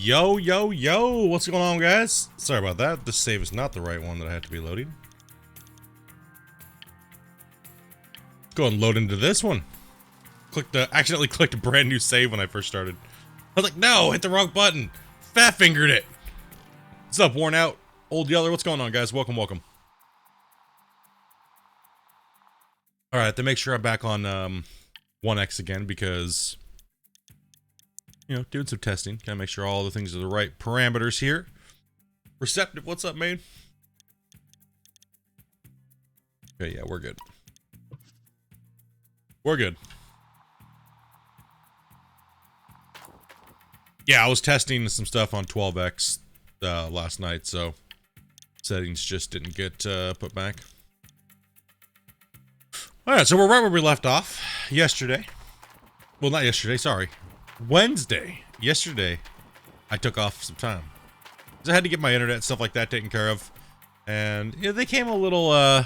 Yo, yo, yo, what's going on, guys? Sorry about that. This save is not the right one that I had to be loading. Go and load into this one. Accidentally clicked a brand new save when I first started. I was like, no, hit the wrong button. Fat fingered it. What's up, worn out? Old Yeller, what's going on, guys? Welcome, welcome. Alright, to make sure I'm back on 1x again because, you know, doing some testing. Gotta make sure all the things are the right parameters here. Receptive, what's up, man? Okay, yeah, we're good. We're good. Yeah, I was testing some stuff on 12x last night, so settings just didn't get put back. Alright, so we're right where we left off yesterday. Well, not yesterday, sorry. Wednesday. Yesterday, I took off some time. I had to get my internet and stuff like that taken care of. And, you know, they came a little,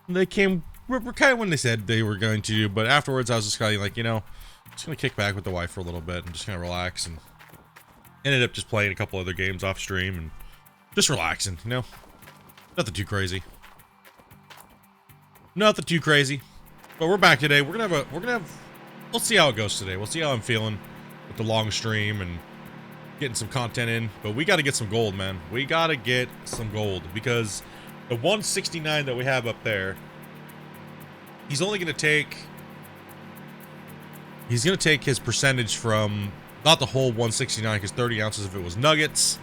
they came kind of when they said they were going to, but afterwards I was just kind of like, you know, just gonna kick back with the wife for a little bit and just kind of relax, and ended up just playing a couple other games off stream and just relaxing, you know? Nothing too crazy. Nothing too crazy. But we're back today. We'll see how it goes today. We'll see how I'm feeling with the long stream and getting some content in. But we got to get some gold, man. We got to get some gold because the 169 that we have up there, he's only going to take... He's going to take his percentage from, not the whole 169, because 30 ounces if it was nuggets.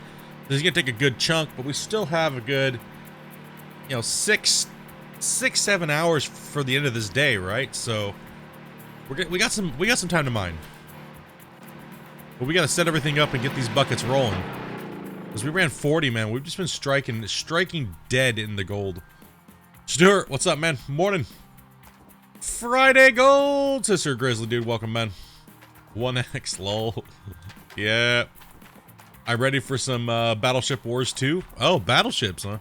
He's going to take a good chunk, but we still have a good, you know, 6-7 hours for the end of this day, right? So we got some time to mine. But we got to set everything up and get these buckets rolling. Because we ran 40, man. We've just been striking dead in the gold. Stuart, what's up, man? Morning. Friday gold, Sister Grizzly dude, welcome, man. 1x, lol. Yeah. I'm ready for some Battleship Wars 2. Oh, battleships, huh?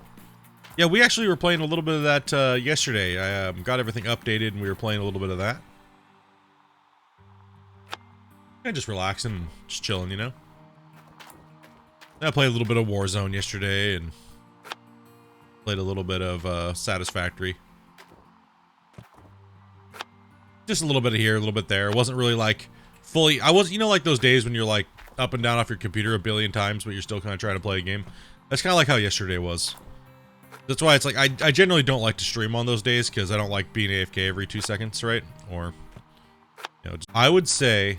Yeah, we actually were playing a little bit of that yesterday. I got everything updated and we were playing a little bit of that. And just relaxing and just chilling, you know? I played a little bit of Warzone yesterday and played a little bit of Satisfactory. Just a little bit of here, a little bit there. It wasn't really like fully, you know, like those days when you're like up and down off your computer a billion times, but you're still kind of trying to play a game. That's kind of like how yesterday was. That's why it's like, I generally don't like to stream on those days because I don't like being AFK every 2 seconds, right? Or, you know, I would say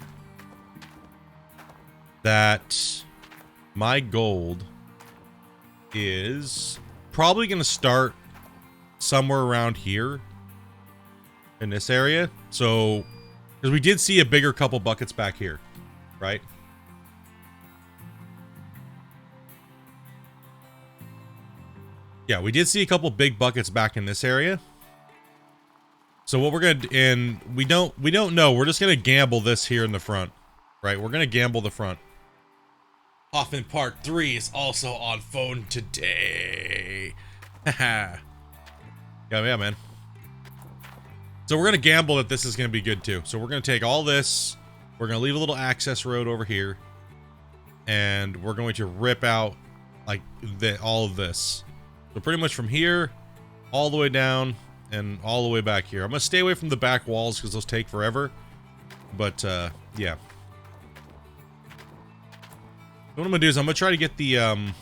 that my gold is probably going to start somewhere around here. In this area, so because we did see a bigger couple buckets back here, right? Yeah, we did see a couple big buckets back in this area. So what we're gonna, and we don't know. We're just gonna gamble this here in the front, right? We're gonna gamble the front. Hoffman Part 3 is also on phone today. Haha. Yeah, man. So we're going to gamble that this is going to be good too. So we're going to take all this. We're going to leave a little access road over here. And we're going to rip out like all of this. So pretty much from here all the way down and all the way back here. I'm going to stay away from the back walls because those take forever. But yeah. What I'm going to do is I'm going to try to get the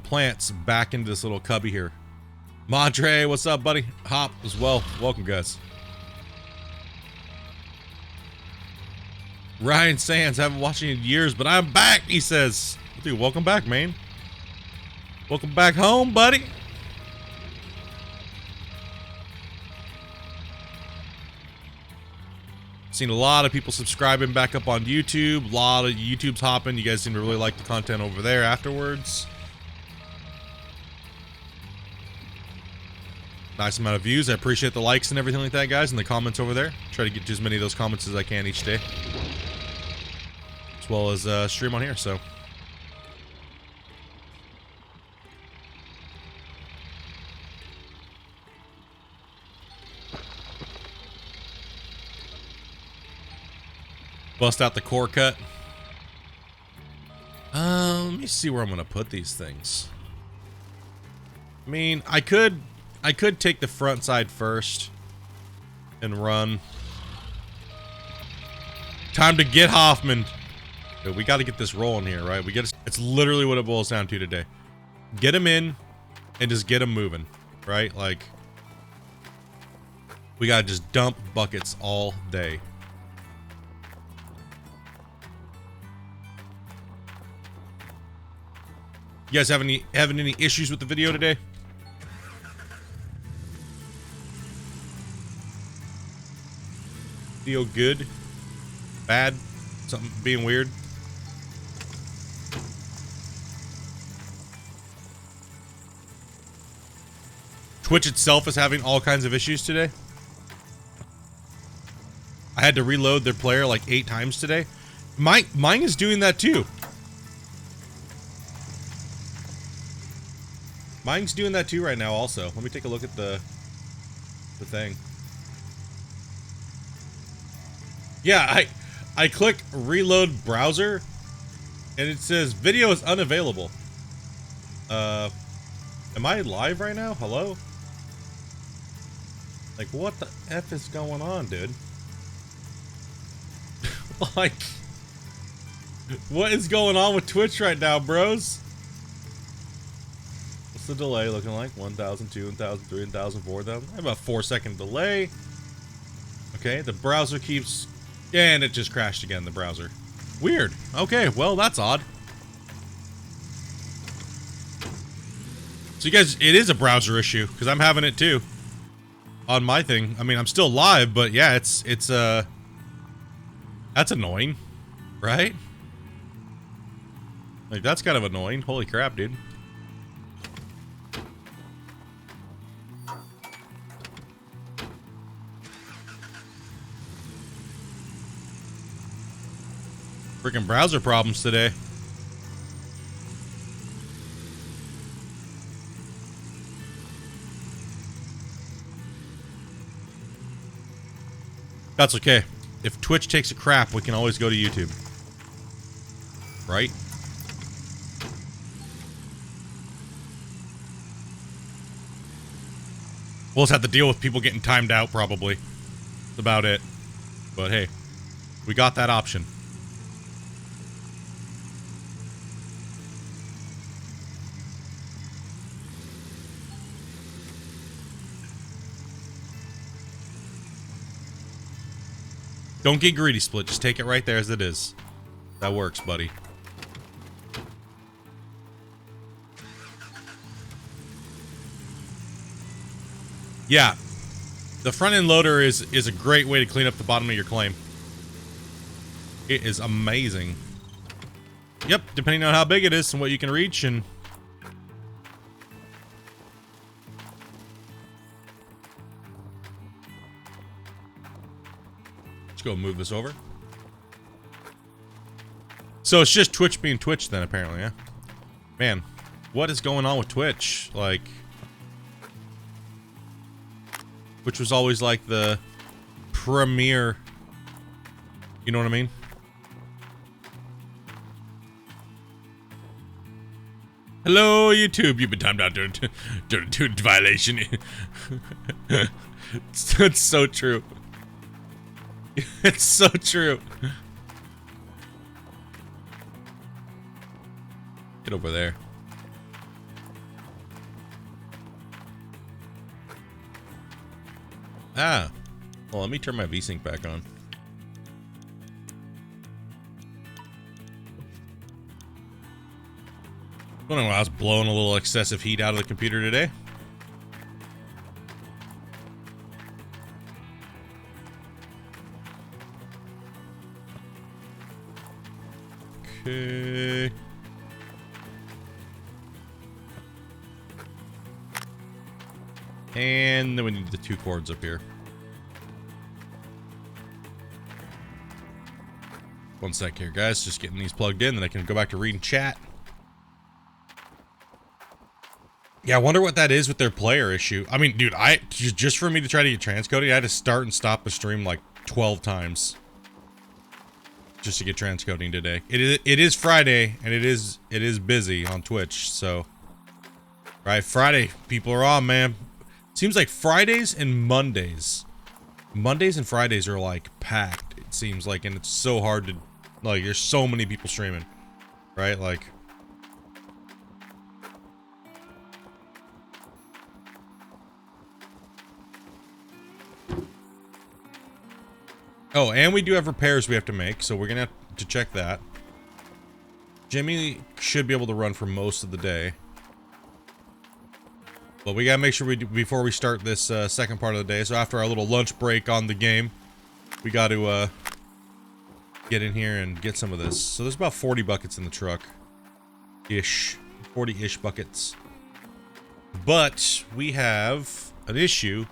plants back into this little cubby here. Madre, what's up, buddy? Hop as well. Welcome, guys. Ryan Sands, haven't watched you in years, but I'm back, he says. Dude, welcome back, man. Welcome back home, buddy. Seen a lot of people subscribing back up on YouTube. A lot of YouTube's hopping. You guys seem to really like the content over there afterwards. Nice amount of views. I appreciate the likes and everything like that, guys, and the comments over there. Try to get to as many of those comments as I can each day. As well as stream on here, so. Bust out the core cut. Let me see where I'm gonna put these things. I mean, I could take the front side first and run. Time to get Hoffman. Dude, we got to get this rolling here, right? It's literally what it boils down to today. Get him in and just get him moving, right? Like, we got to just dump buckets all day. You guys having any issues with the video today? Feel good? Bad? Something being weird? Twitch itself is having all kinds of issues today. I had to reload their player like 8 times today. Mine is doing that too. Mine's doing that too right now also. Let me take a look at the thing. Yeah, I click reload browser and it says video is unavailable. Am I live right now? Hello? Like, what the F is going on, dude? Like, what is going on with Twitch right now, bros? What's the delay looking like? 1,000, 2,000, 3,000, 4,000. About 4-second delay. Okay, the browser keeps... And it just crashed again, the browser. Weird. Okay, well, that's odd. So you guys, it is a browser issue, because I'm having it too. On my thing. I mean, I'm still live, but yeah, it's that's annoying. Right? Like, that's kind of annoying. Holy crap, dude. Freaking browser problems today. That's okay. If Twitch takes a crap, we can always go to YouTube. Right? We'll just have to deal with people getting timed out, probably. That's about it. But hey, we got that option. Don't get greedy, Split. Just take it right there as it is. That works, buddy. Yeah. The front end loader is a great way to clean up the bottom of your claim. It is amazing. Yep, depending on how big it is and what you can reach and... Go move this over. So it's just Twitch being Twitch then, apparently, yeah? Man, what is going on with Twitch? Like, Twitch was always like the premier, you know what I mean? Hello, YouTube. You've been timed out during violation. It's so true. It's so true. Get over there. Ah. Well, let me turn my VSync back on. I don't know, I was blowing a little excessive heat out of the computer today. Okay. And then we need the 2 cords up here. One sec here, guys. Just getting these plugged in, then I can go back to reading chat. Yeah, I wonder what that is with their player issue. I mean, dude, just for me to try to get transcoded, I had to start and stop the stream like 12 times. just to get transcoding today. It is Friday, and it is busy on Twitch, so right, Friday people are on, man. Seems like Fridays and Mondays and Fridays are like packed, it seems like, and it's so hard to, like, there's so many people streaming, right? Like, oh, and we do have repairs we have to make, so we're gonna have to check that. Jimmy should be able to run for most of the day, but we gotta make sure we do, before we start this second part of the day. So after our little lunch break on the game, we got to get in here and get some of this. So there's about 40 buckets in the truck, ish, 40-ish buckets. But we have an issue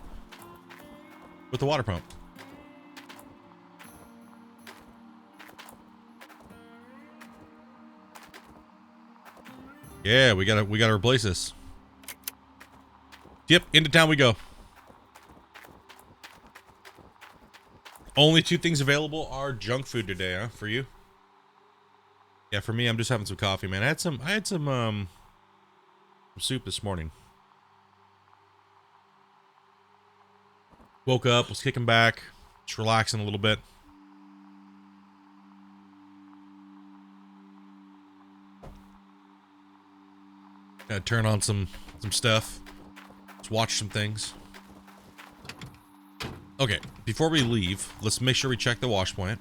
with the water pump. Yeah, we gotta replace this. Yep, into town we go. Only 2 things available are junk food today, huh? For you? Yeah, for me, I'm just having some coffee, man. I had some soup this morning. Woke up, was kicking back, just relaxing a little bit. Gotta turn on some stuff. Let's watch some things. Okay, before we leave, let's make sure we check the wash plant.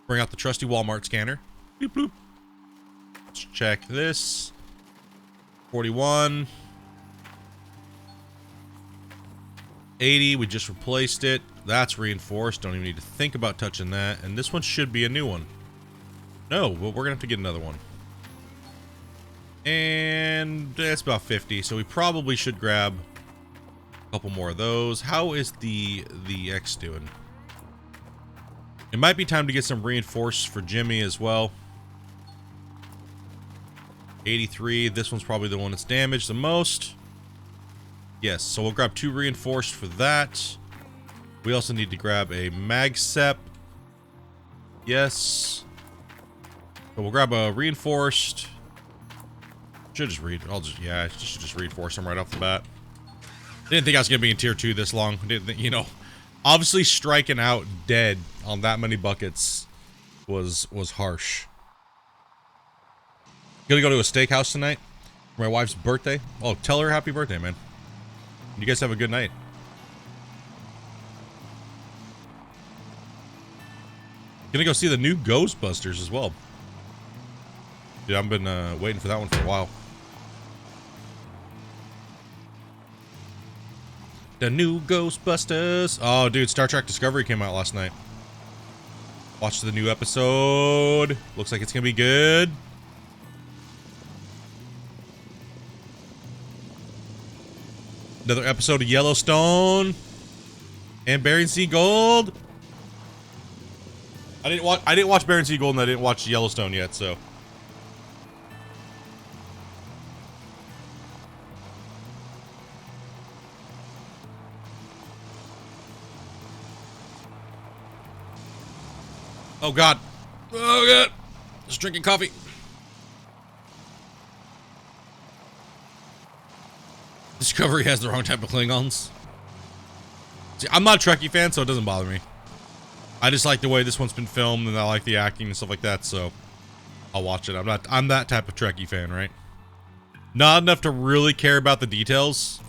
Bring out the trusty Walmart scanner. Bloop, bloop. Let's check this. 41. 80, we just replaced it. That's reinforced. Don't even need to think about touching that. And this one should be a new one. No, but we're gonna have to get another one. And that's about 50, so we probably should grab a couple more of those. How is the X doing? It might be time to get some reinforced for Jimmy as well. 83, this one's probably the one that's damaged the most. Yes, so we'll grab 2 reinforced for that. We also need to grab a mag sep. Yes. So we'll grab a reinforced. Should just read. Yeah, I should just reinforce them right off the bat. Didn't think I was gonna be in tier 2 this long. Didn't think, you know, obviously striking out dead on that many buckets was harsh. Gonna go to a steakhouse tonight for my wife's birthday. Oh, tell her happy birthday, man. You guys have a good night. Gonna go see the new Ghostbusters as well. Dude, I've been waiting for that one for a while. The new Ghostbusters. Oh, dude, Star Trek Discovery came out last night. Watched the new episode. Looks like it's gonna be good. Another episode of Yellowstone. And Bering Sea Gold. I didn't watch Bering Sea Gold, and I didn't watch Yellowstone yet, so. Oh god. Oh god. Just drinking coffee. Discovery has the wrong type of Klingons. See, I'm not a Trekkie fan, so it doesn't bother me. I just like the way this one's been filmed, and I like the acting and stuff like that, so I'll watch it. I'm that type of Trekkie fan, right? Not enough to really care about the details,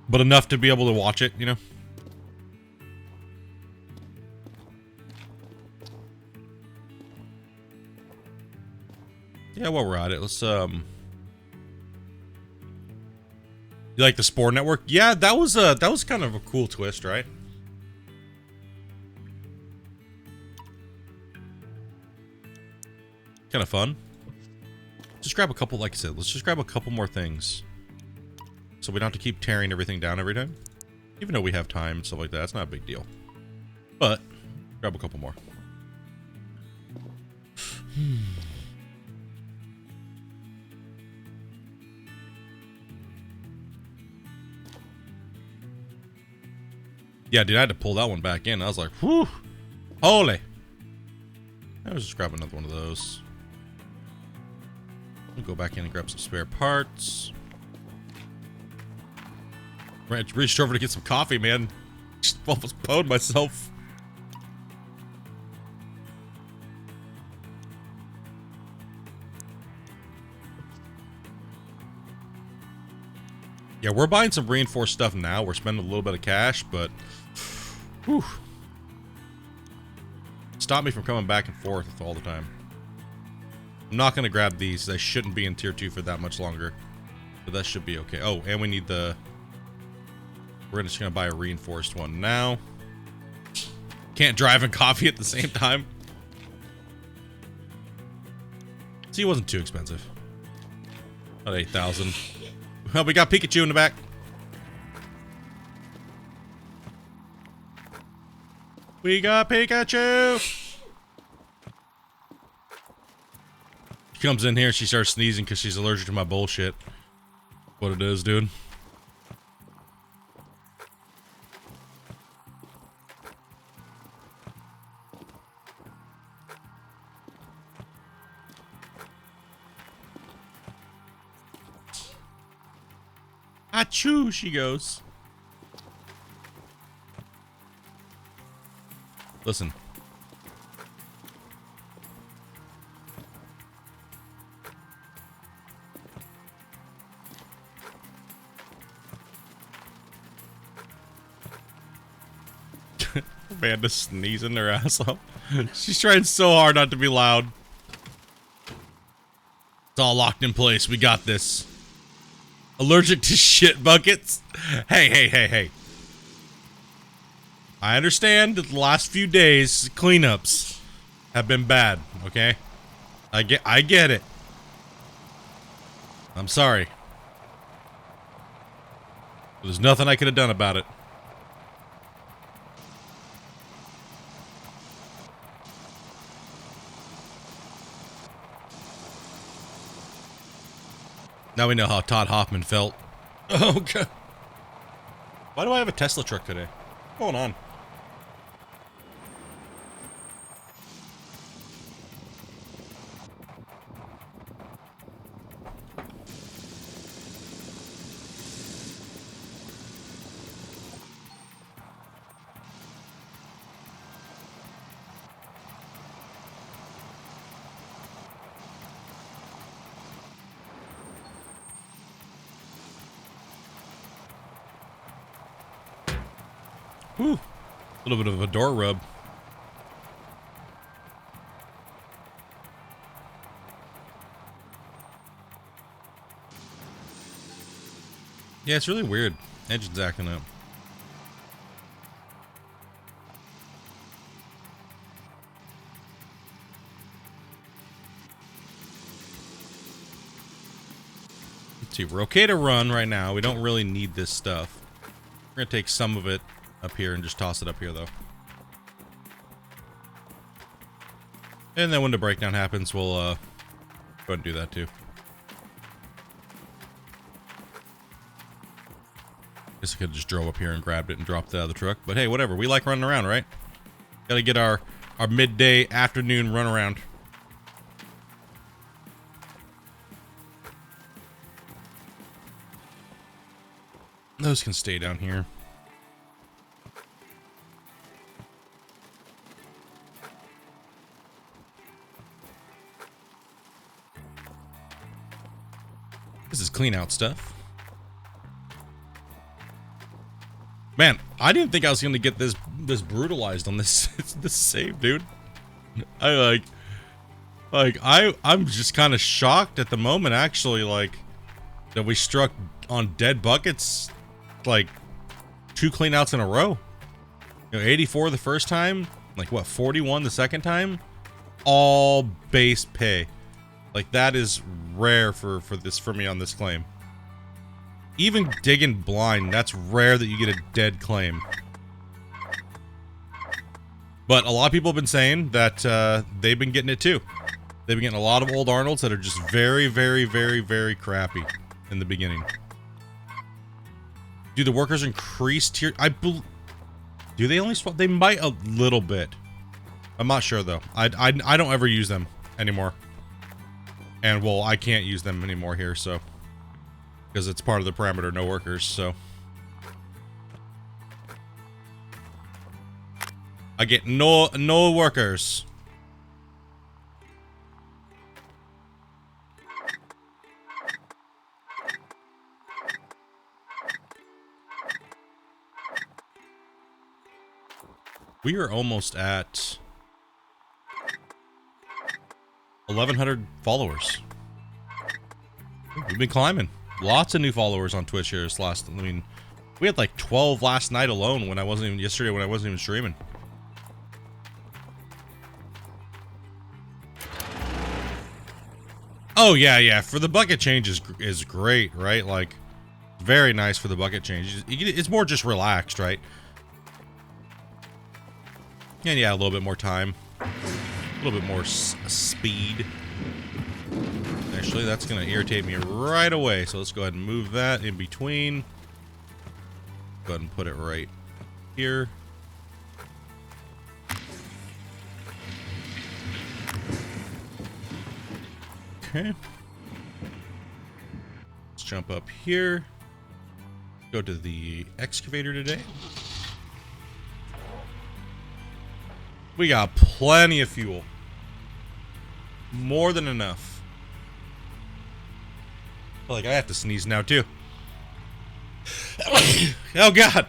but enough to be able to watch it, you know? Yeah, while we're at it, let's you like the Spore Network? Yeah, that was kind of a cool twist, right? Kind of fun. Just grab a couple, like I said, let's just grab a couple more things. So we don't have to keep tearing everything down every time. Even though we have time and stuff like that, it's not a big deal. But, grab a couple more. Yeah, dude, I had to pull that one back in. I was like, whew, holy. I was just grab another one of those. I'll go back in and grab some spare parts. Reached over to get some coffee, man. Just almost pwned myself. Yeah, we're buying some reinforced stuff now. We're spending a little bit of cash, but whew, stop me from coming back and forth all the time. I'm not going to grab these. They shouldn't be in tier 2 for that much longer. But that should be okay. Oh, and we need the... We're just going to buy a reinforced one now. Can't drive and coffee at the same time. See, it wasn't too expensive. About 8,000. Well, we got Pikachu in the back. We got Pikachu! She comes in here, she starts sneezing because she's allergic to my bullshit. What it is, dude. Achoo, she goes. Listen. Amanda's sneezing her ass off. She's trying so hard not to be loud. It's all locked in place. We got this. Allergic to shit buckets? Hey, hey, hey, hey. I understand that the last few days cleanups have been bad, okay? I get it. I'm sorry. There's nothing I could have done about it. Now we know how Todd Hoffman felt. Oh, God. Why do I have a Tesla truck today? What's going on? Whew. A little bit of a door rub. Yeah, it's really weird. Engine's acting up. Let's see, we're okay to run right now. We don't really need this stuff. We're gonna take some of it up here and just toss it up here, though. And then when the breakdown happens, we'll go ahead and do that too. Guess I could have just drove up here and grabbed it and dropped it out of the truck. But hey, whatever. We like running around, right? Gotta get our midday, afternoon run around. Those can stay down here. This is clean out stuff. Man, I didn't think I was gonna get this brutalized on this this save, dude. I'm just kind of shocked at the moment, actually, like that we struck on dead buckets, like 2 clean outs in a row. You know, 84 the first time, like what, 41 the second time, all base pay. Like that is rare for me on this claim. Even digging blind, that's rare that you get a dead claim. But a lot of people have been saying that they've been getting it too. They've been getting a lot of old Arnolds that are just very, very, very, very crappy in the beginning. Do the workers increase tier? Do they only swap? They might a little bit. I'm not sure though. I don't ever use them anymore. And well, I can't use them anymore here, so because it's part of the parameter no workers, so I get no workers. We are almost at 1,100 followers. We've been climbing. Lots of new followers on Twitch here this last. I mean, we had like 12 last night alone when I wasn't even yesterday when I wasn't even streaming. Oh yeah. For the bucket change is great, right? Like, very nice for the bucket change. It's more just relaxed, right? And yeah, a little bit more time, a little bit more speed. Actually, that's gonna irritate me right away. So let's go ahead and move that in between. Go ahead and put it right here. Okay. Let's jump up here. Go to the excavator today. We got plenty of fuel. More than enough. Like, I have to sneeze now, too. Oh, God.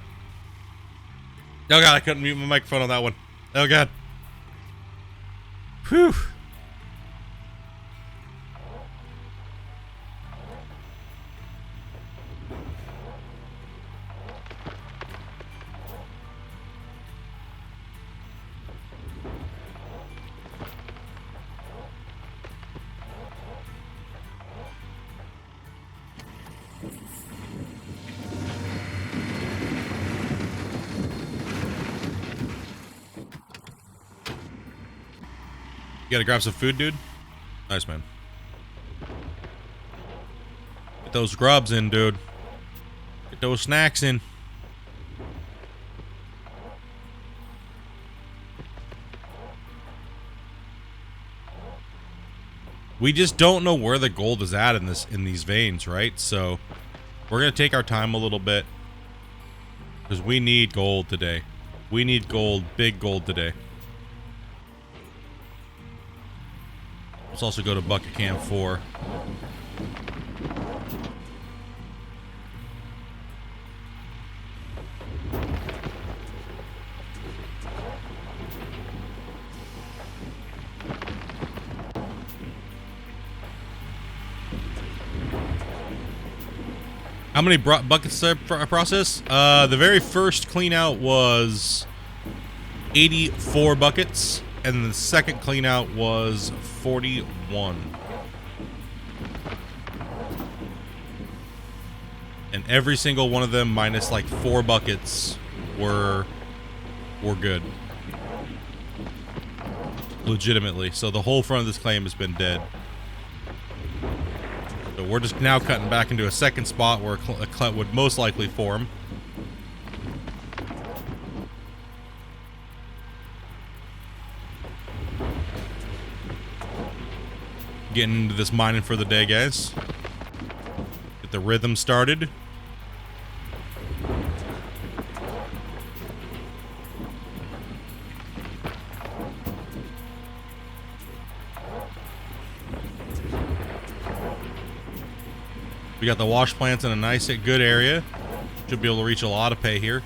Oh, God, I couldn't mute my microphone on that one. Oh, God. Whew. You gotta grab some food, dude? Nice, man. Get those grubs in, dude. Get those snacks in. We just don't know where the gold is at in these veins, right? So we're gonna take our time a little bit because we need gold today. We need gold, big gold today. Let's also go to bucket cam 4. How many buckets process? The very first clean out was 84 buckets. And the second clean out was 41. And every single one of them, minus like 4 buckets, were good. Legitimately. So the whole front of this claim has been dead. So we're just now cutting back into a second spot where a cleft would most likely form. Getting into this mining for the day, guys. Get the rhythm started. We got the wash plants in a nice, good area. Should be able to reach a lot of pay here.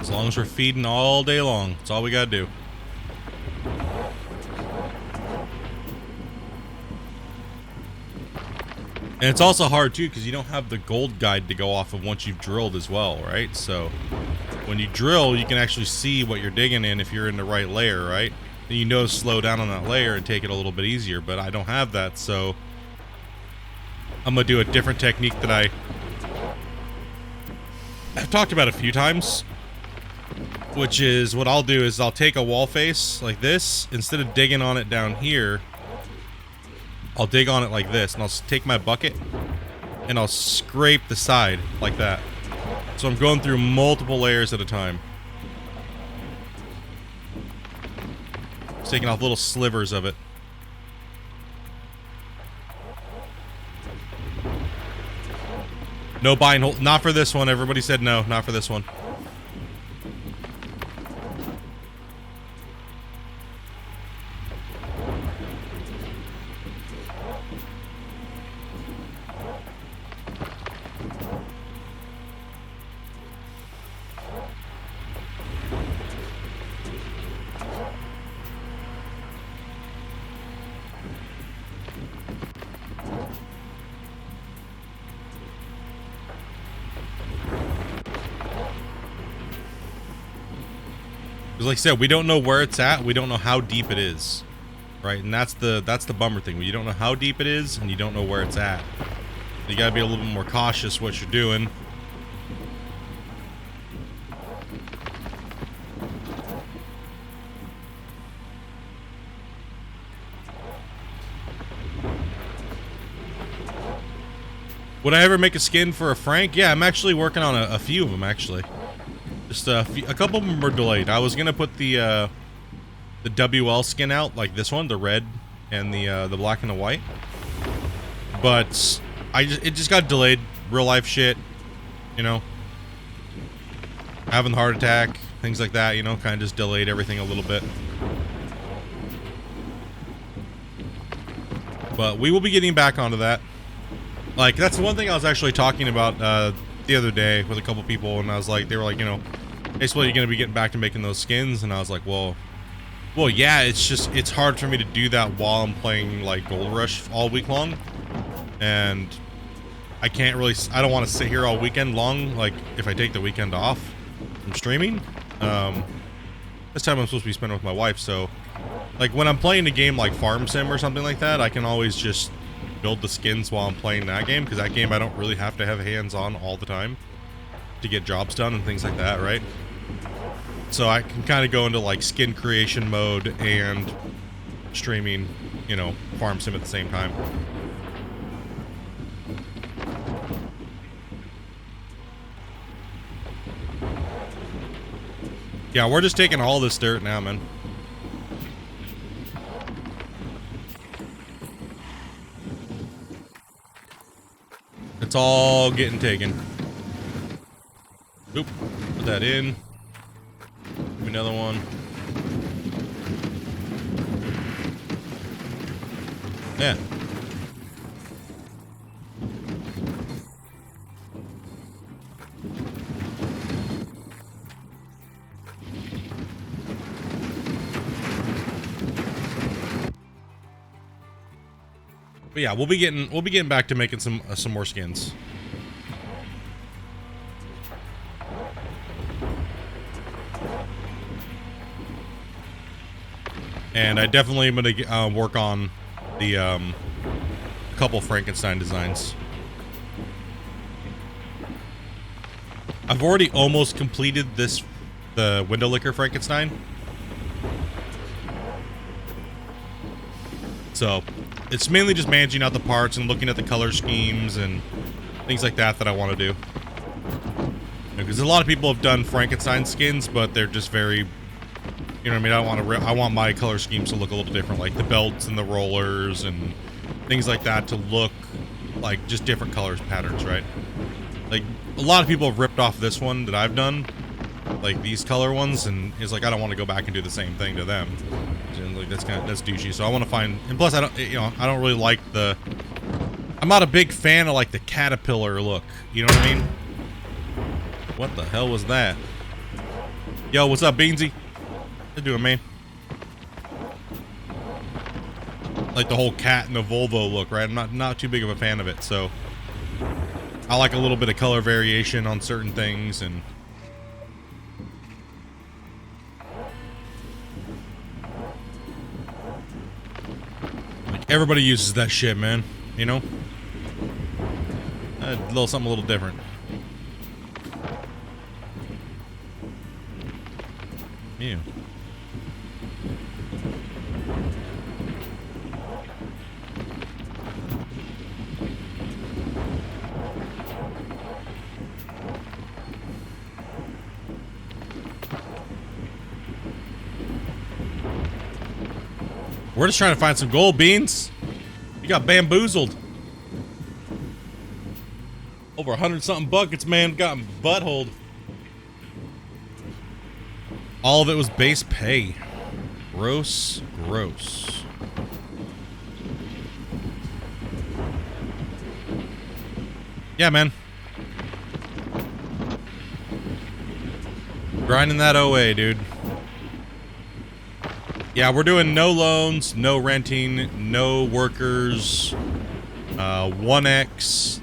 As long as we're feeding all day long, that's all we gotta do. And it's also hard too because you don't have the gold guide to go off of once you've drilled as well, right? So when you drill, you can actually see what you're digging in if you're in the right layer, right? And you know to slow down on that layer and take it a little bit easier, but I don't have that, so I'm gonna do a different technique that I've talked about a few times, which is what I'll do is I'll take a wall face like this. Instead of digging on it down here, I'll dig on it like this, and I'll take my bucket and I'll scrape the side like that. So I'm going through multiple layers at a time. Just taking off little slivers of it. No buy and hold. Not for this one. Everybody said no. Not for this one. Because like I said, we don't know where it's at. We don't know how deep it is, right? And that's the bummer thing. You don't know how deep it is, and you don't know where it's at. You gotta be a little bit more cautious what you're doing. Would I ever make a skin for a Frank? Yeah, I'm actually working on a few of them actually. Just a couple of them were delayed. I was gonna put the WL skin out, like this one, the red and the black and the white, but it just got delayed. Real life shit, you know, having a heart attack, things like that, you know, kind of just delayed everything a little bit. But we will be getting back onto that. Like, that's the one thing I was actually talking about the other day with a couple people, and I was like, they were like, you know, basically you're gonna be getting back to making those skins, and I was like, well, yeah, it's hard for me to do that while I'm playing like Gold Rush all week long, and I don't want to sit here all weekend long. Like, if I take the weekend off from streaming, this time I'm supposed to be spending with my wife, so like when I'm playing a game like Farm Sim or something like that, I can always just build the skins while I'm playing that game, because that game I don't really have to have hands on all the time to get jobs done and things like that, right? So I can kind of go into like skin creation mode and streaming, you know, Farm Sim at the same time. Yeah, we're just taking all this dirt now, man. It's all getting taken. Oop, put that in. Give me another one. Yeah. But yeah, we'll be getting back to making some more skins. And I definitely am gonna work on the couple Frankenstein designs. I've already almost completed the window licker Frankenstein. So it's mainly just managing out the parts and looking at the color schemes and things like that I want to do. Because a lot of people have done Frankenstein skins, but they're just very, you know what I mean? I want my color schemes to look a little different, like the belts and the rollers and things like that to look like just different colors, patterns, right? Like a lot of people have ripped off this one that I've done, like these color ones, and it's like I don't want to go back and do the same thing to them. And like that's douchey. So I want to find, and plus I don't really like I'm not a big fan of like the caterpillar look. You know what I mean? What the hell was that? Yo, what's up, Beansy? How you doing, man? Like the whole cat and the Volvo look, right? I'm not too big of a fan of it, so I like a little bit of color variation on certain things, and like everybody uses that shit, man. You know, a little something a little different. Ew. We're just trying to find some gold, Beans. You got bamboozled. Over 100-something buckets, man. Got buttholed. All of it was base pay. Gross, gross. Yeah, man. Grinding that OA, dude. Yeah, we're doing no loans, no renting, no workers, 1x,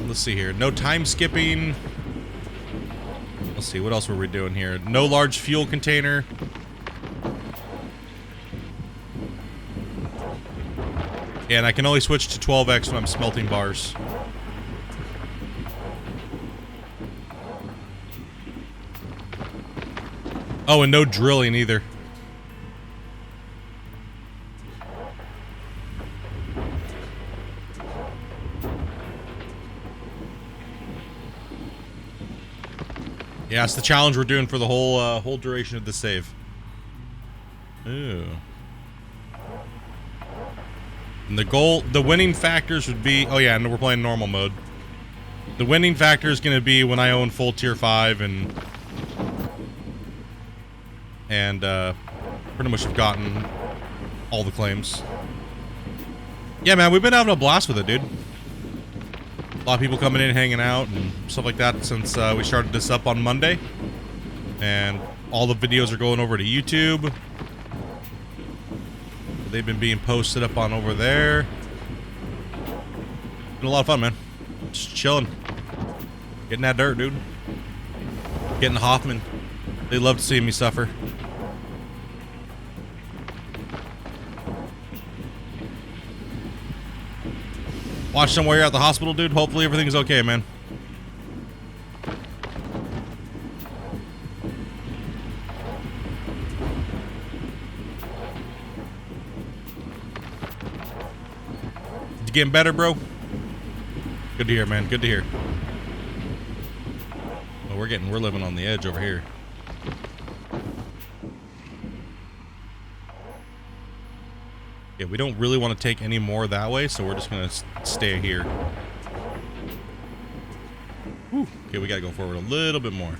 let's see here, no time skipping. Let's see, what else were we doing here? No large fuel container. Yeah, and I can only switch to 12x when I'm smelting bars. Oh, and no drilling either. Yeah, it's the challenge we're doing for the whole duration of the save. Ooh. And the winning factors would be, oh yeah, and we're playing normal mode. The winning factor is going to be when I own full tier 5 and pretty much have gotten all the claims. Yeah, man, we've been having a blast with it, dude. A lot of people coming in, hanging out, and stuff like that since we started this up on Monday. And all the videos are going over to YouTube. They've been being posted up on over there. Been a lot of fun, man. Just chilling. Getting that dirt, dude. Getting the Hoffman. They love to see me suffer. Watch them while you're at the hospital, dude. Hopefully everything's okay, man. You getting better, bro? Good to hear, man. Good to hear. Well, we're living on the edge over here. Yeah, we don't really want to take any more that way, so we're just gonna stay here. Whew. Okay, we gotta go forward a little bit more.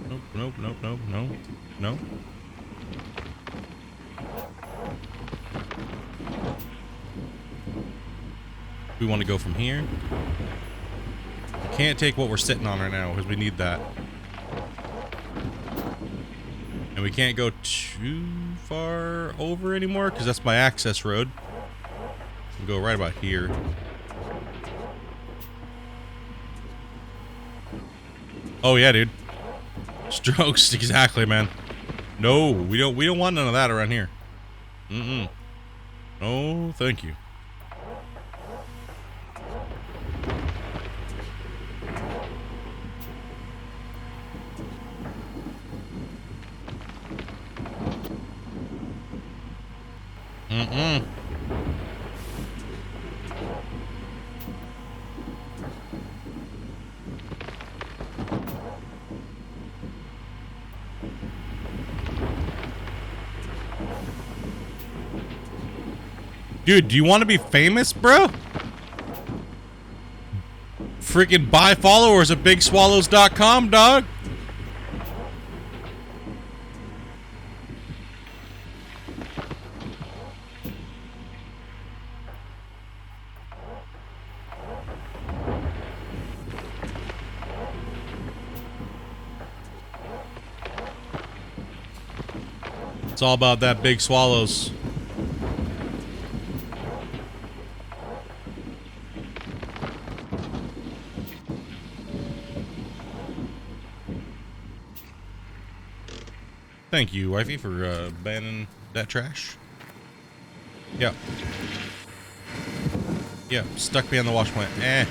Nope, nope, nope, nope, no, no. We want to go from here. We can't take what we're sitting on right now because we need that. And we can't go too far over anymore because that's my access road. We'll go right about here. Oh yeah, dude. Strokes, exactly, man. No, we don't want none of that around here. Mm-mm. No, thank you. Mm-mm. Dude, do you want to be famous, bro? Freaking buy followers at bigswallows.com, dog. It's all about that big swallows. Thank you, wifey, for banning that trash. Yeah. Yeah, stuck behind the wash plant. Eh.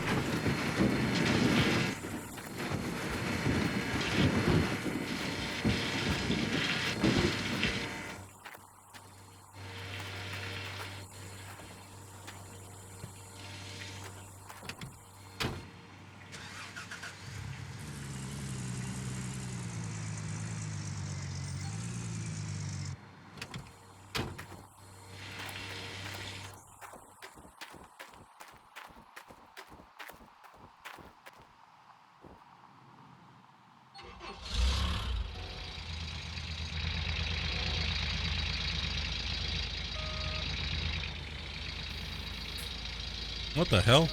What the hell?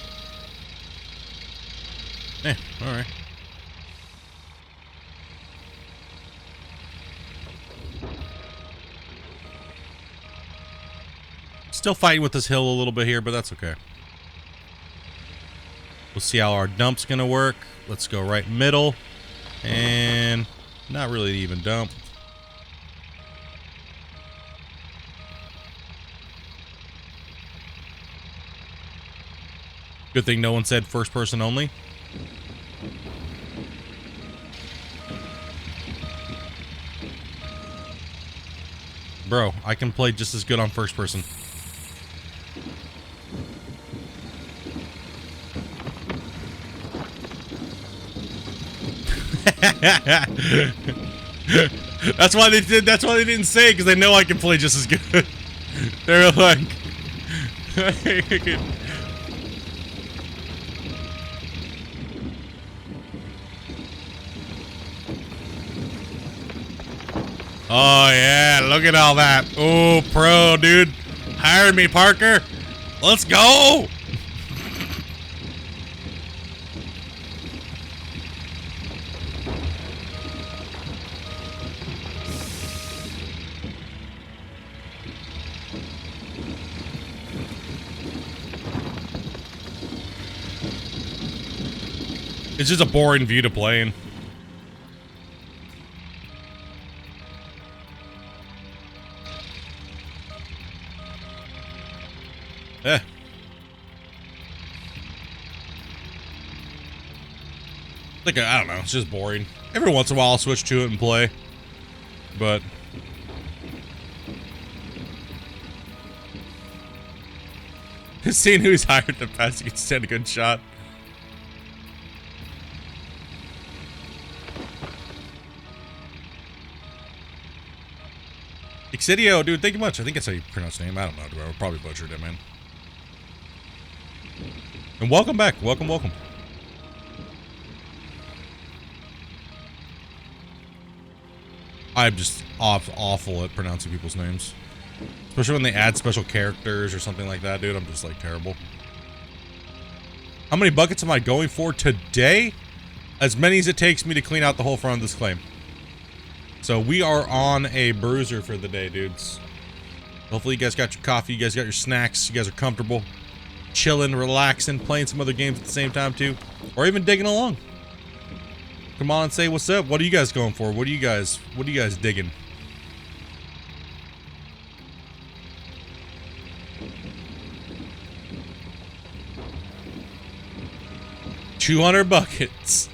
Eh, alright. Still fighting with this hill a little bit here, but that's okay. We'll see how our dump's gonna work. Let's go right middle. And not really even dump. Good thing no one said first person only. Bro, I can play just as good on first person. That's why they did. That's why they didn't say it, because they know I can play just as good. They're like, oh yeah, look at all that. Oh, pro, dude. Hire me, Parker. Let's go. It's just a boring view to play in. Eh. Like, I don't know, it's just boring. Every once in a while I'll switch to it and play. But seeing who's hired to pass, you can stand a good shot. Exidio, dude, thank you much. I think that's how you pronounce the name. I don't know, dude. I probably butchered it, man. And welcome back. Welcome, welcome. I'm just awful at pronouncing people's names. Especially when they add special characters or something like that, dude. I'm just, like, terrible. How many buckets am I going for today? As many as it takes me to clean out the whole front of this claim. So we are on a bruiser for the day, dudes. Hopefully you guys got your coffee, you guys got your snacks, you guys are comfortable, chilling, relaxing, playing some other games at the same time too, or even digging along. Come on and say what's up. What are you guys going for? What are you guys digging? $200 buckets.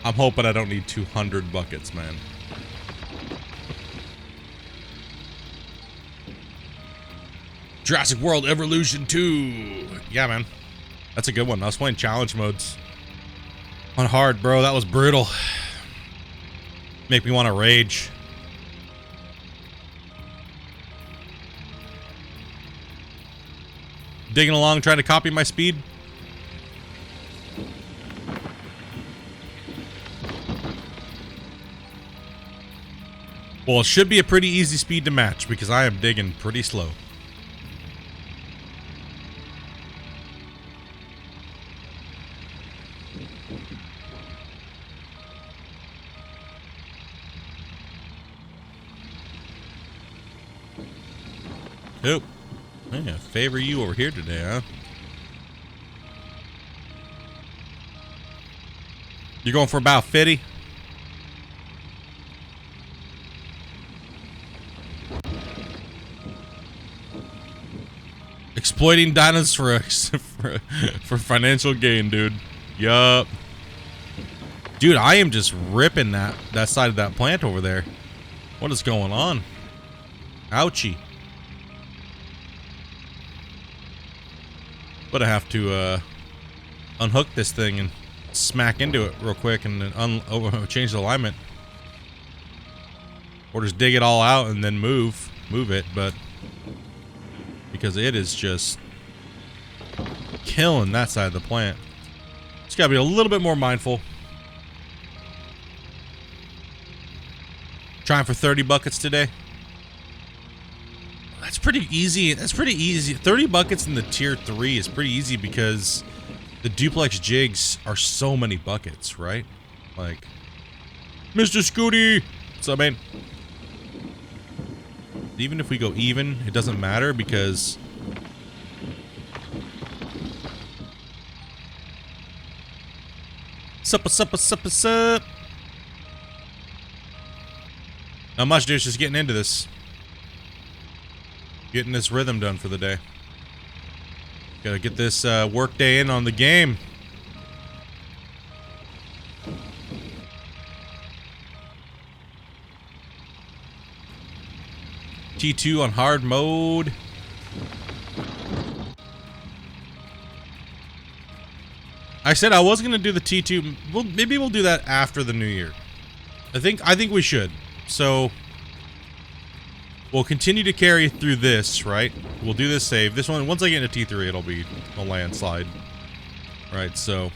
I'm hoping I don't need 200 buckets, man. Jurassic World Evolution 2. Yeah, man. That's a good one. I was playing challenge modes on hard, bro. That was brutal. Make me want to rage. Digging along, trying to copy my speed. Well, it should be a pretty easy speed to match because I am digging pretty slow. Nope. Yeah, favor you over here today, huh? You're going for about 50? Exploiting dinos for financial gain, dude. Yup. Dude, I am just ripping that side of that plant over there. What is going on? Ouchie. But I have to unhook this thing and smack into it real quick and then change the alignment. Or just dig it all out and then move it, but because it is just killing that side of the plant. Just gotta be a little bit more mindful. Trying for 30 buckets today. That's pretty easy. That's pretty easy. 30 buckets in the tier 3 is pretty easy because the duplex jigs are so many buckets, right? Like, Mr. Scooty, what's up, man? Even if we go even, it doesn't matter because sup. Not much, dude. Just getting into this. Getting this rhythm done for the day. Gotta get this work day in on the game. T2 on hard mode. I said I was gonna do the T2. Well, maybe we'll do that after the new year. I think we should. So we'll continue to carry through this, right? We'll do this save. This one, once I get into T3, it'll be a landslide. Right, so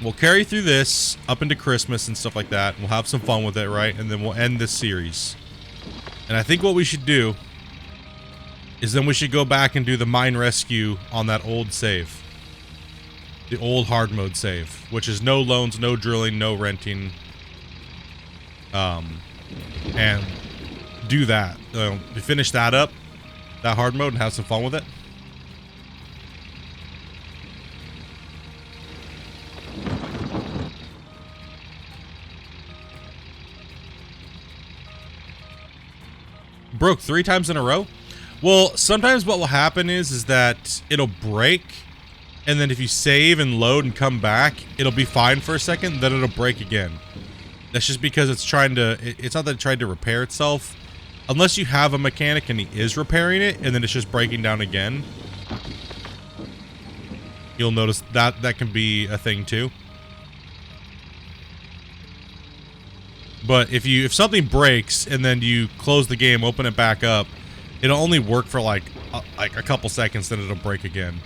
we'll carry through this up into Christmas and stuff like that. We'll have some fun with it, right? And then we'll end this series. And I think what we should do is then we should go back and do the mine rescue on that old save. The old hard mode save, which is no loans, no drilling, no renting. And do that. Finish that up, that hard mode, and have some fun with it. Broke 3 times in a row? Well, sometimes what will happen is that it'll break, and then if you save and load and come back, it'll be fine for a second, then it'll break again. That's just because it's trying to, it's not that it tried to repair itself. Unless you have a mechanic and he is repairing it, and then it's just breaking down again. You'll notice that that can be a thing too. But if something breaks and then you close the game, open it back up, it'll only work for like a couple seconds, then it'll break again.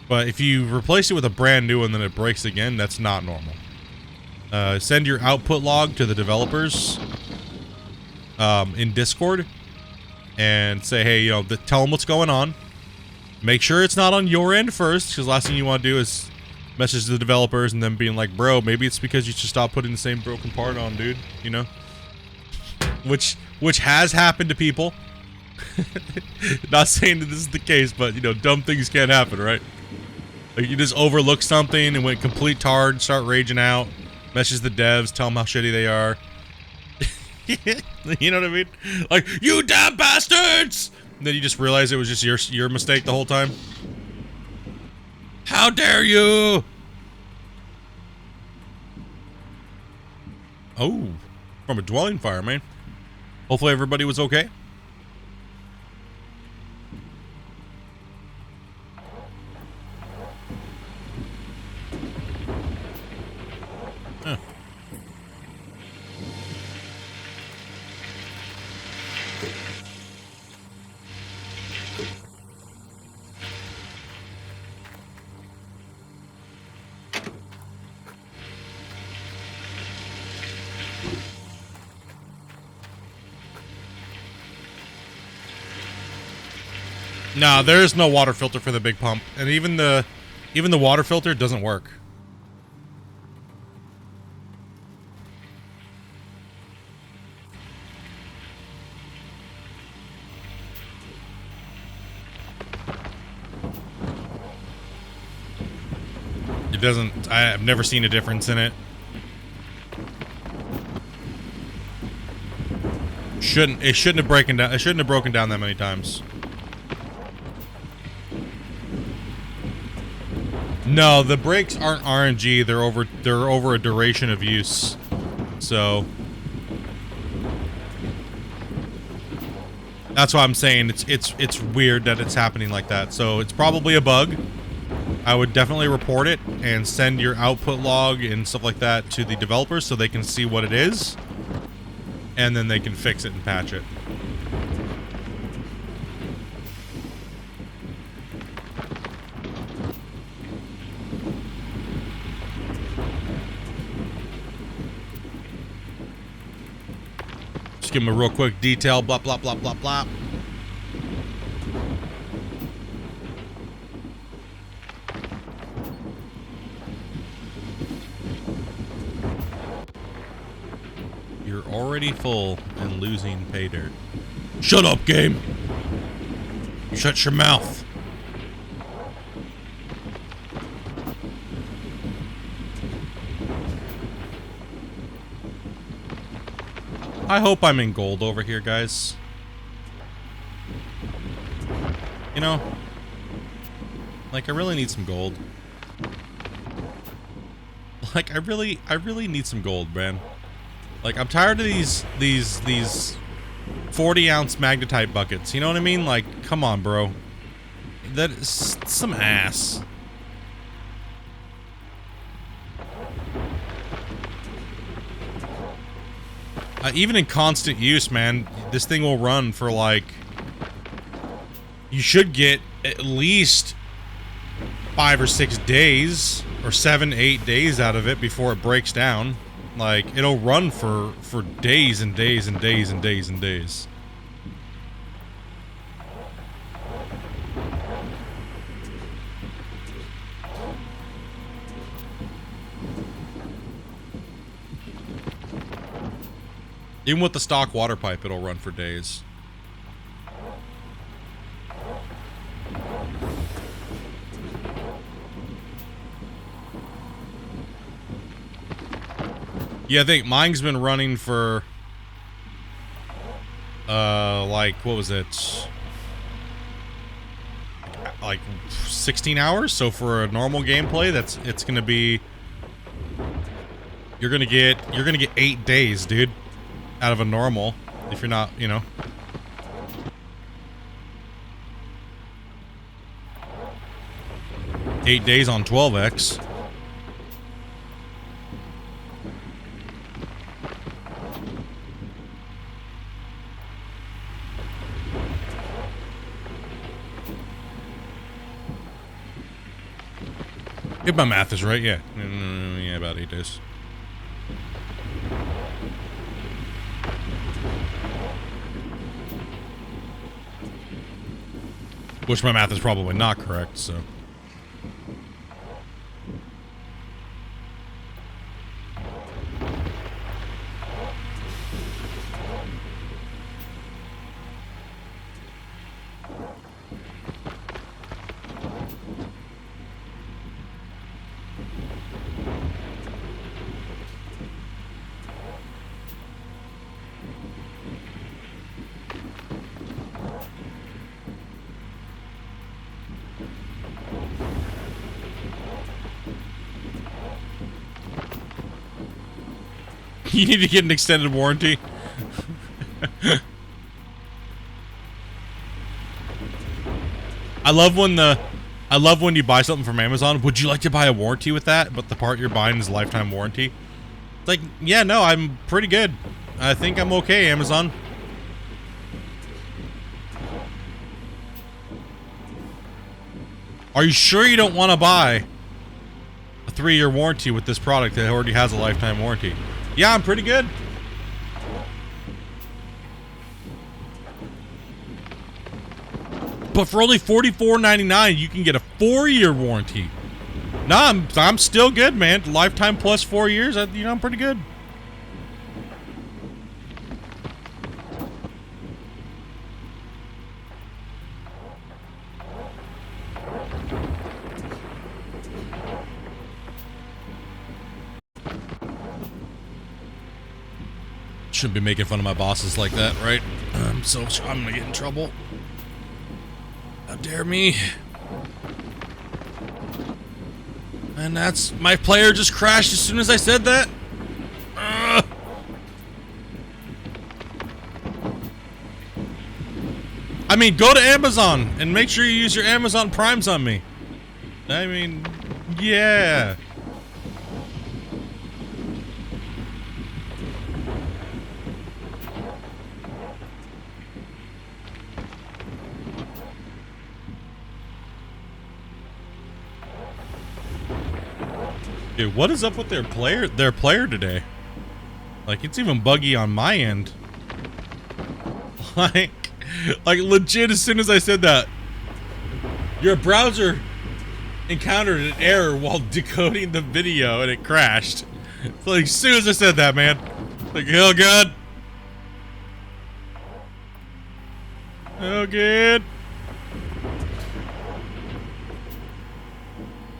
But if you replace it with a brand new one, then it breaks again, that's not normal. Send your output log to the developers in Discord and say, hey, tell them what's going on. Make sure it's not on your end first, because last thing you want to do is message the developers and then being like, bro, maybe it's because you should stop putting the same broken part on, dude. Which has happened to people. Not saying that this is the case, but dumb things can happen, right? Like you just overlook something and went complete tard, start raging out. Message the devs, tell them how shitty they are. You know what I mean? Like, you damn bastards! And then you just realize it was just your mistake the whole time. How dare you! Oh, from a dwelling fire, man. Hopefully everybody was okay. Huh. No, there's no water filter for the big pump, and even the water filter doesn't work. It doesn't. I've never seen a difference in it. It shouldn't have broken down. It shouldn't have broken down that many times. No, the brakes aren't RNG. They're over a duration of use. So that's why I'm saying it's weird that it's happening like that. So it's probably a bug. I would definitely report it and send your output log and stuff like that to the developers so they can see what it is, and then they can fix it and patch it. give him a real quick detail. Blah, blah, blah, blah, blah. You're already full and losing pay dirt. Shut up, game. You shut your mouth. I hope I'm in gold over here, guys. You know, like, I really need some gold. Like, I really need some gold, man. Like, I'm tired of these 40-ounce magnetite buckets. You know what I mean? Like, come on, bro. That is some ass. Even in constant use, man, this thing will run for, like... You should get at least 5 or 6 days, or 7, 8 days out of it before it breaks down. Like, it'll run for days and days and days and days and days. Even with the stock water pipe, it'll run for days. Yeah, I think mine's been running for, like, what was it? Like 16 hours. So for a normal gameplay, it's gonna be, you're gonna get 8 days, dude, out of a normal, if you're not, you know. Eight days on 12x. If my math is right, yeah. Yeah, about 8 days. Which my math is probably not correct, so. You need to get an extended warranty. I love when you buy something from Amazon. Would you like to buy a warranty with that? But the part you're buying is a lifetime warranty. It's like, yeah, no, I'm pretty good. I think I'm okay, Amazon. Are you sure you don't want to buy a 3-year warranty with this product that already has a lifetime warranty? Yeah, I'm pretty good. But for only $44.99, you can get a 4-year warranty. Nah, I'm still good, man. Lifetime plus 4 years, you know, I'm pretty good. Shouldn't be making fun of my bosses like that, right? So I'm gonna get in trouble. How dare me? And that's, my player just crashed as soon as I said that. I mean, go to Amazon and make sure you use your Amazon Primes on me. I mean, yeah. Dude, what is up with their player today? Like, it's even buggy on my end. like legit, as soon as I said that, your browser encountered an error while decoding the video and it crashed. So like, as soon as I said that, man, like, oh god, oh good.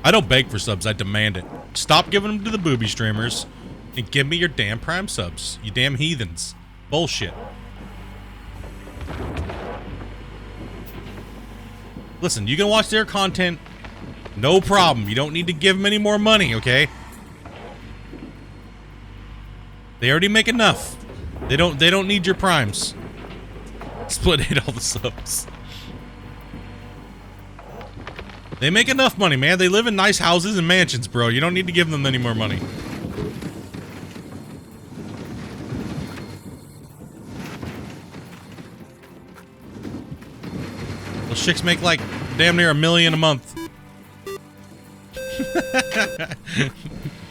I don't beg for subs, I demand it. Stop giving them to the booby streamers and give me your damn Prime subs, you damn heathens. Bullshit. Listen, you can watch their content, no problem. You don't need to give them any more money, okay? They already make enough. They don't need your primes. Split ate all the subs. They make enough money, man. They live in nice houses and mansions, bro. You don't need to give them any more money. Those chicks make like damn near $1 million a month.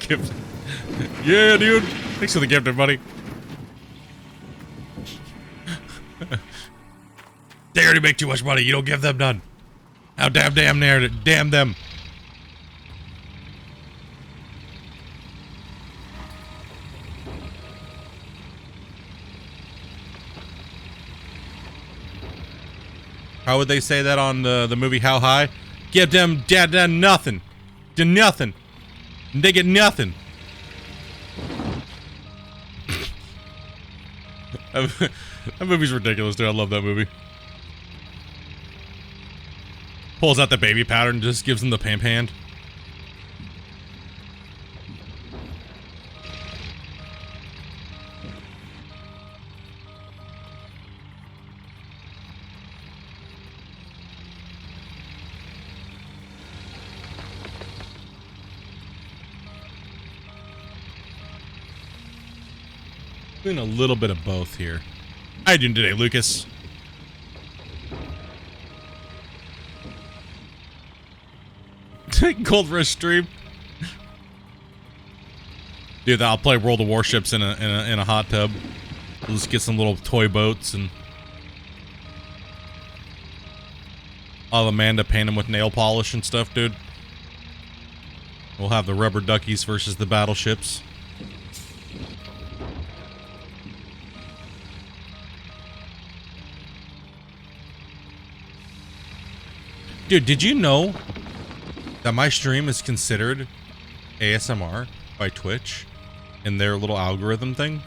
Gift. Yeah, dude. Thanks for the gift, buddy. They already make too much money. You don't give them none. How damn there, damn them. How would they say that on the movie How High? Give them nothing. Do nothing. They get nothing. That movie's ridiculous, dude. I love that movie. Pulls out the baby powder and just gives him the pimp hand. Doing a little bit of both here. How you doing today, Lucas? Gold Rush stream. Dude, I'll play World of Warships in a hot tub. We'll just get some little toy boats and I'll have Amanda paint them with nail polish and stuff, dude. We'll have the rubber duckies versus the battleships. Dude, did you know that my stream is considered ASMR by Twitch in their little algorithm thing?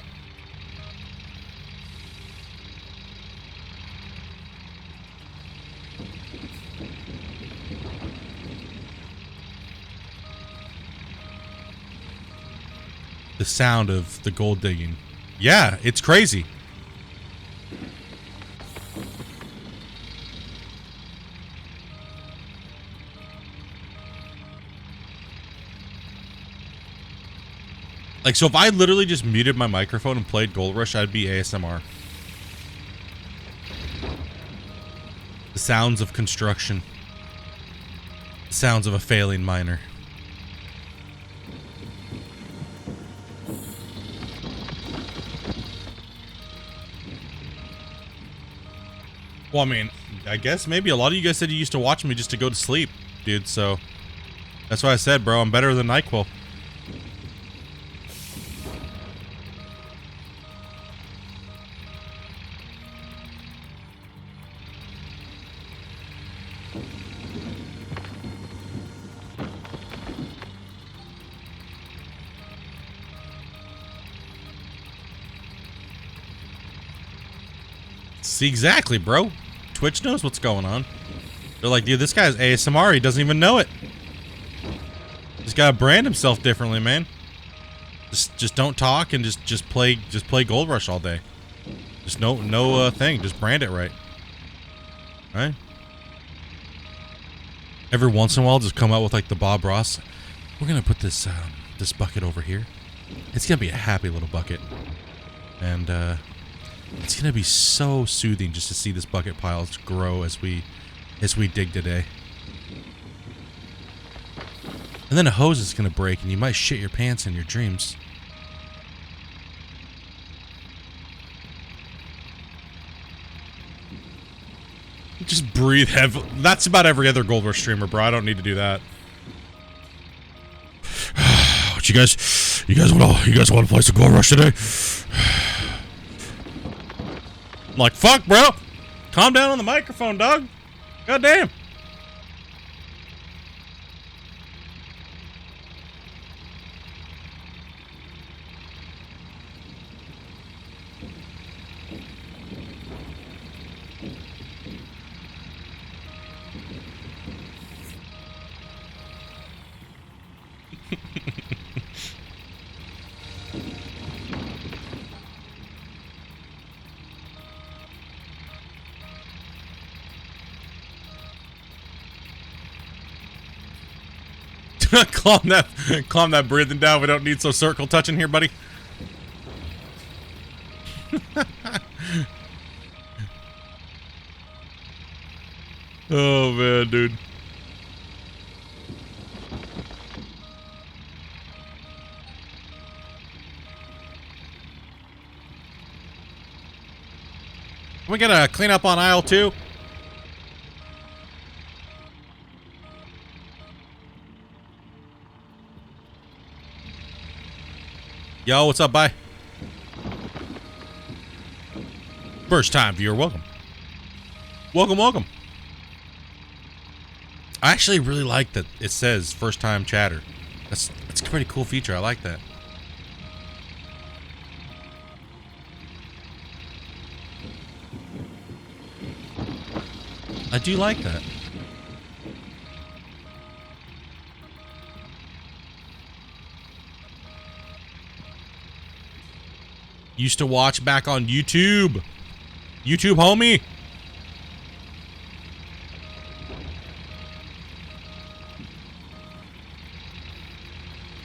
The sound of the gold digging. Yeah, it's crazy. Like, so if I literally just muted my microphone and played Gold Rush, I'd be ASMR. The sounds of construction. The sounds of a failing miner. Well, I mean, I guess maybe a lot of you guys said you used to watch me just to go to sleep, dude, so that's why I said, bro, I'm better than NyQuil. See, exactly, bro. Twitch knows what's going on. They're like, dude, this guy's ASMR. He doesn't even know it. He's got to brand himself differently, man. Just don't talk and just play Gold Rush all day. Just no thing. Just brand it right. Right? Every once in a while, just come out with like the Bob Ross. We're gonna put this this bucket over here. It's gonna be a happy little bucket, and it's gonna be so soothing just to see this bucket pile grow as we dig today. And then a hose is gonna break, and you might shit your pants in your dreams. breathe heavy. That's about every other Gold Rush streamer, bro. I don't need to do that. What you guys want to play some Gold Rush today? I'm like, fuck, bro. Calm down on the microphone, dog. God damn. calm that breathing down. We don't need so circle touching here, buddy. Oh man, dude. We gotta clean up on aisle 2. Yo, what's up, bye? First time viewer, welcome. Welcome. I actually really like that it says first time chatter. That's a pretty cool feature. I like that. I do like that. Used to watch back on YouTube. YouTube, homie.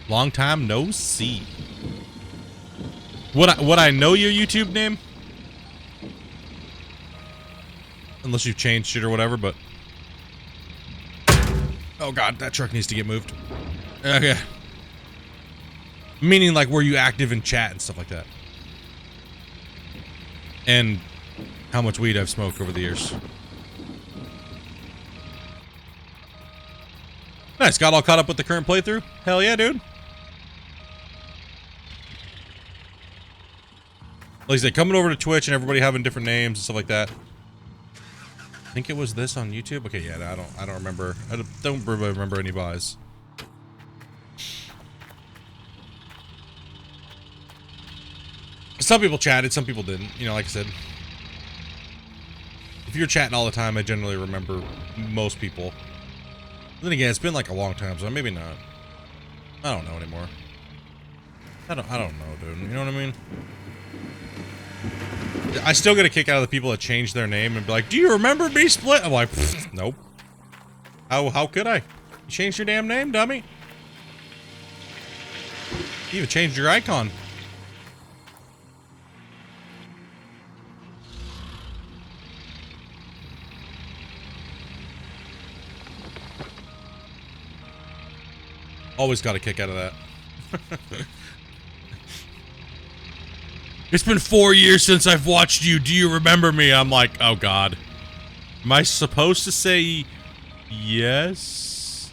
Long time no see. Would I know your YouTube name? Unless you've changed it or whatever, but... Oh god, that truck needs to get moved. Okay. Meaning like, were you active in chat and stuff like that? And how much weed I've smoked over the years. Nice, got all caught up with the current playthrough? Hell yeah, dude. Like I said, coming over to Twitch and everybody having different names and stuff like that. I think it was this on YouTube. Okay, yeah, I don't remember. I don't really remember any buys. Some people chatted, some people didn't. You know, like I said, if you're chatting all the time, I generally remember most people. Then again, it's been like a long time, so maybe not. I don't know anymore. I don't know, dude. You know what I mean? I still get a kick out of the people that change their name and be like, "Do you remember me, Split?" I'm like, nope. How could I? You changed your damn name, dummy. You even changed your icon. Always got a kick out of that. It's been 4 years since I've watched you. Do you remember me? I'm like, oh god. Am I supposed to say yes?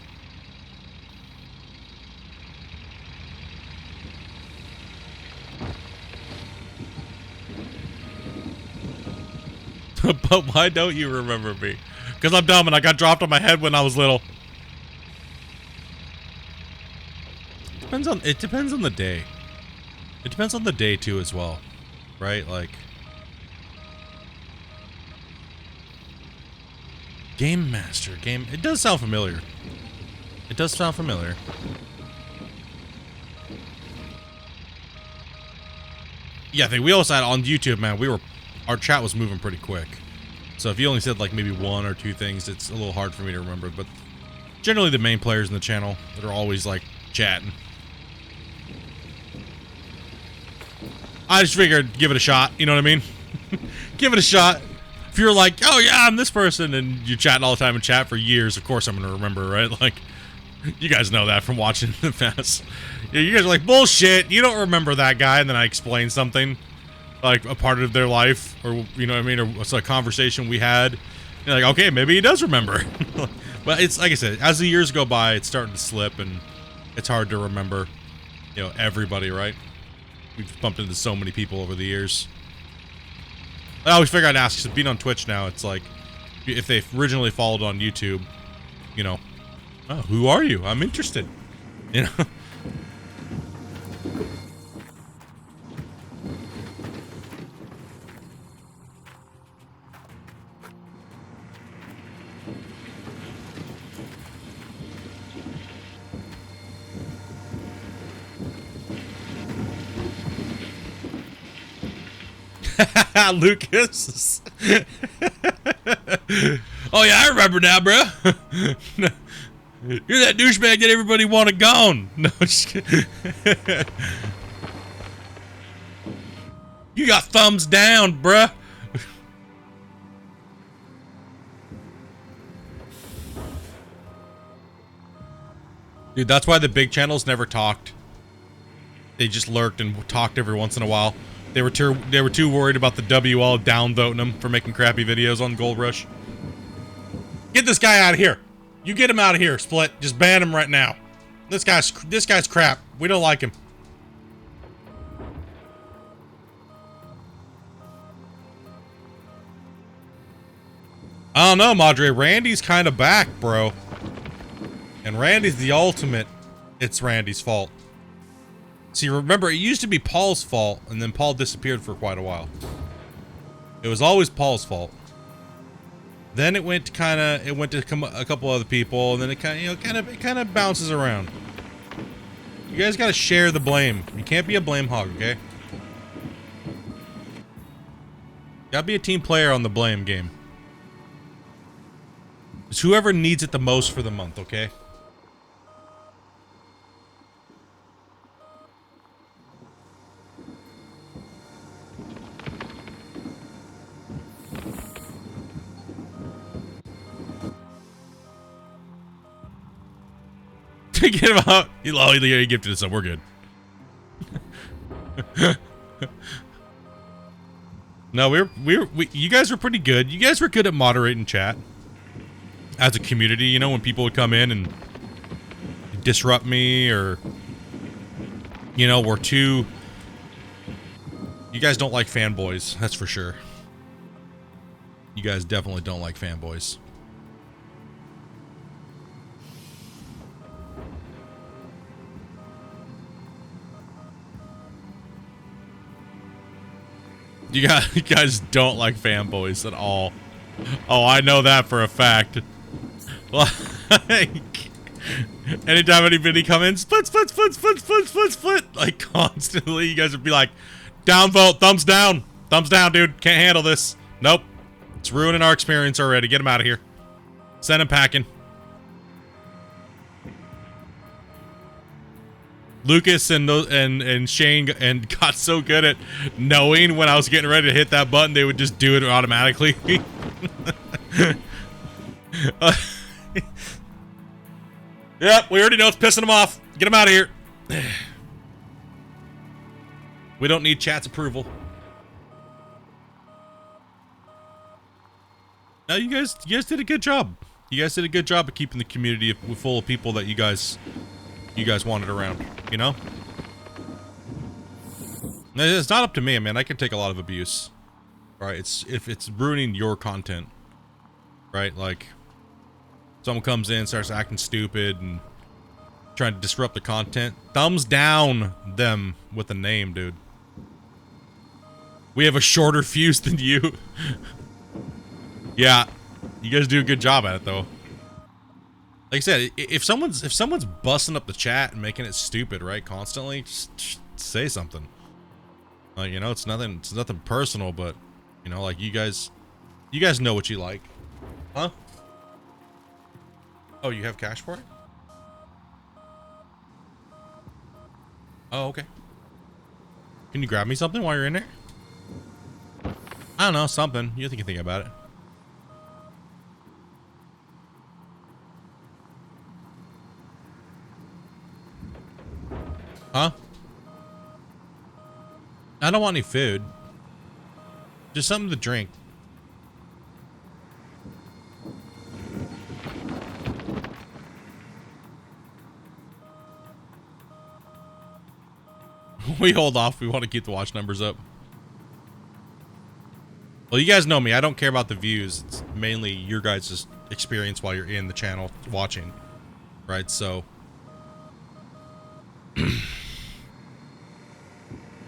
But why don't you remember me? Because I'm dumb and I got dropped on my head when I was little. It depends on the day. It depends on the day too as well. Right? Like Game Master. It does sound familiar. It does sound familiar. Yeah, I think we also had on YouTube, man, our chat was moving pretty quick. So if you only said like maybe 1 or 2 things, it's a little hard for me to remember, but generally the main players in the channel that are always like chatting. I just figured, give it a shot. You know what I mean? Give it a shot. If you're like, oh yeah, I'm this person, and you're chatting all the time in chat for years, of course I'm gonna remember, right? Like, you guys know that from watching the past. Yeah, you guys are like, bullshit, you don't remember that guy, and then I explain something, like a part of their life, or you know what I mean, or it's a conversation we had, You're like, okay, maybe he does remember. But it's like I said, as the years go by, it's starting to slip, and it's hard to remember, you know, everybody, right? We've bumped into so many people over the years. I always figure I'd ask, because being on Twitch now, it's like, if they originally followed on YouTube, you know, oh, who are you? I'm interested. You know? Lucas. Oh yeah, I remember now, bro. You're that douchebag that everybody wanted gone. No, just kidding. You got thumbs down, bruh. Dude, that's why the big channels never talked. They just lurked and talked every once in a while. They were too worried about the WL downvoting them for making crappy videos on Gold Rush. Get this guy out of here. You get him out of here, Split. Just ban him right now. This guy's crap. We don't like him. I don't know, Madre. Randy's kind of back, bro. And Randy's the ultimate. It's Randy's fault. See, remember, it used to be Paul's fault, and then Paul disappeared for quite a while. It was always Paul's fault. Then it went to a couple other people, and then it kind of bounces around. You guys got to share the blame. You can't be a blame hog, okay? Gotta be a team player on the blame game. It's whoever needs it the most for the month, okay? Get him out. He gifted us up. We're good. No, you guys were pretty good. You guys were good at moderating chat. As a community, you know, when people would come in and disrupt me, or, you know, we're too... You guys don't like fanboys, that's for sure. You guys definitely don't like fanboys. You guys don't like fanboys at all. Oh, I know that for a fact. Like, anytime anybody come in, split, like constantly, you guys would be like, downvote, thumbs down, dude, can't handle this. Nope, it's ruining our experience already. Get him out of here. Send him packing. Lucas and Shane got so good at knowing when I was getting ready to hit that button, they would just do it automatically. Yep, we already know it's pissing them off. Get them out of here. We don't need chat's approval. No, you guys did a good job. You guys did a good job of keeping the community full of people that you guys wanted around, you know? It's not up to me, man. I can take a lot of abuse. Right? If it's ruining your content. Right? Like, someone comes in, starts acting stupid and trying to disrupt the content. Thumbs down them with a name, dude. We have a shorter fuse than you. Yeah. You guys do a good job at it, though. Like I said, if someone's busting up the chat and making it stupid, right, constantly, just say something. Like, you know, it's nothing personal, but, you know, like, you guys know what you like. Huh? Oh, you have cash for it? Oh, okay. Can you grab me something while you're in there? I don't know, something. You can think about it. Huh? I don't want any food. Just something to drink. We hold off. We want to keep the watch numbers up. Well, you guys know me. I don't care about the views. It's mainly your guys' experience while you're in the channel watching. Right, so... I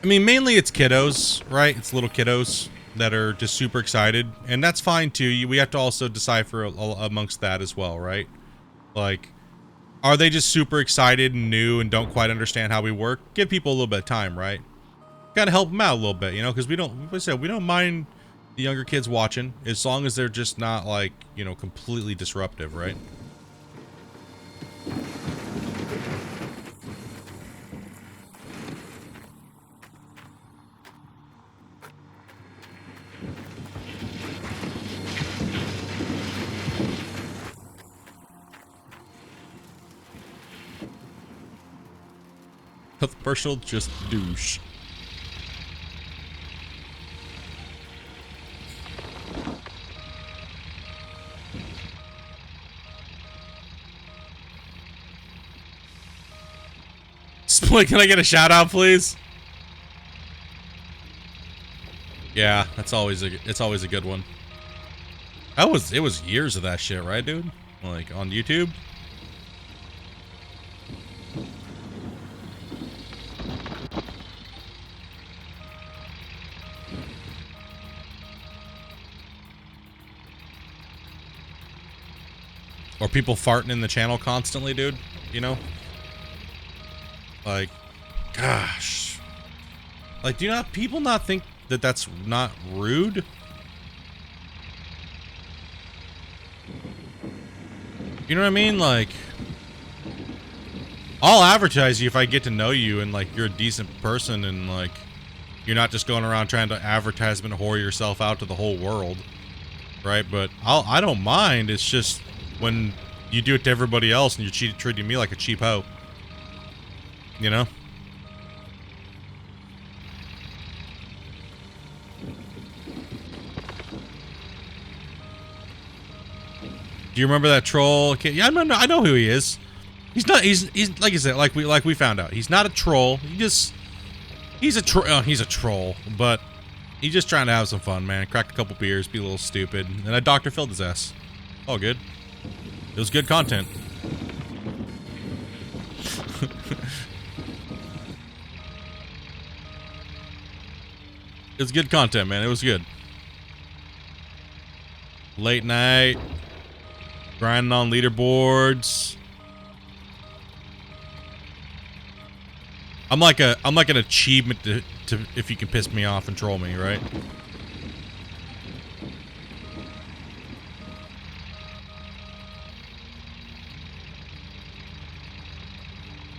mean, mainly it's kiddos, right? It's little kiddos that are just super excited. And that's fine, too. We have to also decipher amongst that as well, right? Like, are they just super excited and new and don't quite understand how we work? Give people a little bit of time, right? Gotta help them out a little bit, you know? Because we don't, like I said, we don't mind... the younger kids watching, as long as they're just not like, you know, completely disruptive, right? Health partial, just douche. Split, can I get a shout out, please? Yeah, it's always a good one. It was years of that shit, right, dude? Like on YouTube. Or people farting in the channel constantly, dude, you know? Like, gosh. Like, do not people not think that that's not rude? You know what I mean? Like, I'll advertise you if I get to know you and, like, you're a decent person and, like, you're not just going around trying to advertisement whore yourself out to the whole world. Right? But I don't mind. It's just when you do it to everybody else and you're treating me like a cheap hoe. You know? Do you remember that troll? Yeah, I know who he is. He's not. He's like I said, like we found out. He's not a troll. He's a troll, but he's just trying to have some fun, man. Crack a couple beers, be a little stupid, and I Dr. Phil'd his ass. All good. It was good content. It was good content, man. It was good. Late night, grinding on leaderboards. I'm like an achievement to if you can piss me off and troll me, right?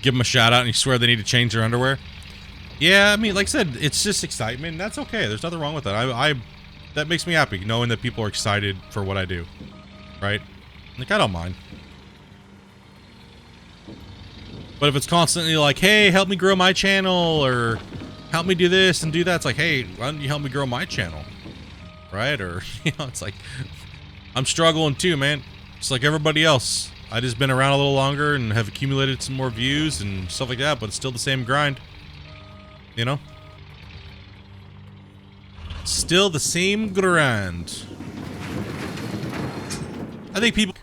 Give them a shout out and you swear they need to change their underwear. Yeah, I mean, like I said, it's just excitement. That's okay. There's nothing wrong with that. That makes me happy, knowing that people are excited for what I do. Right? Like, I don't mind. But if it's constantly like, hey, help me grow my channel, or help me do this and do that, it's like, hey, why don't you help me grow my channel? Right? Or, you know, it's like, I'm struggling too, man. Just like everybody else. I just been around a little longer and have accumulated some more views and stuff like that, but it's still the same grind. You know? Still the same grind. I think people...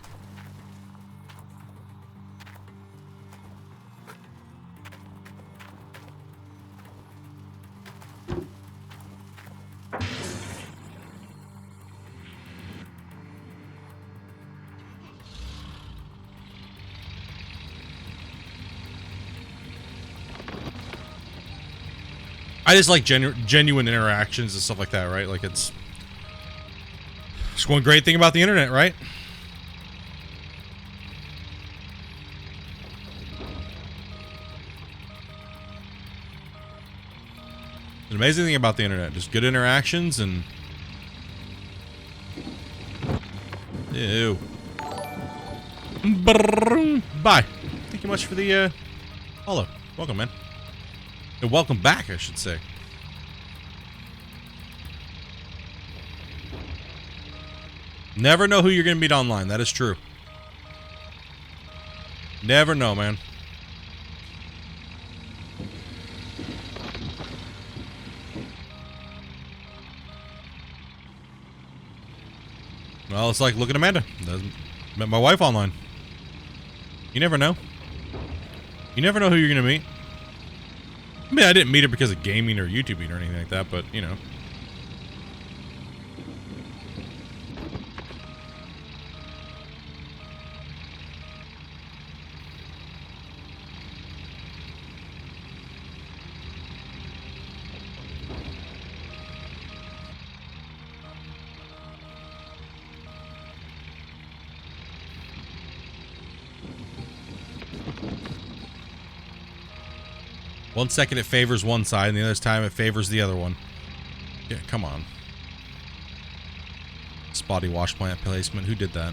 I just like genuine interactions and stuff like that, right? Like, it's one great thing about the internet, right? An amazing thing about the internet, just good interactions and... Ew. Bye. Thank you much for the follow. Welcome, man. And welcome back, I should say. Never know who you're going to meet online. That is true. Never know, man. Well, it's like, look at Amanda. Met my wife online. You never know. You never know who you're gonna meet. I mean, I didn't meet her because of gaming or YouTubing or anything like that, but, you know. One second it favors one side, and the other time it favors the other one. Yeah, come on. Spotty wash plant placement. Who did that?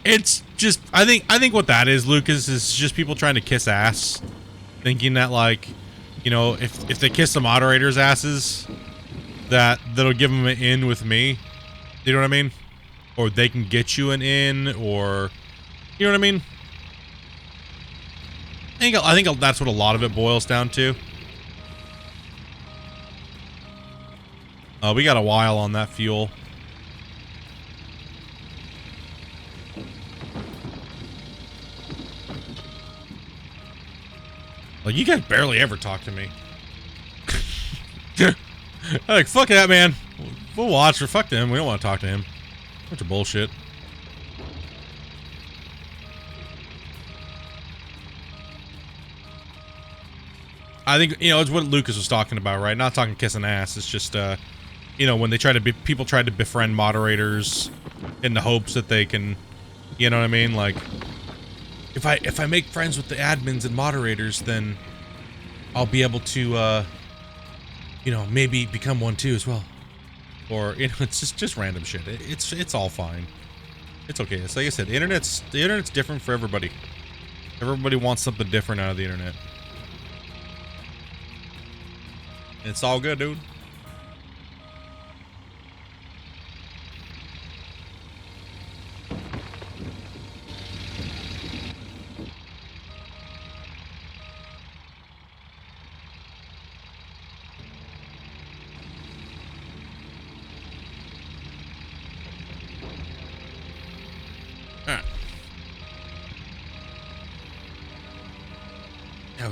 It's just, I think what that is, Lucas, is just people trying to kiss ass, thinking that, like, you know, if they kiss the moderators' asses, that'll give them an in with me. You know what I mean? Or they can get you an in, or, you know what I mean? I think that's what a lot of it boils down to. We got a while on that fuel. Like, you guys barely ever talk to me. Like, fuck that, man. We'll watch her. Fuck them. We don't want to talk to him. Bunch of bullshit. I think, you know, it's what Lucas was talking about, right? Not talking kissing ass. It's just, you know, when they try to be, people try to befriend moderators in the hopes that they can, you know what I mean? Like, if I make friends with the admins and moderators, then I'll be able to, you know, maybe become one too as well. Or, you know, it's just random shit. It's all fine. It's okay. It's like I said, the internet's different for everybody. Everybody wants something different out of the internet. It's all good, dude.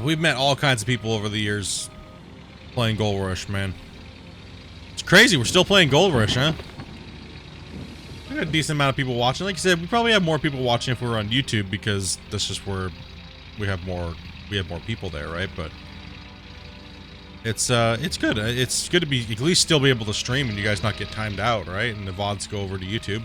We've met all kinds of people over the years playing Gold Rush, man. It's crazy. We're still playing Gold Rush, huh? We got a decent amount of people watching. Like I said, we probably have more people watching if we were on YouTube, because that's just where we have more people there, right? But it's good. It's good to be at least still be able to stream and you guys not get timed out, right? And the VODs go over to YouTube.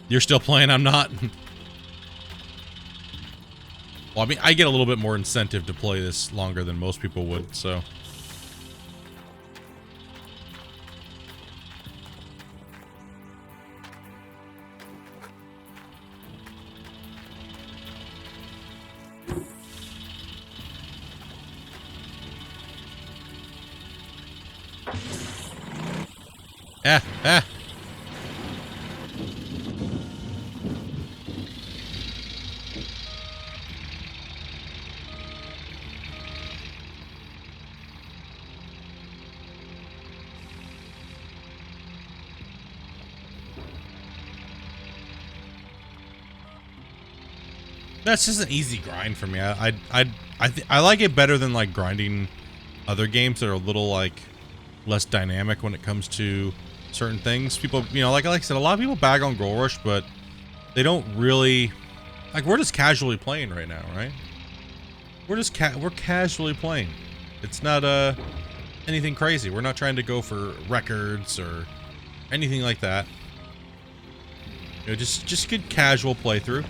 You're still playing, I'm not. Well, I mean, I get a little bit more incentive to play this longer than most people would, so. Ah. That's just an easy grind for me. I like it better than like grinding other games that are a little like less dynamic when it comes to certain things. People, you know, like I said, a lot of people bag on Gold Rush, but they don't really, like, we're just casually playing right now, right? We're casually playing. It's not anything crazy. We're not trying to go for records or anything like that. You know, just good casual playthrough.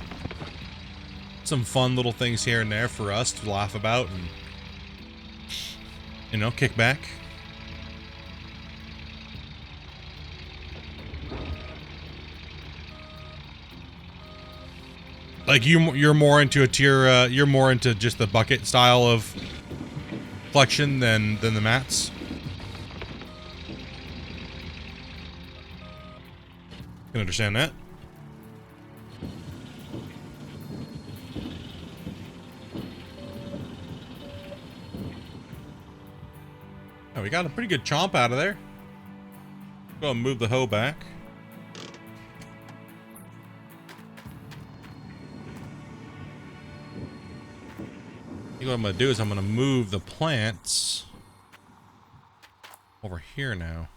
Some fun little things here and there for us to laugh about and, you know, kick back. Like you're more into a tier. You're more into just the bucket style of collection than the mats. Can understand that. Oh, we got a pretty good chomp out of there. Go and move the hoe back. I think what I'm going to do is I'm going to move the plants over here now.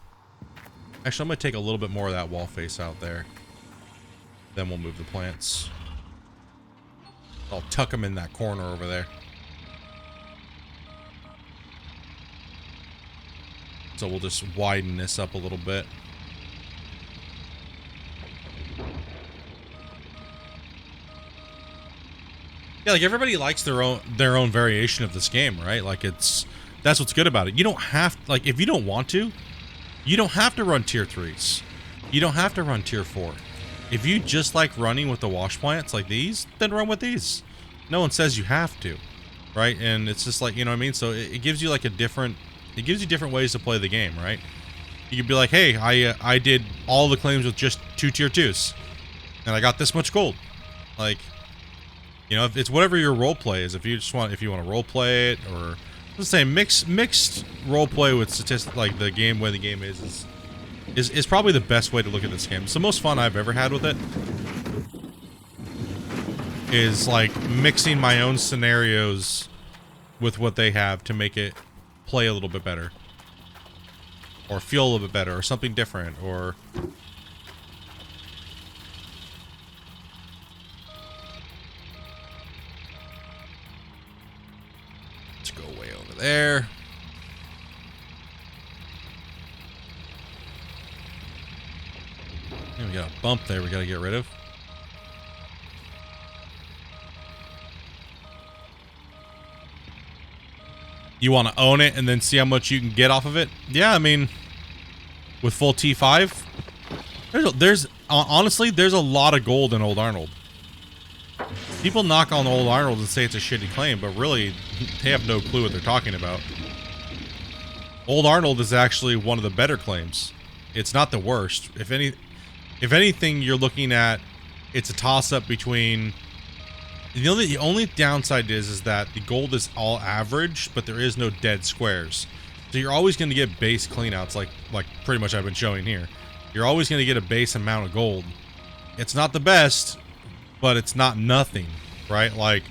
Actually, I'm going to take a little bit more of that wall face out there. Then we'll move the plants. I'll tuck them in that corner over there. So we'll just widen this up a little bit. Yeah, like everybody likes their own variation of this game, right? Like that's what's good about it. You don't have, like, if you don't want to, you don't have to run tier 3s. You don't have to run tier 4. If you just like running with the wash plants like these, then run with these. No one says you have to, right? And it's just like, you know what I mean? So it gives you like it gives you different ways to play the game, right? You could be like, hey, I did all the claims with just 2 tier 2s, and I got this much gold. Like, you know, if it's whatever your role play is. If you want to role play it, or let's say mixed role play with statistics, like the game way the game is probably the best way to look at this game. It's the most fun I've ever had with it. Is like mixing my own scenarios with what they have to make it play a little bit better, or feel a little bit better, or something different, or let's go way over there. And we got a bump there we gotta get rid of. You want to own it and then see how much you can get off of it? Yeah, I mean, with full T5, honestly, there's a lot of gold in Old Arnold. People knock on Old Arnold and say it's a shitty claim, but really, they have no clue what they're talking about. Old Arnold is actually one of the better claims. It's not the worst. If anything, you're looking at, it's a toss-up between. The only downside is that the gold is all average, but there is no dead squares. So you're always going to get base cleanouts, like pretty much I've been showing here. You're always going to get a base amount of gold. It's not the best, but it's not nothing, right? Like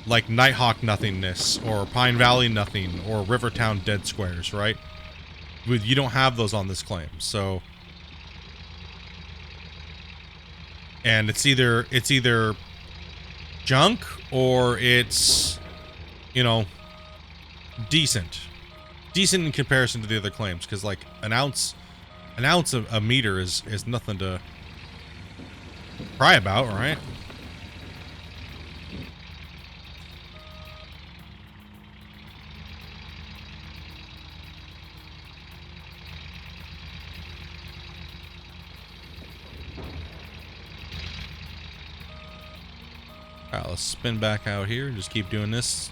Nighthawk nothingness, or Pine Valley nothing, or Rivertown dead squares, right? You don't have those on this claim, so. And it's either junk or it's, you know, decent in comparison to the other claims, because like an ounce of a meter is nothing to cry about, right? Alright, let's spin back out here and just keep doing this.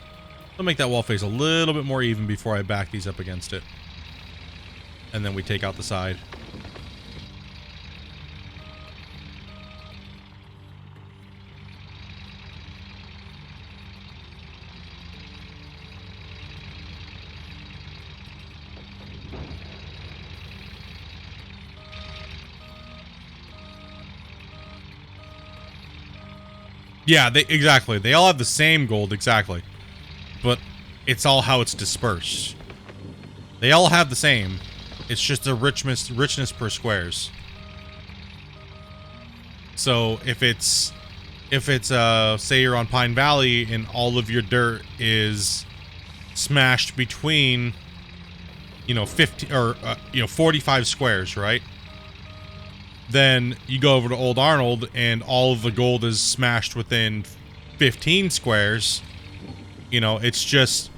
I'll make that wall face a little bit more even before I back these up against it. And then we take out the side. Yeah, exactly. They all have the same gold, exactly. But it's all how it's dispersed. They all have the same. It's just the richness per squares. So if it's say you're on Pine Valley and all of your dirt is smashed between, you know, 50 or 45 squares, right? Then you go over to Old Arnold and all of the gold is smashed within 15 squares. You know, it's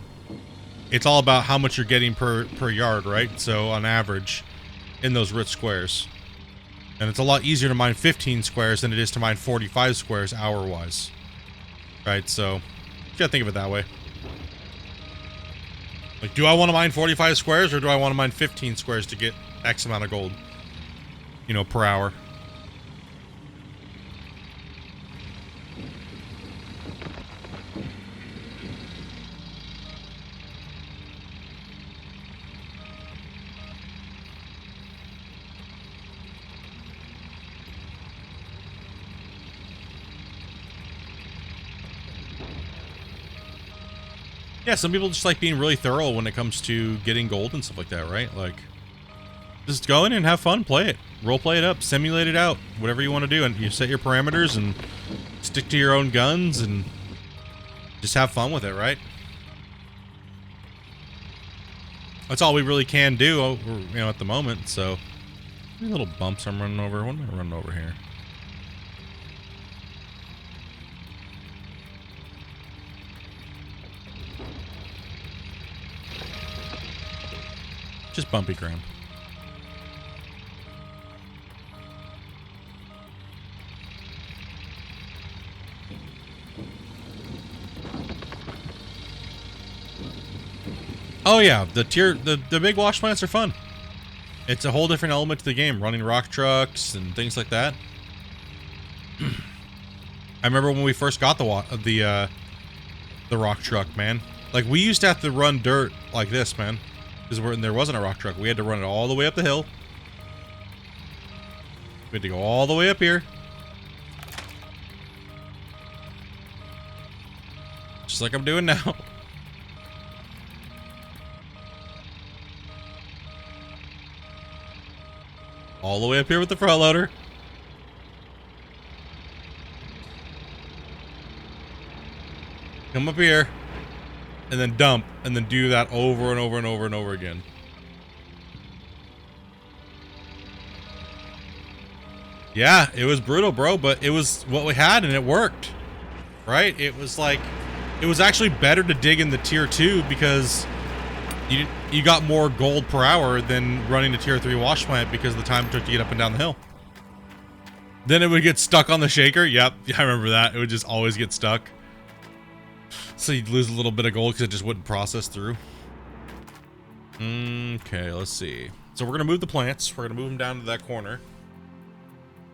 all about how much you're getting per yard, right? So on average in those rich squares. And it's a lot easier to mine 15 squares than it is to mine 45 squares hour-wise. Right, so you gotta think of it that way. Like, do I want to mine 45 squares or do I want to mine 15 squares to get X amount of gold? You know, per hour. Yeah, some people just like being really thorough when it comes to getting gold and stuff like that, right? Like, just go in and have fun, play it. Role play it up, simulate it out, whatever you want to do. And you set your parameters and stick to your own guns and just have fun with it, right? That's all we really can do, you know, at the moment, so. Any little bumps I'm running over? What am I running over here? Just bumpy ground. Oh yeah, the big wash plants are fun. It's a whole different element to the game, running rock trucks and things like that. I remember when we first got the rock truck, man. Like, we used to have to run dirt like this, man. Because there wasn't a rock truck. We had to run it all the way up the hill. We had to go all the way up here. Just like I'm doing now. All the way up here with the front loader. Come up here. And then dump, and then do that over and over and over and over again. Yeah, it was brutal, bro, but it was what we had and it worked. Right? It was like, it was actually better to dig in the tier 2 because you got more gold per hour than running the tier 3 wash plant because of the time it took to get up and down the hill. Then it would get stuck on the shaker. Yep, I remember that. It would just always get stuck. So you'd lose a little bit of gold because it just wouldn't process through. Okay, let's see. So we're going to move the plants. We're going to move them down to that corner.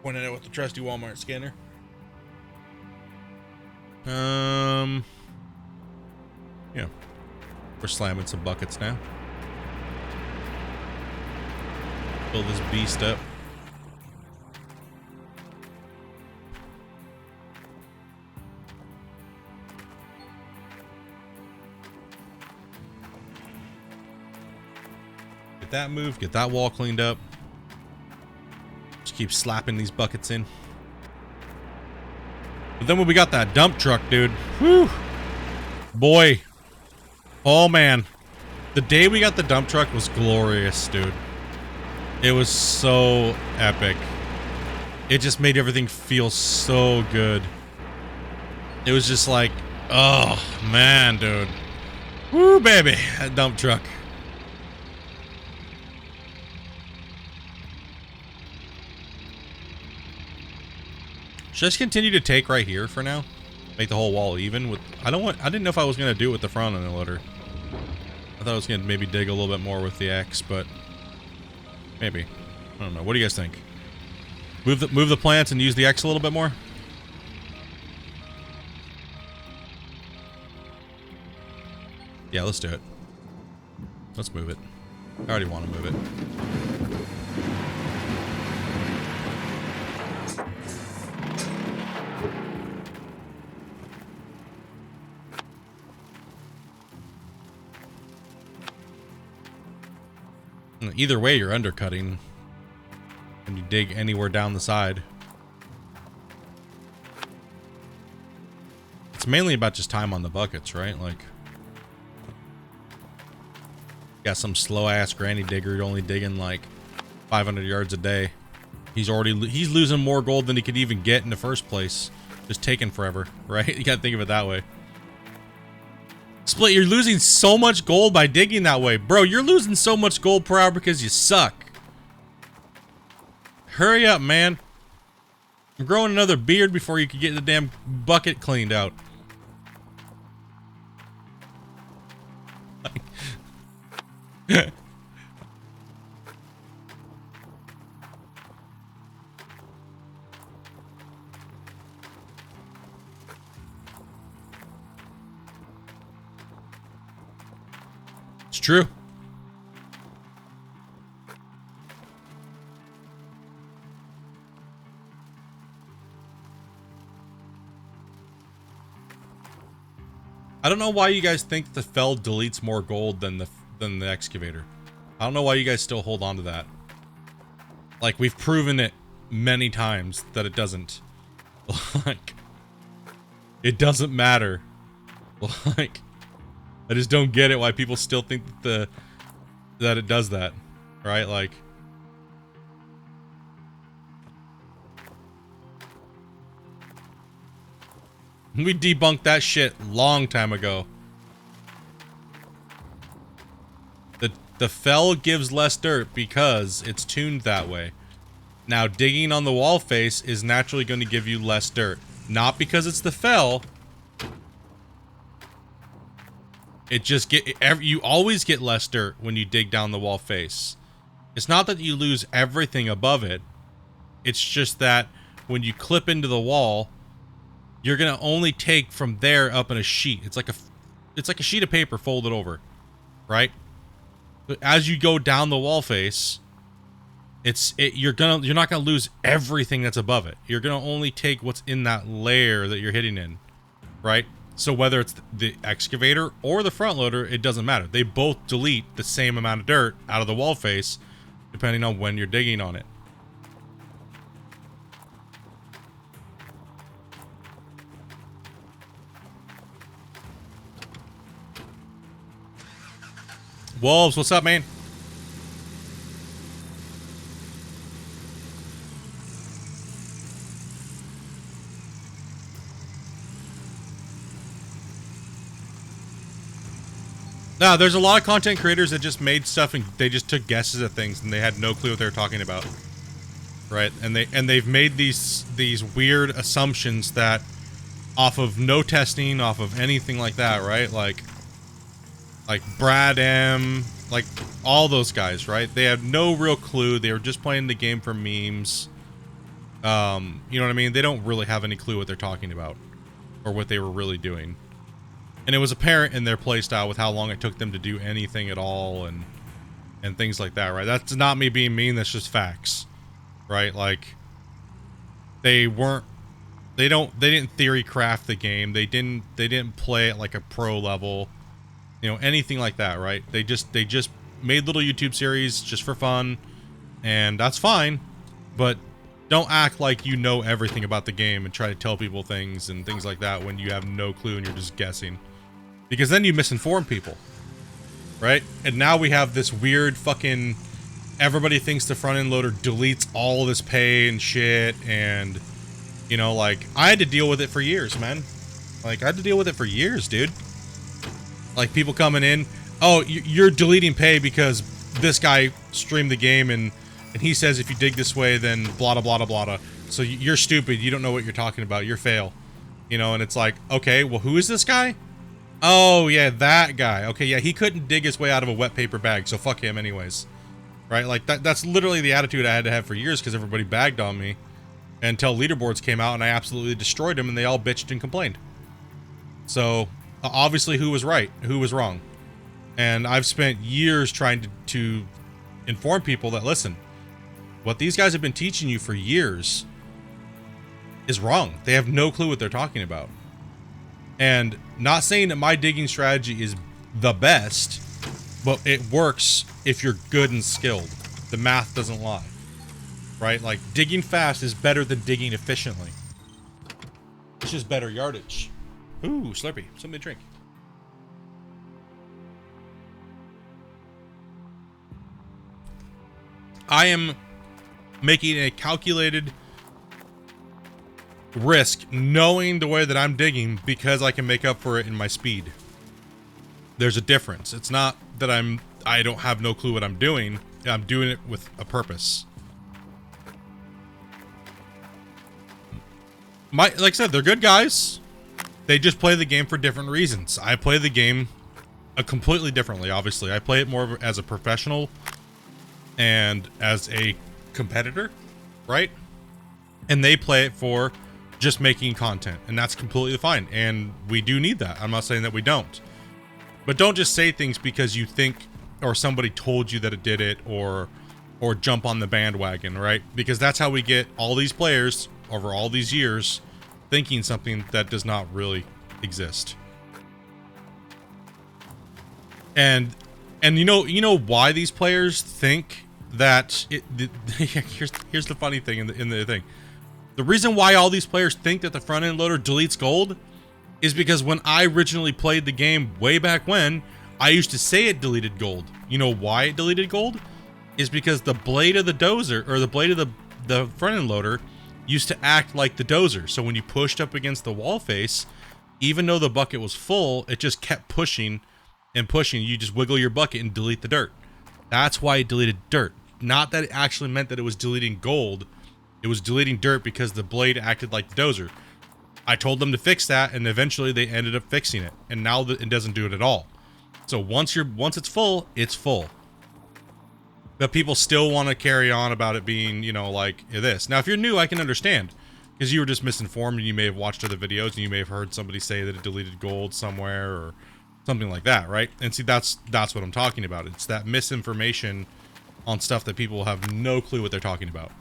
Pointing it with the trusty Walmart scanner. Yeah. We're slamming some buckets now. Fill this beast up. That move, get that wall cleaned up. Just keep slapping these buckets in. But then when we got that dump truck, dude, whew, boy, oh man, the day we got the dump truck was glorious, dude. It was so epic. It just made everything feel so good. It was just like, oh man, dude, woo, baby, that dump truck. Should I just continue to take right here for now? Make the whole wall even with... I didn't know if I was going to do it with the front end loader. I thought I was going to maybe dig a little bit more with the X, but... maybe. I don't know. What do you guys think? Move the plants and use the X a little bit more? Yeah, let's do it. Let's move it. I already want to move it. Either way, you're undercutting when you dig anywhere down the side. It's mainly about just time on the buckets, right? Like, got some slow ass granny digger only digging like 500 yards a day. He's losing more gold than he could even get in the first place. Just taking forever, right? You gotta think of it that way. Split, you're losing so much gold by digging that way. Bro, you're losing so much gold per hour because you suck. Hurry up, man. I'm growing another beard before you can get the damn bucket cleaned out. It's true. I don't know why you guys think the fell deletes more gold than the excavator. I don't know why you guys still hold on to that. Like, we've proven it many times that it doesn't. Like, it doesn't matter. Like, I just don't get it why people still think that that it does that. Right? Like, we debunked that shit long time ago. The fell gives less dirt because it's tuned that way. Now, digging on the wall face is naturally going to give you less dirt. Not because it's the fell. It just you always get less dirt when you dig down the wall face. It's not that you lose everything above it. It's just that when you clip into the wall, you're gonna only take from there up in a sheet. It's like a sheet of paper folded over, right? But as you go down the wall face, you're not gonna lose everything that's above it. You're gonna only take what's in that layer that you're hitting in, right? So whether it's the excavator or the front loader, it doesn't matter. They both delete the same amount of dirt out of the wall face, depending on when you're digging on it. Wolves, what's up, man? No, there's a lot of content creators that just made stuff and they just took guesses at things and they had no clue what they were talking about. Right? And they've made these weird assumptions that off of no testing, off of anything like that, right? Like Brad M, like all those guys, right? They had no real clue. They were just playing the game for memes. You know what I mean? They don't really have any clue what they're talking about or what they were really doing. And it was apparent in their playstyle with how long it took them to do anything at all and things like that, right? That's not me being mean, that's just facts. Right? Like they didn't theory craft the game. They didn't play it like a pro level. You know, anything like that, right? They just made little YouTube series just for fun, and that's fine, but don't act like you know everything about the game and try to tell people things and things like that when you have no clue and you're just guessing. Because then you misinform people, right? And now we have this weird fucking... Everybody thinks the front-end loader deletes all this pay and shit, and... You know, like, I had to deal with it for years, man. Like, I had to deal with it for years, dude. Like, people coming in, oh, you're deleting pay because this guy streamed the game and he says if you dig this way, then blah, blah, blah, blah, blah. So you're stupid. You don't know what you're talking about. You're fail. You know, and it's like, okay, well, who is this guy? Oh, yeah, that guy. Okay, yeah, he couldn't dig his way out of a wet paper bag, so fuck him anyways. Right? Like, that's literally the attitude I had to have for years because everybody bagged on me until leaderboards came out and I absolutely destroyed them and they all bitched and complained. So... obviously, who was right, who was wrong. And I've spent years trying to inform people that, listen, what these guys have been teaching you for years is wrong. They have no clue what they're talking about. And not saying that my digging strategy is the best, but it works if you're good and skilled. The math doesn't lie. Right? Like, digging fast is better than digging efficiently. It's just better yardage. Ooh, Slurpee. Something to drink. I am making a calculated risk, knowing the way that I'm digging, because I can make up for it in my speed. There's a difference. It's not that I don't have no clue what I'm doing. I'm doing it with a purpose. Like I said, they're good guys. They just play the game for different reasons. I play the game completely differently, obviously. I play it more as a professional and as a competitor, right? And they play it for just making content, and that's completely fine. And we do need that. I'm not saying that we don't. But don't just say things because you think or somebody told you that it did it, or jump on the bandwagon, right? Because that's how we get all these players over all these years thinking something that does not really exist. And you know why these players think that here's the funny thing in the thing. The reason why all these players think that the front end loader deletes gold is because when I originally played the game way back when, I used to say it deleted gold. You know why it deleted gold? Is because the blade of the dozer, or the blade of the front end loader, used to act like the dozer. So when you pushed up against the wall face, even though the bucket was full, it just kept pushing and pushing. You just wiggle your bucket and delete the dirt. That's why it deleted dirt. Not that it actually meant that it was deleting gold. It was deleting dirt because the blade acted like the dozer. I told them to fix that, and eventually they ended up fixing it. And now it doesn't do it at all. So once it's full, it's full. But people still want to carry on about it being, you know, like this. Now, if you're new, I can understand, because you were just misinformed and you may have watched other videos and you may have heard somebody say that it deleted gold somewhere or something like that, right? And see, that's what I'm talking about. It's that misinformation on stuff that people have no clue what they're talking about.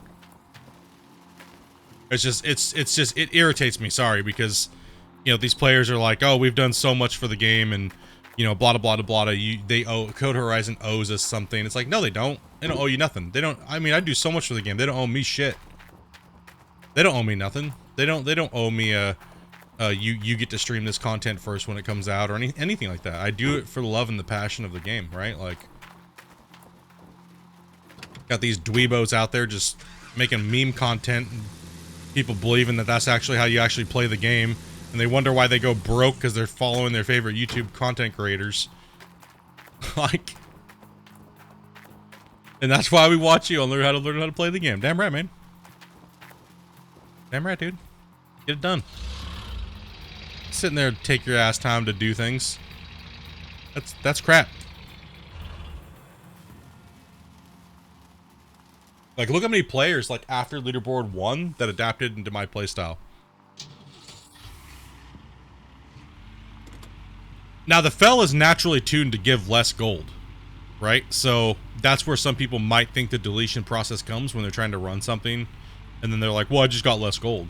It's just it irritates me, sorry, because, you know, these players are like, oh, we've done so much for the game, and, you know, blah blah blah blah. Code Horizon owes us something. It's like, no, they don't. They don't owe you nothing. They don't. I mean, I do so much for the game. They don't owe me shit. They don't owe me nothing. They don't owe me you get to stream this content first when it comes out, or anything like that. I do it for the love and the passion of the game, right? Like, got these dweebos out there just making meme content, and people believing that that's actually how you actually play the game, and they wonder why they go broke because they're following their favorite YouTube content creators. Like, and that's why we watch you and learn how to play the game. Damn right, man. Damn right, dude. Get it done. Sitting there, take your ass time to do things. That's crap. Like, look how many players, like, after Leaderboard 1 that adapted into my playstyle. Now, the fell is naturally tuned to give less gold, right? So that's where some people might think the deletion process comes when they're trying to run something, and then they're like, well, I just got less gold.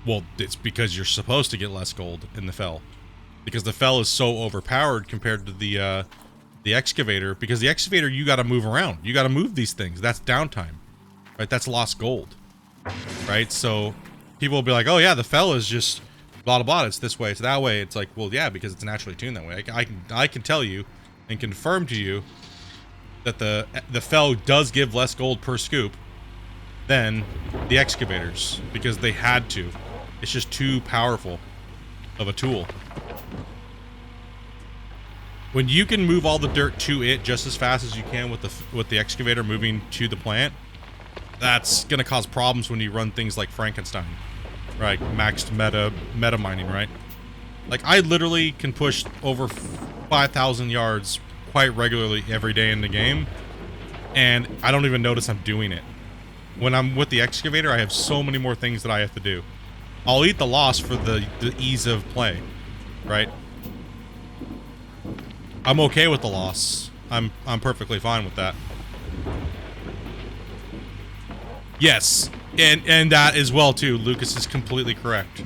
Well, it's because you're supposed to get less gold in the fell, because the fell is so overpowered compared to the excavator, because the excavator, you got to move around. You got to move these things. That's downtime, right? That's lost gold, right? So people will be like, oh yeah, the fell is just blah, blah, blah. It's this way, it's that way. It's like, well, yeah, because it's naturally tuned that way. I can tell you and confirm to you that the fell does give less gold per scoop than the excavators, because they had to. It's just too powerful of a tool. When you can move all the dirt to it just as fast as you can with the excavator moving to the plant, that's gonna cause problems when you run things like Frankenstein, right? Maxed meta mining, right? Like, I literally can push over 5,000 yards quite regularly every day in the game, and I don't even notice I'm doing it. When I'm with the excavator, I have so many more things that I have to do. I'll eat the loss for the ease of play, right? I'm okay with the loss. I'm perfectly fine with that. Yes, and that as well too. Lucas is completely correct.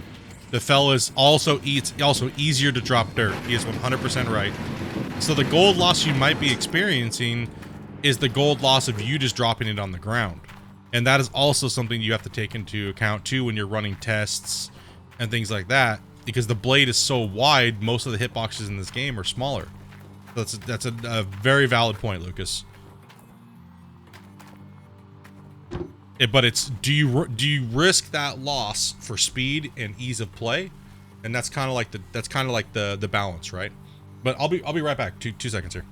The fell is also easier to drop dirt. He is 100% right. So the gold loss you might be experiencing is the gold loss of you just dropping it on the ground. And that is also something you have to take into account too when you're running tests and things like that, because the blade is so wide, most of the hitboxes in this game are smaller. That's a very valid point, Lucas. But it's, do you risk that loss for speed and ease of play? And that's kind of like the balance, right? But I'll be right back. Two seconds here.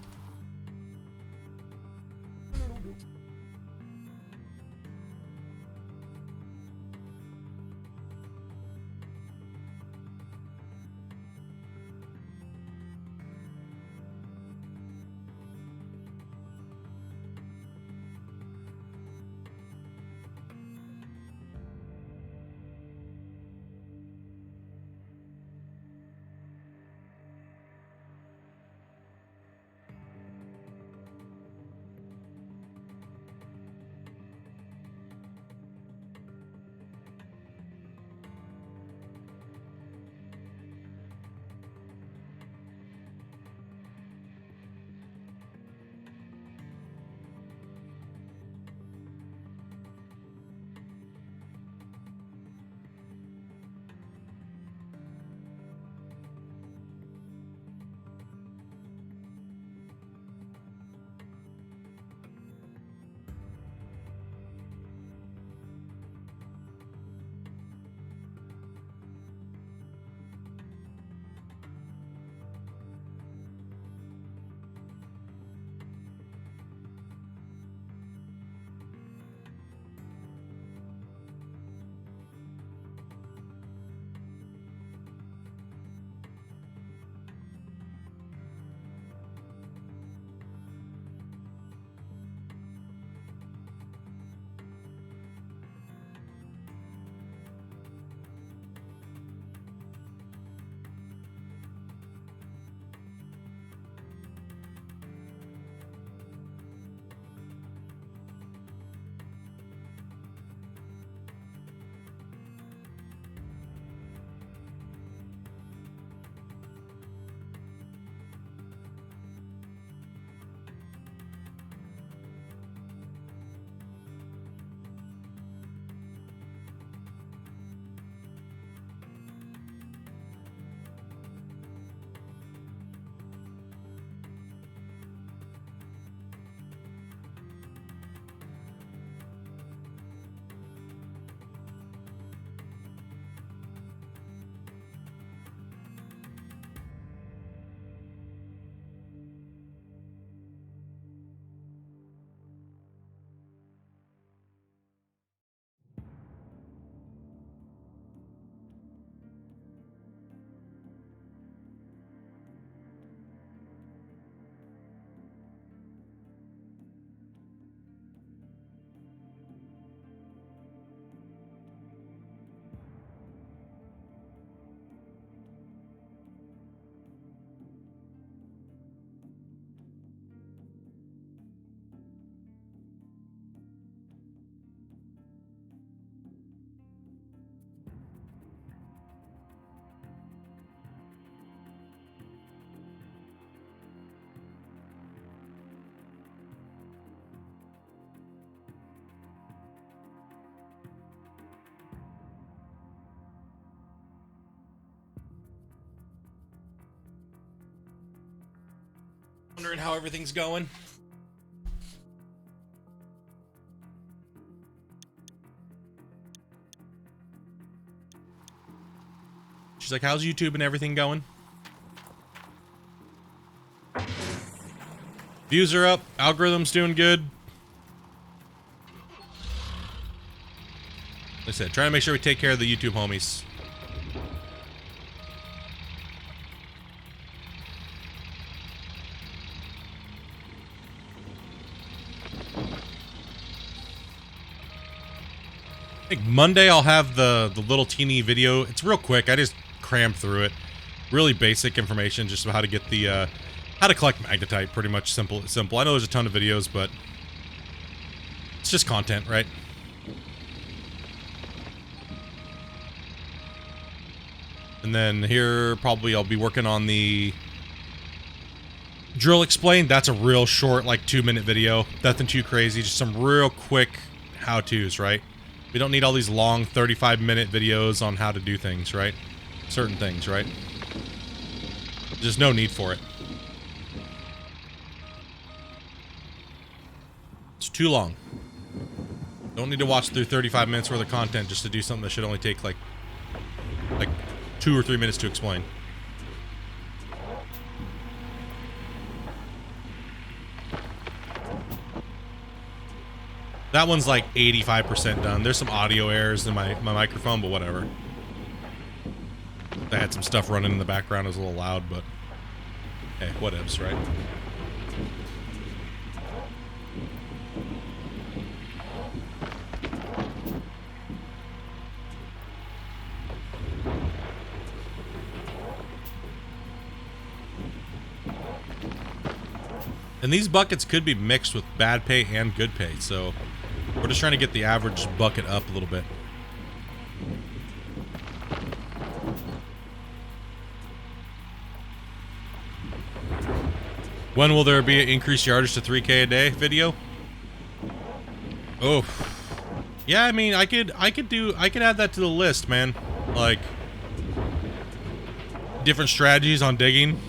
Wondering how everything's going. She's like, how's YouTube and everything going? Views are up, algorithm's doing good. Like I said, trying to make sure we take care of the YouTube homies. I think Monday I'll have the little teeny video. It's real quick. I just crammed through it. Really basic information, just about how to get the how to collect magnetite. Pretty much simple. I know there's a ton of videos, but it's just content, right? And then here probably I'll be working on the drill explained. That's a real short, like 2-minute video. Nothing too crazy. Just some real quick how-tos, right? We don't need all these long 35-minute videos on how to do things, right? Certain things, right? There's no need for it. It's too long. Don't need to watch through 35 minutes worth of content just to do something that should only take like 2 or 3 minutes to explain. That one's like 85% done. There's some audio errors in my microphone, but whatever. I had some stuff running in the background. It was a little loud, but hey, whatevs, right? And these buckets could be mixed with bad pay and good pay, so we're just trying to get the average bucket up a little bit. When will there be an increased yardage to 3K a day video? Oh, yeah. I mean, I could add that to the list, man. Like different strategies on digging.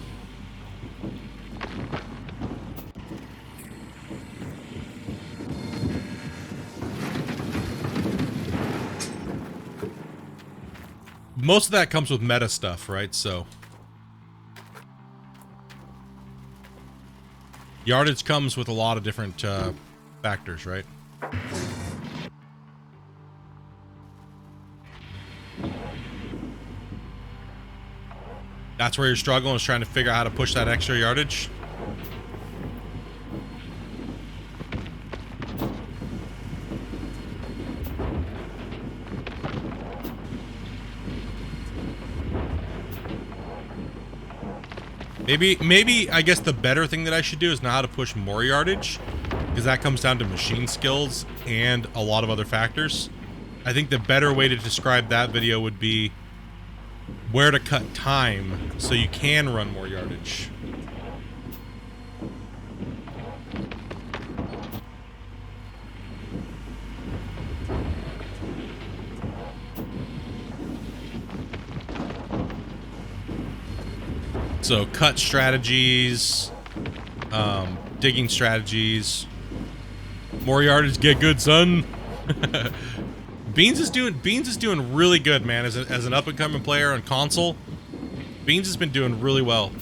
Most of that comes with meta stuff, right? So yardage comes with a lot of different factors, right? That's where you're struggling, is trying to figure out how to push that extra yardage. Maybe I guess the better thing that I should do is know how to push more yardage, because that comes down to machine skills and a lot of other factors. I think the better way to describe that video would be where to cut time so you can run more yardage. So cut strategies, digging strategies, more yardage, get good, son. Beans is doing really good, man. As an up and coming player on console, Beans has been doing really well.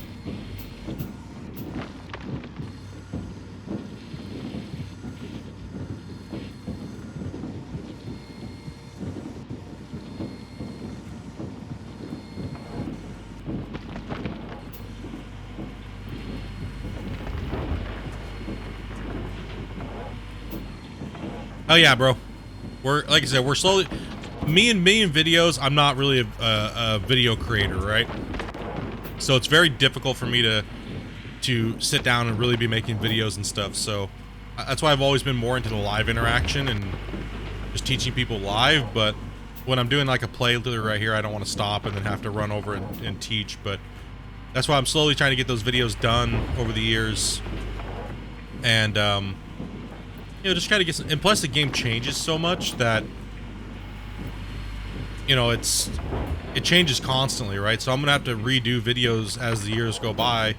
Oh yeah, bro. We're, like I said, we're slowly. Me and videos. I'm not really a video creator, right? So it's very difficult for me to sit down and really be making videos and stuff. So that's why I've always been more into the live interaction and just teaching people live. But when I'm doing like a playthrough right here, I don't want to stop and then have to run over and teach. But that's why I'm slowly trying to get those videos done over the years. And you know, just kind of get some, and plus the game changes so much that, you know, it changes constantly, right? So I'm gonna have to redo videos as the years go by,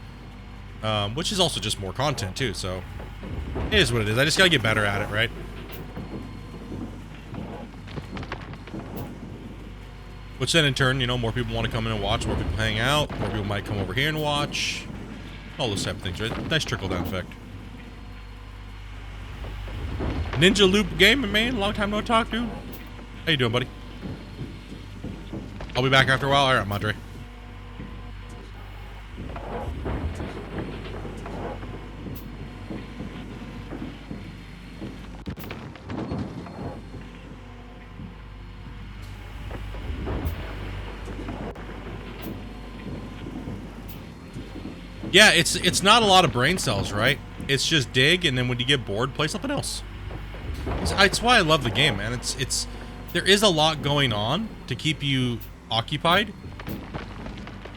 which is also just more content too. So it is what it is. I just gotta get better at it, right? Which then in turn, you know, more people want to come in and watch, more people hang out, more people might come over here and watch, all those type of things, right? Nice trickle down effect. Ninja Loop Gaming, man. Long time no talk, dude. How you doing, buddy? I'll be back after a while. All right, Madre. Yeah, it's not a lot of brain cells, right? It's just dig, and then when you get bored, play something else. It's why I love the game, man. There is a lot going on to keep you occupied,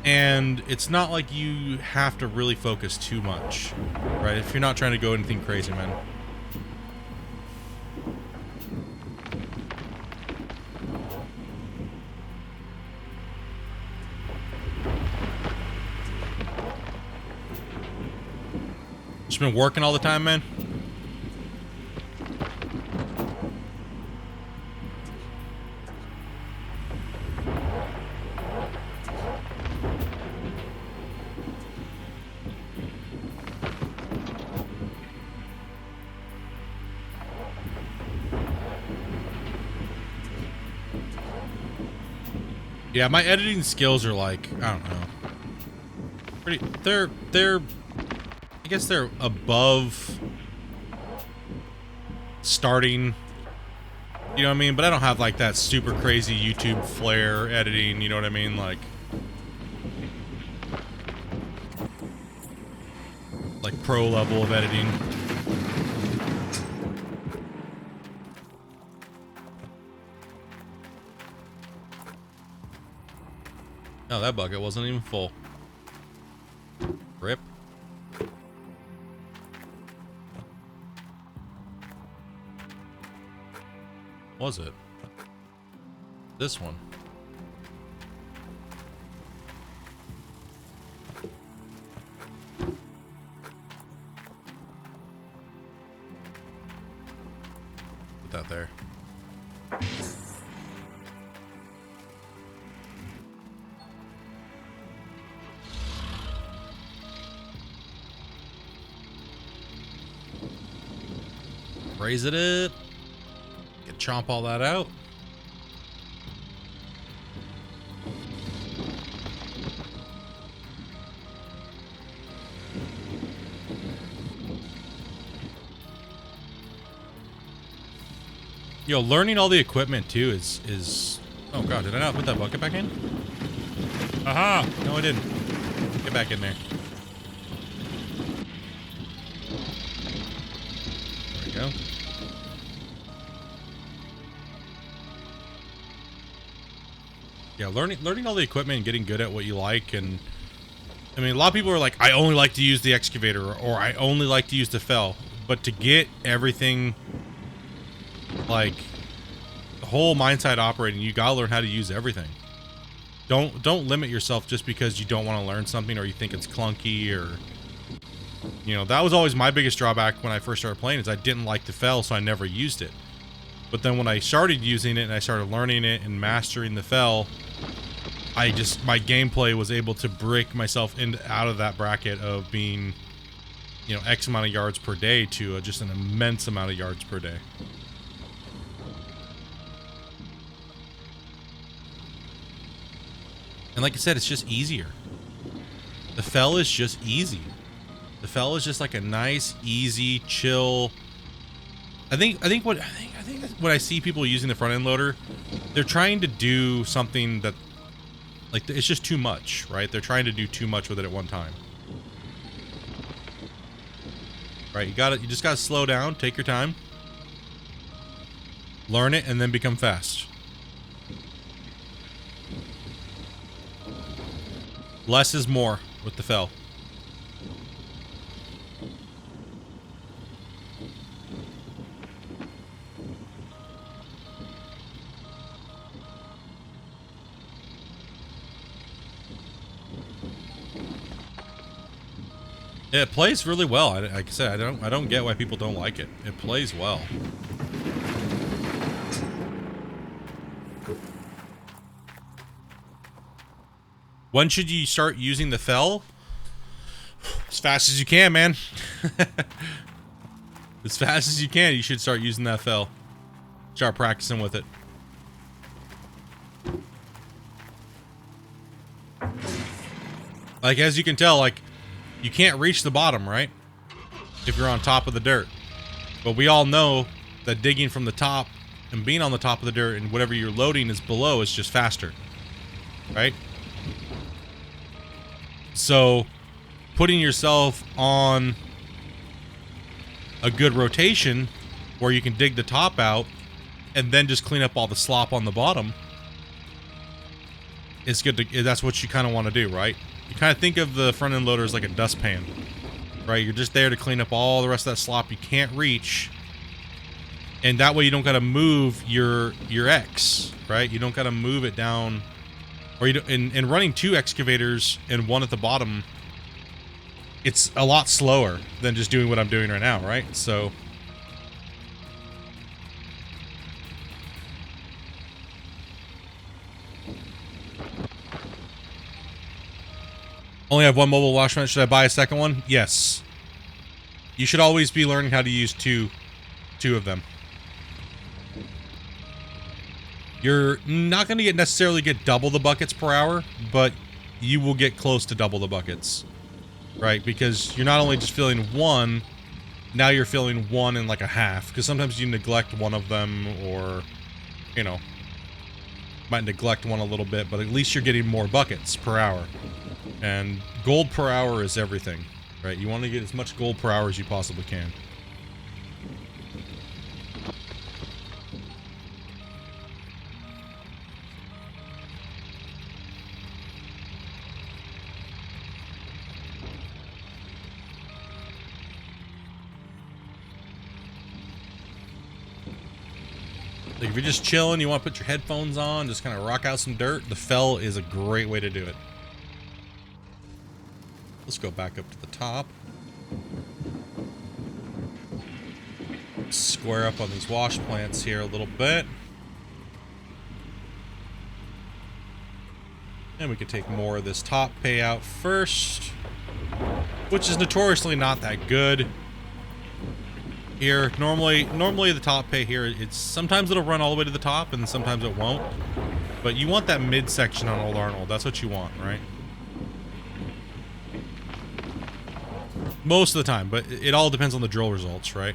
and it's not like you have to really focus too much, right? If you're not trying to go anything crazy, man. Just been working all the time, man. Yeah, my editing skills are like, I don't know. Pretty, they're, I guess they're above starting, you know what I mean? But I don't have like that super crazy YouTube flair editing, you know what I mean? Like pro level of editing. No, that bucket wasn't even full. Rip. Was it? This one. Put that there. Raise it up. Can chomp all that out. Yo, learning all the equipment too is oh god, did I not put that bucket back in? Aha! No, I didn't. Get back in there. There we go. Yeah, learning all the equipment and getting good at what you like. And I mean, a lot of people are like, I only like to use the excavator, or I only like to use the fell. But to get everything, like the whole mine site operating, you gotta learn how to use everything. Don't limit yourself just because you don't want to learn something or you think it's clunky, or you know, that was always my biggest drawback when I first started playing, is I didn't like the fell, so I never used it. But then when I started using it and I started learning it and mastering the fell, my gameplay was able to break myself out of that bracket of being, you know, X amount of yards per day to just an immense amount of yards per day. And like I said, it's just easier. The fell is just easy. The fell is just like a nice, easy, chill. I think what I see people using the front end loader, they're trying to do something that, like, it's just too much, right? They're trying to do too much with it at one time. Right, you just gotta slow down, take your time, learn it, and then become fast. Less is more with the fell. Yeah, it plays really well. Like I said, I don't get why people don't like it. It plays well. When should you start using the fell? As fast as you can, man. As fast as you can, you should start using that fell. Start practicing with it. Like, as you can tell, like, you can't reach the bottom, right? If you're on top of the dirt. But we all know that digging from the top and being on the top of the dirt and whatever you're loading is below is just faster. Right? So, putting yourself on a good rotation where you can dig the top out and then just clean up all the slop on the bottom is good to, that's what you kind of want to do, right? You kind of think of the front end loader as like a dustpan, right? You're just there to clean up all the rest of that slop you can't reach, and that way you don't got to move your X, right? You don't got to move it down. Or you and running two excavators and one at the bottom, it's a lot slower than just doing what I'm doing right now, right? So only have one mobile washplant. Should I buy a second one? Yes. You should always be learning how to use two of them. You're not going to necessarily get double the buckets per hour, but you will get close to double the buckets, right? Because you're not only just filling one, now you're filling one and like a half, because sometimes you neglect one of them, or, you know, might neglect one a little bit, but at least you're getting more buckets per hour. And gold per hour is everything, right? You want to get as much gold per hour as you possibly can. Like if you're just chilling, you want to put your headphones on, just kind of rock out some dirt, the fell is a great way to do it. Let's go back up to the top. Square up on these wash plants here a little bit. And we can take more of this top payout first, which is notoriously not that good. Here, normally the top pay here, it's sometimes it'll run all the way to the top and sometimes it won't. But you want that midsection on Old Arnold. That's what you want, right? Most of the time, but it all depends on the drill results, right?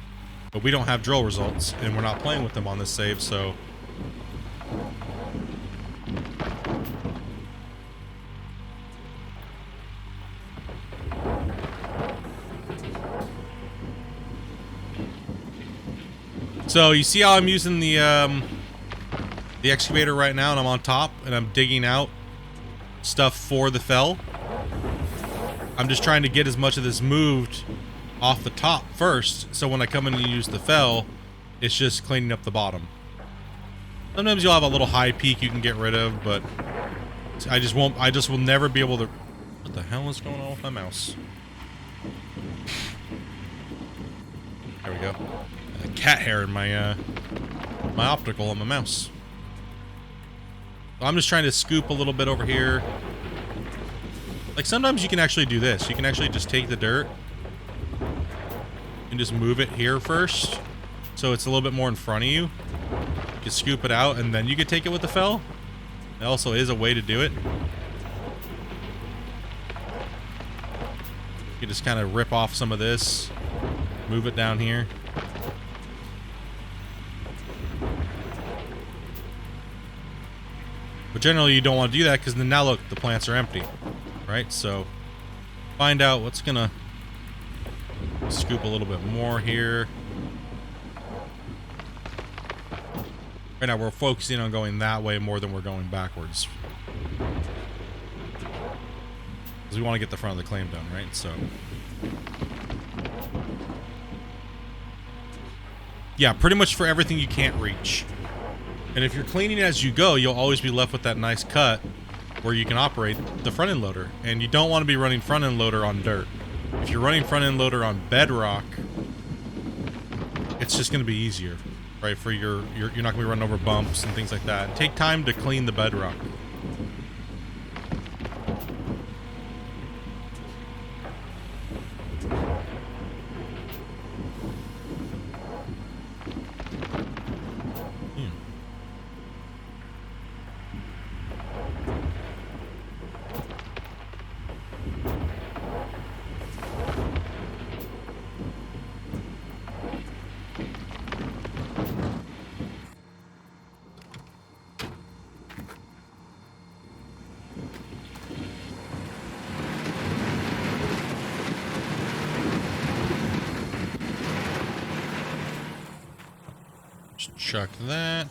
But we don't have drill results and we're not playing with them on this save, so you see how I'm using the excavator right now, and I'm on top and I'm digging out stuff for the fell. I'm just trying to get as much of this moved off the top first, so when I come in and use the fell, it's just cleaning up the bottom. Sometimes you'll have a little high peak you can get rid of, but I just will never be able to. What the hell is going on with my mouse? There we go. A cat hair in my my optical on my mouse. So I'm just trying to scoop a little bit over here. Like sometimes you can actually do this. You can actually just take the dirt and just move it here first, so it's a little bit more in front of you. You can scoop it out and then you can take it with the fell. It also is a way to do it. You can just kind of rip off some of this, move it down here. But generally you don't want to do that, because then now look, the plants are empty, right? So find out what's gonna scoop a little bit more here. Right now we're focusing on going that way more than we're going backwards, because we want to get the front of the claim done, right? So yeah, pretty much for everything you can't reach. And if you're cleaning as you go, you'll always be left with that nice cut where you can operate the front end loader. And you don't want to be running front end loader on dirt. If you're running front end loader on bedrock, it's just going to be easier, right? For you're not going to be running over bumps and things like that. Take time to clean the bedrock. Chuck that.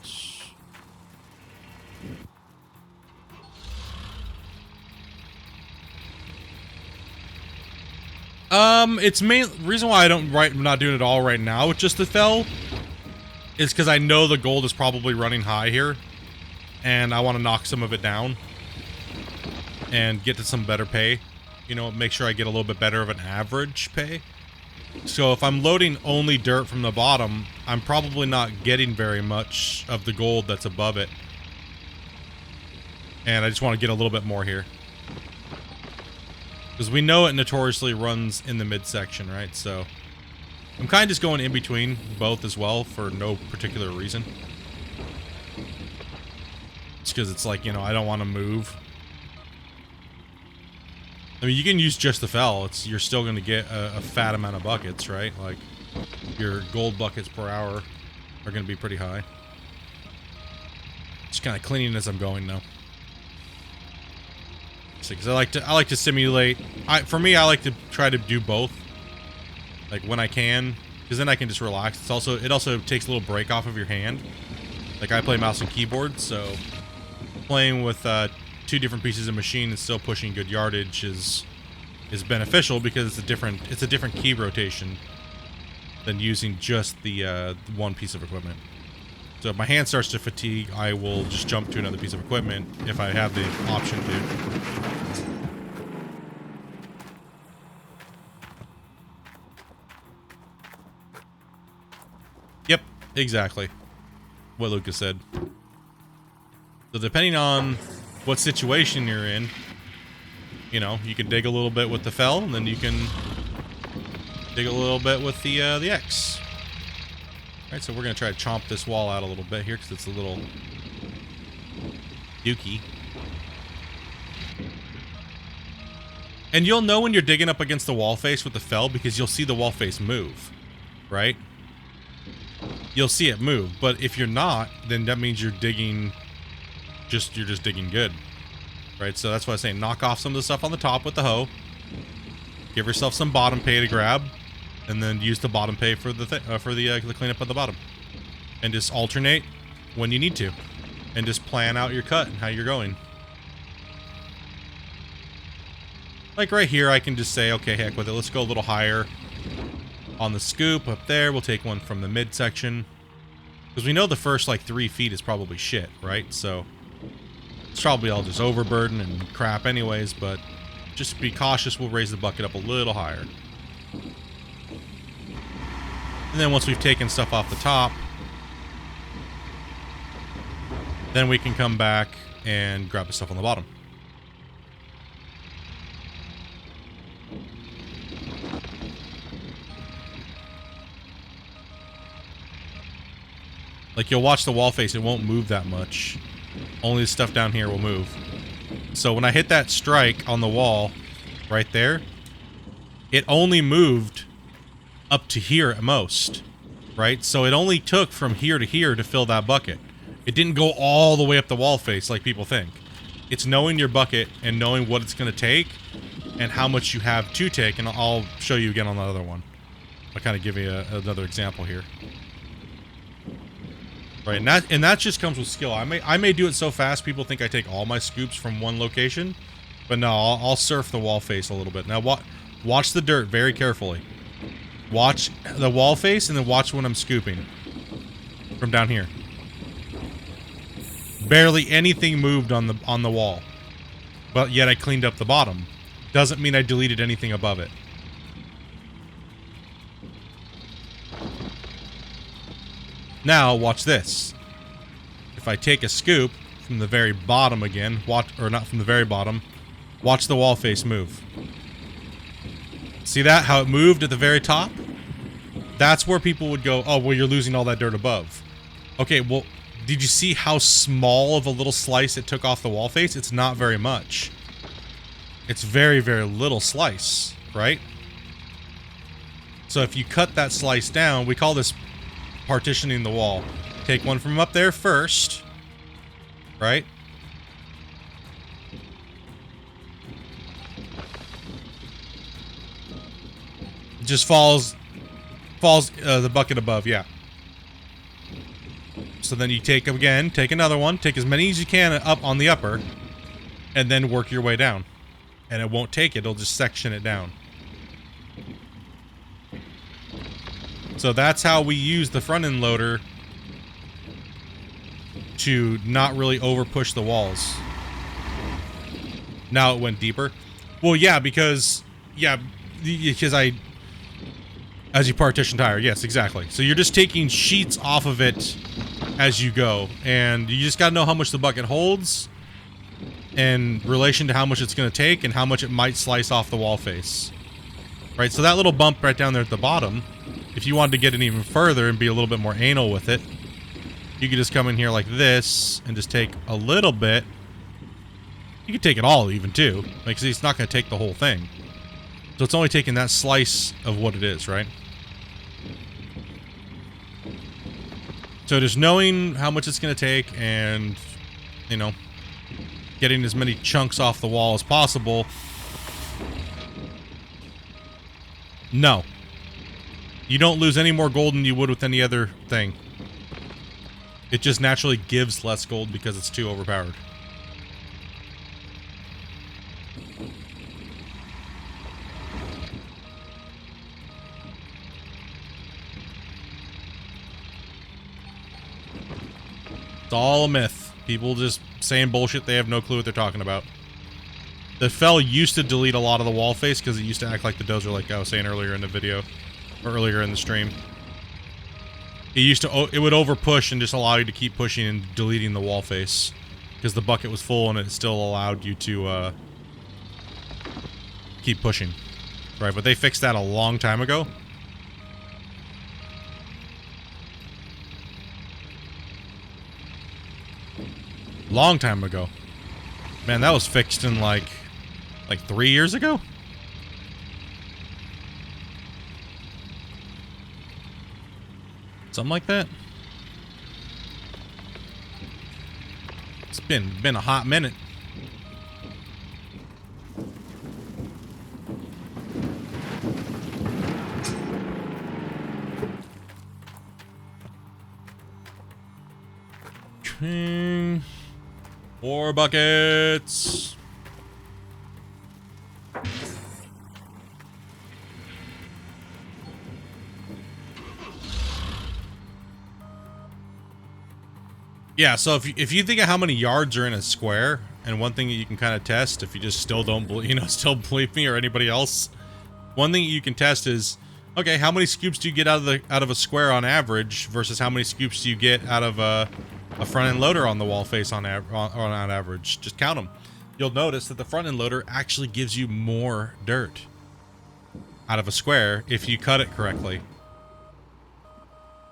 It's main reason why I'm not doing it all right now with just the fell is because I know the gold is probably running high here, and I want to knock some of it down and get to some better pay. You know, make sure I get a little bit better of an average pay. So if I'm loading only dirt from the bottom, I'm probably not getting very much of the gold that's above it. And I just want to get a little bit more here, because we know it notoriously runs in the midsection, right? So I'm kind of just going in between both as well for no particular reason. because it's like, you know, I don't want to move. I mean, you can use just the fell. You're still going to get a fat amount of buckets, right? Like, your gold buckets per hour are going to be pretty high. Just kind of cleaning as I'm going now. Because I like to simulate. For me, I like to try to do both, like when I can, because then I can just relax. It also takes a little break off of your hand. Like I play mouse and keyboard, so playing with 2 different pieces of machine and still pushing good yardage is beneficial because it's a different key rotation than using just the one piece of equipment. So if my hand starts to fatigue, I will just jump to another piece of equipment if I have the option to. Yep, exactly what Lucas said. So depending on what situation you're in, you know, you can dig a little bit with the fell, and then you can dig a little bit with the X. Alright, so we're going to try to chomp this wall out a little bit here because it's a little dookie. And you'll know when you're digging up against the wall face with the fell because you'll see the wall face move, right? You'll see it move, but if you're not, then that means you're digging, you're just digging good, right? So that's why I say knock off some of the stuff on the top with the hoe. Give yourself some bottom pay to grab. And then use the bottom pay for the cleanup of the bottom, and just alternate when you need to, and just plan out your cut and how you're going. Like right here, I can just say, okay, heck with it. Let's go a little higher on the scoop up there. We'll take one from the midsection because we know the first like 3 feet is probably shit, right? So it's probably all just overburden and crap, anyways. But just be cautious. We'll raise the bucket up a little higher. And then once we've taken stuff off the top, then we can come back and grab the stuff on the bottom. Like you'll watch the wall face, it won't move that much. Only the stuff down here will move. So when I hit that strike on the wall right there, it only moved up to here at most, right? So it only took from here to here to fill that bucket. It didn't go all the way up the wall face like people think. It's knowing your bucket and knowing what it's going to take and how much you have to take, and I'll show you again on the other one. I'll kind of give you another example here. Right, and that just comes with skill. I may do it so fast people think I take all my scoops from one location, but no, I'll surf the wall face a little bit. Now watch the dirt very carefully. Watch the wall face and then watch when I'm scooping from down here. Barely anything moved on the wall, but yet I cleaned up the bottom. Doesn't mean I deleted anything above it. Now watch this. If I take a scoop from the very bottom again, or not from the very bottom, watch the wall face move. See that? How it moved at the very top? That's where people would go, oh, well, you're losing all that dirt above. Okay, well, did you see how small of a little slice it took off the wall face? It's not very much. It's very, very little slice, right? So if you cut that slice down, we call this partitioning the wall. Take one from up there first, right? Just falls the bucket above, yeah. So then you take again, take another one, take as many as you can up on the upper, and then work your way down. And it won't take it, it'll just section it down. So that's how we use the front end loader to not really over push the walls. Now it went deeper. Well, yeah, because as you partition tire, yes, exactly. So you're just taking sheets off of it as you go, and you just got to know how much the bucket holds in relation to how much it's going to take and how much it might slice off the wall face. Right, so that little bump right down there at the bottom, if you wanted to get it even further and be a little bit more anal with it, You could just come in here like this and just take a little bit. You could take it all even too. Like, see, it's not going to take the whole thing. So it's only taking that slice of what it is, right? So just knowing how much it's going to take and, you know, getting as many chunks off the wall as possible. No. You don't lose any more gold than you would with any other thing. It just naturally gives less gold because it's too overpowered. It's all a myth. People just saying bullshit. They have no clue what they're talking about. The fell used to delete a lot of the wall face because it used to act like the dozer, like I was saying earlier in the video, or earlier in the stream. It would over push and just allow you to keep pushing and deleting the wall face because the bucket was full and it still allowed you to keep pushing, right? But they fixed that a long time ago. Long time ago. Man, that was fixed in like 3 years ago? Something like that. It's been a hot minute. More buckets. Yeah, so if you think of how many yards are in a square, and one thing that you can kind of test, if you just still don't still believe me or anybody else, one thing you can test is, okay, how many scoops do you get out of a square on average versus how many scoops do you get out of a front end loader on the wall face on average? Just count them. You'll notice that the front end loader actually gives you more dirt out of a square if you cut it correctly.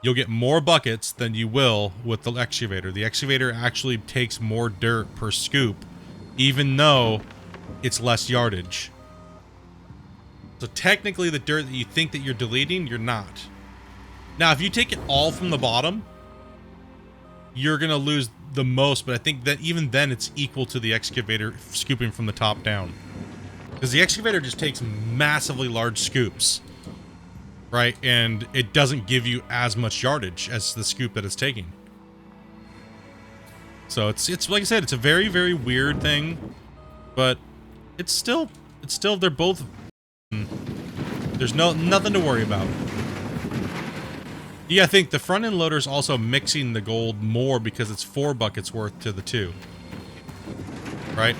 You'll get more buckets than you will with the excavator. The excavator actually takes more dirt per scoop, even though it's less yardage. So technically the dirt that you think that you're deleting, you're not. Now, if you take it all from the bottom, you're going to lose the most, but I think that even then it's equal to the excavator scooping from the top down. Because the excavator just takes massively large scoops, right? And it doesn't give you as much yardage as the scoop that it's taking. So it's like I said, it's a very, very weird thing, but it's still they're both, there's nothing to worry about. Yeah, I think the front end loader is also mixing the gold more because it's 4 buckets worth to the 2. Right?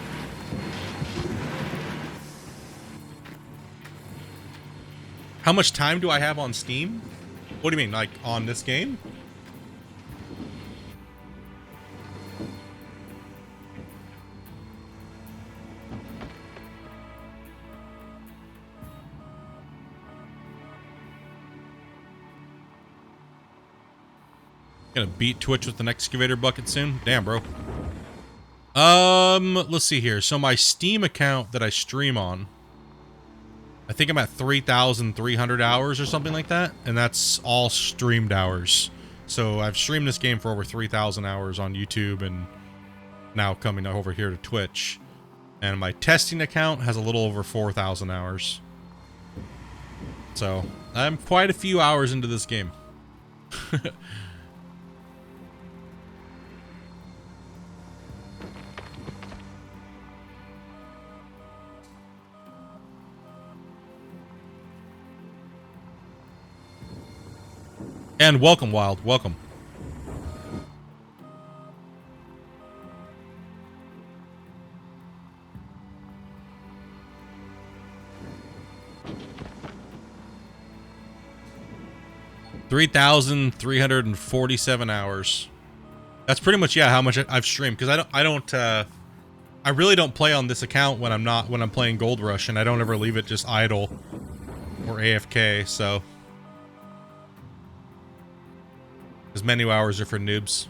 How much time do I have on Steam? What do you mean, like on this game? Gonna beat Twitch with an excavator bucket soon. Damn, bro. Let's see here. So my Steam account that I stream on, I think I'm at 3,300 hours or something like that, and that's all streamed hours. So I've streamed this game for over 3,000 hours on YouTube, and now coming over here to Twitch. And my testing account has a little over 4,000 hours. So I'm quite a few hours into this game. And welcome, Wild. Welcome. $3,347 hours. That's pretty much, yeah, how much I've streamed, because I really don't play on this account when I'm playing Gold Rush, and I don't ever leave it just idle or AFK, so as many hours are for noobs.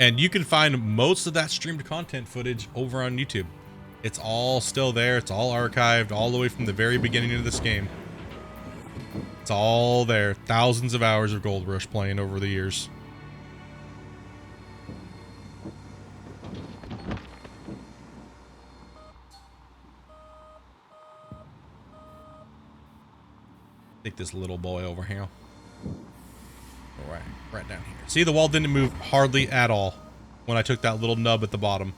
And you can find most of that streamed content footage over on YouTube. It's all still there. It's all archived all the way from the very beginning of this game. It's all there. Thousands of hours of Gold Rush playing over the years. Take this little boy over here. Right down here. See, the wall didn't move hardly at all when I took that little nub at the bottom.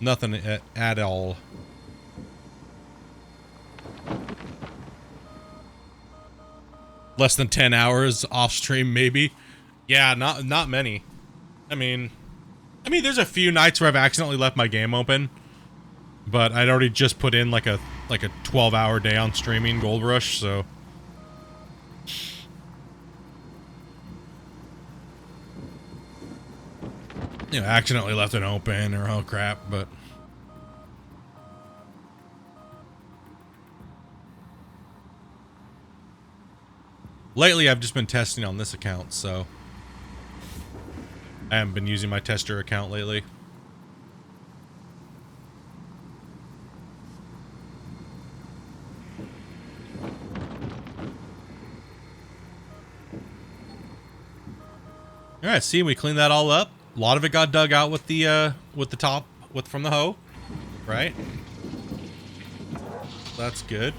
Nothing at all. Less than 10 hours off stream, maybe. Yeah, not many. I mean, there's a few nights where I've accidentally left my game open, but I'd already just put in like a 12-hour day on streaming Gold Rush, so. You know, accidentally left it open or oh crap, but. Lately, I've just been testing on this account, so. I haven't been using my tester account lately. Alright, see, we cleaned that all up. A lot of it got dug out with the top from the hoe, right? That's good.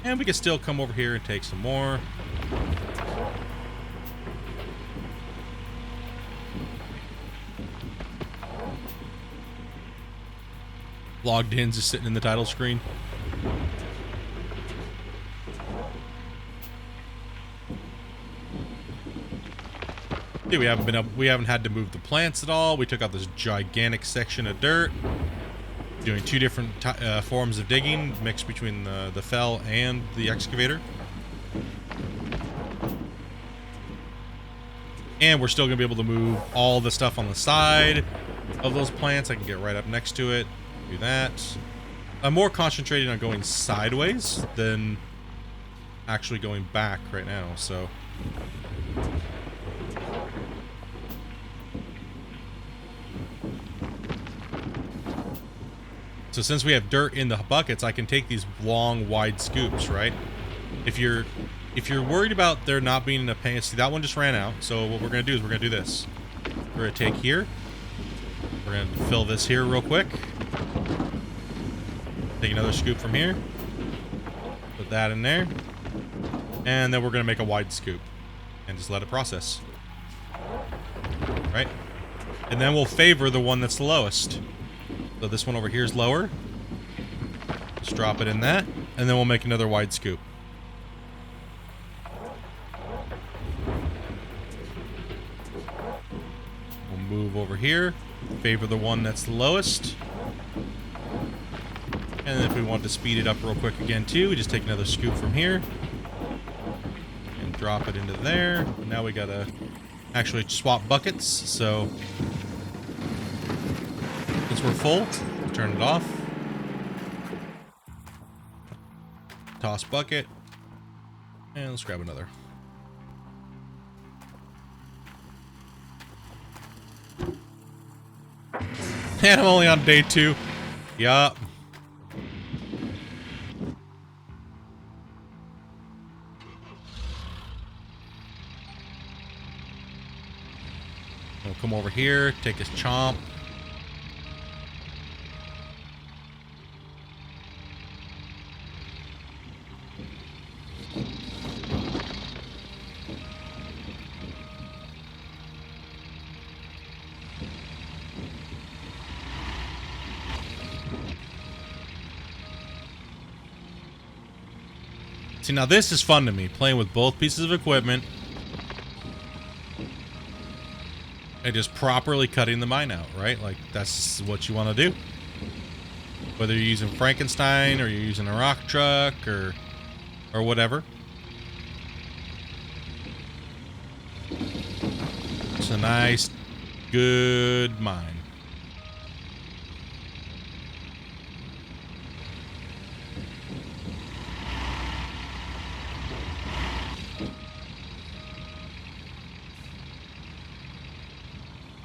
And we can still come over here and take some more. Logged in just sitting in the title screen. Dude, we haven't had to move the plants at all. We took out this gigantic section of dirt. Doing two different forms of digging, mixed between the fell and the excavator. And we're still gonna be able to move all the stuff on the side of those plants. I can get right up next to it, do that. I'm more concentrated on going sideways than actually going back right now, so. So since we have dirt in the buckets, I can take these long, wide scoops, right? If you're worried about there not being enough paint, see that one just ran out. So what we're gonna do is we're gonna do this. We're gonna take here. We're gonna fill this here real quick. Take another scoop from here. Put that in there. And then we're gonna make a wide scoop. And just let it process. Right? And then we'll favor the one that's the lowest. So this one over here is lower. Just drop it in that. And then we'll make another wide scoop. We'll move over here. Favor the one that's the lowest. And then if we want to speed it up real quick again too, we just take another scoop from here. And drop it into there. Now we gotta actually swap buckets, so. Since we're full, turn it off. Toss bucket. And let's grab another. And I'm only on day 2. Yup. We'll come over here, take his chomp. See, now this is fun to me, playing with both pieces of equipment and just properly cutting the mine out, right? Like, that's what you want to do. Whether you're using Frankenstein or you're using a rock truck or whatever. It's a nice, good mine.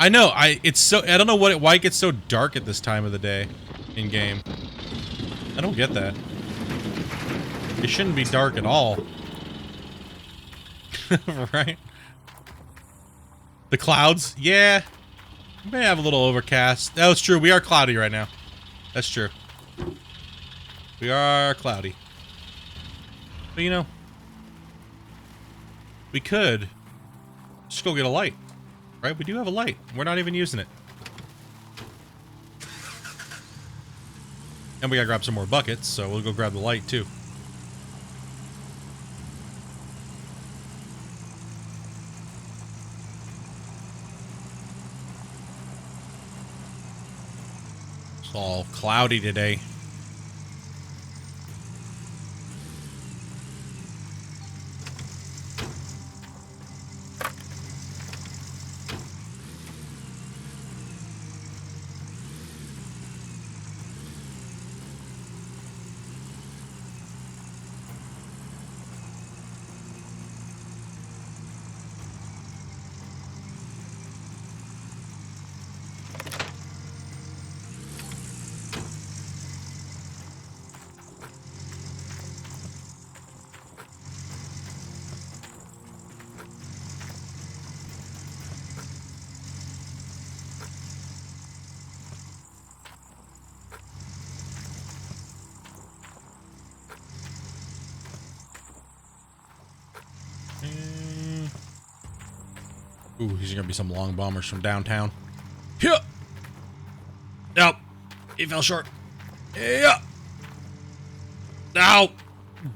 I know. I don't know why it gets so dark at this time of the day in game. I don't get that. It shouldn't be dark at all. Right? The clouds? Yeah. We may have a little overcast. That was true. We are cloudy right now. That's true. We are cloudy. But you know, we could just go get a light. Right? We do have a light. We're not even using it. And we gotta grab some more buckets, so we'll go grab the light too. It's all cloudy today. Ooh, these are gonna be some long bombers from downtown. Yeah. Nope. He fell short. Yeah. No.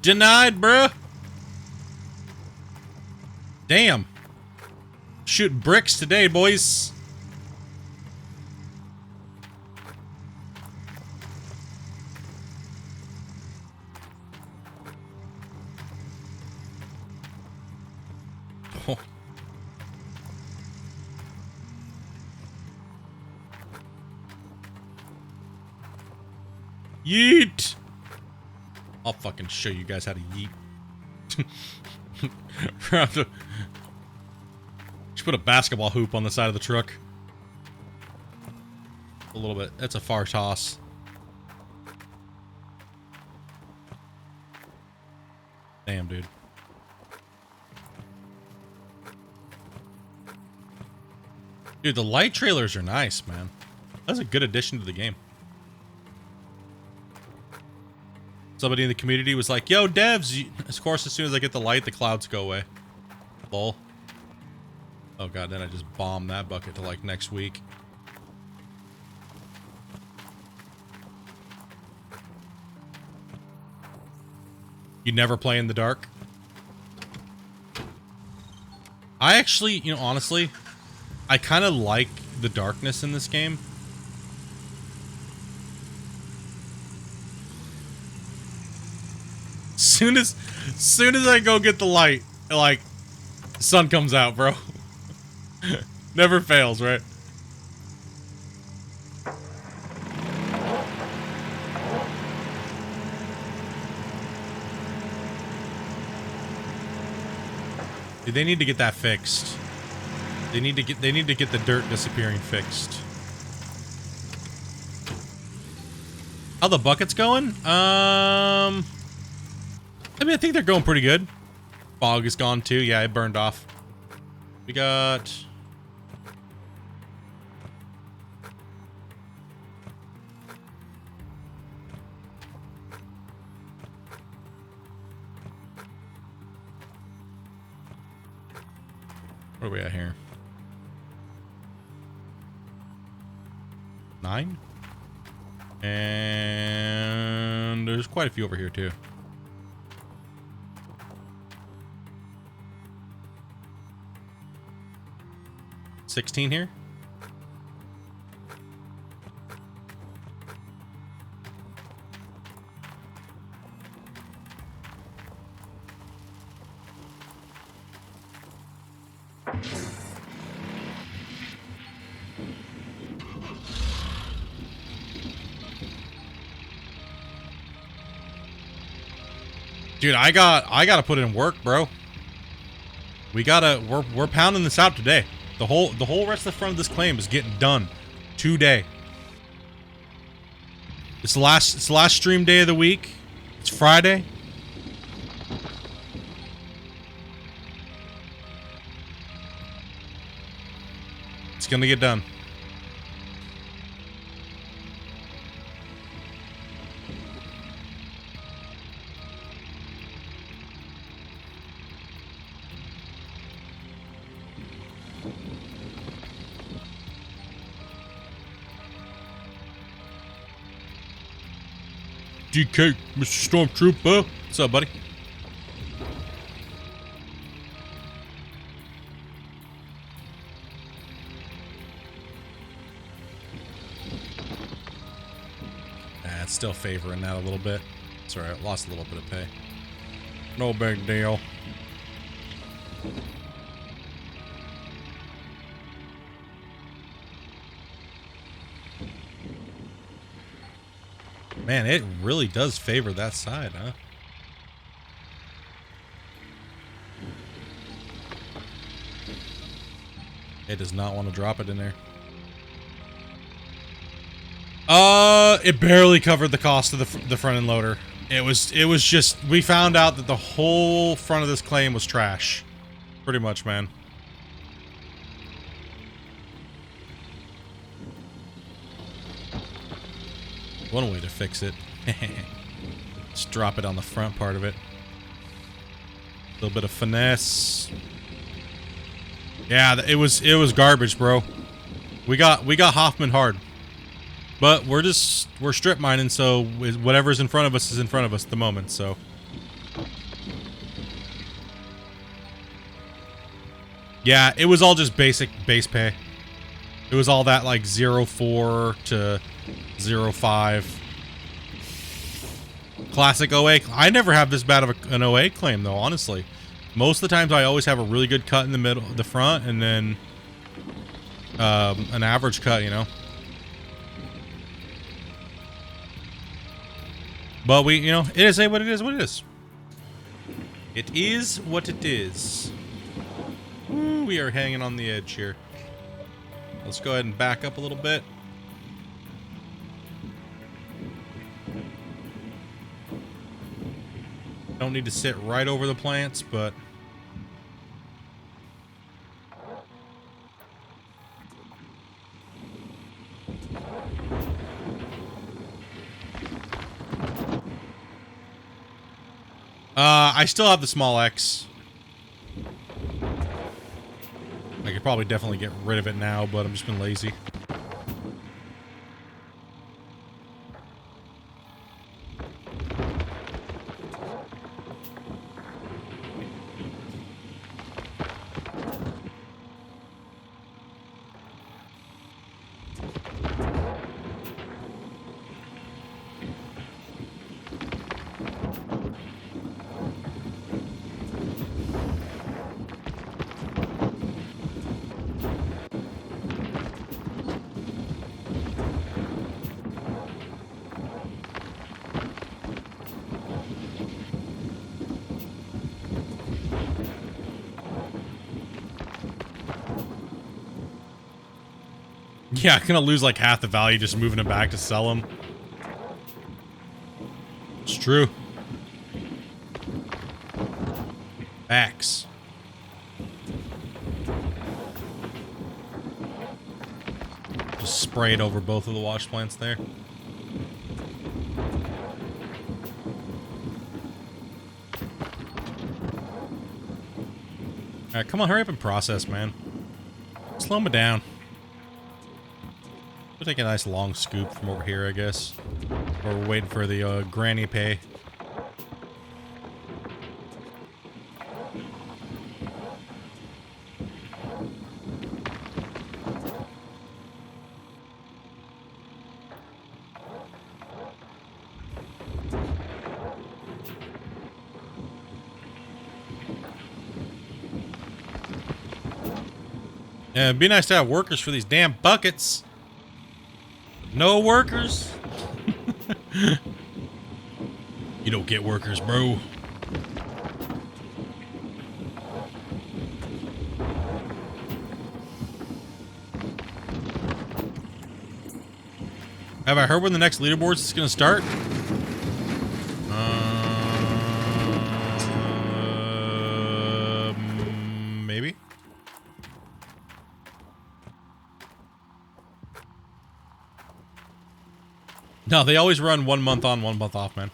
Denied, bruh. Damn. Shooting bricks today, boys. Oh. Yeet! I'll fucking show you guys how to yeet. Just put a basketball hoop on the side of the truck. A little bit. That's a far toss. Damn, dude. Dude, the light trailers are nice, man. That's a good addition to the game. Somebody in the community was like, yo, devs, of course, as soon as I get the light, the clouds go away. Lol. Oh, God, then I just bombed that bucket to, like, next week. You never play in the dark? I actually, you know, honestly, I kind of like the darkness in this game. Soon as I go get the light, like, sun comes out, bro. Never fails, right? Dude, they need to get that fixed. They need to get the dirt disappearing fixed. How the buckets going? I mean, I think they're going pretty good. Fog is gone too. Yeah, it burned off. We got... What are we at here? 9? And there's quite a few over here too. 16 here. Dude, I gotta put in work, bro. We're pounding this out today. The whole rest of the front of this claim is getting done today. It's the last stream day of the week. It's Friday. It's gonna get done. DK, Mr. Stormtrooper. What's up, buddy? It's still favoring that a little bit. Sorry, I lost a little bit of pay. No big deal. Man, it really does favor that side, huh? It does not want to drop it in there. It barely covered the cost of the front end loader. It was just, we found out that the whole front of this claim was trash. Pretty much, man. One way to fix it. Just drop it on the front part of it. A little bit of finesse. Yeah, it was garbage, bro. We got Hoffman hard. But we're strip mining, so whatever's in front of us is in front of us at the moment, so. Yeah, it was all just basic base pay. It was all that like 0.4 to 0.5. Classic OA. I never have this bad of an OA claim though, honestly. Most of the times I always have a really good cut in the middle, the front, and then an average cut, you know. But we, you know, it is what it is. What it is. It is what it is. Ooh, we are hanging on the edge here. Let's go ahead and back up a little bit. Don't need to sit right over the plants, but I still have the small X. I could probably definitely get rid of it now, but I'm just been lazy. Yeah, I'm gonna lose like half the value just moving it back to sell them. It's true. Facts. Just spray it over both of the wash plants there. Alright, come on, hurry up and process, man. Slow me down. We'll take a nice long scoop from over here, I guess. While we're waiting for the granny pay. Yeah, it'd be nice to have workers for these damn buckets. No workers? You don't get workers, bro. Have I heard when the next leaderboards is going to start? Maybe. No, they always run 1 month on, 1 month off, man.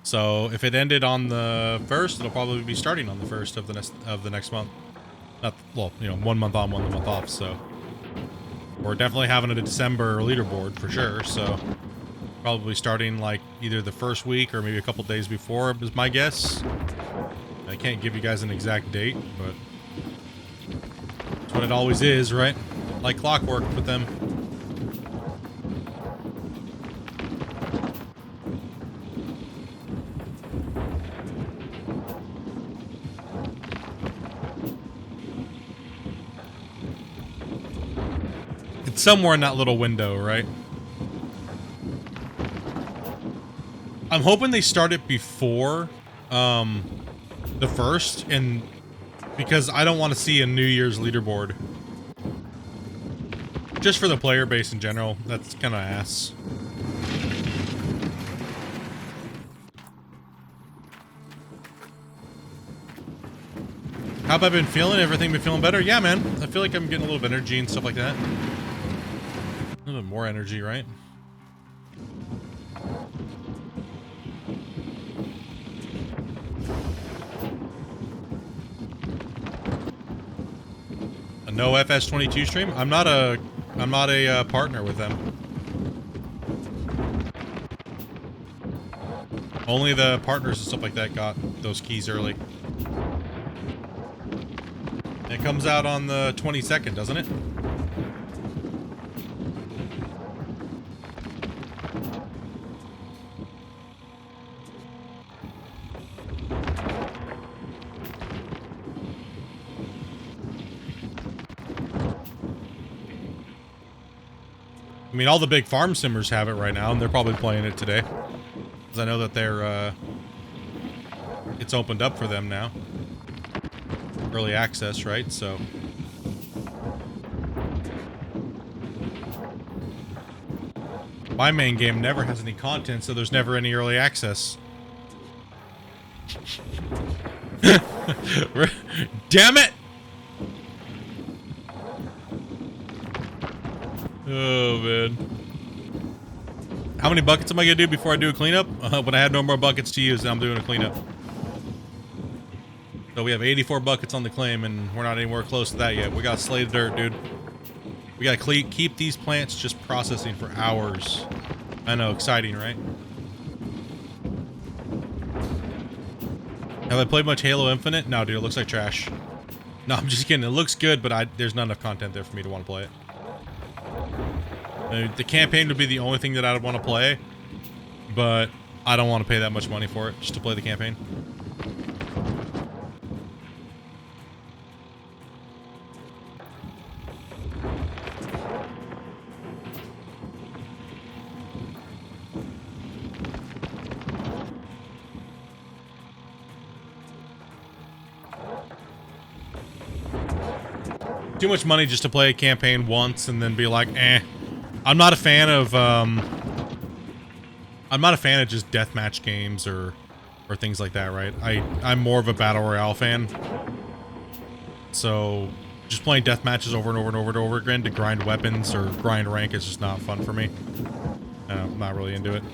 So if it ended on the 1st, it'll probably be starting on the 1st of the next month. Not, well, you know, 1 month on, 1 month off. So we're definitely having a December leaderboard for sure. So probably starting like either the first week or maybe a couple days before is my guess. I can't give you guys an exact date, but that's what it always is, right? Like clockwork with them. It's somewhere in that little window, right? I'm hoping they start it before the 1st, and because I don't want to see a New Year's leaderboard. Just for the player base in general, that's kind of ass. How have I been feeling? Everything been feeling better? Yeah, man. I feel like I'm getting a little bit of energy and stuff like that. A little bit more energy, right? A no FS22 stream? I'm not a partner with them. Only the partners and stuff like that got those keys early. It comes out on the 22nd, doesn't it? I mean, all the big farm simmers have it right now, and they're probably playing it today. Because I know that they're, it's opened up for them now. Early access, right? So... my main game never has any content, so there's never any early access. Damn it! Oh, man. How many buckets am I gonna do before I do a cleanup? When I have no more buckets to use, I'm doing a cleanup. So we have 84 buckets on the claim, and we're not anywhere close to that yet. We got slated dirt, dude. We gotta keep these plants just processing for hours. I know, exciting, right? Have I played much Halo Infinite? No, dude, it looks like trash. No, I'm just kidding. It looks good, but there's not enough content there for me to want to play it. The campaign would be the only thing that I'd want to play, but I don't want to pay that much money for it just to play the campaign. Too much money just to play a campaign once and then be like, eh. I'm not a fan of just deathmatch games or things like that, right? I'm more of a battle royale fan. So just playing deathmatches over and over and over and over again to grind weapons or grind rank is just not fun for me. I'm not really into it.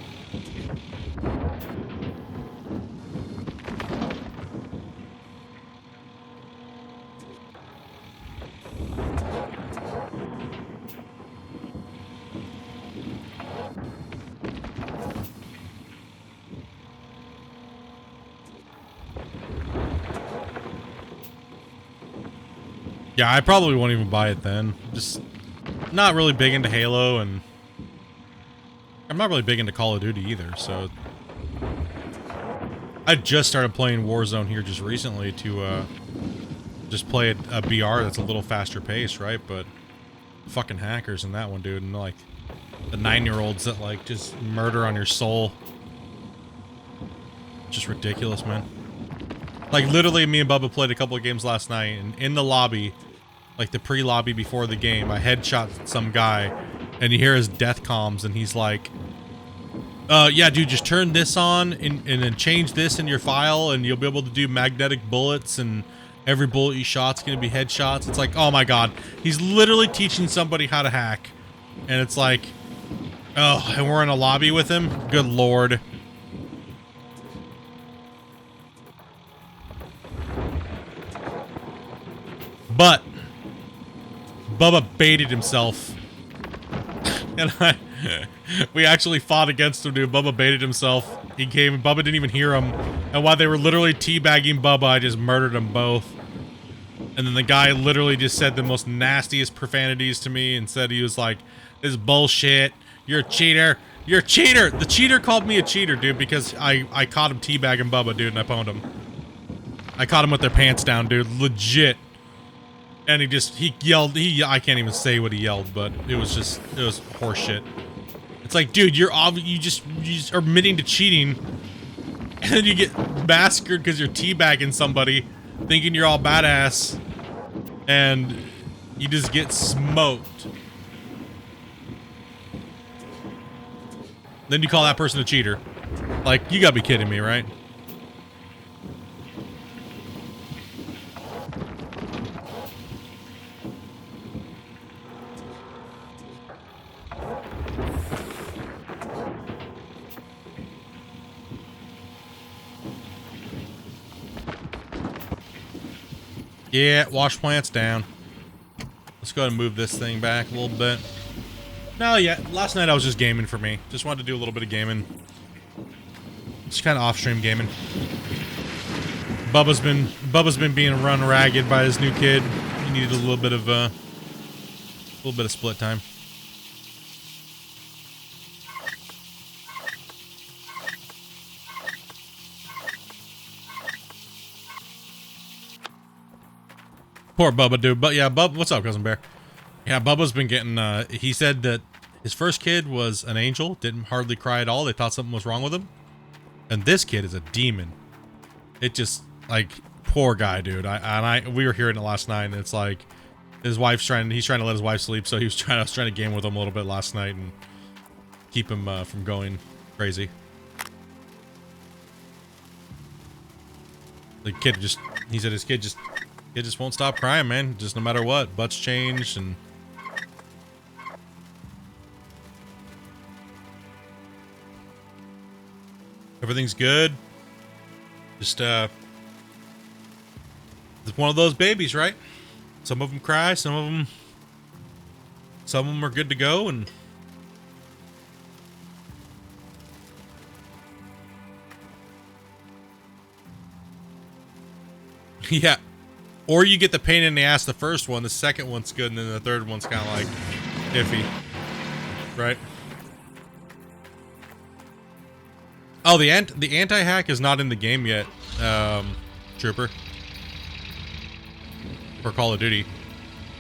Yeah, I probably won't even buy it then. Just not really big into Halo, and I'm not really big into Call of Duty either, so... I just started playing Warzone here just recently to, just play a BR that's a little faster pace, right? But fucking hackers in that one, dude, and like the 9-year-olds that like just murder on your soul. Just ridiculous, man. Like literally me and Bubba played a couple of games last night, and in the lobby, like the pre-lobby before the game. I headshot some guy, and you hear his death comms, and he's like, yeah, dude, just turn this on and then change this in your file, and you'll be able to do magnetic bullets, and every bullet you shot's gonna be headshots. It's like, oh my god, he's literally teaching somebody how to hack, and it's like, oh, and we're in a lobby with him. Good lord. But Bubba baited himself, and we actually fought against him, dude. Bubba baited himself. He came, and Bubba didn't even hear him. And while they were literally teabagging Bubba, I just murdered them both. And then the guy literally just said the most nastiest profanities to me and said he was like, "This is bullshit. You're a cheater. You're a cheater." The cheater called me a cheater, dude, because I caught him teabagging Bubba, dude, and I pwned him. I caught him with their pants down, dude. Legit. And he yelled, I can't even say what he yelled, but it was horseshit. It's like, dude, you just are admitting to cheating, and then you get massacred because you're teabagging somebody, thinking you're all badass, and you just get smoked. Then you call that person a cheater. Like, you gotta be kidding me, right? Yeah, wash plants down. Let's go ahead and move this thing back a little bit. No, yeah, last night I was just gaming for me. Just wanted to do a little bit of gaming. Just kind of off-stream gaming. Bubba's been being run ragged by his new kid. He needed a little bit of split time. Poor Bubba, dude. But yeah, what's up, Cousin Bear? Yeah, Bubba's been getting, he said that his first kid was an angel, didn't hardly cry at all. They thought something was wrong with him. And this kid is a demon. It just, like, poor guy, dude. We were hearing it last night, and it's like, he's trying to let his wife sleep, so I was trying to game with him a little bit last night and keep him, from going crazy. The kid he said his kid just won't stop crying, man. Just no matter what. Butts changed and... everything's good. Just, it's one of those babies, right? Some of them cry, some of them are good to go, and... yeah. Or you get the pain in the ass the first one, the second one's good, and then the third one's kind of like iffy, right? Oh, the anti-hack is not in the game yet, Trooper. For Call of Duty.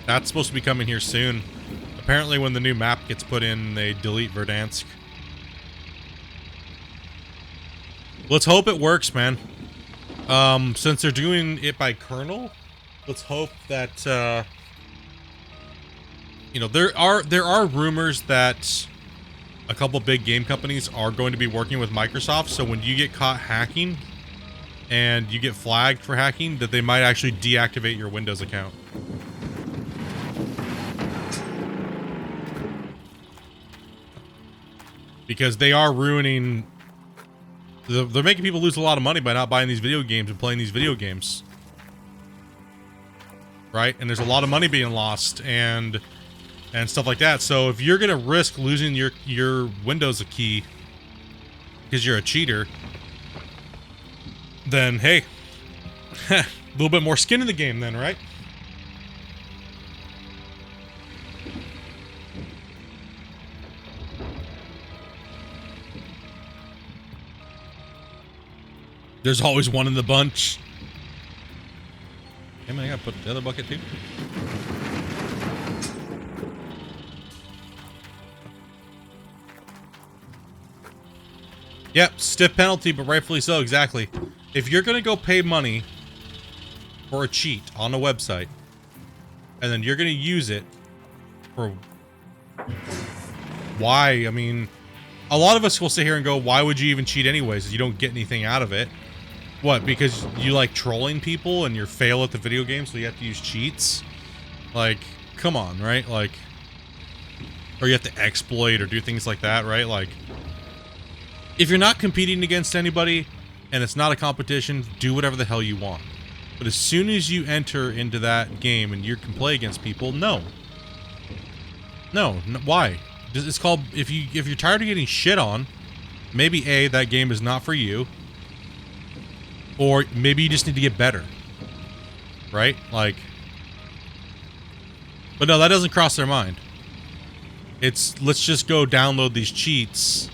That's supposed to be coming here soon. Apparently when the new map gets put in, they delete Verdansk. Let's hope it works, man. Since they're doing it by kernel, let's hope that, you know, there are rumors that a couple big game companies are going to be working with Microsoft, so when you get caught hacking and you get flagged for hacking, that they might actually deactivate your Windows account. Because they are ruining... they're making people lose a lot of money by not buying these video games and playing these video games. Right? And there's a lot of money being lost and stuff like that. So if you're gonna risk losing your Windows key because you're a cheater, then hey, a little bit more skin in the game then, right? There's always one in the bunch. Hey man, I gotta put the other bucket too. Yep, stiff penalty, but rightfully so, exactly. If you're gonna go pay money for a cheat on a website, and then you're gonna use it for why? I mean, a lot of us will sit here and go, why would you even cheat anyways? You don't get anything out of it. What, because you like trolling people and you're fail at the video game, so you have to use cheats? Like, come on, right? Like, or you have to exploit or do things like that, right? Like, if you're not competing against anybody and it's not a competition, do whatever the hell you want. But as soon as you enter into that game and you can play against people, no, why? It's called, if you're tired of getting shit on, maybe A, that game is not for you. Or maybe you just need to get better, right? Like, but no, that doesn't cross their mind. It's, let's just go download these cheats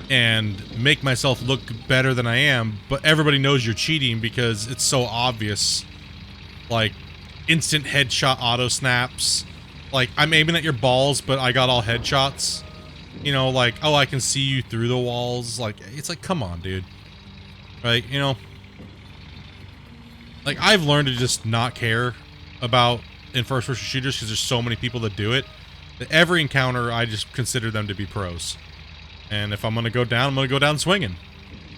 and make myself look better than I am, but everybody knows you're cheating because it's so obvious. Like, instant headshot auto snaps. Like, I'm aiming at your balls, but I got all headshots. You know, like, oh, I can see you through the walls. Like, it's like, come on, dude. Right, you know? Like, I've learned to just not care about in first-person shooters because there's so many people that do it. That every encounter, I just consider them to be pros. And if I'm going to go down, I'm going to go down swinging.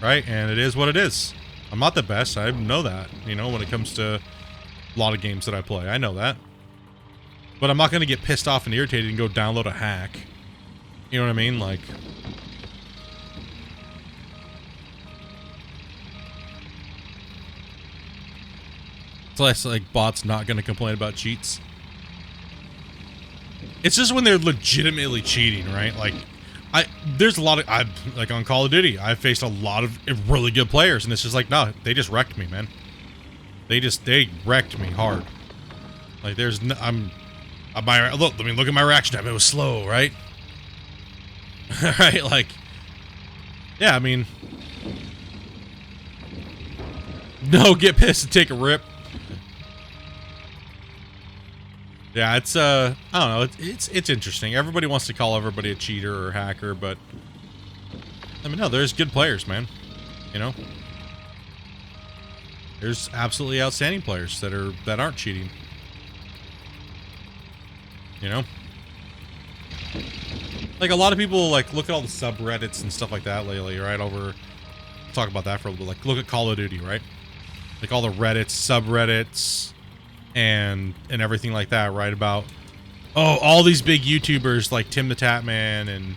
Right? And it is what it is. I'm not the best. I know that, you know, when it comes to a lot of games that I play. I know that. But I'm not going to get pissed off and irritated and go download a hack. You know what I mean? Like... it's like bots not going to complain about cheats. It's just when they're legitimately cheating, right? Like, there's a lot of, like on Call of Duty, I've faced a lot of really good players, and it's just like, no, they just wrecked me, man. They wrecked me hard. Like, there's no, look, let me look at my reaction time. It was slow, right? Right? Like, yeah, I mean, no, get pissed and take a rip. Yeah, it's I don't know, it's interesting. Everybody wants to call everybody a cheater or hacker, but I mean, no, there's good players, man. You know, there's absolutely outstanding players that aren't cheating. You know, like a lot of people like look at all the subreddits and stuff like that lately, right? Talk about that for a little bit. Like, look at Call of Duty, right? Like all the Reddits, subreddits, and everything like that, right? About, oh, all these big YouTubers like Tim the Tatman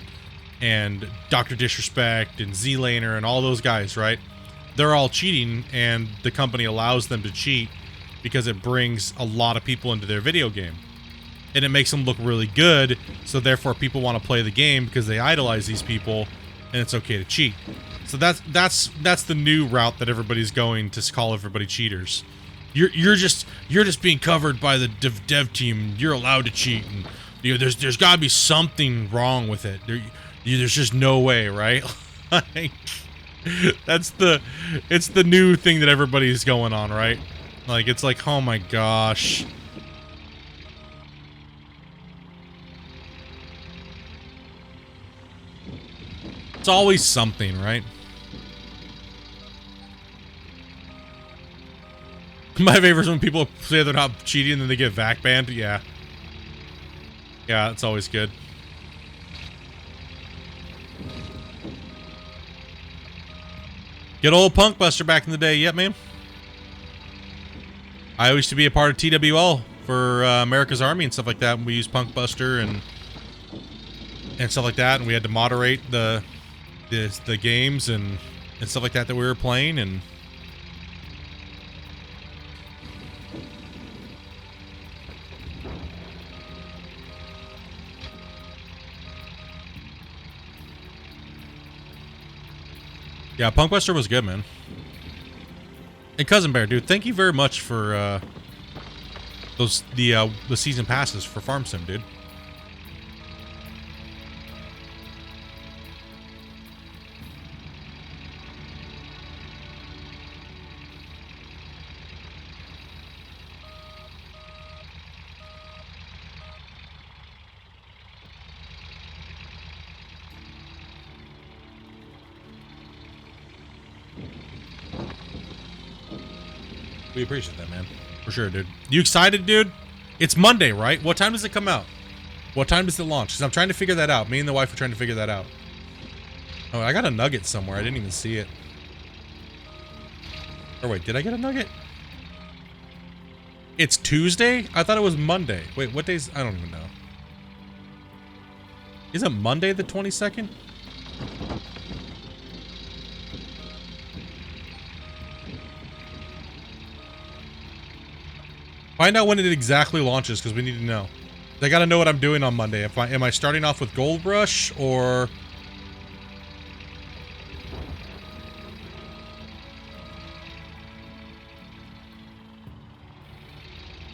and Dr. Disrespect and Z-Laner and all those guys, right? They're all cheating, and the company allows them to cheat because it brings a lot of people into their video game. And it makes them look really good, so therefore people want to play the game because they idolize these people, and it's okay to cheat. So that's the new route that everybody's going, to call everybody cheaters. You're just being covered by the dev team. You're allowed to cheat, and you know, there's got to be something wrong with it. There's just no way, right? Like, it's the new thing that everybody's going on, right? Like, it's like, oh my gosh. It's always something, right? My favorite is when people say they're not cheating and then they get vac banned. Yeah. Yeah, it's always good. Good old Punk Buster back in the day. Yep, man. I used to be a part of TWL for America's Army and stuff like that. And we used Punk Buster and stuff like that. And we had to moderate the games and stuff like that we were playing. And yeah, Punkbuster was good, man. And Cousin Bear, dude, thank you very much for the season passes for Farm Sim, dude. We appreciate that, man. For sure, dude. You excited, dude? It's Monday, right? What time does it come out? What time does it launch? Because I'm trying to figure that out. Me and the wife are trying to figure that out. Oh, I got a nugget somewhere. I didn't even see it. Or wait, did I get a nugget? It's Tuesday? I thought it was Monday. Wait, what days? I don't even know. Is it Monday the 22nd? Find out when it exactly launches, because we need to know. I gotta know what I'm doing on Monday. Am I starting off with Gold Rush, or...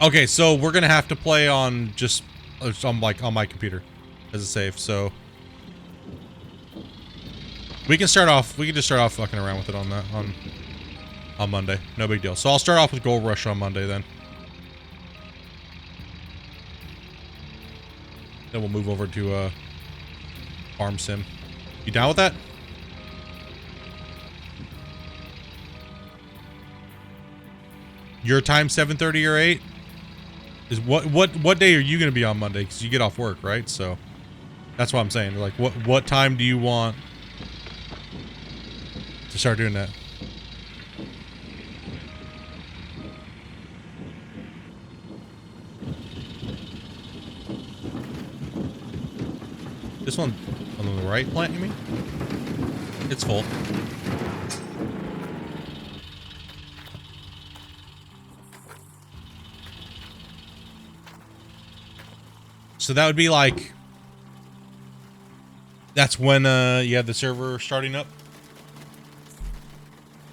Okay, so we're gonna have to play on just... on my computer as a save, so... We can just start off fucking around with it on that, on Monday. No big deal. So I'll start off with Gold Rush on Monday then. Then we'll move over to Farm Sim. You down with that? Your time 7:30 or 8? Is what day are you gonna be on Monday? Because you get off work, right? So that's what I'm saying. Like what time do you want to start doing that? This one on the right plant, you mean? It's full. So that would be like... That's when you have the server starting up?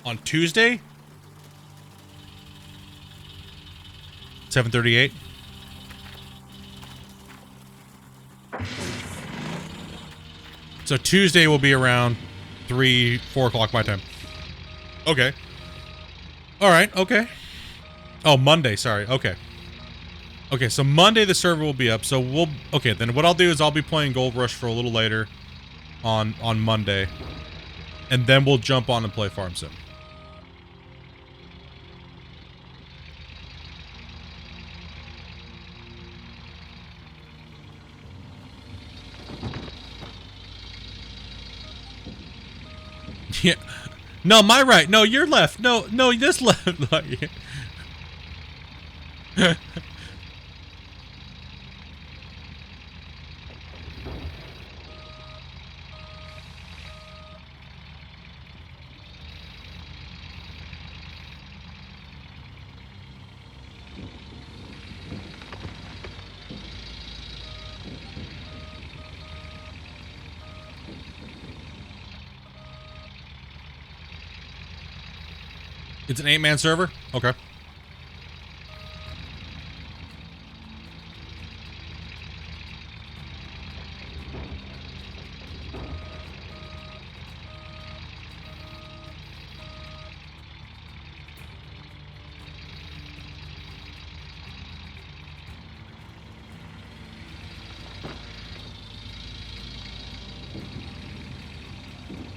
On Tuesday? 7:38? So Tuesday will be around 3, 4 o'clock my time. Okay. Alright, okay. Oh, Monday, sorry. Okay. Okay, so Monday the server will be up, so we'll... Okay, then what I'll do is I'll be playing Gold Rush for a little later on Monday. And then we'll jump on and play Farm Sim. Yeah. No, my right. No, your left. No, this left. It's an 8-man server? Okay.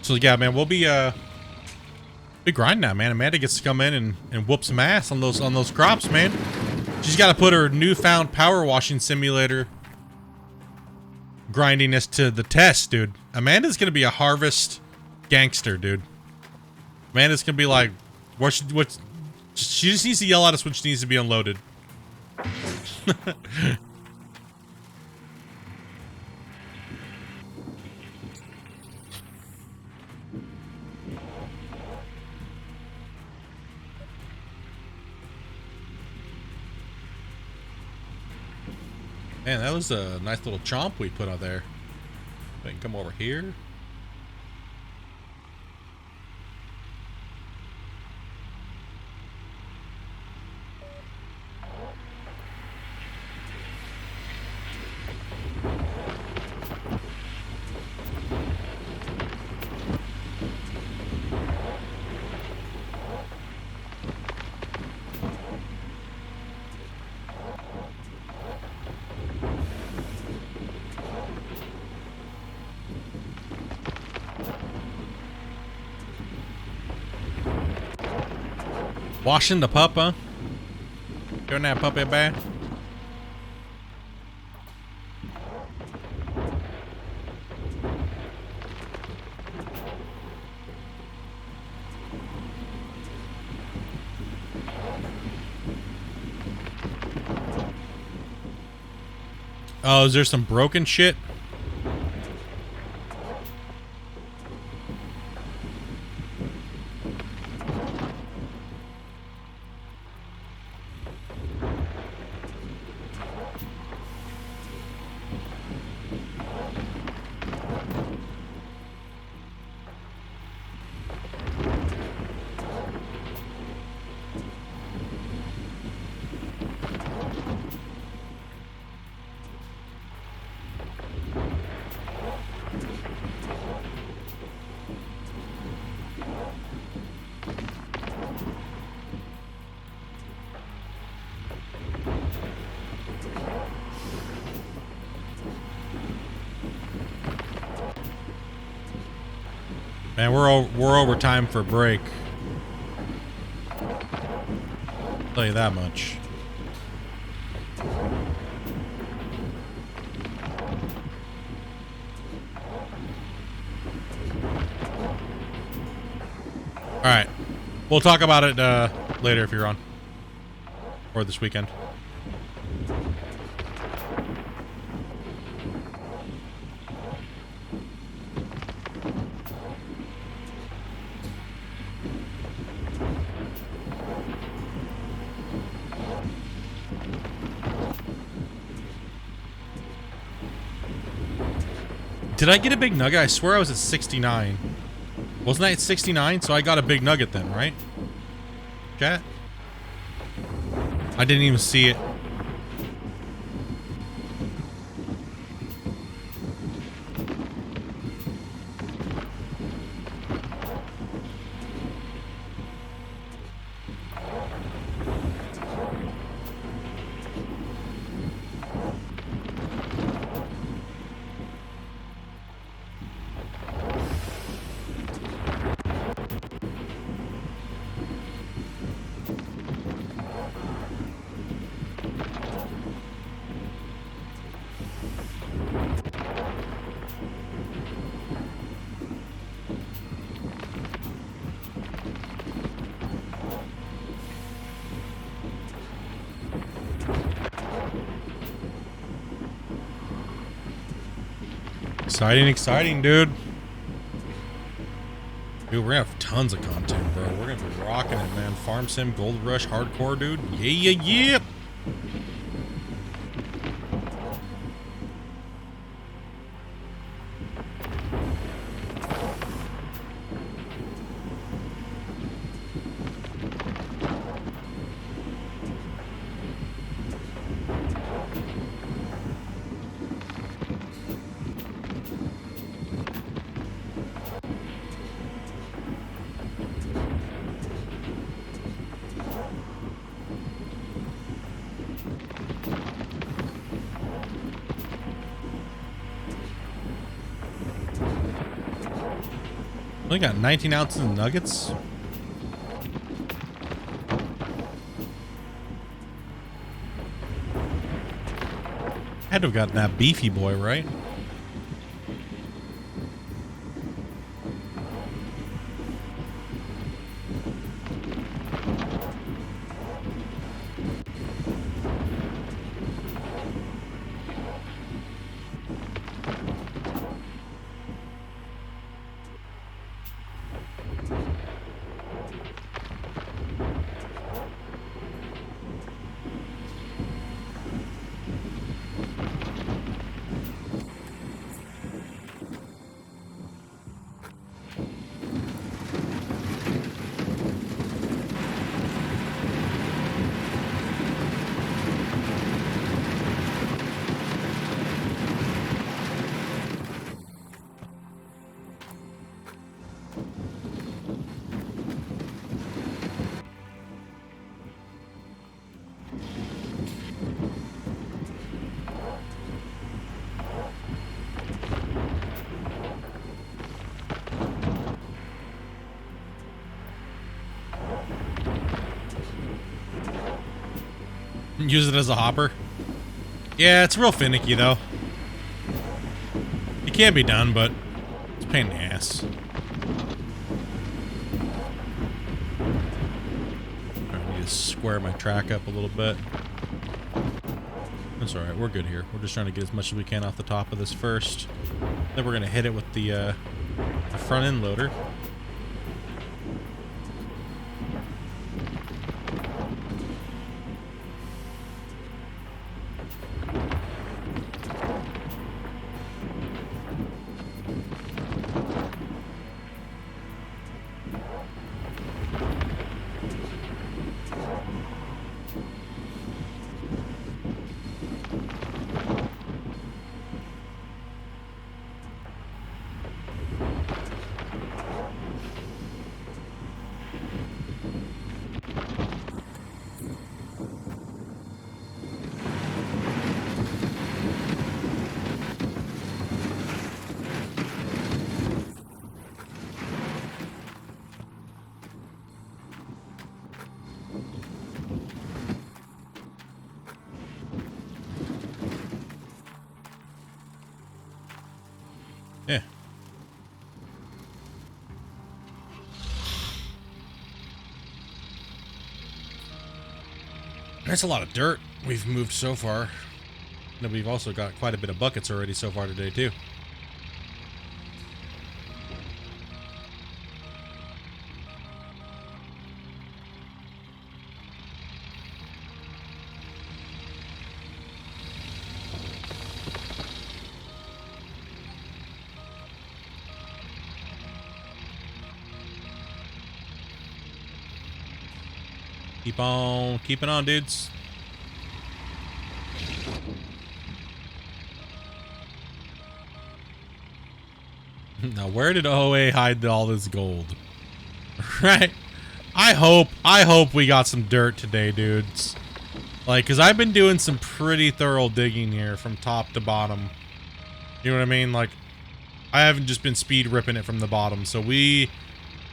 So yeah, man, we'll be big grind now, man. Amanda gets to come in and whoop some ass on those crops, man. She's got to put her newfound power washing simulator grindiness to the test, dude. Amanda's gonna be a harvest gangster, dude. Amanda's gonna be like, she just needs to yell at us when she needs to be unloaded. Man, that was a nice little chomp we put out there. We can come over here. Washing the pup, huh? Doing that puppy bath? Oh, is there some broken shit? Man, we're over time for break. I'll tell you that much. All right, we'll talk about it later if you're on, or this weekend. Did I get a big nugget? I swear I was at 69. Wasn't I at 69? So I got a big nugget then, right? Chat? I didn't even see it. Exciting, dude. Dude, we're gonna have tons of content, bro. We're gonna be rocking it, man. Farm Sim, Gold Rush, Hardcore, dude. Yeah. Only got 19 ounces of nuggets. Had to have gotten that beefy boy, right? Use it as a hopper. Yeah, it's real finicky though. It can be done, but it's a pain in the ass. I need to square my track up a little bit. That's all right. We're good here. We're just trying to get as much as we can off the top of this first. Then we're gonna hit it with the front end loader. Yeah. That's a lot of dirt we've moved so far. And we've also got quite a bit of buckets already so far today, too. Keep on keeping on, dudes. Now, where did OA hide all this gold? Right? I hope we got some dirt today, dudes. Like, cause I've been doing some pretty thorough digging here from top to bottom. You know what I mean? Like, I haven't just been speed ripping it from the bottom. So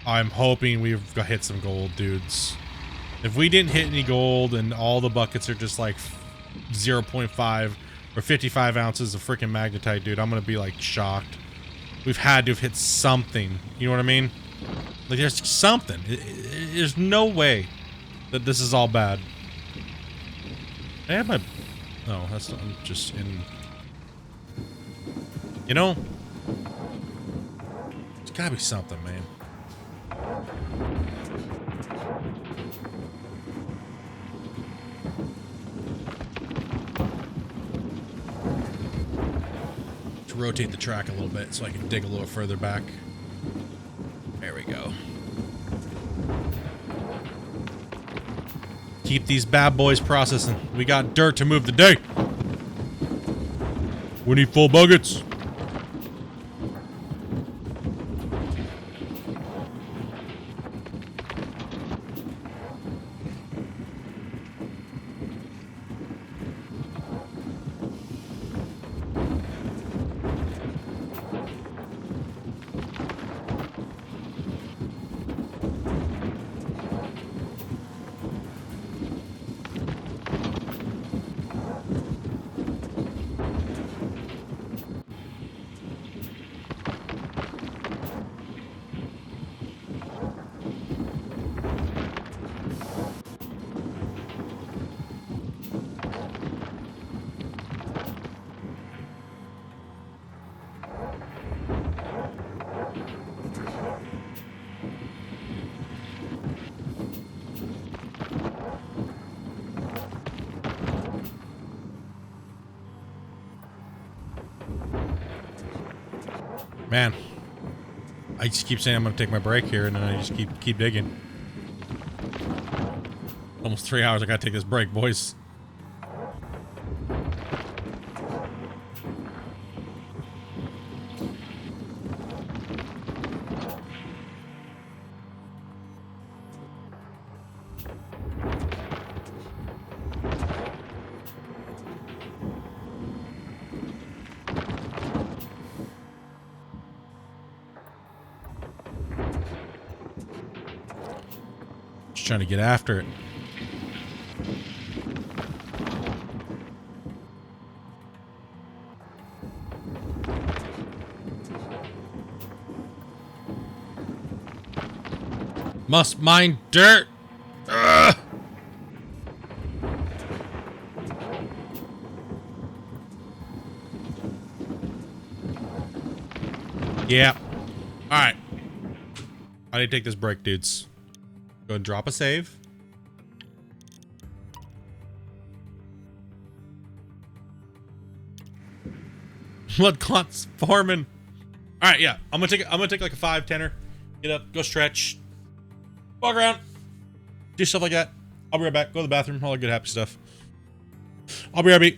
I'm hoping we've hit some gold, dudes. If we didn't hit any gold and all the buckets are just like 0.5 or 55 ounces of freaking magnetite, dude, I'm gonna be like shocked. We've had to have hit something. You know what I mean? Like, there's something. There's no way that this is all bad. I have my... No, that's not... I'm just in... You know? There's gotta be something, man. Rotate the track a little bit so I can dig a little further back. There we go. Keep these bad boys processing. We got dirt to move today. We need full buckets. Man, I just keep saying I'm gonna take my break here, and then I just keep digging. Almost 3 hours. I gotta take this break, boys. Trying to get after it. Must mine dirt. Ugh. Yeah. All right. I need to take this break, dudes. Go and drop a save. Blood clots farming. All right, yeah. I'm gonna take like a 5-10er. Get up, go stretch, walk around, do stuff like that. I'll be right back. Go to the bathroom. All the good happy stuff. I'll be right back.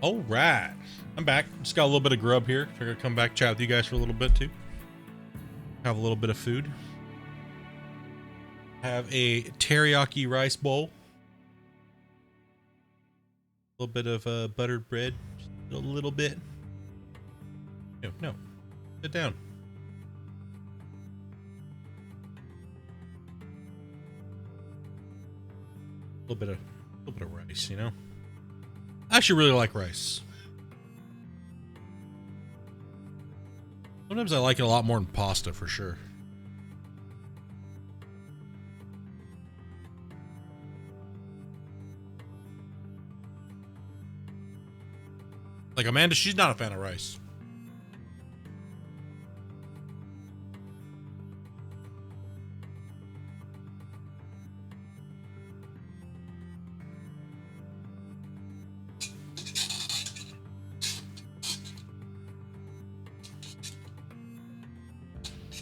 All right, I'm back. Just got a little bit of grub here. Figured I'd come back, chat with you guys for a little bit too. Have a little bit of food. Have a teriyaki rice bowl. A little bit of buttered bread. Just a little bit. No. Sit down. A little bit of rice, you know. I actually really like rice. Sometimes I like it a lot more than pasta, for sure. Like Amanda, she's not a fan of rice.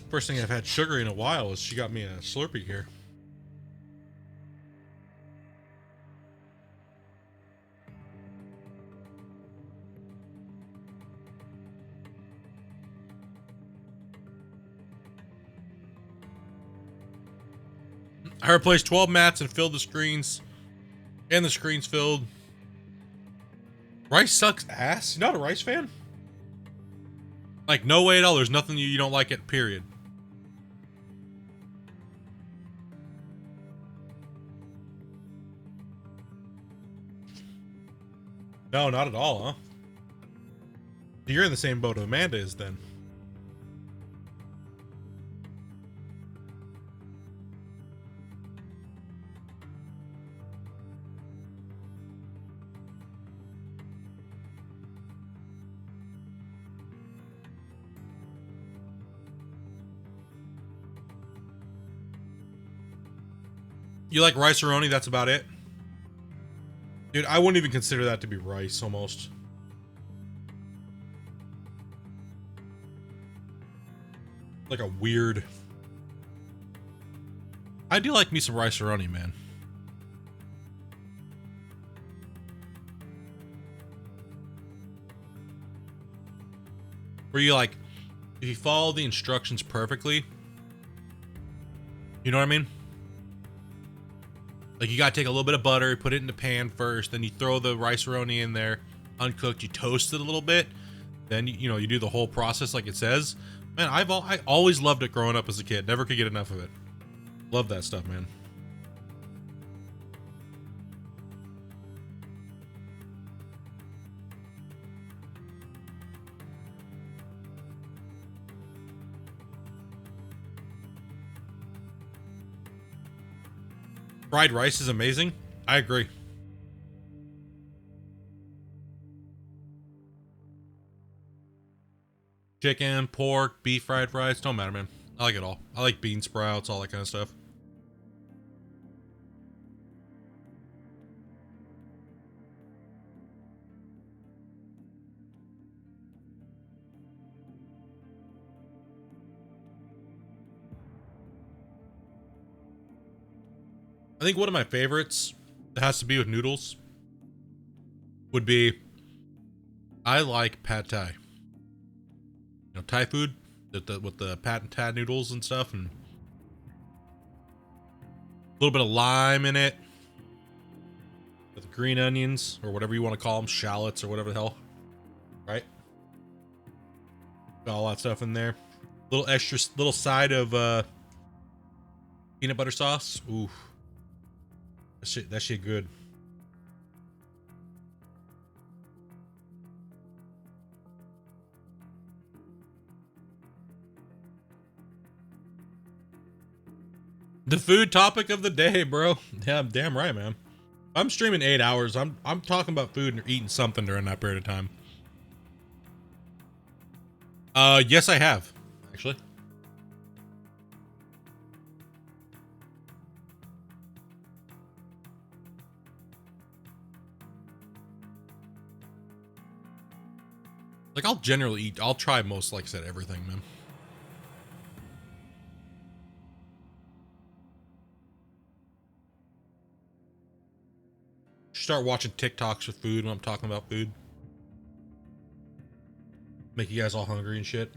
First thing I've had sugar in a while is she got me a Slurpee here. I replaced 12 mats and filled the screens. And the screens filled. Rice sucks ass? You're not a rice fan? Like, no way at all. There's nothing you don't like it, period. No, not at all, huh? You're in the same boat Amanda is then. You like rice-a-roni? That's about it? Dude, I wouldn't even consider that to be rice, almost. Like a weird... I do like me some rice-a-roni, man. Where you like... If you follow the instructions perfectly... You know what I mean? Like, you gotta take a little bit of butter, put it in the pan first, then you throw the rice-a-roni in there, uncooked, you toast it a little bit, then, you know, you do the whole process like it says. Man, I always loved it growing up as a kid. Never could get enough of it. Love that stuff, man. Fried rice is amazing. I agree. Chicken, pork, beef fried rice, don't matter, man. I like it all. I like bean sprouts, all that kind of stuff. I think one of my favorites that has to be with noodles would be, I like pad thai. You know, Thai food with the pad thai noodles and stuff, and a little bit of lime in it, with green onions or whatever you want to call them, shallots or whatever the hell, right? Got all that stuff in there. Little side of peanut butter sauce. Ooh. That shit good. The food topic of the day, bro. Yeah, damn right, man. I'm streaming 8 hours. I'm talking about food and eating something during that period of time. Yes, I have, actually. Like, I'll generally eat, I'll try most, like I said, everything, man. Start watching TikToks with food when I'm talking about food. Make you guys all hungry and shit.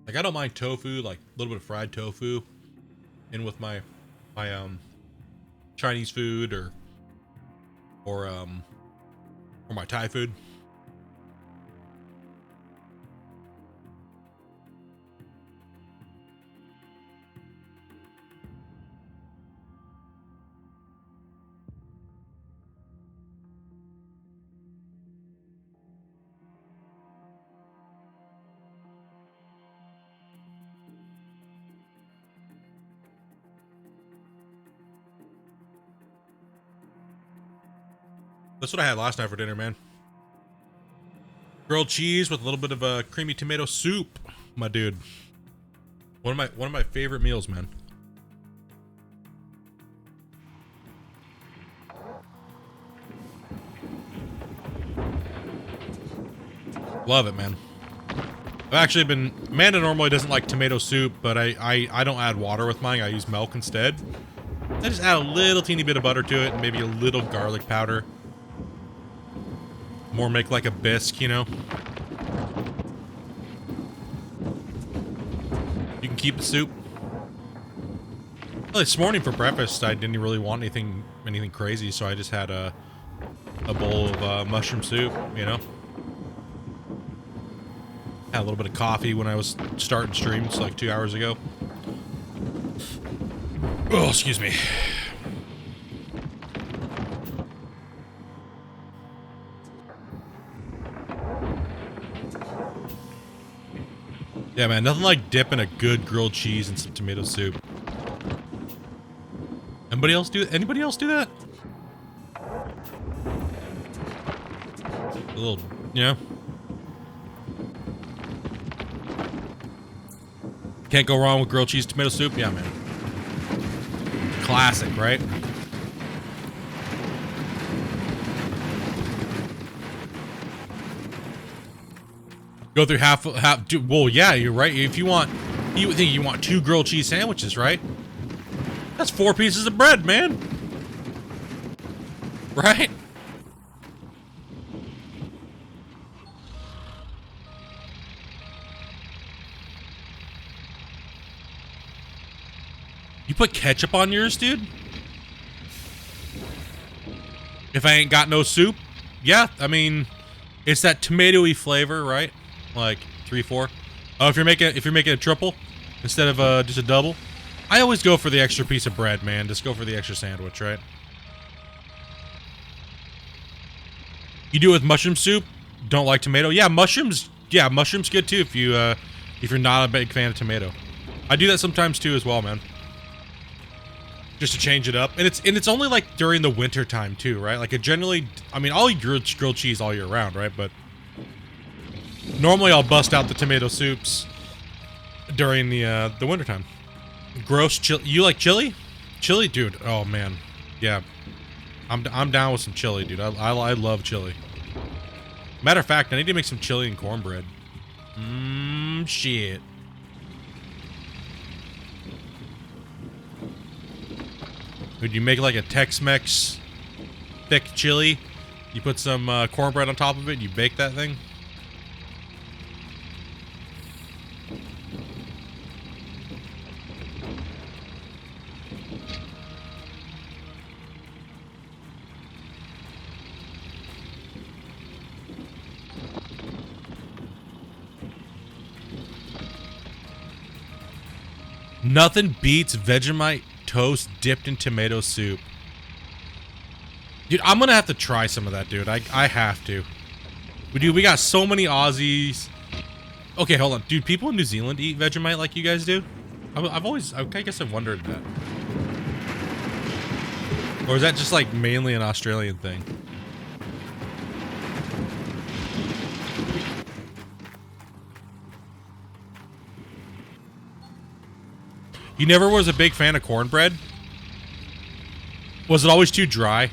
Like, I don't mind tofu, like a little bit of fried tofu in with my Chinese food or my Thai food. That's what I had last night for dinner, man. Grilled cheese with a little bit of a creamy tomato soup, my dude. One of my favorite meals, man. Love it, man. I've actually been... Amanda normally doesn't like tomato soup, but I don't add water with mine. I use milk instead. I just add a little teeny bit of butter to it and maybe a little garlic powder. More make like a bisque, you know? You can keep the soup. Well, this morning for breakfast, I didn't really want anything crazy, so I just had a bowl of mushroom soup, you know? Had a little bit of coffee when I was starting streams like 2 hours ago. Oh, excuse me. Yeah, man, nothing like dipping a good grilled cheese in some tomato soup. Anybody else do that? A little, you know? Can't go wrong with grilled cheese tomato soup? Yeah, man. Classic, right? Go through half. Well, yeah, you're right. If you want 2 grilled cheese sandwiches, right? That's 4 pieces of bread, man. Right? You put ketchup on yours, dude? If I ain't got no soup? Yeah, I mean, it's that tomatoey flavor, right? Like 3, 4. Oh, if you're making a triple instead of just a double, I always go for the extra piece of bread, man. Just go for the extra sandwich, right? You do it with mushroom soup. Don't like tomato? Yeah, mushrooms. Yeah, mushrooms good too. If you're not a big fan of tomato, I do that sometimes too as well, man. Just to change it up, and it's only like during the winter time too, right? Like it generally, I mean, I'll eat grilled cheese all year round, right? But normally I'll bust out the tomato soups during the winter time. Gross chili. You like chili? Chili, dude. Oh man, yeah. I'm down with some chili, dude. I love chili. Matter of fact, I need to make some chili and cornbread. Shit. Would you make like a Tex-Mex thick chili? You put some cornbread on top of it, and you bake that thing? Nothing beats Vegemite toast dipped in tomato soup. Dude, I'm gonna have to try some of that, dude. I have to. We got so many Aussies. Okay, hold on. Dude, people in New Zealand eat Vegemite like you guys do? I guess I've wondered that. Or is that just like mainly an Australian thing? You never was a big fan of cornbread? Was it always too dry?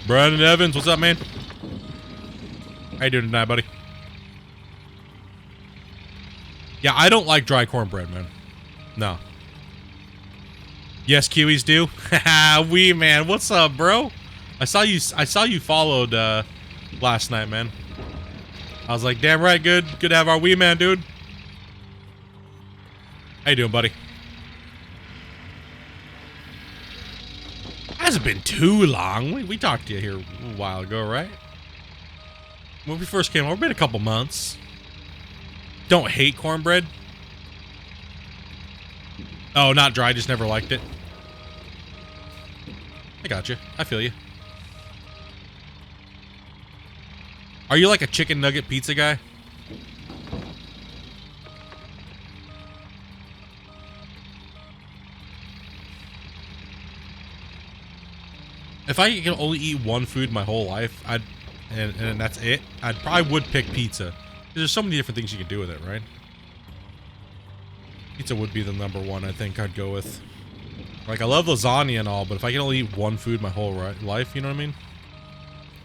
Brandon Evans, what's up, man? How you doing tonight, buddy? Yeah, I don't like dry cornbread, man. No. Yes, Kiwis do. Haha, wee man, what's up, bro? I saw you followed last night, man. I was like, damn right, good to have our wee man, dude. How you doing, buddy? Hasn't been too long. We talked to you here a while ago, right? When we first came over, been a couple months. Don't hate cornbread. Oh, not dry, just never liked it. I got you. I feel you. Are you like a chicken nugget pizza guy? If I could only eat one food my whole life, and that's it, I probably would pick pizza. There's so many different things you can do with it, right? Pizza would be the number one I think I'd go with. Like, I love lasagna and all, but if I can only eat one food my whole life, you know what I mean?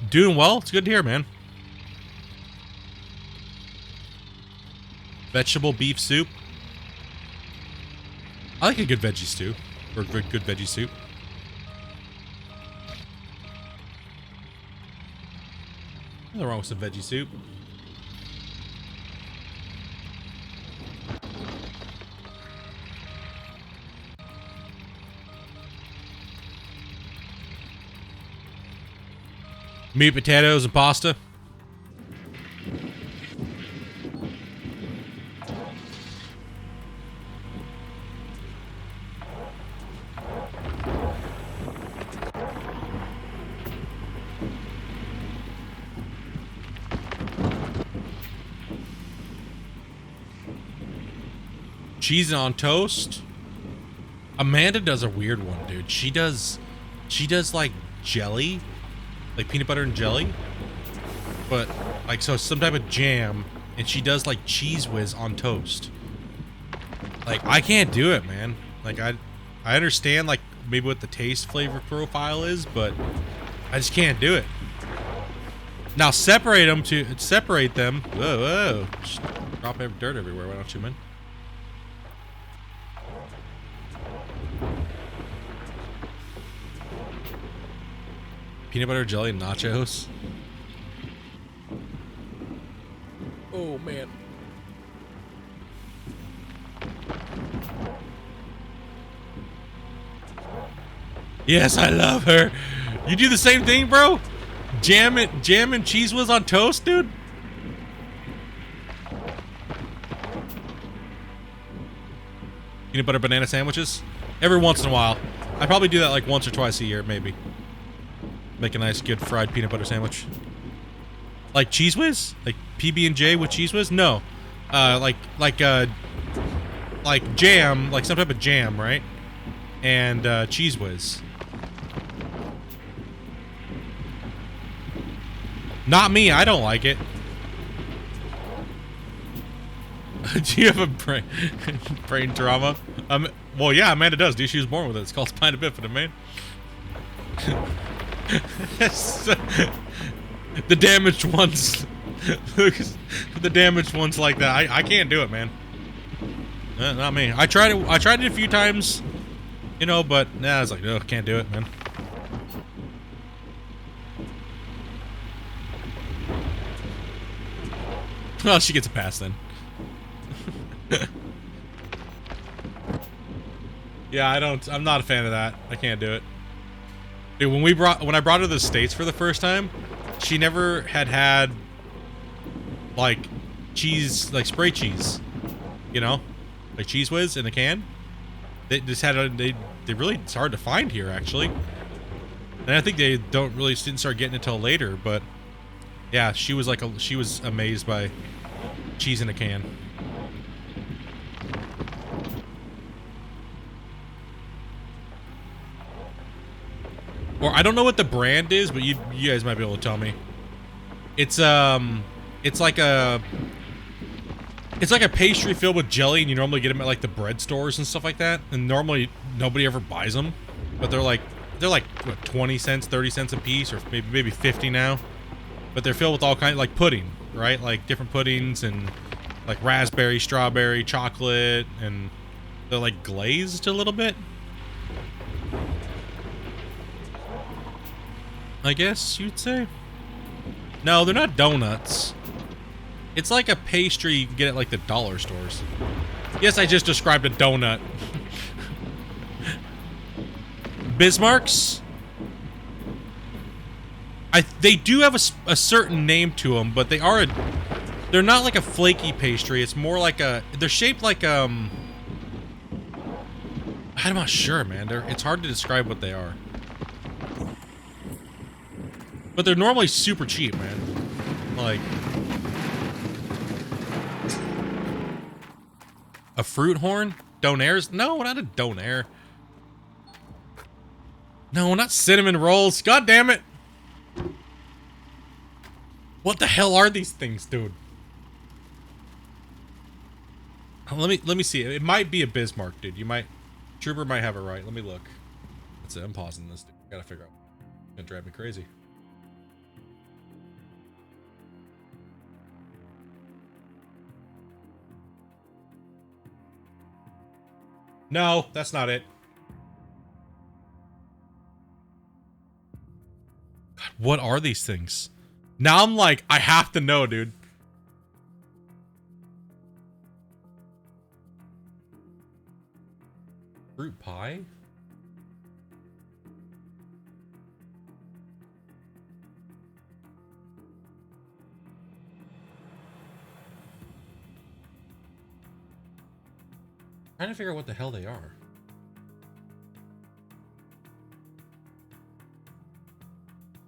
Doing well. It's good to hear, man. Vegetable beef soup. I like a good veggie stew. Or good veggie soup. Nothing wrong with some veggie soup. Meat, potatoes, and pasta. Cheese on toast. Amanda does a weird one, dude. She does like jelly, like peanut butter and jelly, but like, so some type of jam, and she does like Cheese Whiz on toast. Like, I can't do it, man. Like, I understand like maybe what the taste flavor profile is, but I just can't do it. Now separate them. Whoa, just drop dirt everywhere. Why don't you, man? Peanut butter jelly and nachos. Oh man. Yes, I love her. You do the same thing, bro? Jam and Cheese Whiz on toast, dude? Peanut butter banana sandwiches? Every once in a while. I probably do that like once or twice a year, maybe. Make a nice, good fried peanut butter sandwich. Like Cheese Whiz? Like PB&J with Cheese Whiz? No. Like jam, like some type of jam, right? And Cheese Whiz. Not me. I don't like it. Do you have a brain trauma? Well, yeah, Amanda does, dude. She was born with it. It's called spina bifida, man. The damaged ones. The damaged ones like that. I can't do it, man. Not me. I tried it a few times, you know, but nah, I was like, no, can't do it, man. Well, she gets a pass then. Yeah, I'm not a fan of that. I can't do it. Dude, when I brought her to the States for the first time, she never had like cheese, like spray cheese, you know, like Cheese Whiz in a can. They just had they really, it's hard to find here actually, and I think they didn't start getting it until later. But yeah, she was amazed by cheese in a can. Or I don't know what the brand is, but you guys might be able to tell me. It's like a It's like a pastry filled with jelly, and you normally get them at like the bread stores and stuff like that. And normally nobody ever buys them, but they're like what, 20 cents, 30 cents a piece, or maybe 50 now. But they're filled with all kinds, like pudding, right? Like different puddings and like raspberry, strawberry, chocolate, and they're like glazed a little bit, I guess you'd say. No, they're not donuts. It's like a pastry you can get at like the dollar stores. Yes, I just described a donut. Bismarcks? They do have a certain name to them, but they're not like a flaky pastry. It's more like they're shaped like I'm not sure, man. It's hard to describe what they are. But they're normally super cheap, man. Like a fruit horn? Donairs? No, not a donair. No, not cinnamon rolls. God damn it. What the hell are these things, dude? Let me see. It might be a Bismarck, dude. Trooper might have it right. Let me look. That's it. I'm pausing this, dude. Gotta figure out. It's gonna drive me crazy. No, that's not it. God, what are these things? Now I'm like, I have to know, dude. Fruit pie? Trying to figure out what the hell they are.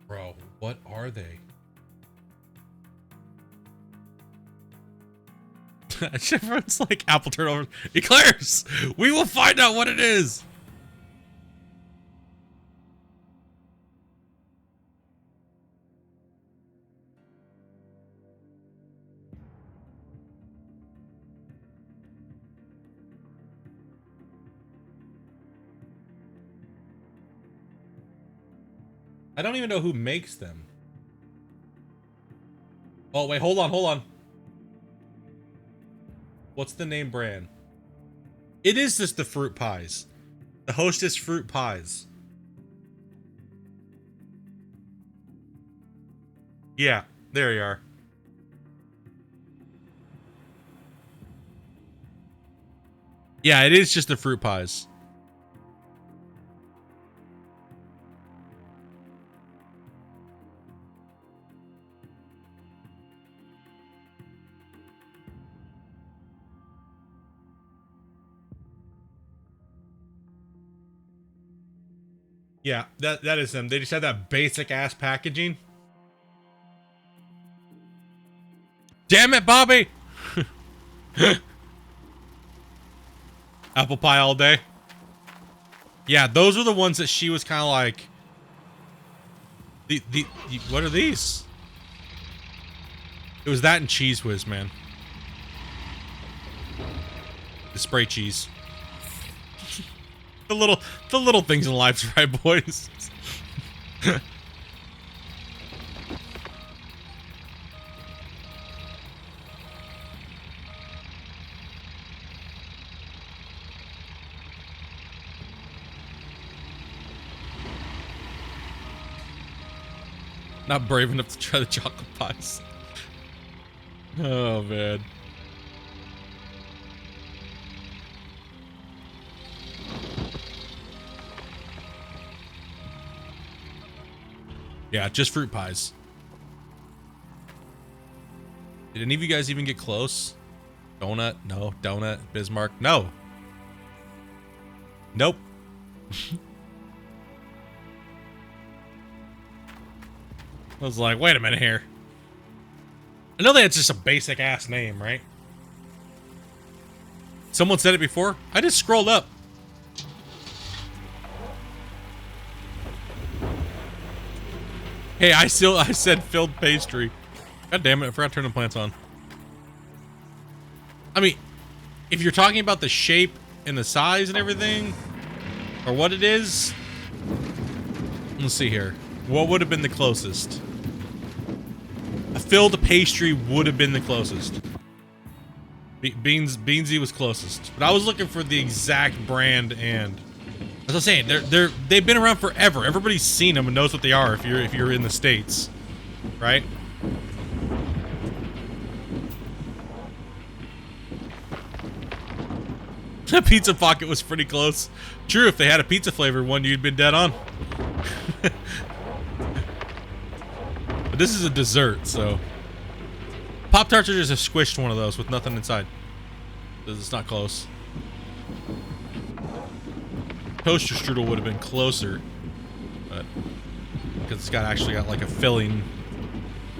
Bro, what are they? Everyone's like apple turnovers. Eclairs! We will find out what it is! I don't even know who makes them. Oh, wait, hold on. What's the name brand? It is just the fruit pies. The Hostess fruit pies. Yeah, there you are. Yeah, it is just the fruit pies. Yeah, that is them. They just have that basic ass packaging. Damn it, Bobby! Apple pie all day. Yeah, those are the ones that she was kind of like. What are these? It was that and Cheese Whiz, man. The spray cheese. The little things in life, right, boys? Not brave enough to try the chocolate pies. Oh, man. Yeah, just fruit pies. Did any of you guys even get close? Donut? No. Donut? Bismarck? No. Nope. I was like, wait a minute here. I know that's just a basic ass name, right? Someone said it before. I just scrolled up. Hey, I said filled pastry. God damn it, I forgot to turn the plants on. I mean, if you're talking about the shape and the size and everything, or what it is, let's see here. What would have been the closest? A filled pastry would have been the closest. Beansy was closest, but I was looking for the exact brand, and as I was saying, they've been around forever. Everybody's seen them and knows what they are if you're in the States, right? The pizza pocket was pretty close. True, if they had a pizza flavored one, you'd been dead on. But this is a dessert, so Pop-Tarts are just a squished one of those with nothing inside. It's not close. Toaster strudel would have been closer, but because it's actually got like a filling,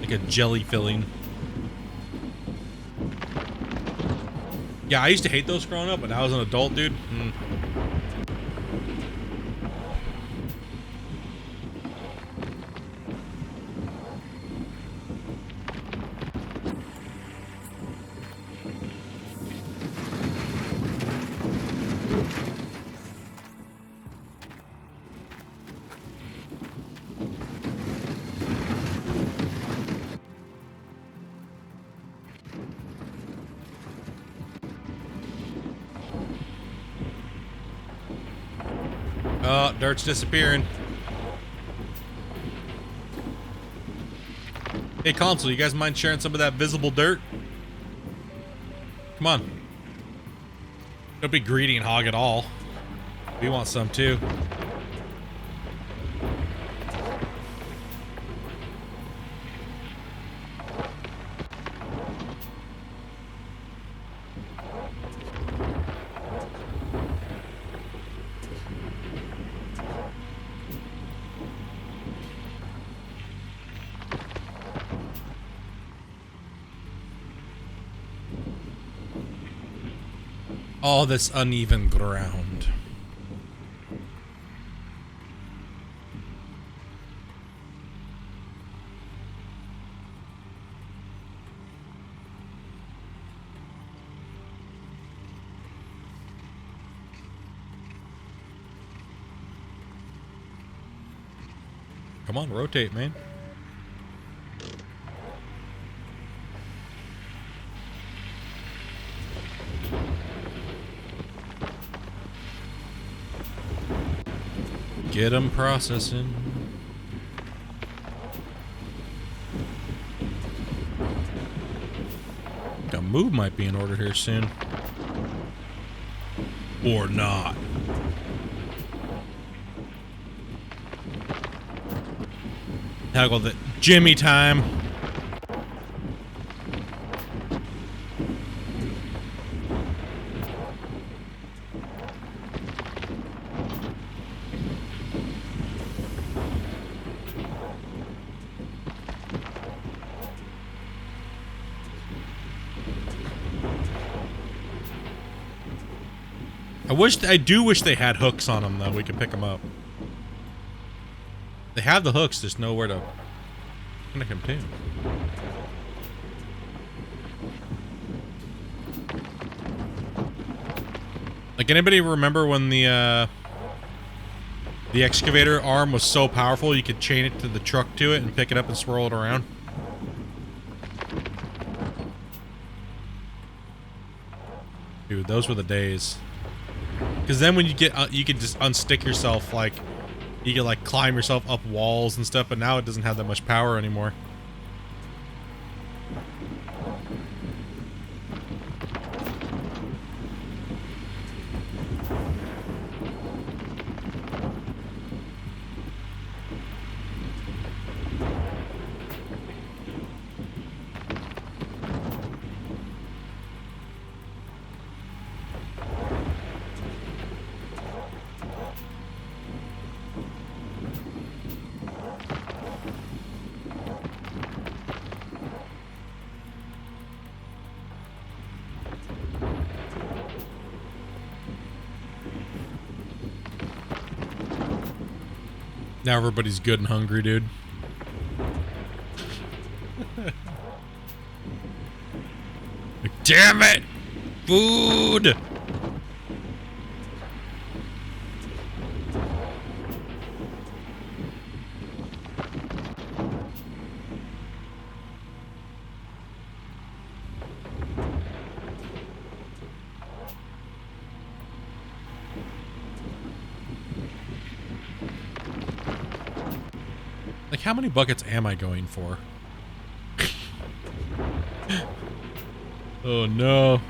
like a jelly filling. Yeah, I used to hate those growing up, but now as an adult, dude. Oh, dirt's disappearing. Hey, console, you guys mind sharing some of that visible dirt? Come on. Don't be greedy and hog it all. We want some too. All this uneven ground. Come on, rotate, man. Get them processing. A move might be in order here soon. Or not. Tackle the Jimmy time. I do wish they had hooks on them, though. We could pick them up. They have the hooks, just nowhere to connect them to. Like, anybody remember when the excavator arm was so powerful you could chain it to the truck to it and pick it up and swirl it around? Dude, those were the days. Because then when you get, you could just unstick yourself, like, you could, like, climb yourself up walls and stuff, but now it doesn't have that much power anymore. Now everybody's good and hungry, dude. Damn it! food. Like, how many buckets am I going for? Oh, no.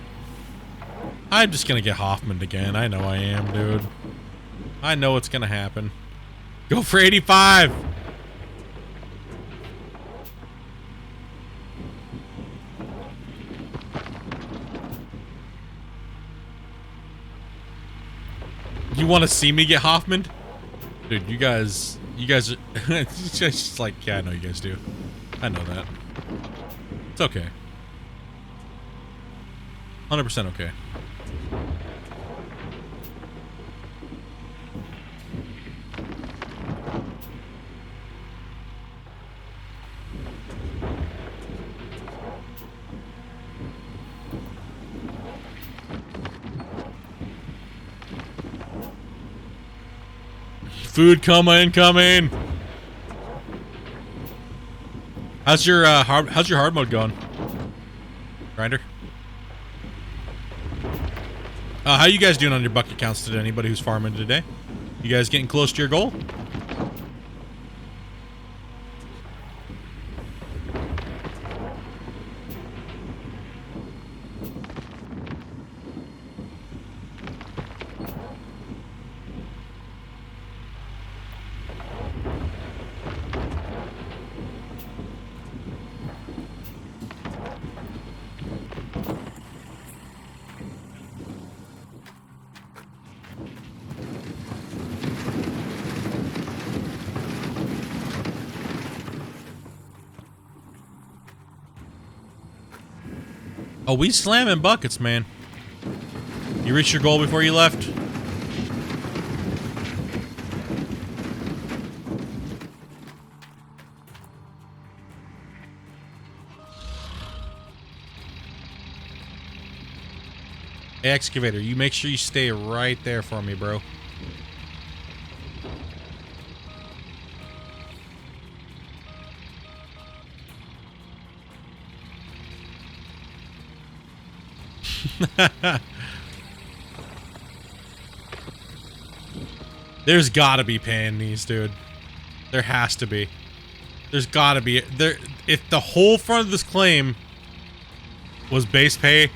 I'm just gonna get Hoffman'd again. I know I am, dude. I know what's gonna happen. Go for 85! You want to see me get Hoffman'd? Dude, you guys are... it's just like, yeah, I know you guys do. I know that. It's okay. 100% okay. Food incoming. How's your hard mode going, Grinder? How you guys doing on your bucket counts today? Anybody who's farming today? You guys getting close to your goal? Oh, we slamming buckets, man. You reached your goal before you left? Hey, excavator, you make sure you stay right there for me, bro. There's gotta be pay in these, dude. There has to be. There's gotta be. If the whole front of this claim was base pay.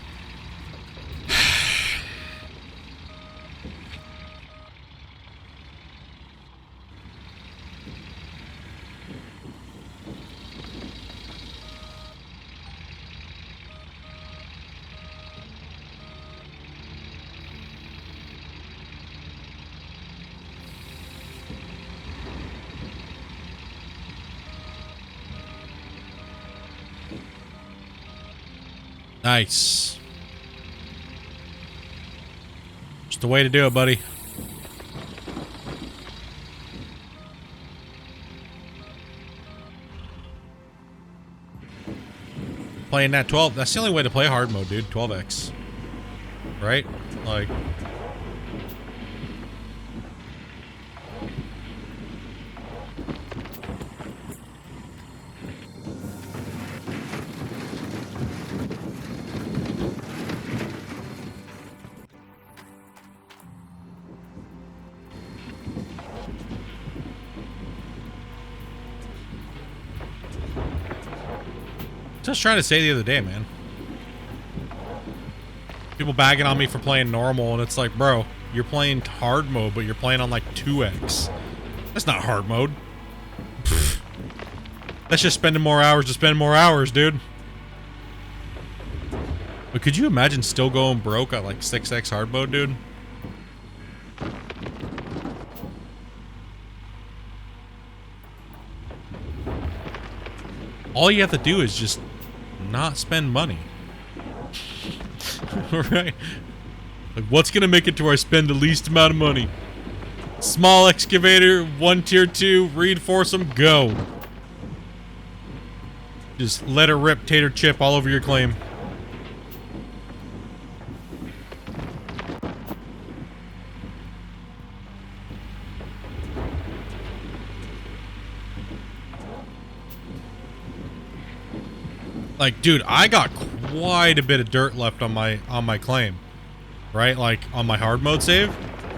Nice. Just the way to do it, buddy. Playing that 12, that's the only way to play hard mode, dude. 12x. Right? Like... Just trying to say the other day, man. People bagging on me for playing normal, and it's like, bro, you're playing hard mode, but you're playing on like 2x. That's not hard mode. Pfft. That's just spending more hours to spend more hours, dude. But could you imagine still going broke at like 6x hard mode, dude? All you have to do is just not spend money. Right? Like, what's gonna make it to where I spend the least amount of money? Small excavator, 1 tier 2, reinforce them, go. Just let it rip, tater chip all over your claim. Like, dude, I got quite a bit of dirt left on my claim, right? Like on my hard mode save,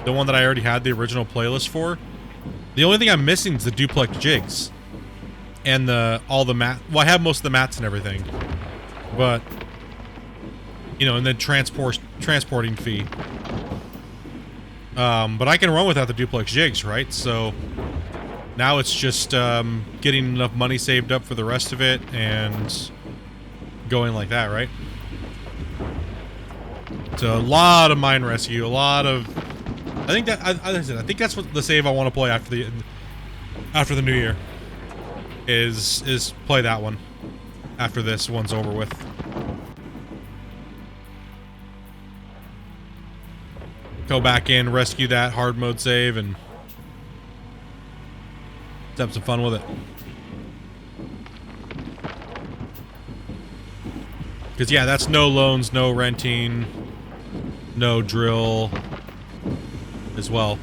the one that I already had the original playlist for. The only thing I'm missing is the duplex jigs and all the mat. Well, I have most of the mats and everything, but you know, and then transporting fee. But I can run without the duplex jigs, right? So now it's just getting enough money saved up for the rest of it and going like that, right? So a lot of mine rescue, a lot of. I think that's what the save I want to play after the new year is play that one after this one's over with. Go back in, rescue that hard mode save, and have some fun with it. Because, yeah, that's no loans, no renting, no drill as well.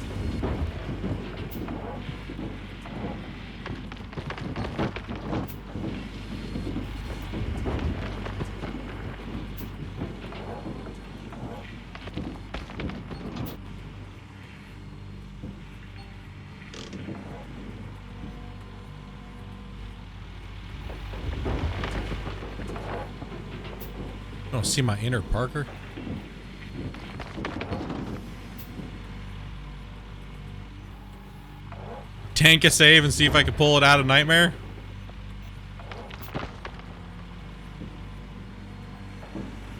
I don't see my inner Parker. Tank a save and see if I can pull it out of Nightmare.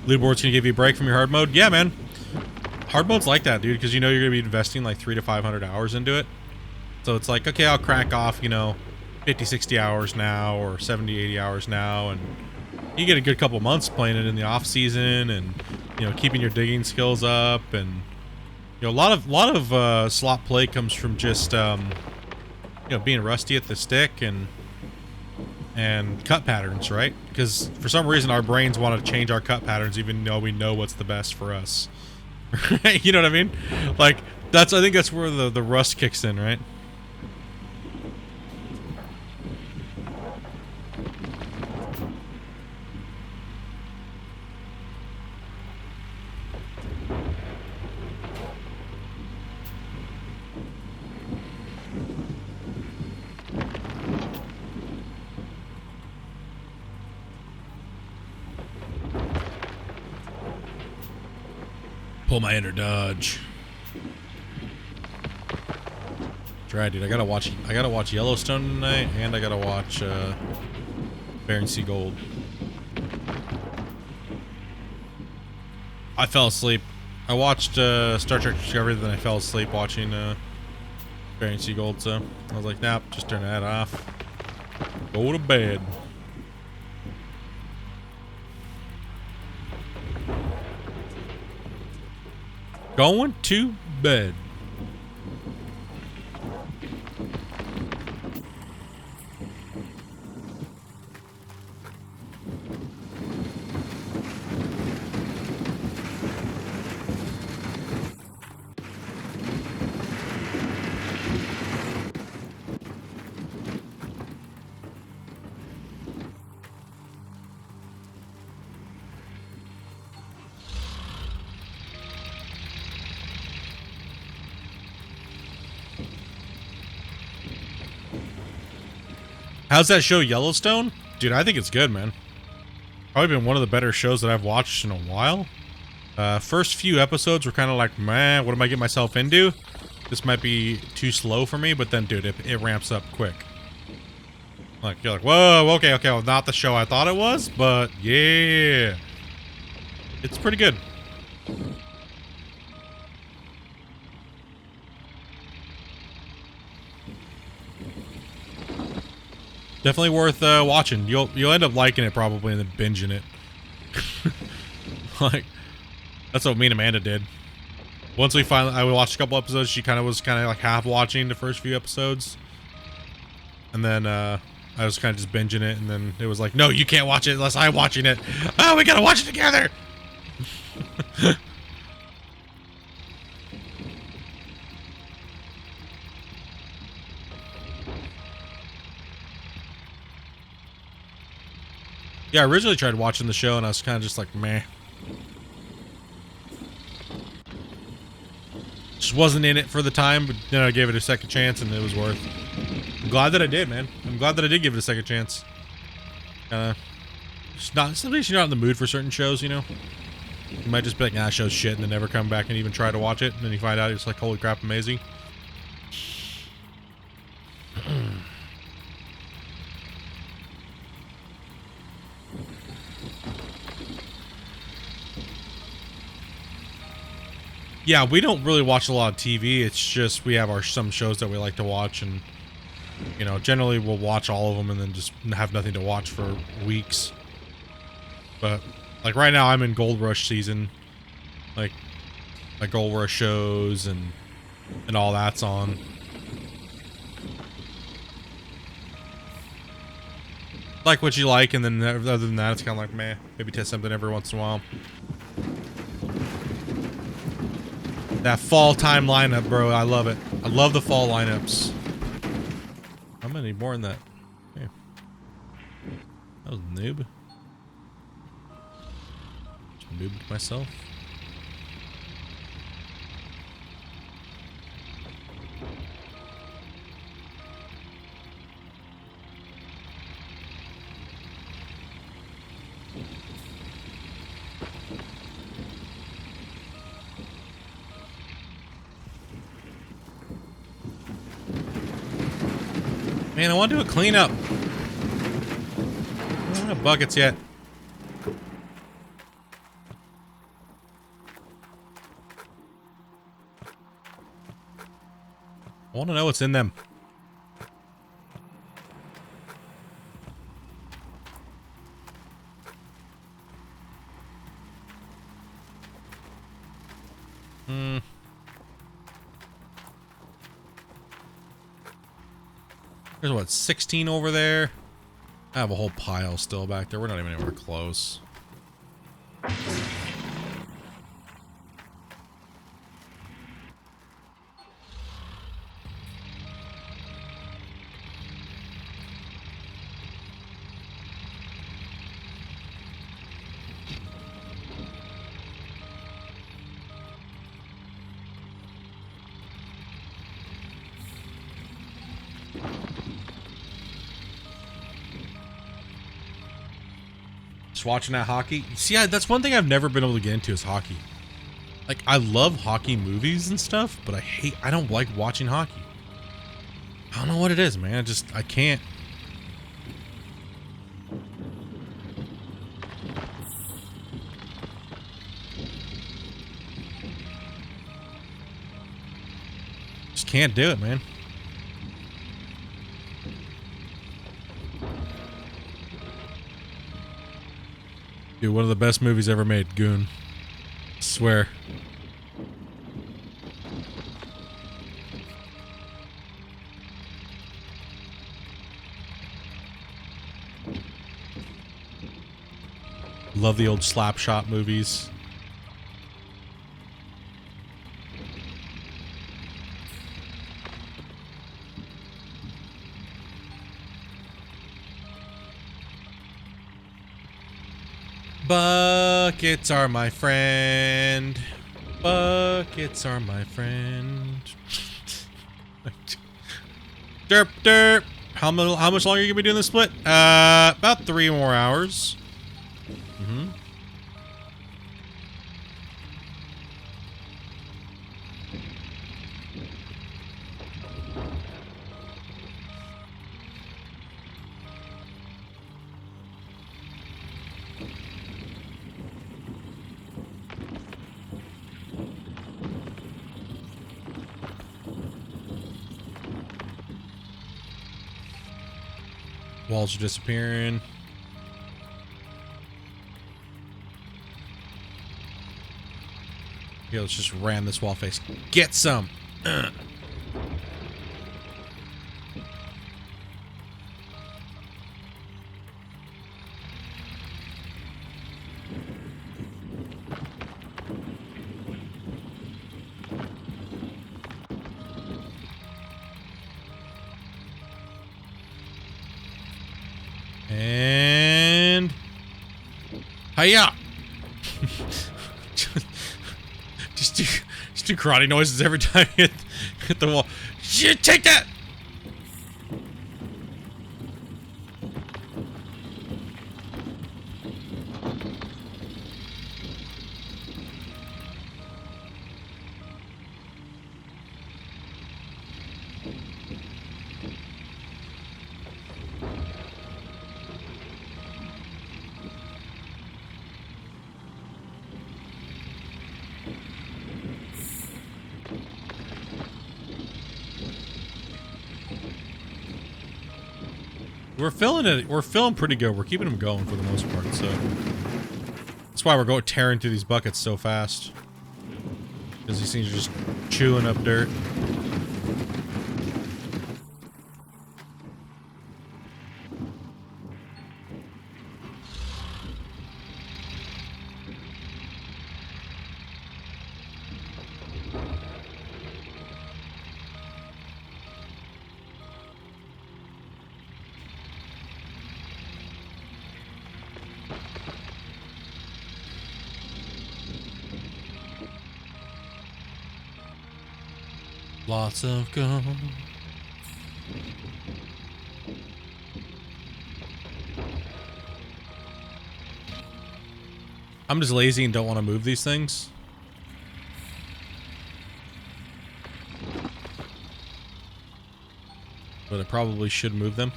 Leaderboard's gonna give you a break from your hard mode. Yeah, man. Hard mode's like that, dude, because you know you're gonna be investing like 300 to 500 hours into it. So it's like, okay, I'll crack off, you know, 50, 60 hours now, or 70, 80 hours now, and you get a good couple months playing it in the off season, and you know, keeping your digging skills up, and you know, a lot of slot play comes from just you know, being rusty at the stick and cut patterns, right? Because for some reason our brains want to change our cut patterns even though we know what's the best for us. You know what I mean? Like, I think that's where the rust kicks in, right? Pull my inner dodge. That's right, dude. I gotta watch Yellowstone tonight, and I gotta watch Bering Sea Gold. I fell asleep. I watched Star Trek Discovery, then I fell asleep watching Bering Sea Gold. So I was like, nah, just turn that off. Go to bed. Going to bed. How's that show, Yellowstone? Dude, I think it's good, man. Probably been one of the better shows that I've watched in a while. First few episodes were kind of like, man, what am I getting myself into? This might be too slow for me, but then, dude, it ramps up quick. Like, you're like, whoa, okay, well, not the show I thought it was, but yeah. It's pretty good. Definitely worth watching. You'll end up liking it probably and then binging it. Like, that's what me and Amanda did. Once I watched a couple episodes, she was like half watching the first few episodes. And then I was kind of just binging it, and then it was like, no, you can't watch it unless I'm watching it. Oh, we gotta watch it together. Yeah, I originally tried watching the show and I was kind of just like, meh. Just wasn't in it for the time, but then I gave it a second chance and it was worth. I'm glad that I did, man. I'm glad that I did give it a second chance. Sometimes you're not in the mood for certain shows, you know? You might just be like, nah, show's shit, and then never come back and even try to watch it, and then you find out it's like, holy crap, amazing. Yeah, we don't really watch a lot of TV. It's just we have some shows that we like to watch, and you know, generally we'll watch all of them and then just have nothing to watch for weeks. But like right now, I'm in Gold Rush season. Like my Gold Rush shows and all that's on. Like what you like, and then other than that, it's kind of like meh. Maybe test something every once in a while. That fall time lineup, bro. I love it. I love the fall lineups. I'm gonna need more than that. Okay. That was a noob. Just noobed myself. Man, I want to do a cleanup. I don't have buckets yet. I want to know what's in them. There's what, 16 over there? I have a whole pile still back there. We're not even anywhere close. Watching that hockey. See, that's one thing I've never been able to get into is hockey. Like, I love hockey movies and stuff, but I don't like watching hockey. I don't know what it is, man. I can't. Just can't do it, man. Dude, one of the best movies ever made, Goon. I swear. Love the old Slapshot movies. Buckets are my friend. Buckets are my friend. Derp, derp. How much longer are you gonna be doing this split? About 3 more hours. Walls are disappearing. Yeah, let's just ram this wall face. Get some. And Hiya! just do karate noises every time you hit the wall. Shit, take that! We're filling it. We're filling pretty good. We're keeping them going for the most part. So that's why we're tearing through these buckets so fast. Because these things are just chewing up dirt. Lots of gold. I'm just lazy and don't want to move these things. But I probably should move them.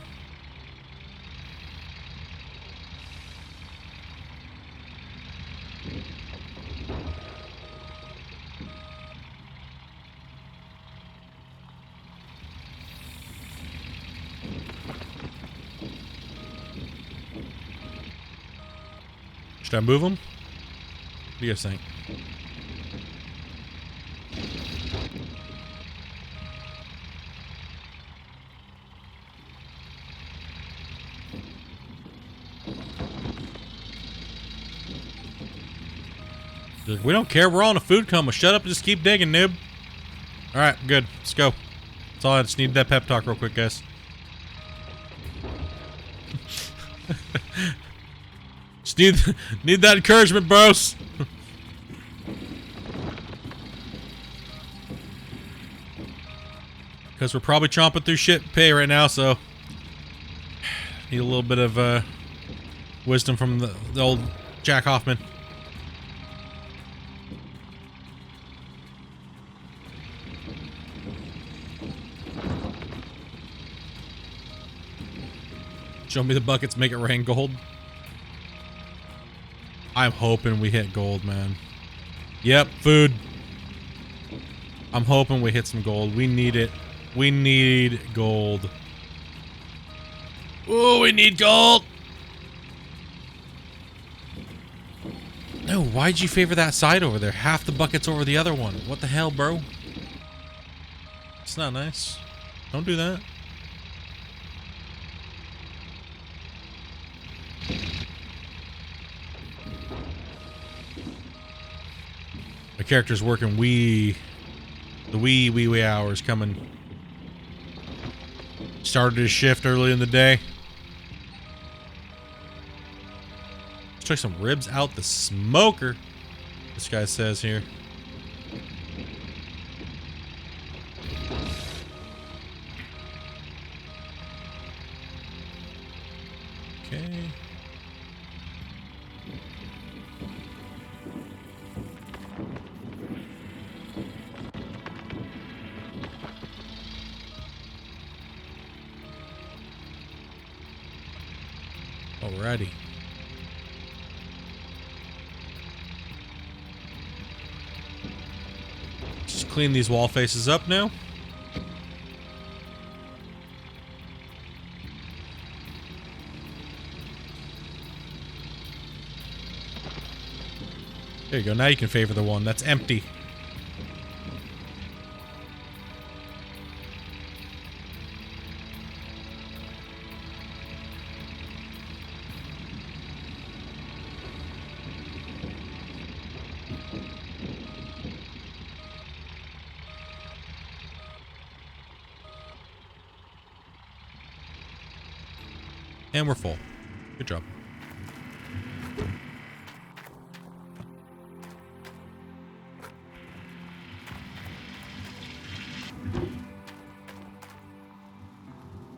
Should I move them? What do you guys think? We don't care. We're on a food coma. Shut up and just keep digging, noob. Alright, good. Let's go. That's all. I just need that pep talk real quick, guys. Just need that encouragement, bros. Because we're probably chomping through shit pay right now, so need a little bit of wisdom from the old Jack Hoffman. Show me the buckets, make it rain gold. I'm hoping we hit gold, man. Yep, food. I'm hoping we hit some gold. We need it. We need gold. Oh, we need gold. No, why'd you favor that side over there? Half the bucket's over the other one. What the hell, bro? It's not nice. Don't do that. My character's working the wee hours coming. Started his shift early in the day. Let's check some ribs out the smoker. This guy says here. Okay. Alrighty. Just clean these wall faces up now. There you go. Now you can favor the one that's empty. And we're full. Good job.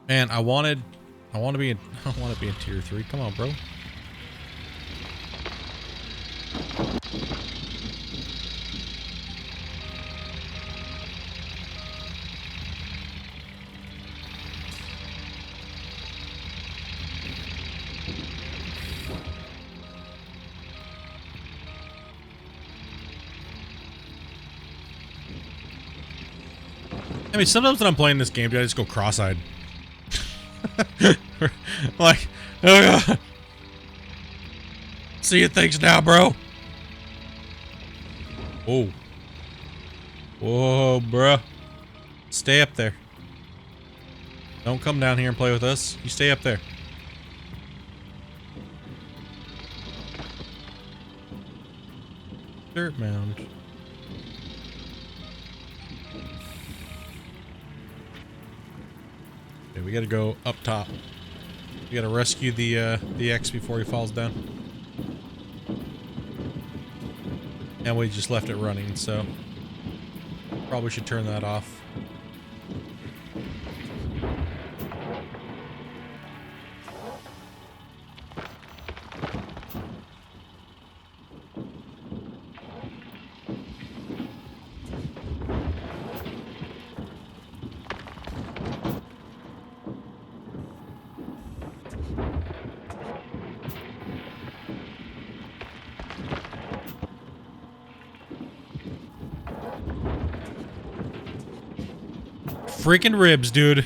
Man, I want to be in tier 3. Come on, bro. I mean, sometimes when I'm playing this game, dude, I just go cross-eyed. Like, oh God. Seeing things now, bro. Whoa. Whoa, bro. Stay up there. Don't come down here and play with us. You stay up there. Dirt mound. Okay, we gotta go up top. We gotta rescue the X before he falls down. And we just left it running, so probably should turn that off. Freaking ribs, dude.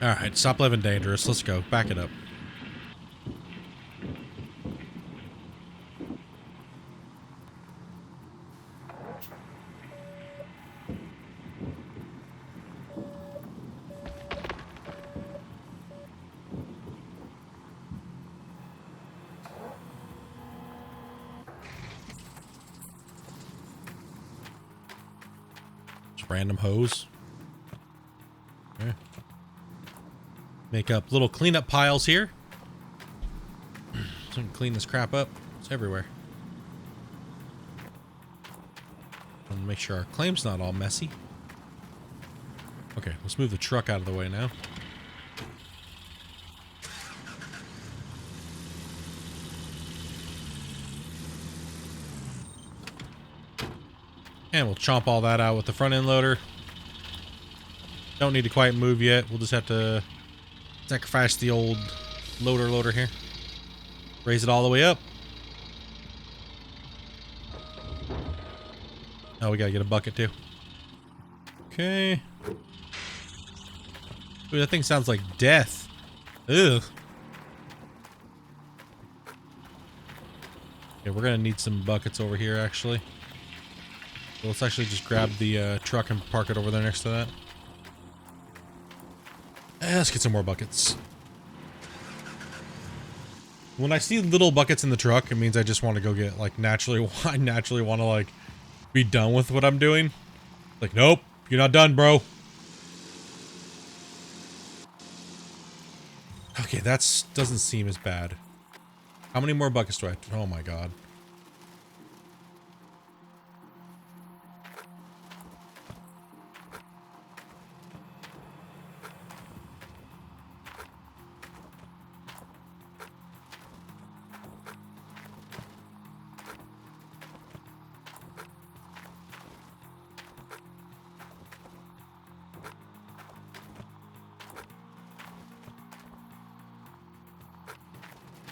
Alright, stop living dangerous. Let's go. Back it up. Just random hose. Okay. Make up little cleanup piles here. So we can clean this crap up. It's everywhere. And make sure our claim's not all messy. Okay, let's move the truck out of the way now. And we'll chomp all that out with the front end loader. Don't need to quite move yet. We'll just have to sacrifice the old loader here. Raise it all the way up. Oh, we gotta get a bucket too. Okay. Ooh, that thing sounds like death. Ugh. Okay, we're gonna need some buckets over here actually. So let's actually just grab the truck and park it over there next to that. Let's get some more buckets. When I see little buckets in the truck, it means I just want to go get, like, I naturally want to, like, be done with what I'm doing. Like, nope, you're not done, bro. Okay, that doesn't seem as bad. How many more buckets do I have to, oh my God.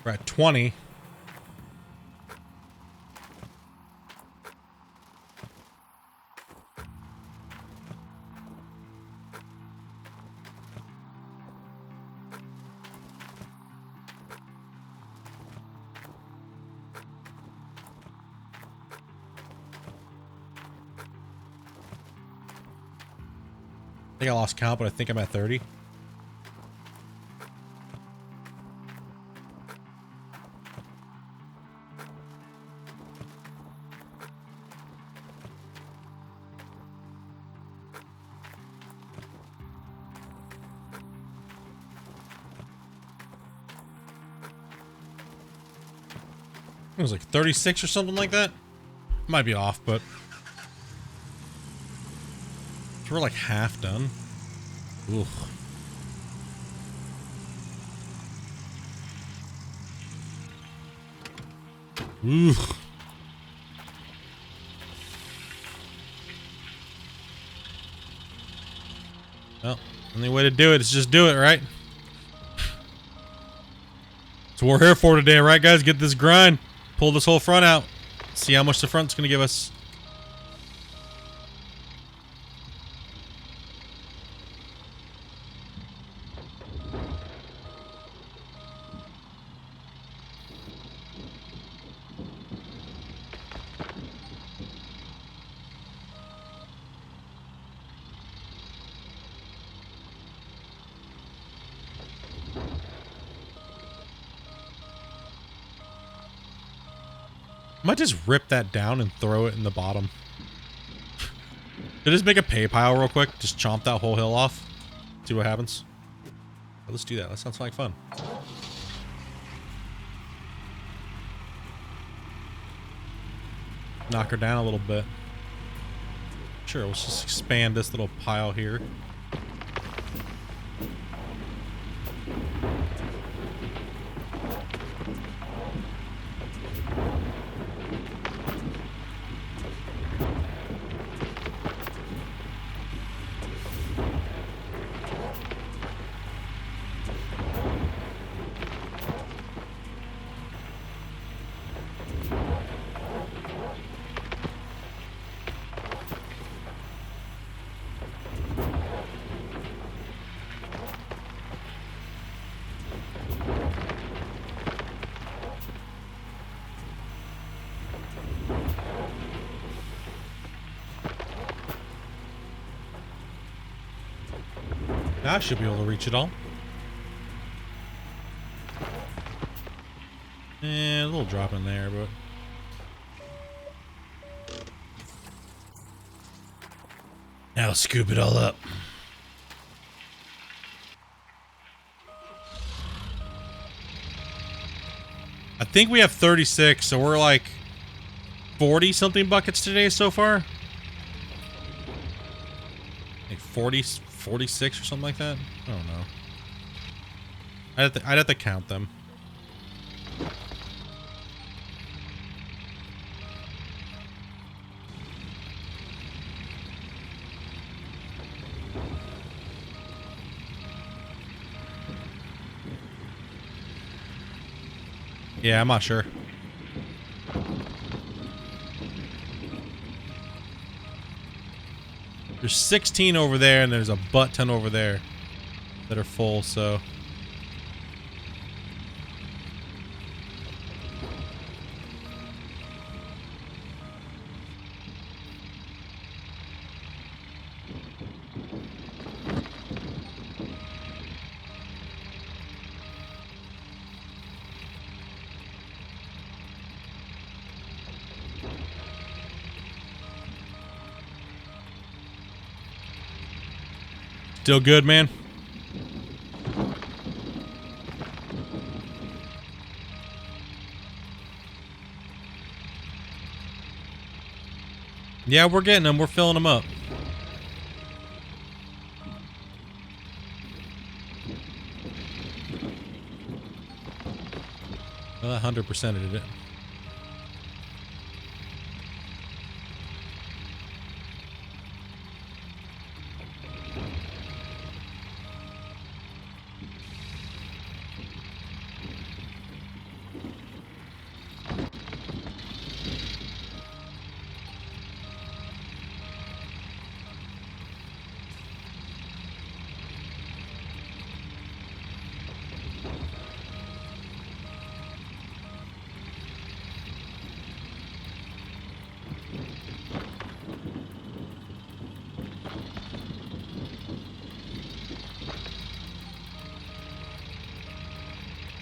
We're at 20. I think I lost count, but I think I'm at 30. It was like 36 or something like that. Might be off, but so we're like half done. Oof. Oof. Well, only way to do it is just do it, right? That's what we're here for today, right, guys? Get this grind. Pull this whole front out. See how much the front's going to give us. I might just rip that down and throw it in the bottom. Just make a pay pile real quick. Just chomp that whole hill off. See what happens. Well, let's do that. That sounds like fun. Knock her down a little bit. Sure, let's just expand this little pile here. Now I should be able to reach it all. And a little drop in there, but now scoop it all up. I think we have 36, so we're like 40 something buckets today so far. Like 46 or something like that. I don't know. I'd have to count them. Yeah, I'm not sure. There's 16 over there, and there's a butt ton over there that are full, so. Still good, man. Yeah, we're getting them. We're filling them up. Well, 100%ed it.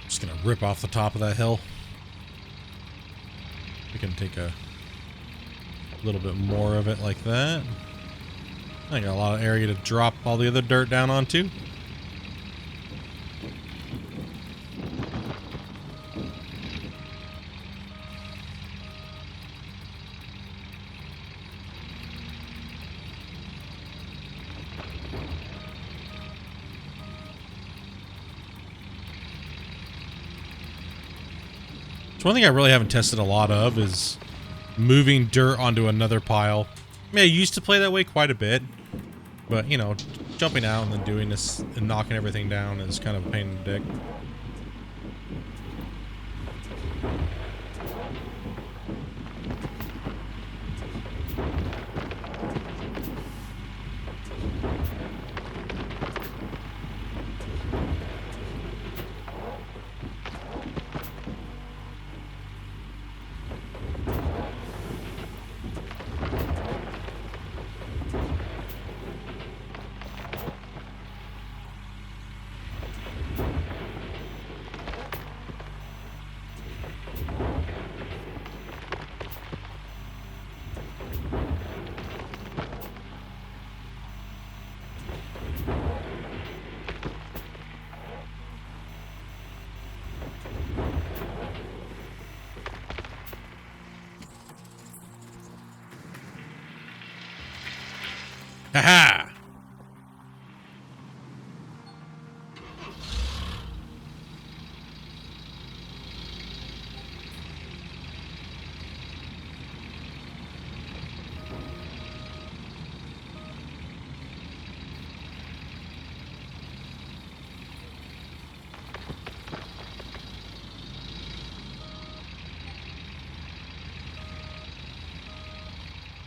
Just gonna rip off the top of that hill. We can take a little bit more of it like that. I got a lot of area to drop all the other dirt down onto. So one thing I really haven't tested a lot of is moving dirt onto another pile. I mean, I used to play that way quite a bit, but you know, jumping out and then doing this and knocking everything down is kind of a pain in the dick. Haha!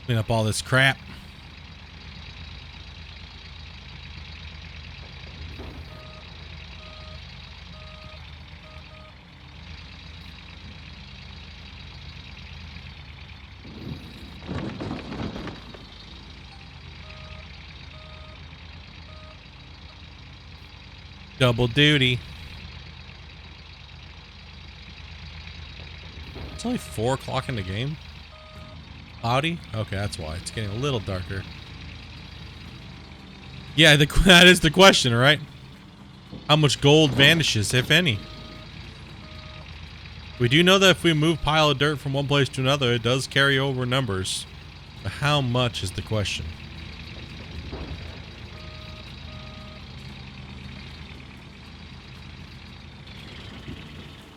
Clean up all this crap. Double duty. It's only 4 o'clock in the game. Cloudy? Okay, that's why. It's getting a little darker. Yeah, that is the question, right? How much gold vanishes, if any? We do know that if we move pile of dirt from one place to another, it does carry over numbers. But how much is the question?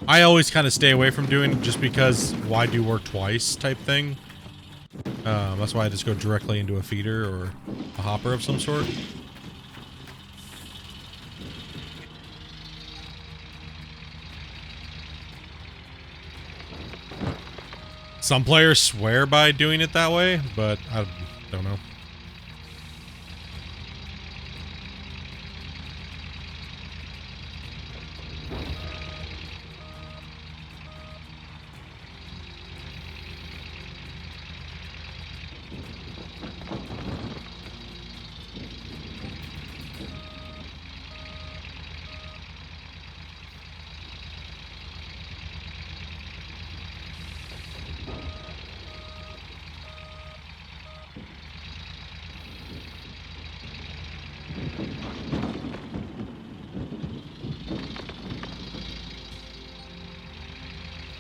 I always kind of stay away from doing it just because why do work twice type thing. That's why I just go directly into a feeder or a hopper of some sort. Some players swear by doing it that way, but I don't know.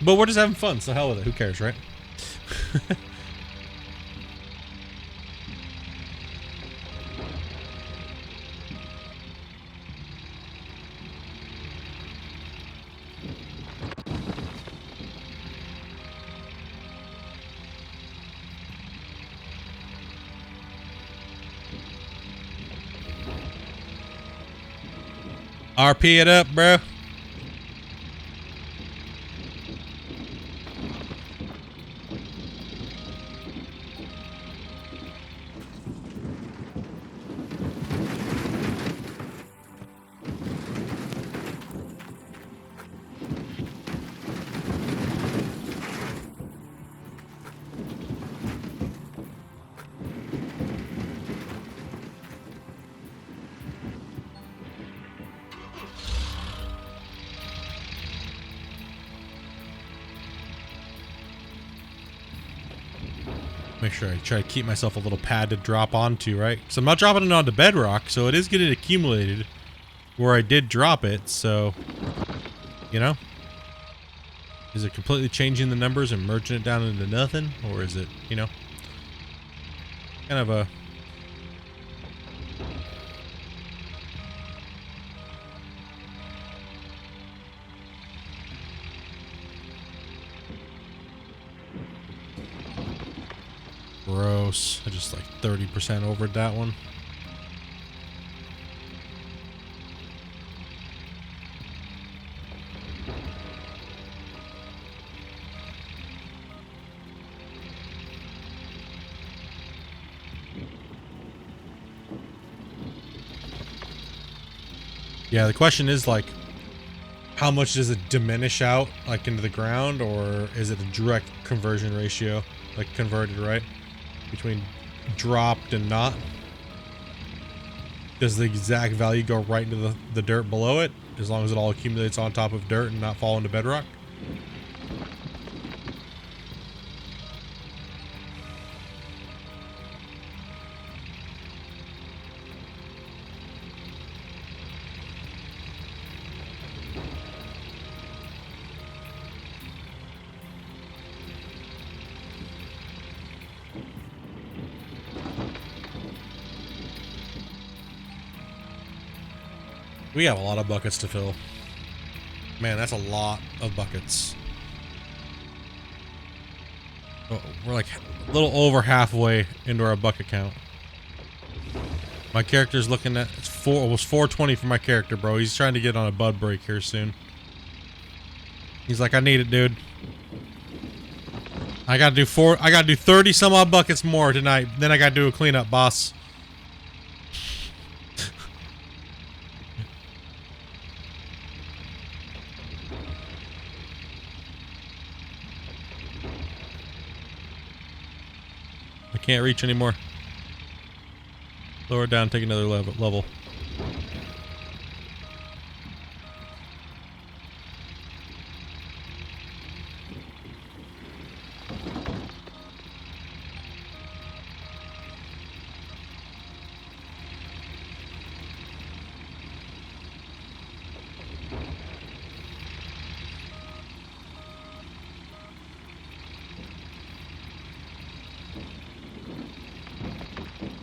But we're just having fun, so hell with it. Who cares, right? RP it up, bro. Make sure I try to keep myself a little pad to drop onto, right? Because I'm not dropping it onto bedrock, so it is getting accumulated where I did drop it, so, you know? Is it completely changing the numbers and merging it down into nothing? Or is it, you know, kind of a... close. I just like 30% over that one. Yeah, the question is like, how much does it diminish out like into the ground, or is it a direct conversion ratio, like converted, right? Between dropped and not? Does the exact value go right into the dirt below it, as long as it all accumulates on top of dirt and not fall into bedrock? We have a lot of buckets to fill. Man, that's a lot of buckets. Oh, we're like a little over halfway into our bucket count. My character's looking at, it's almost 420 for my character, bro. He's trying to get on a bud break here soon. He's like, I need it, dude. I gotta do 30 some odd buckets more tonight. Then I gotta do a cleanup, boss. Can't reach anymore. Lower down, take another level.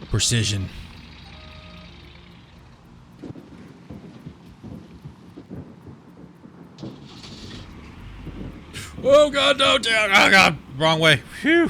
Precision. Oh god, no, down. Oh god, wrong way. Phew.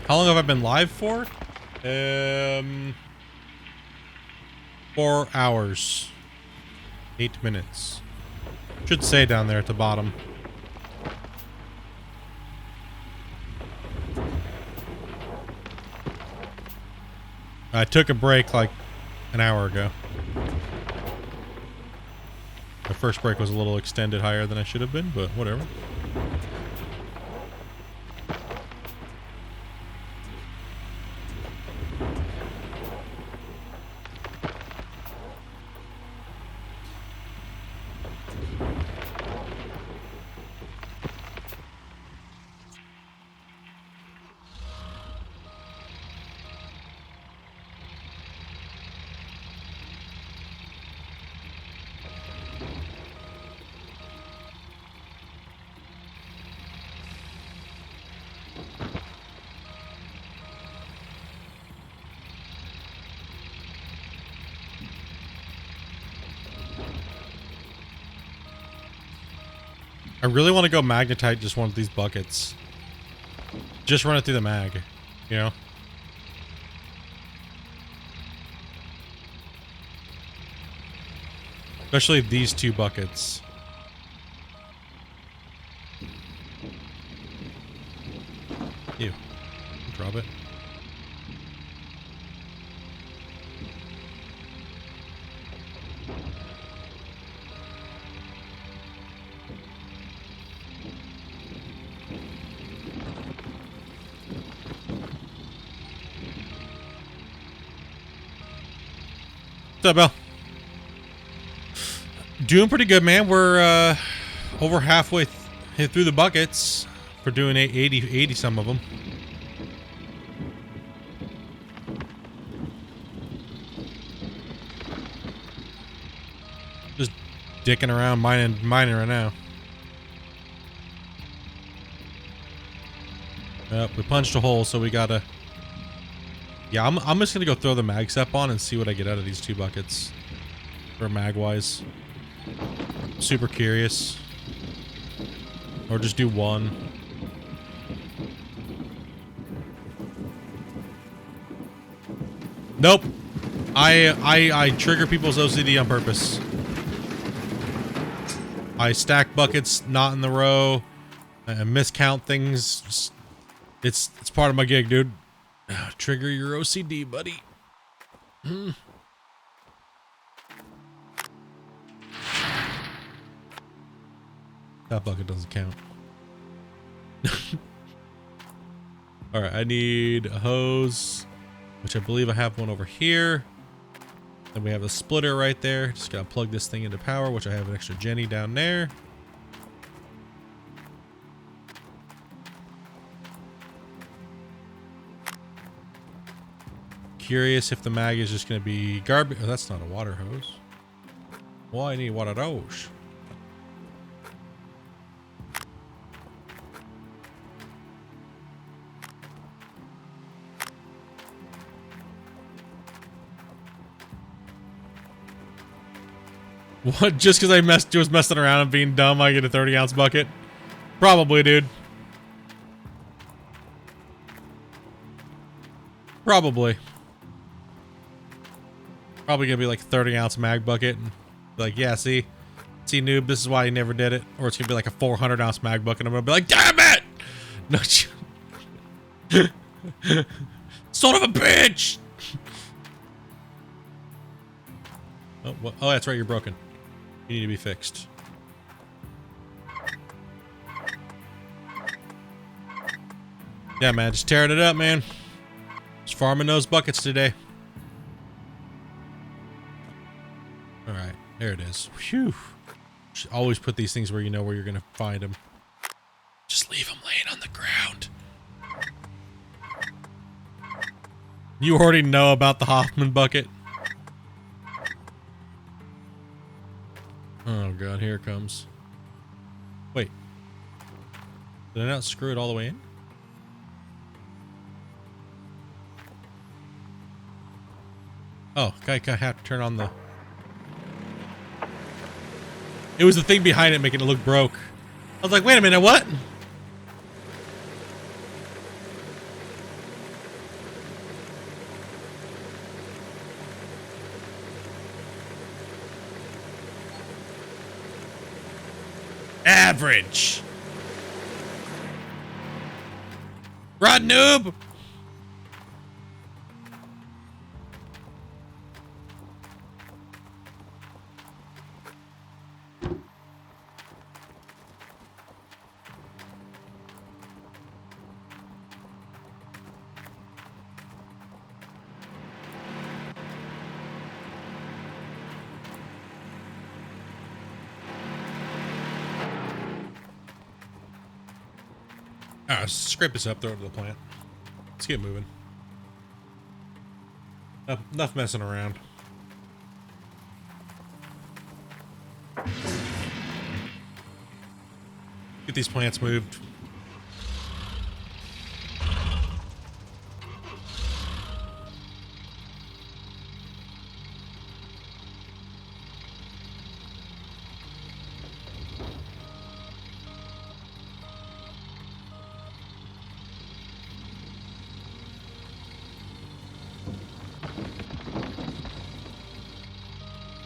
How long have I been live for? 4 hours. 8 minutes. Should say down there at the bottom. I took a break like an hour ago. The first break was a little extended higher than I should have been, but whatever. I really want to go magnetite just one of these buckets. Just run it through the mag, you know? Especially these two buckets. Ew. Drop it. What's up, Bill? Doing pretty good, man. We're over halfway through the buckets for doing 80 some of them. Just dicking around mining right now. Yep, we punched a hole, so we gotta... Yeah, I'm just gonna go throw the mag sep on and see what I get out of these 2 buckets. For mag-wise. Super curious. Or just do 1. Nope. I trigger people's OCD on purpose. I stack buckets not in the row. I miscount things. It's part of my gig, dude. Trigger your OCD, buddy. That bucket doesn't count. Alright, I need a hose, which I believe I have one over here. Then we have a splitter right there. Just gotta plug this thing into power, which I have an extra Jenny down there. Curious if the mag is just gonna be garbage. Oh, that's not a water hose. Well, I need water hose. What? Just because I was messing around and being dumb, I get a 30-ounce bucket? Probably, dude. Probably. Probably gonna be like a 30-ounce mag bucket. And be like, yeah, see, noob, this is why you never did it. Or it's gonna be like a 400-ounce mag bucket. And I'm gonna be like, damn it! No, son of a bitch! Oh, well, oh, that's right, you're broken. You need to be fixed. Yeah, man, just tearing it up, man. Just farming those buckets today. Alright, there it is. Phew. Should always put these things where you know where you're gonna find them. Just leave them laying on the ground. You already know about the Hoffman bucket. Oh god, here it comes. Wait. Did I not screw it all the way in? Oh, I have to turn on the... It was the thing behind it making it look broke. I was like, wait a minute, what? Average. Run, noob. Scrape this up, throw it to the plant. Let's get moving. Enough messing around. Get these plants moved.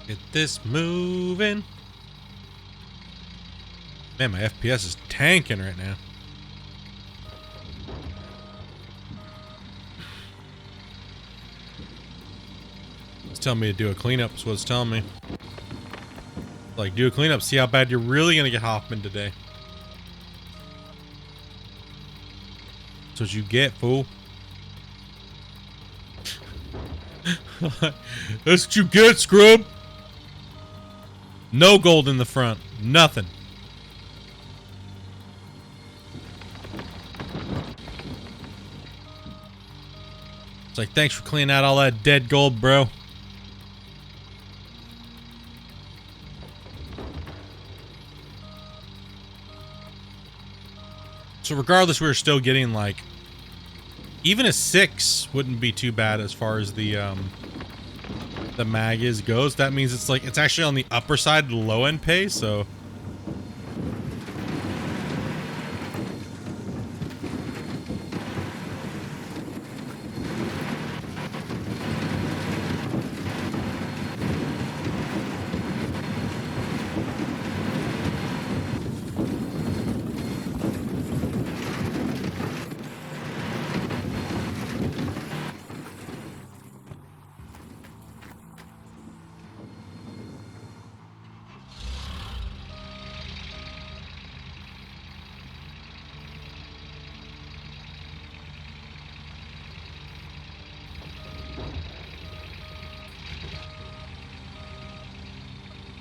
Get this moving. Man, my FPS is tanking right now. It's telling me to do a cleanup, is what it's telling me. Like, do a cleanup, see how bad you're really gonna get Hoffman today. That's what you get, fool. That's what you get, scrub. No gold in the front. Nothing. It's like, thanks for cleaning out all that dead gold, bro. So regardless, we're still getting like, even a 6 wouldn't be too bad as far as the mag is goes. That means it's like, it's actually on the upper side of the low end pay, so.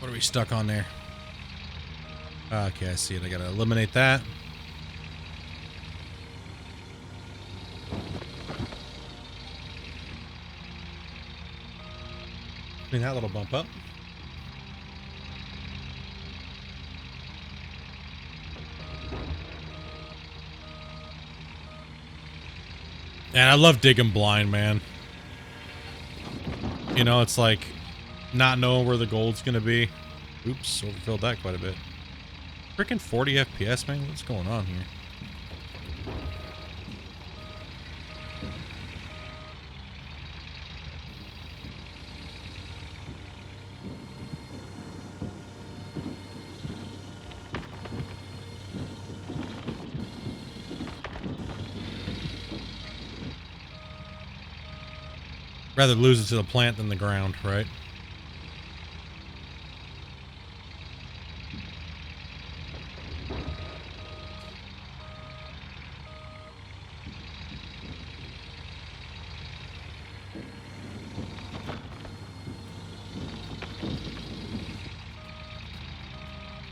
What are we stuck on there? Okay, I see it. I gotta eliminate that. Clean that little bump up. And I love digging blind, man. You know, it's like not knowing where the gold's gonna be. Oops, overfilled that quite a bit. Freaking 40 FPS, man. What's going on here? Rather lose it to the plant than the ground, right?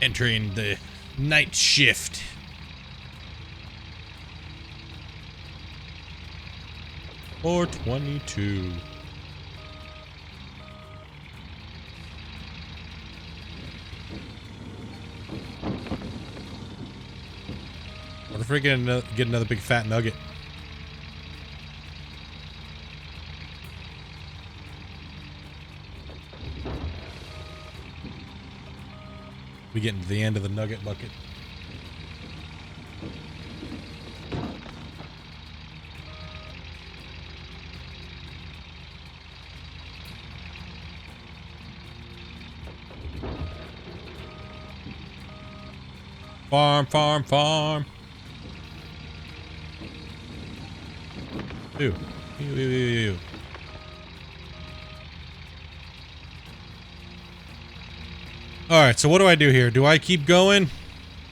Entering the night shift. Or 22. What if we get another big fat nugget? We getting to the end of the nugget bucket. Farm, farm, farm. Ew. Ew, ew, ew, ew. Alright, so what do I do here? Do I keep going?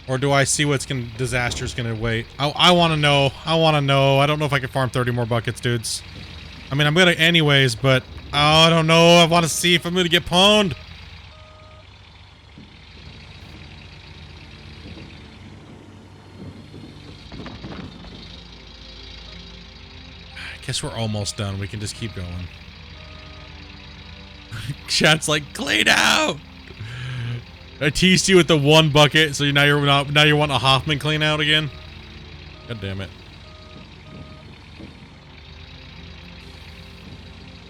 Or do I see what's disaster's gonna wait? I wanna know. I wanna know. I don't know if I can farm 30 more buckets, dudes. I mean, I'm gonna anyways, but I don't know. I wanna see if I'm gonna get pwned. I guess we're almost done. We can just keep going. Chat's like, clean out! I teased you with the one bucket, so now you want a Hoffman clean out again? God damn it.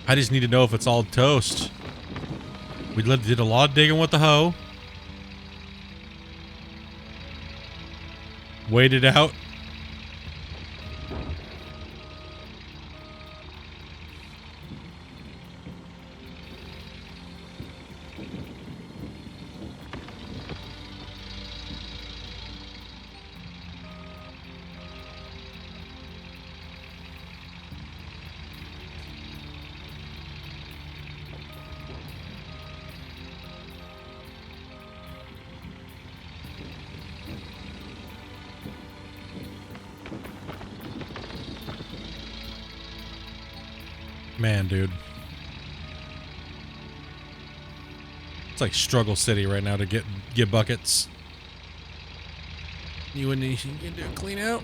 I just need to know if it's all toast. We did a lot of digging with the hoe. Waited out. Man, dude. It's like struggle city right now to get buckets. You can do a clean out.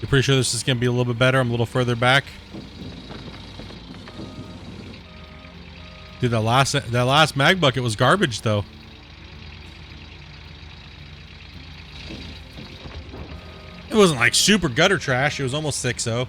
You're pretty sure this is going to be a little bit better? I'm a little further back. Dude, that last mag bucket was garbage, though. It wasn't like super gutter trash. It was almost 6-0.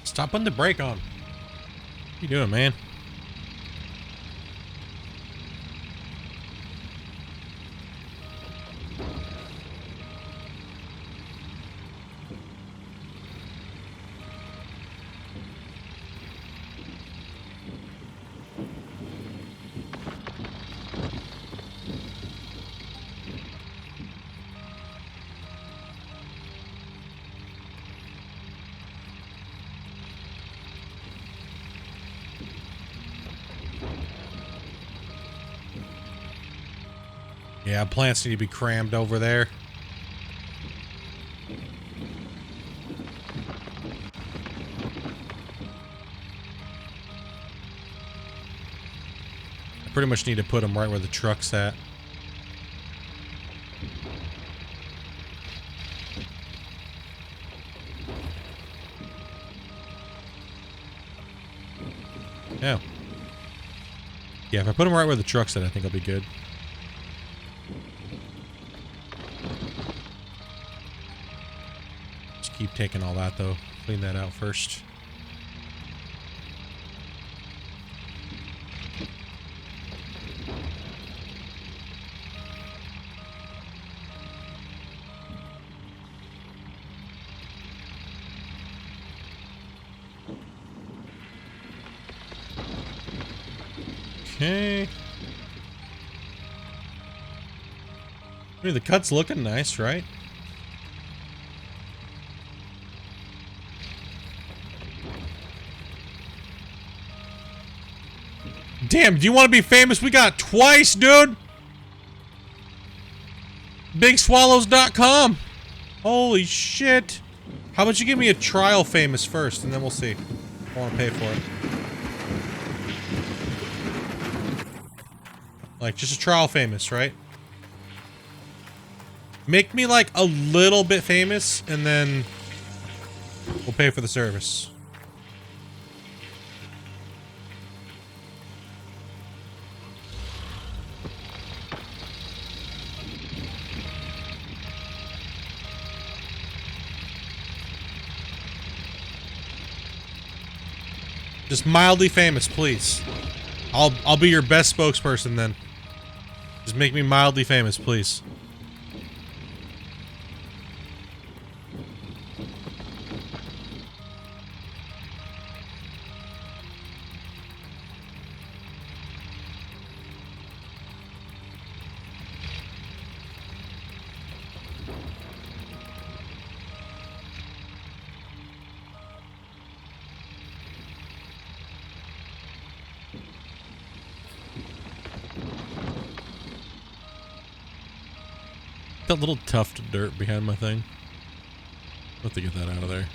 Stop putting the brake on. What are you doing, man? Yeah, plants need to be crammed over there. I pretty much need to put them right where the truck's at. Yeah. Yeah, if I put them right where the truck's at, I think I'll be good. Just keep taking all that, though. Clean that out first. Okay. I mean, the cut's looking nice, right? Damn, do you want to be famous? We got twice, dude. BigSwallows.com. Holy shit. How about you give me a trial famous first, and then we'll see. I want to pay for it. Like, just a trial famous, right? Make me, like, a little bit famous, and then we'll pay for the service. Just mildly famous, please. I'll be your best spokesperson then. Just make me mildly famous, please. That little tuft of dirt behind my thing. I'll have to get that out of there.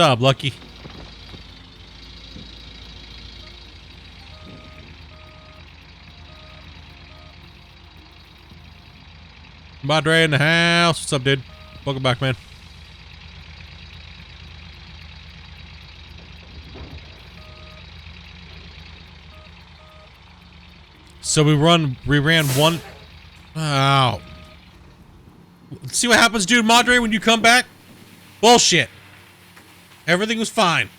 up, Lucky? Madre in the house. What's up, dude? Welcome back, man. So we ran one. Wow. See what happens, dude, Madre, when you come back? Bullshit. Everything was fine.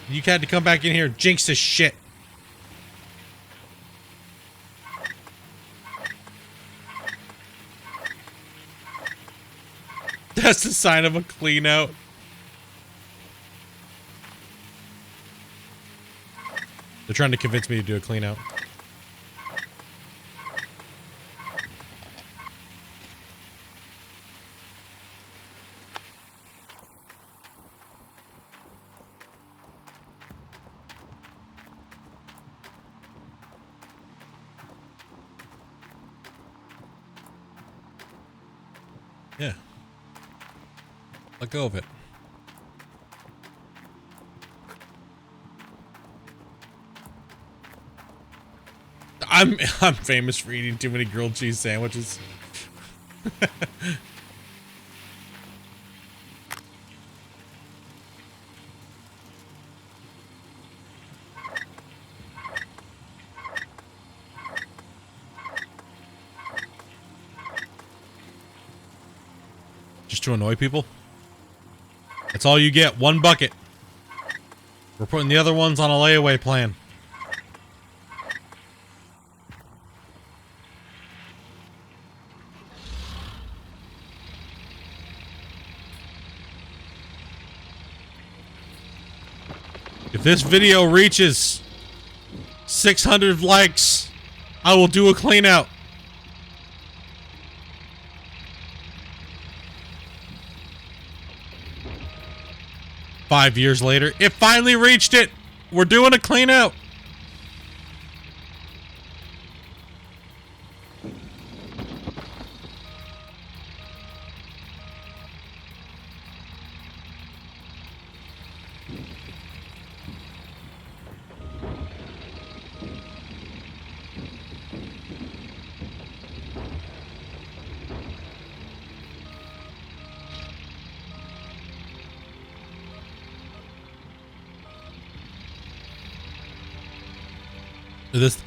You had to come back in here and jinx this shit. That's the sign of a clean out. They're trying to convince me to do a clean out. Yeah. Let go of it. I'm famous for eating too many grilled cheese sandwiches. Just to annoy people? That's all you get. One bucket. We're putting the other ones on a layaway plan. If this video reaches 600 likes, I will do a clean out. Five years later, it finally reached it. We're doing a clean out.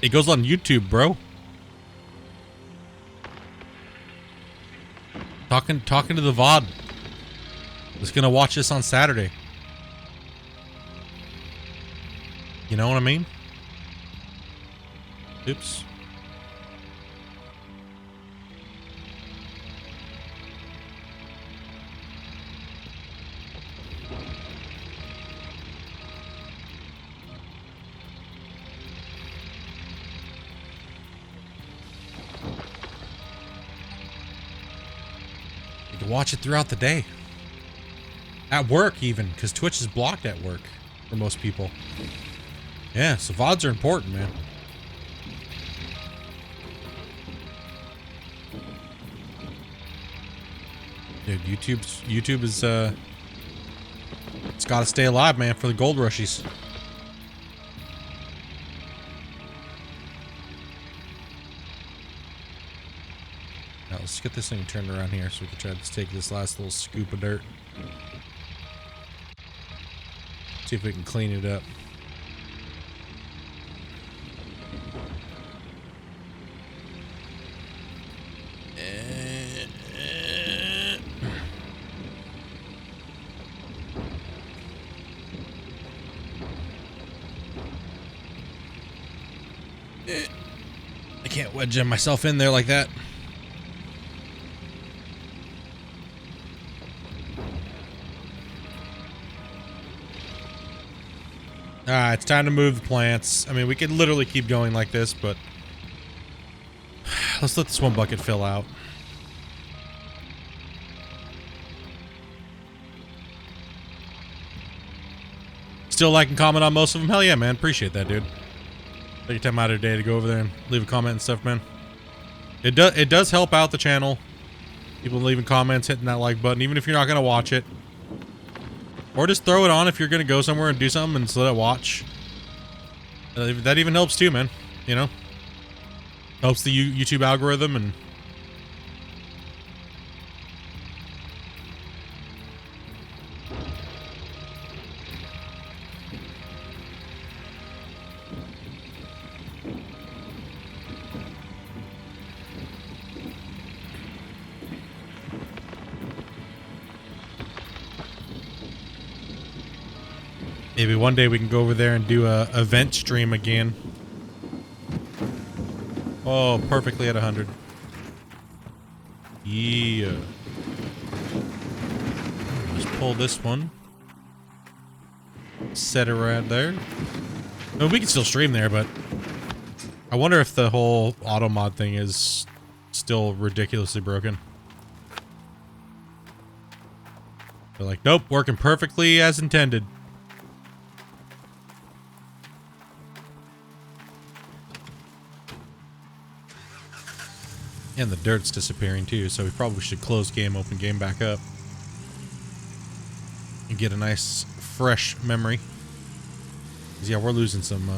It goes on YouTube, bro. Talking to the VOD. That's gonna watch this on Saturday. You know what I mean? Oops. Watch it throughout the day. At work, even, because Twitch is blocked at work for most people. Yeah, so VODs are important, man. Dude, YouTube is it's gotta stay alive, man, for the gold rushies. Now let's get this thing turned around here so we can try to take this last little scoop of dirt. See if we can clean it up. I can't wedge myself in there like that. Alright, it's time to move the plants. I mean, we could literally keep going like this, but let's let this one bucket fill out. Still like and comment on most of them? Hell yeah, man. Appreciate that, dude. Take your time out of your day to go over there and leave a comment and stuff, man. It does help out the channel. People leaving comments, hitting that like button, even if you're not going to watch it. Or just throw it on if you're gonna go somewhere and do something and just let it watch. That even helps too, man. You know? Helps the YouTube algorithm and... Maybe one day we can go over there and do a event stream again. Oh, perfectly at 100. Yeah. Just pull this one. Set it right there. I mean, we can still stream there, but I wonder if the whole auto mod thing is still ridiculously broken. They're like, nope, working perfectly as intended. And the dirt's disappearing too, so we probably should close game, open game back up. And get a nice, fresh memory. 'Cause yeah, we're losing some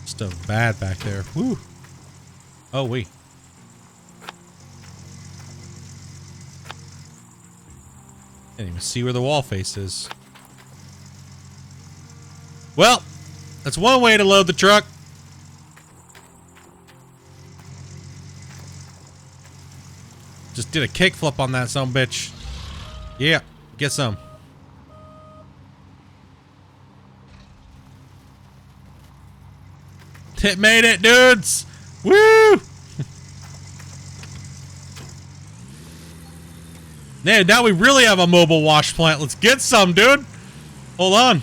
stuff bad back there. Woo! Oh, wait. Can't even see where the wall face is. Well, that's one way to load the truck. Just did a kickflip on that sumbitch. Yeah, get some. It made it, dudes! Woo! Man, now we really have a mobile wash plant. Let's get some, dude. Hold on.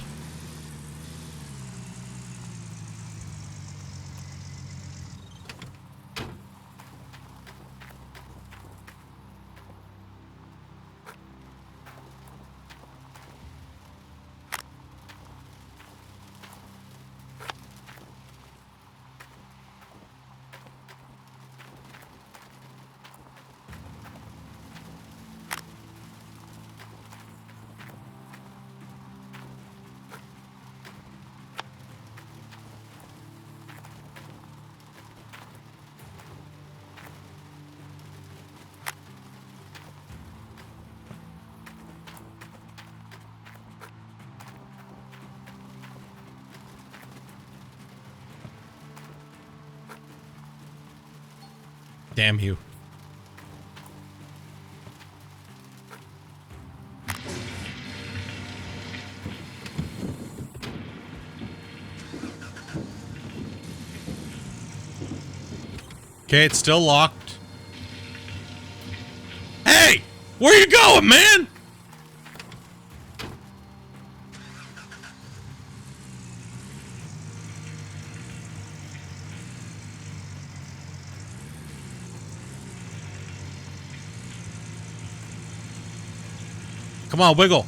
Damn you. Okay, it's still locked. Hey! Where you going, man? Come on, wiggle.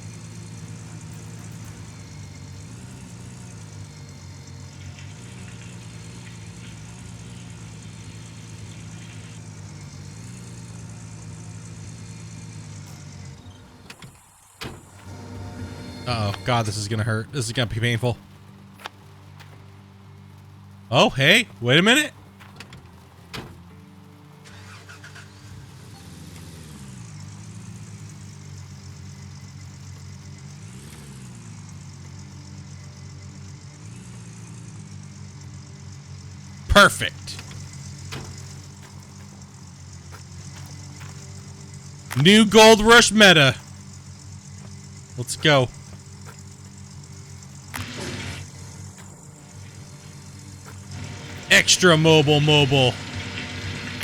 Uh-oh. God, this is gonna hurt. This is gonna be painful. Oh, hey. Wait a minute. Perfect. New Gold Rush meta. Let's go. Extra mobile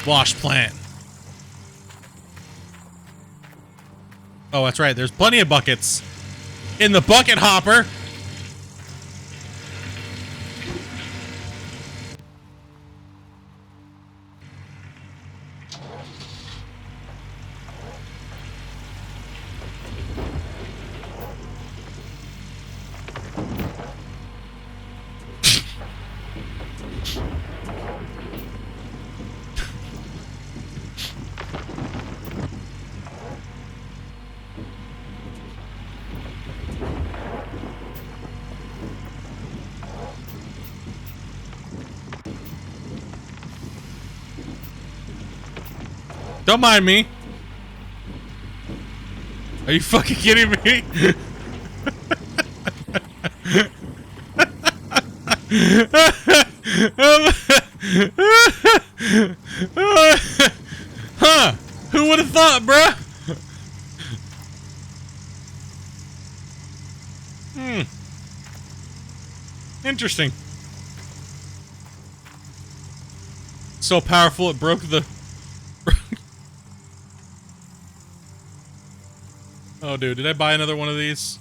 wash plant. Oh, that's right. There's plenty of buckets in the bucket hopper. Don't mind me. Are you fucking kidding me? Huh? Who would have thought, bruh? Interesting. So powerful it broke the... Oh, dude, did I buy another one of these?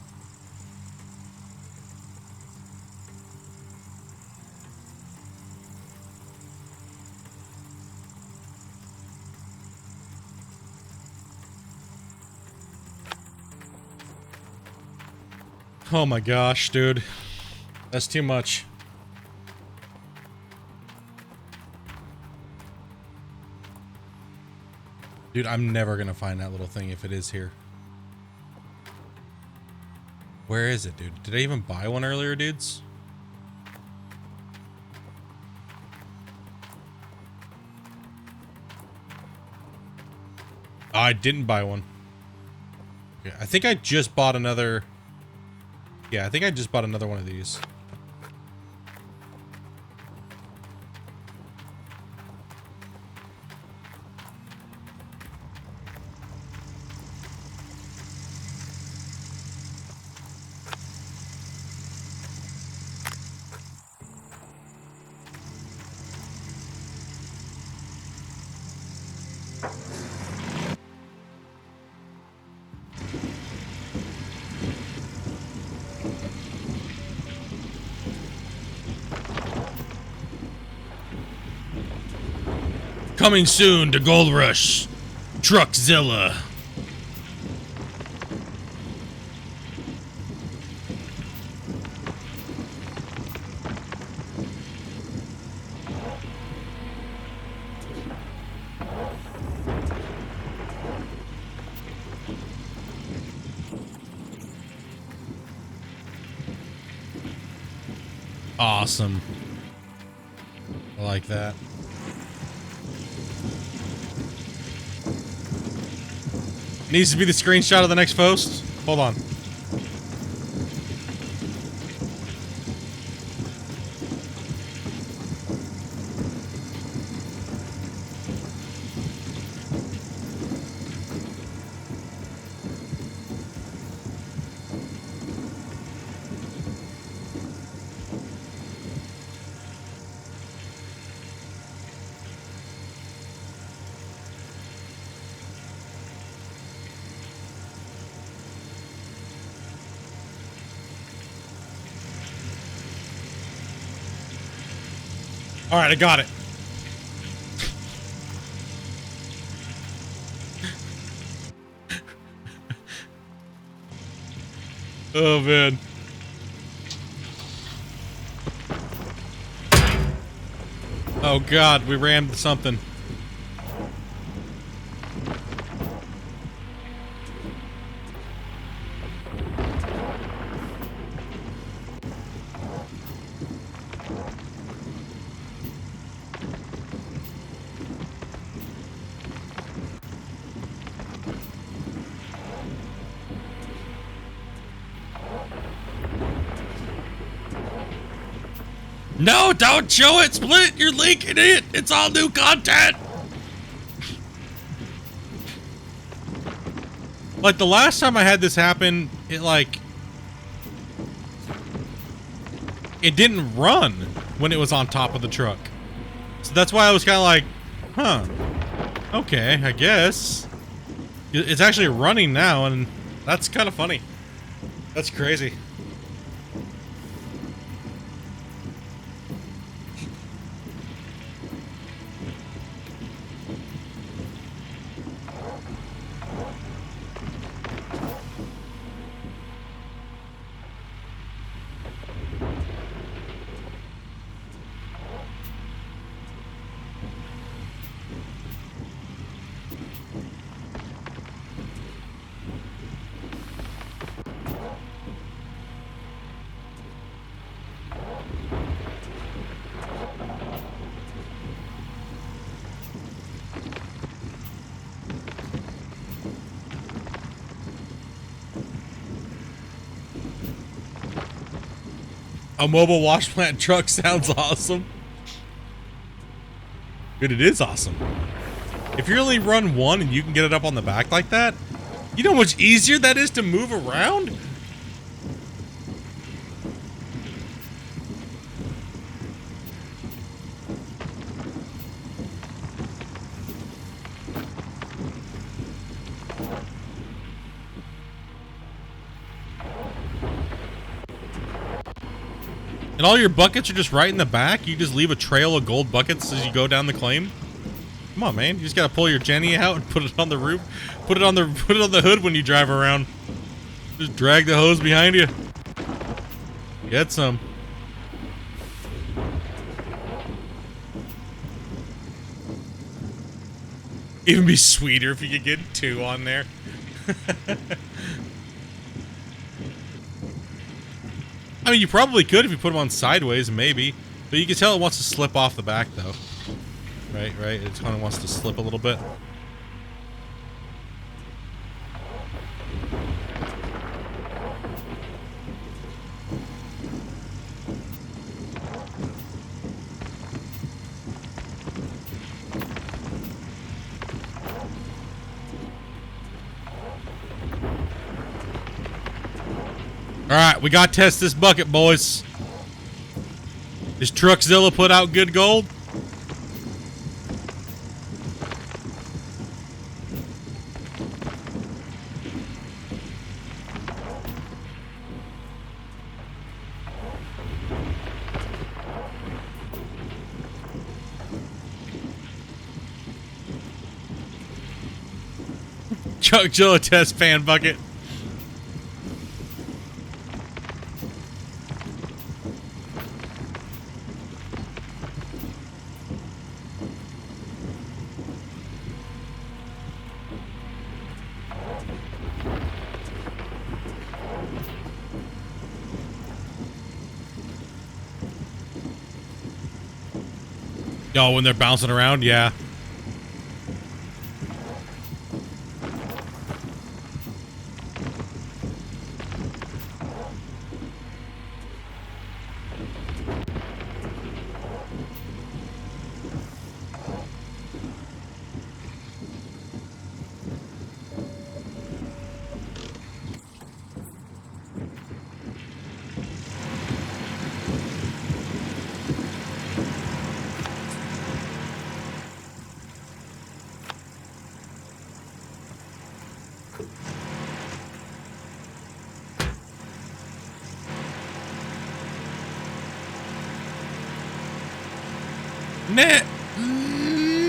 Oh my gosh, dude. That's too much. Dude, I'm never gonna find that little thing if it is here. Where is it, dude? Did I even buy one earlier, dudes? Oh, I didn't buy one. Okay, I think I just bought another... Yeah, I think I just bought another one of these. Coming soon to Gold Rush, Truckzilla. Awesome. I like that. Needs to be the screenshot of the next post. Hold on. All right, I got it. Oh, man. Oh, God, we rammed something. No, don't show it, Split! You're leaking it! It's all new content! Like, the last time I had this happen, it, like... It didn't run when it was on top of the truck. So that's why I was kind of like, huh. Okay, I guess. It's actually running now, and that's kind of funny. That's crazy. A mobile wash plant truck sounds awesome. But it is awesome. If you only run one and you can get it up on the back like that, you know how much easier that is to move around? And all your buckets are just right in the back? You just leave a trail of gold buckets as you go down the claim? Come on, man. You just gotta pull your Jenny out and put it on the roof. Put it on the hood when you drive around. Just drag the hose behind you. Get some. Even be sweeter if you could get 2 on there. I mean, you probably could if you put them on sideways, maybe. But you can tell it wants to slip off the back, though. Right? It kind of wants to slip a little bit. Alright, we gotta test this bucket, boys. Is Truckzilla put out good gold? Truckzilla test fan bucket. Oh, when they're bouncing around, yeah.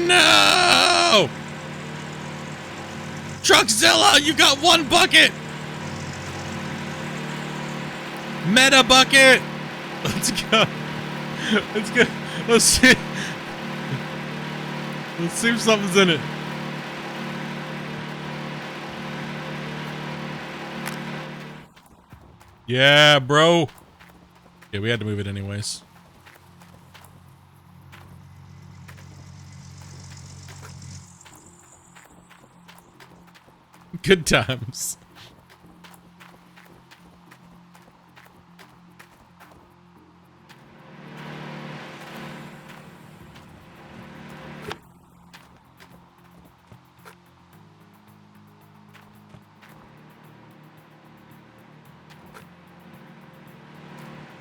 No! Truckzilla, you got 1 bucket! Meta bucket! Let's go. Let's go. Let's see. Let's see if something's in it. Yeah, bro. Yeah, we had to move it anyways. Good times.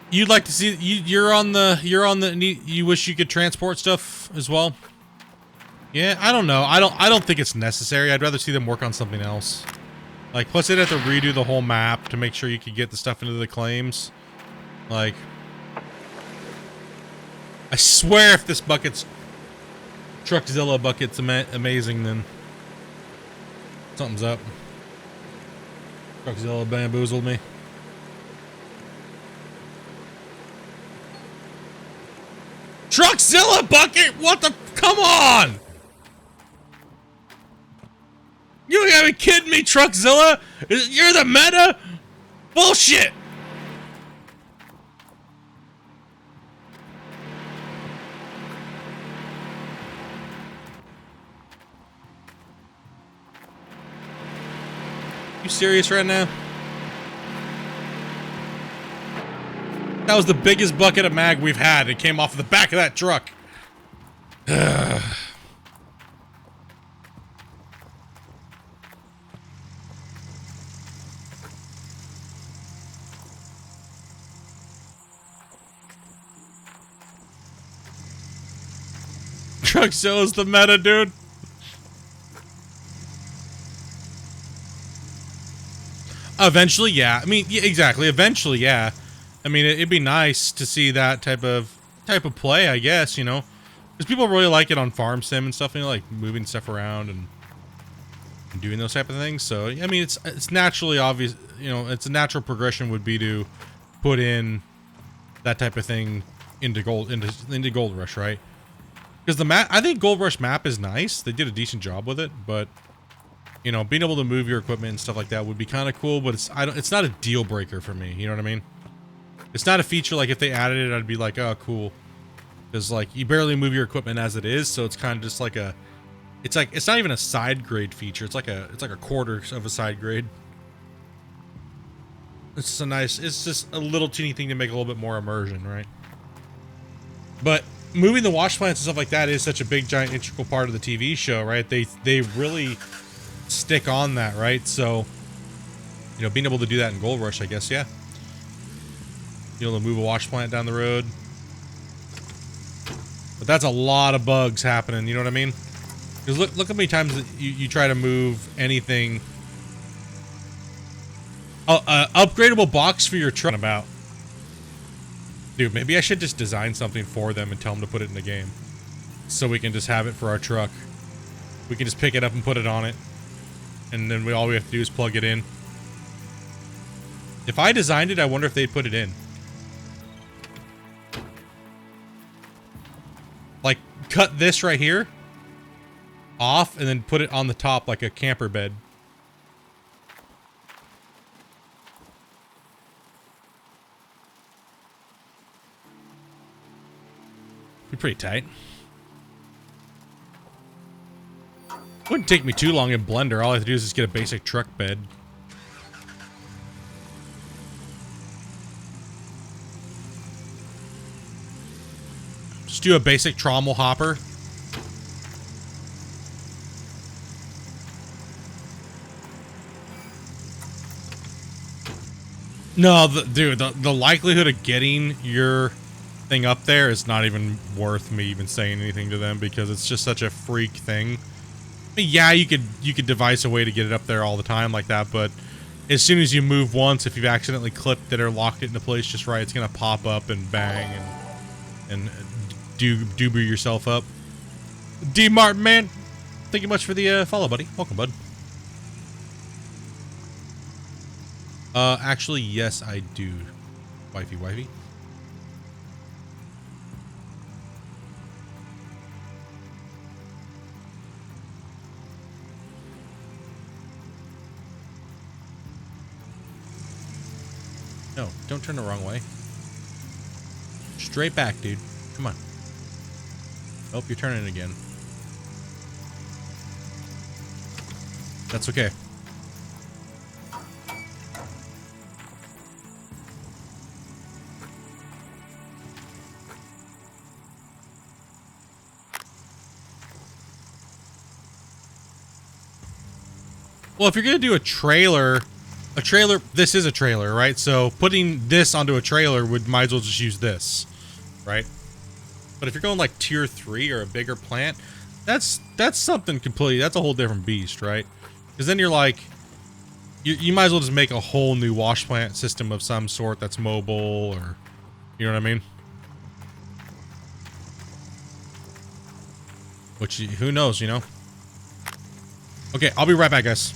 You'd like to see you're on the you wish you could transport stuff as well? Yeah, I don't know. I don't think it's necessary. I'd rather see them work on something else. Like, plus they'd have to redo the whole map to make sure you could get the stuff into the claims. Like, I swear if this bucket's Truckzilla bucket's amazing, then something's up. Truckzilla bamboozled me. Truckzilla bucket? What the? Come on! You gotta be kidding me, Truckzilla? You're the meta? Bullshit! You serious right now? That was the biggest bucket of mag we've had. It came off of the back of that truck. Truck shows the meta, dude. Eventually, yeah. I mean, yeah, exactly. Eventually, yeah. I mean, it'd be nice to see that type of play, I guess, you know, because people really like it on farm sim and stuff, you know, like moving stuff around and doing those type of things. So, I mean, it's naturally obvious, you know, it's a natural progression would be to put in that type of thing into Gold Rush, right? Because the map, I think Gold Rush map is nice. They did a decent job with it, but you know, being able to move your equipment and stuff like that would be kind of cool. But it's not a deal breaker for me. You know what I mean? It's not a feature like if they added it, I'd be like, oh, cool. Because like you barely move your equipment as it is, so it's kind of just like a, it's not even a side grade feature. It's like a quarter of a side grade. It's so nice. It's just a little teeny thing to make a little bit more immersion, right? But moving the wash plants and stuff like that is such a big, giant, integral part of the TV show, right? They really stick on that, right? So, you know, being able to do that in Gold Rush, I guess, yeah. Being able to move a wash plant down the road. But that's a lot of bugs happening, you know what I mean? Because look how many times that you try to move anything. Upgradable box for your truck about. Dude, maybe I should just design something for them and tell them to put it in the game. So we can just have it for our truck. We can just pick it up and put it on it. And then all we have to do is plug it in. If I designed it, I wonder if they'd put it in. Like, cut this right here off and then put it on the top like a camper bed. Be pretty tight. Wouldn't take me too long in Blender. All I have to do is just get a basic truck bed. Just do a basic trommel hopper. No, dude, the likelihood of getting your thing up there is not even worth me even saying anything to them because it's just such a freak thing. I mean, yeah, you could devise a way to get it up there all the time like that, but as soon as you move once, if you've accidentally clipped it or locked it into place just right, it's gonna pop up and bang and doober yourself up. D Martin, man, thank you much for the follow, buddy. Welcome, bud. Actually, yes, I do. Wifey. No, don't turn the wrong way. Straight back, dude. Come on. Oh, you're turning again. That's okay. Well, if you're gonna do a trailer, this is a trailer, right? So putting this onto a trailer might as well just use this, right? But if you're going like tier 3 or a bigger plant, that's something completely, that's a whole different beast, right? Because then you're like, you might as well just make a whole new wash plant system of some sort that's mobile, or, you know what I mean? Which, who knows, you know? Okay, I'll be right back, guys.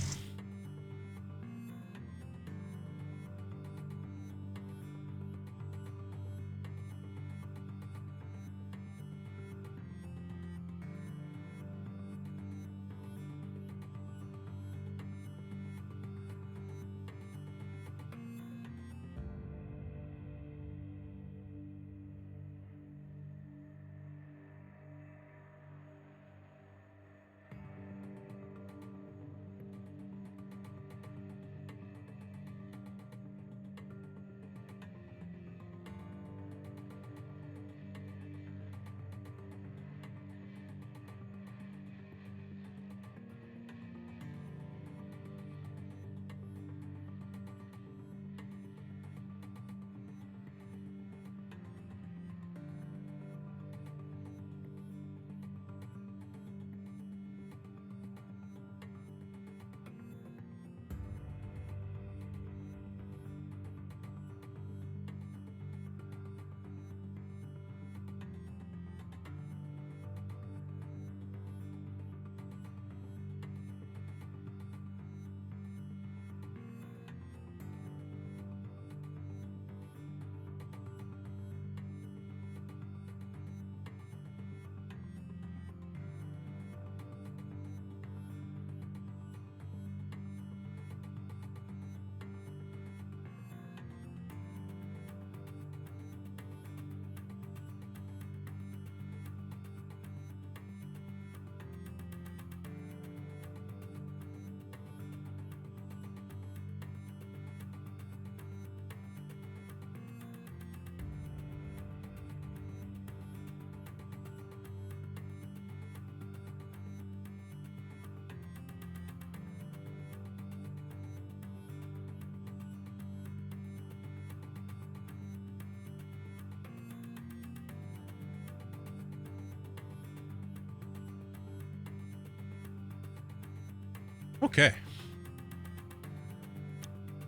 Okay.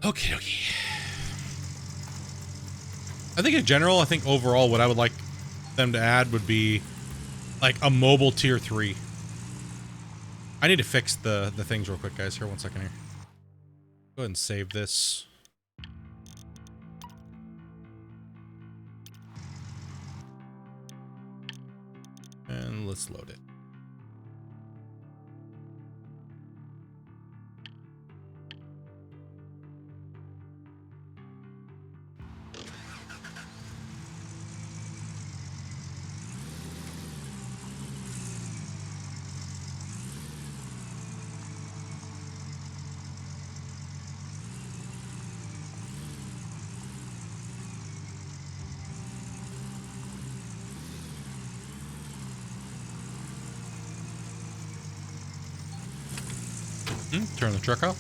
Okay. I think in general, I think overall what I would like them to add would be like a mobile tier 3. I need to fix the things real quick, guys. Here, 1 second here. Go ahead and save this. And let's load it. Turn the truck off.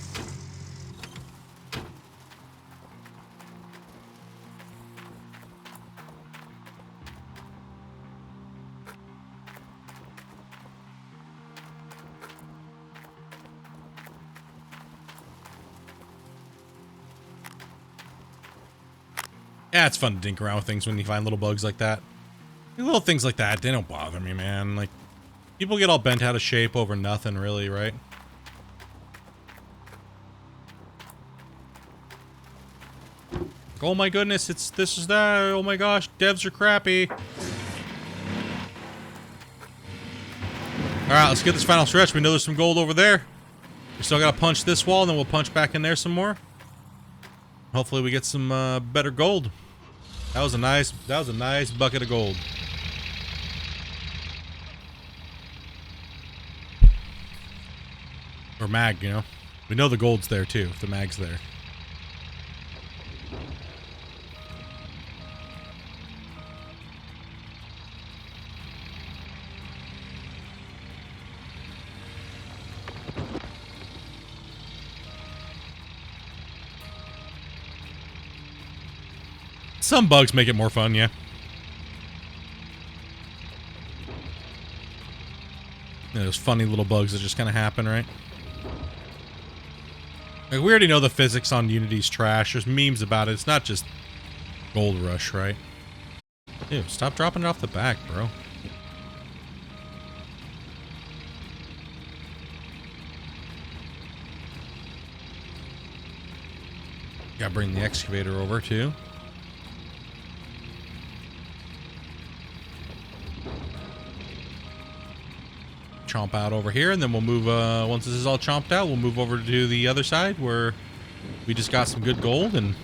Yeah, it's fun to dink around with things when you find little bugs like that. Little things like that, they don't bother me, man. Like, people get all bent out of shape over nothing, really, right? Oh my goodness, it's this is that. Oh my gosh, devs are crappy. Alright, let's get this final stretch. We know there's some gold over there. We still gotta punch this wall, and then we'll punch back in there some more. Hopefully we get some better gold. That was a nice bucket of gold. Or mag, you know. We know the gold's there too, if the mag's there. Some bugs make it more fun, yeah. Those funny little bugs that just kind of happen, right? Like, we already know the physics on Unity's trash. There's memes about it. It's not just Gold Rush, right? Dude, stop dropping it off the back, bro. Gotta bring the excavator over, too. Chomp out over here, and then we'll move, once this is all chomped out, we'll move over to the other side where we just got some good gold, and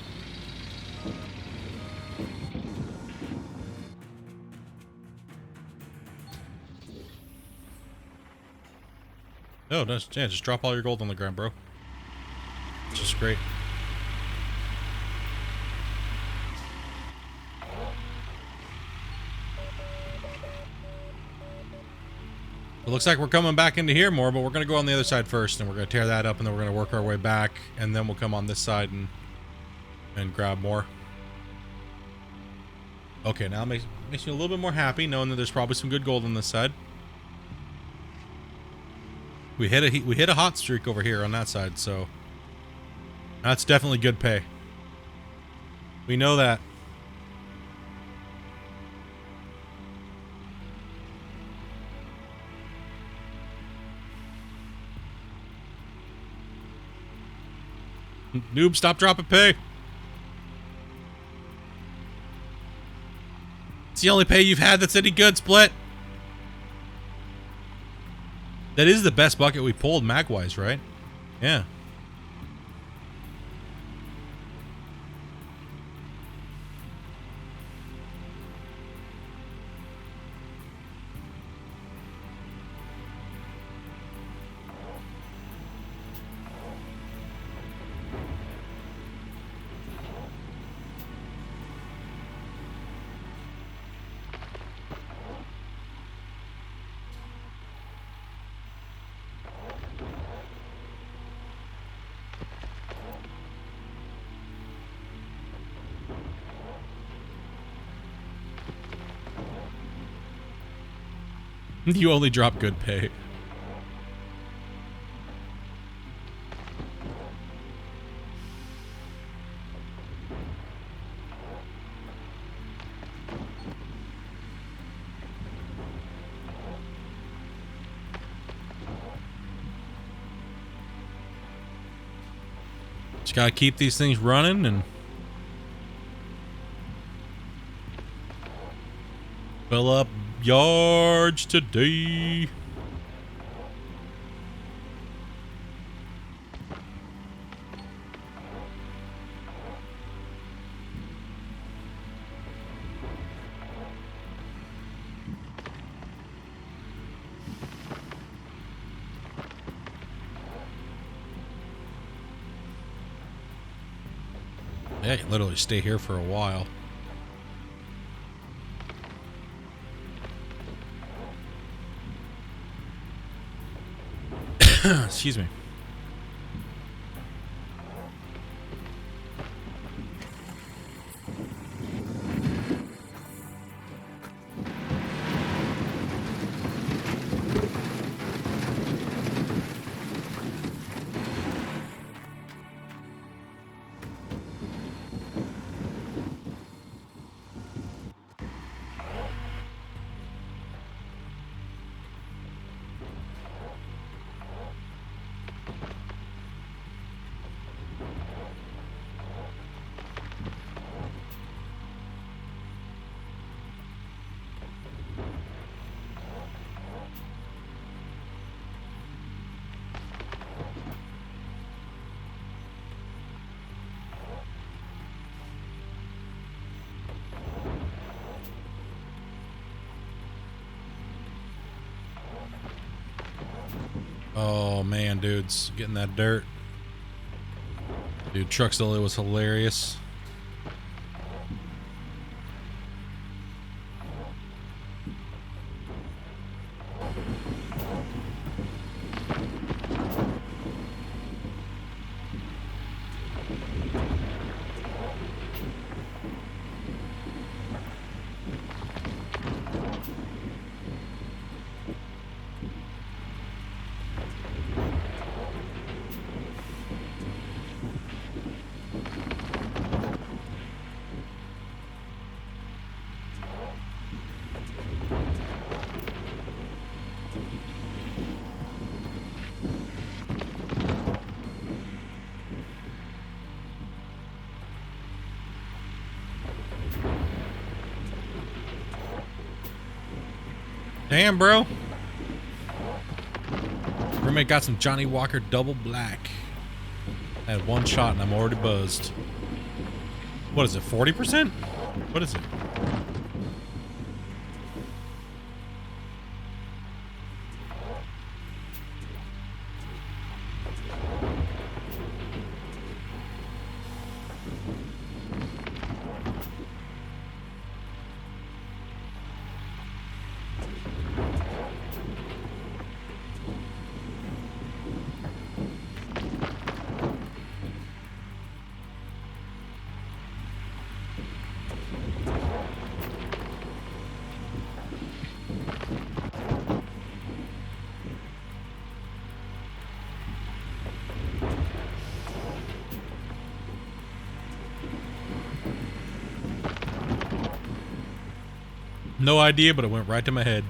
oh, yeah, just drop all your gold on the ground, bro. It's just great. It looks like we're coming back into here more, but we're going to go on the other side first, and we're going to tear that up, and then we're going to work our way back, and then we'll come on this side and grab more. Okay, now it makes me a little bit more happy, knowing that there's probably some good gold on this side. We hit a hot streak over here on that side, so that's definitely good pay. We know that. Noob, stop dropping pay. It's the only pay you've had that's any good, Split. That is the best bucket we pulled mag-wise, right? Yeah. You only drop good pay. Just gotta keep these things running and fill up yards today. Yeah, I can literally stay here for a while. Excuse me. Oh man, dudes, getting that dirt. Dude, truck solo was hilarious. Damn, bro. Roommate got some Johnny Walker Double Black. I had one shot and I'm already buzzed. What is it, 40%? What is it? No idea, but it went right to my head.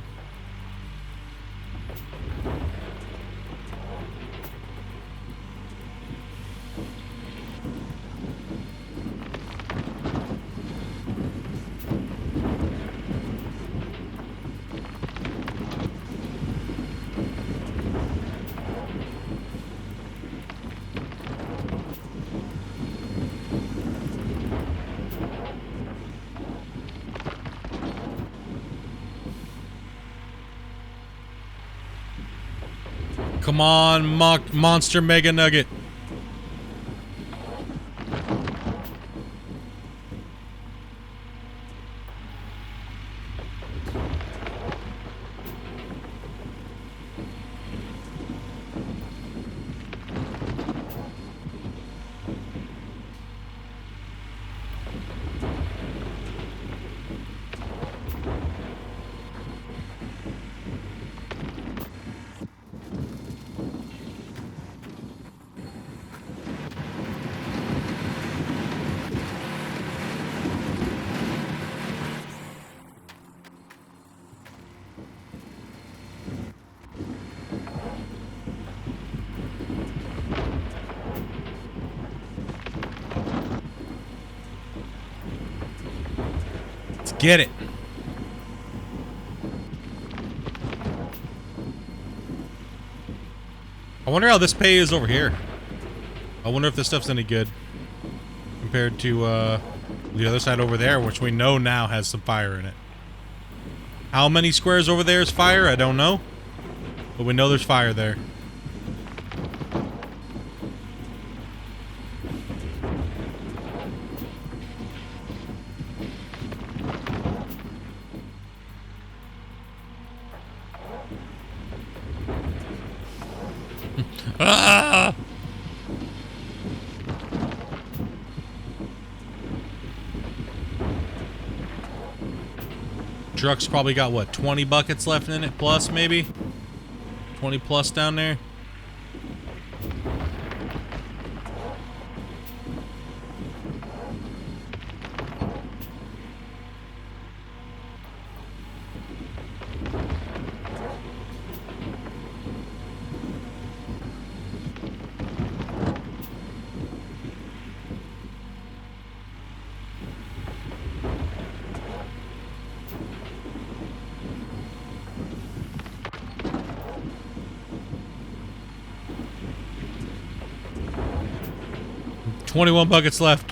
Come on, Monster Mega Nugget. get it. I wonder how this pay is over here. I wonder if this stuff's any good compared to the other side over there, which we know now has some fire in it. How many squares over there is fire? I don't know. But we know there's fire there. Ah! Truck's probably got, what, 20 buckets left in it, plus maybe? 20 plus down there? $21 buckets left.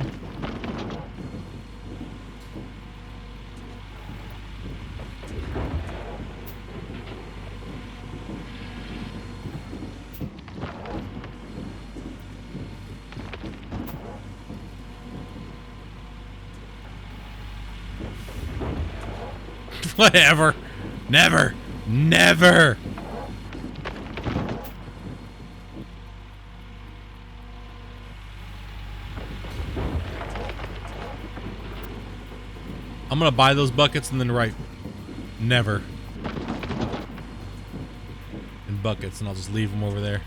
Whatever. Never. Never. I'm gonna buy those buckets and then write never in buckets, and I'll just leave them over there.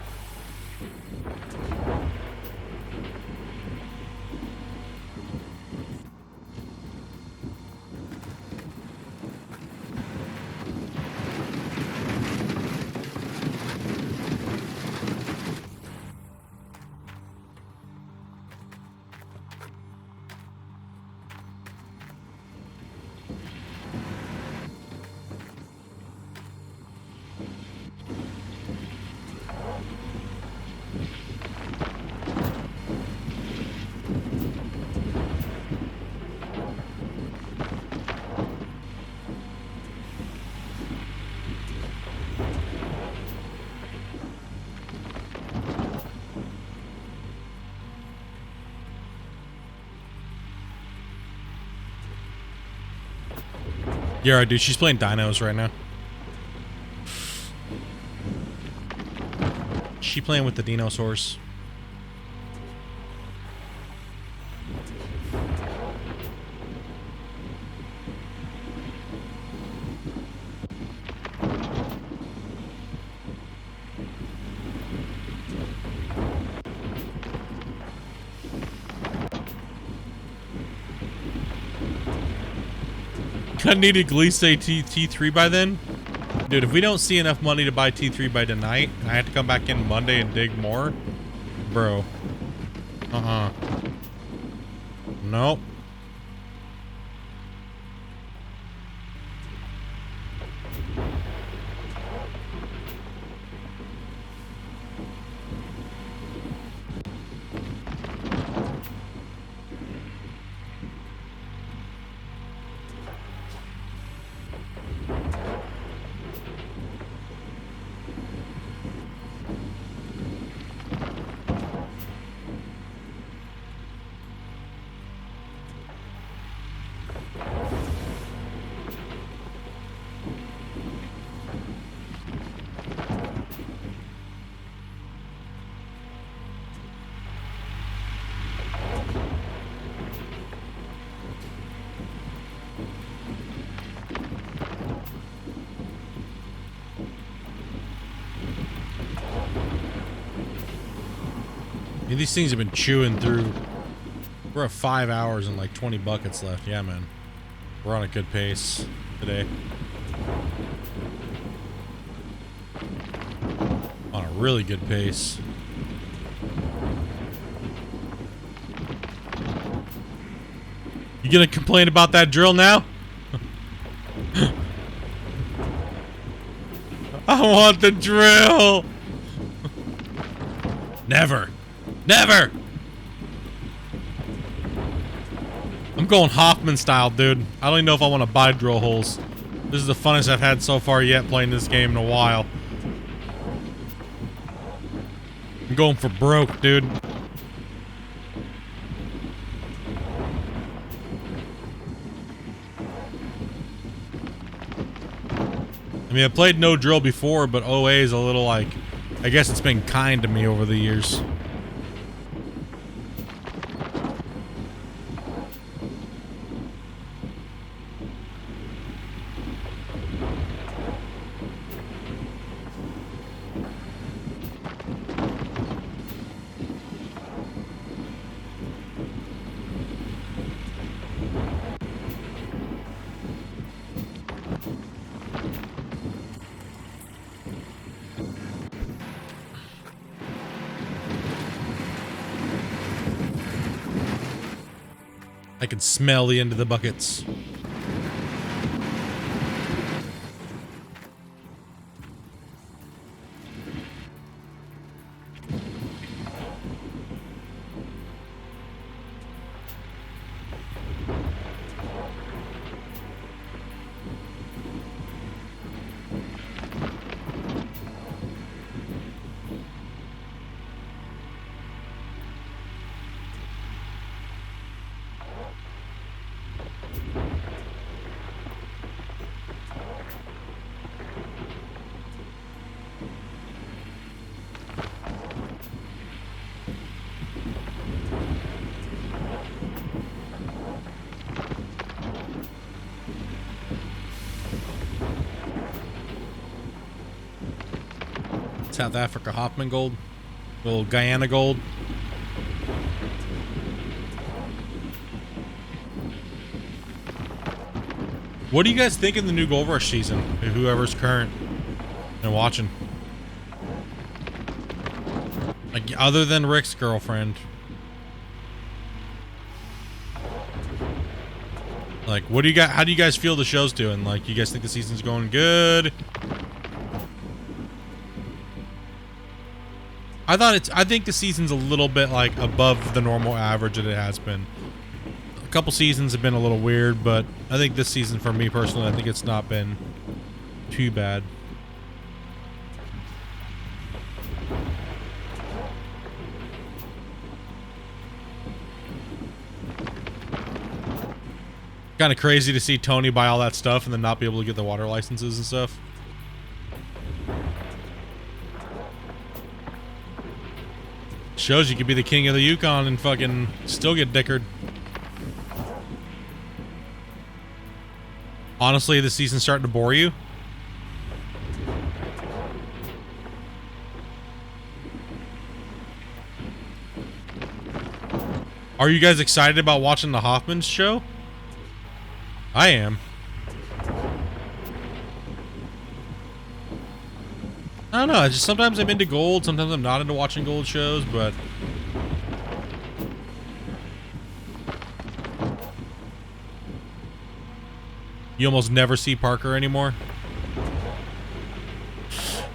Yeah, right, dude. She's playing dinos right now. She playing with the dinosaurs. I needed Glisse T3 by then. Dude, if we don't see enough money to buy T3 by tonight, and I have to come back in Monday and dig more, bro. Nope. These things have been chewing through. We're at 5 hours and like 20 buckets left. Yeah, man. We're on a good pace today. On a really good pace. You gonna complain about that drill now? I want the drill. Never. Never. I'm going Hoffman style, dude. I don't even know if I want to buy drill holes. This is the funnest I've had so far yet playing this game in a while. I'm going for broke, dude. I mean, I played no drill before, but OA is a little like, I guess it's been kind to me over the years. I can smell the end of the buckets. South Africa Hoffman gold. Little Guyana gold. What do you guys think of the new Gold Rush season? Whoever's current and watching. Like, other than Rick's girlfriend. Like, what do you got? How do you guys feel the show's doing? Like, you guys think the season's going good? I think the season's a little bit like above the normal average that it has been. A couple seasons have been a little weird, but I think this season for me personally, I think it's not been too bad. Kind of crazy to see Tony buy all that stuff and then not be able to get the water licenses and stuff. Shows you could be the king of the Yukon and fucking still get dickered. Honestly, this season's starting to bore you. Are you guys excited about watching the Hoffman's show? I am. I don't know, just sometimes I'm into gold, sometimes I'm not into watching gold shows, but you almost never see Parker anymore.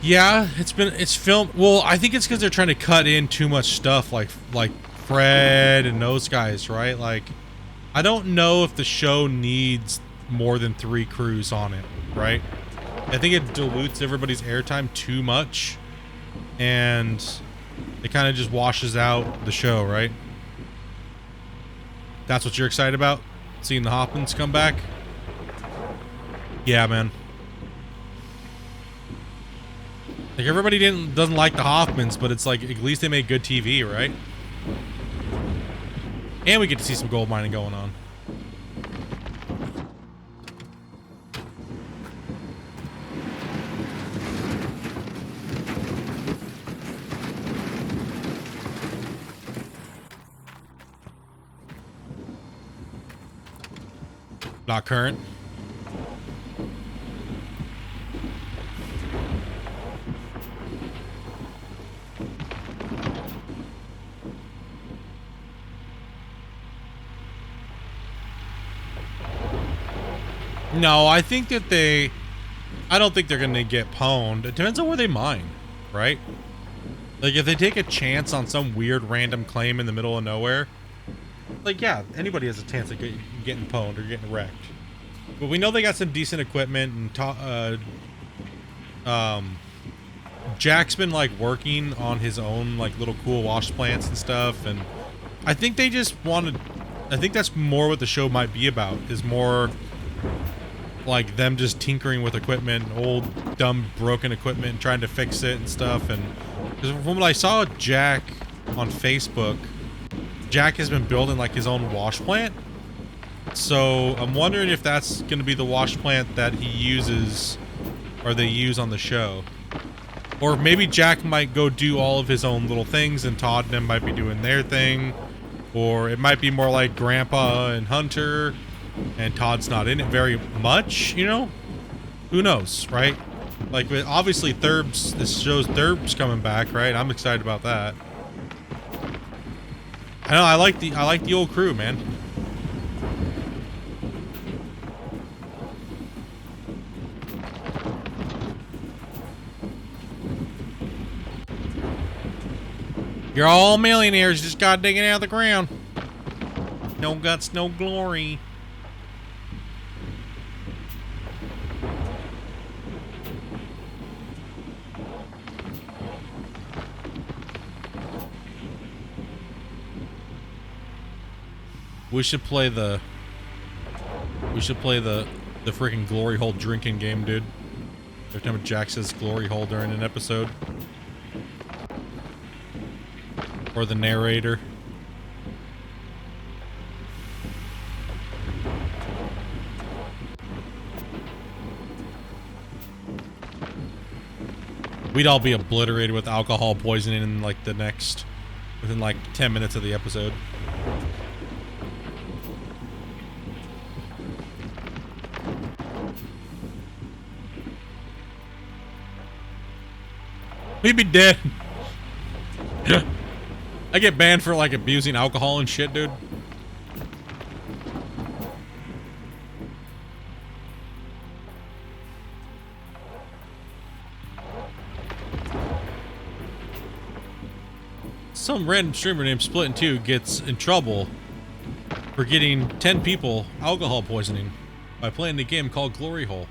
Yeah, it's filmed. Well, I think it's because they're trying to cut in too much stuff like Fred and those guys, right? Like, I don't know if the show needs more than 3 crews on it, right? I think it dilutes everybody's airtime too much, and it kind of just washes out the show, right? That's what you're excited about? Seeing the Hoffmans come back? Yeah, man. Like, everybody doesn't like the Hoffmans, but it's like, at least they made good TV, right? And we get to see some gold mining going on. Not current. No, I think that they I don't think they're gonna get pwned. It depends on where they mine, right? Like, if they take a chance on some weird random claim in the middle of nowhere, like, yeah, anybody has a chance of getting pwned or getting wrecked. But we know they got some decent equipment, and Jack's been like working on his own like little cool wash plants and stuff, and I think they just wanted. I think that's more what the show might be about. Is more like them just tinkering with equipment, old dumb broken equipment, and trying to fix it and stuff. And because from what I saw Jack on Facebook, Jack has been building like his own wash plant. So I'm wondering if that's going to be the wash plant that he uses or they use on the show. Or maybe Jack might go do all of his own little things and Todd and them might be doing their thing. Or it might be more like Grandpa and Hunter and Todd's not in it very much, you know? Who knows, right? Like, obviously Thurb's, this show's Thurb's coming back, right? I'm excited about that. I know, I like the old crew, man. You're all millionaires, just got digging out of the ground. No guts, no glory. We should play the freaking glory hole drinking game, dude. Every time Jack says glory hole during an episode. Or the narrator. We'd all be obliterated with alcohol poisoning in like within like 10 minutes of the episode. We'd be dead. I get banned for like abusing alcohol and shit, dude. Some random streamer named Splitintwo Tee gets in trouble for getting 10 people alcohol poisoning by playing the game called Glory Hole.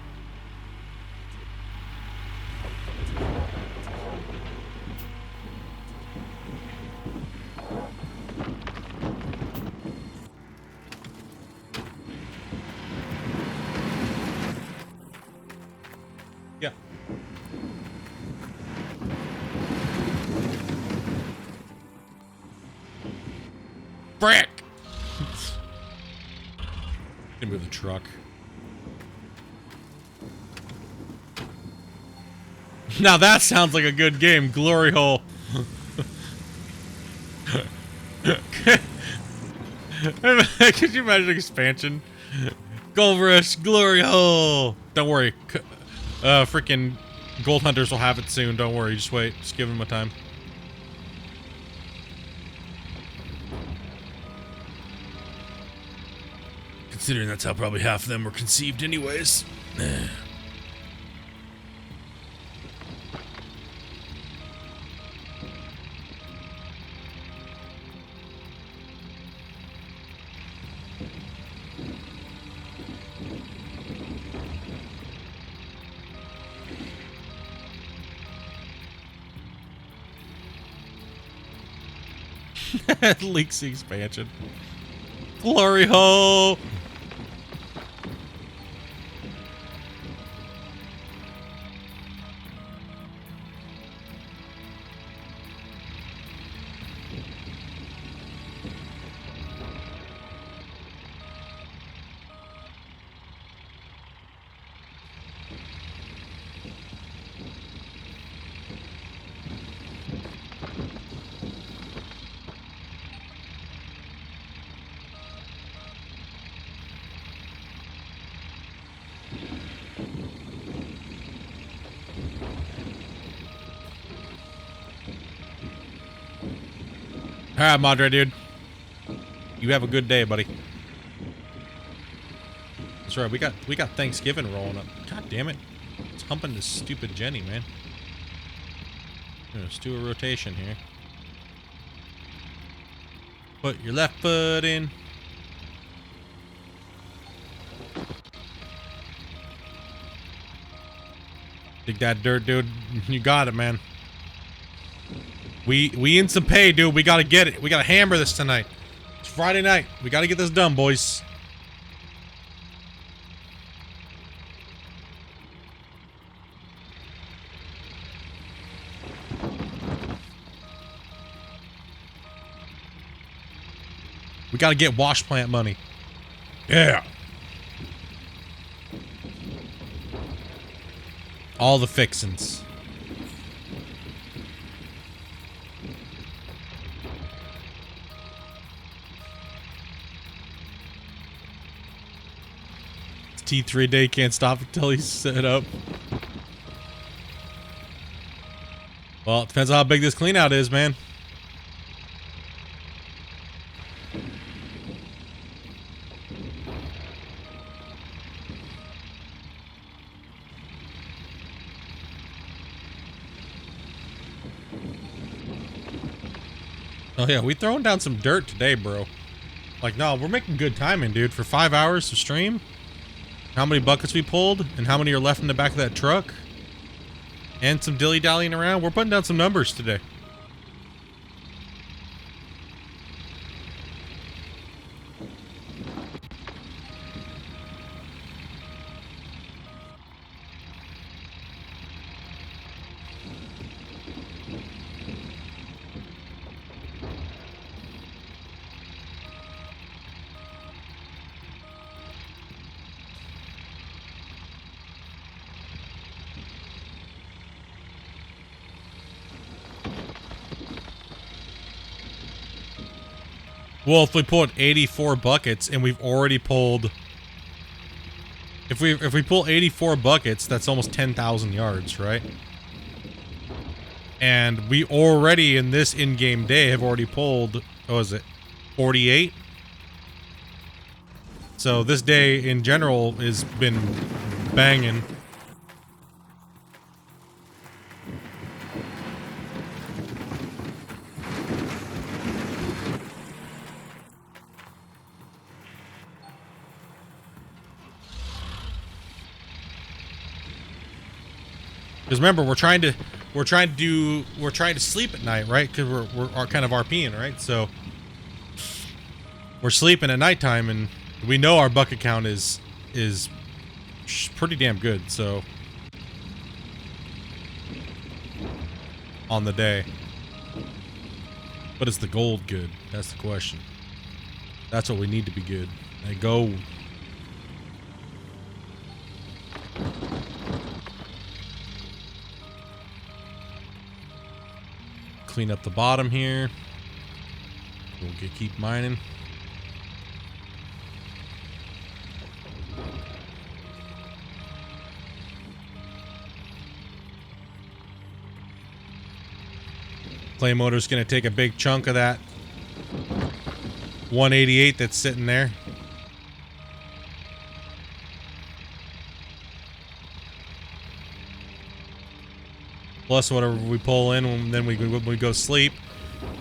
Yeah. Frick! Gonna move the truck. Now that sounds like a good game, Glory Hole. Could you imagine an expansion? Gold Rush, Glory Hole! Don't worry. Freaking Gold Hunters will have it soon. Don't worry. Just wait. Just give them a time. Considering that's how probably half of them were conceived anyways. Leaks the expansion. Glory hole! Alright, Madre, dude. You have a good day, buddy. That's right, we got Thanksgiving rolling up. God damn it. It's humping this stupid Jenny, man. Let's do a rotation here. Put your left foot in. Dig that dirt, dude. You got it, man. We in some pay, dude. We gotta get it. We gotta hammer this tonight. It's Friday night. We gotta get this done, boys. We gotta get washplant money. Yeah. All the fixins'. T3 day can't stop until he's set up. Well, it depends on how big this clean out is, man. Oh yeah, we throwing down some dirt today, bro. Like, no, we're making good timing, dude. For 5 hours to stream, how many buckets we pulled, and how many are left in the back of that truck, and some dilly-dallying around. We're putting down some numbers today. Well, if we put 84 buckets and we've already pulled, if we pull 84 buckets, that's almost 10,000 yards, right? And we already in this in-game day have already pulled, what was it, 48? So this day in general has been banging. Because remember, we're trying to sleep at night, right? Because we're kind of RPing, right? So we're sleeping at nighttime, and we know our bucket count is pretty damn good. So on the day, but is the gold good? That's the question. That's what we need to be good. That gold. Clean up the bottom here. We'll keep mining. Clay motor's gonna take a big chunk of that 188 that's sitting there. Plus whatever we pull in, and then when we go sleep,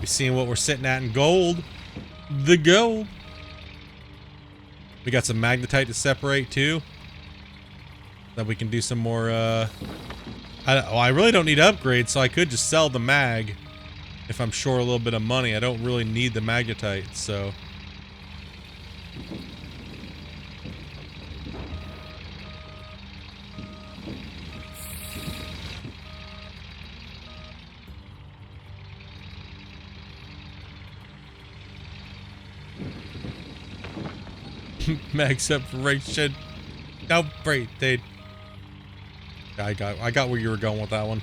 we seeing what we're sitting at in gold. The gold. We got some magnetite to separate too. That we can do some more. I really don't need upgrades, so I could just sell the mag if I'm short a little bit of money. I don't really need the magnetite, so. Mag separation. No, great, dude. I got where you were going with that one.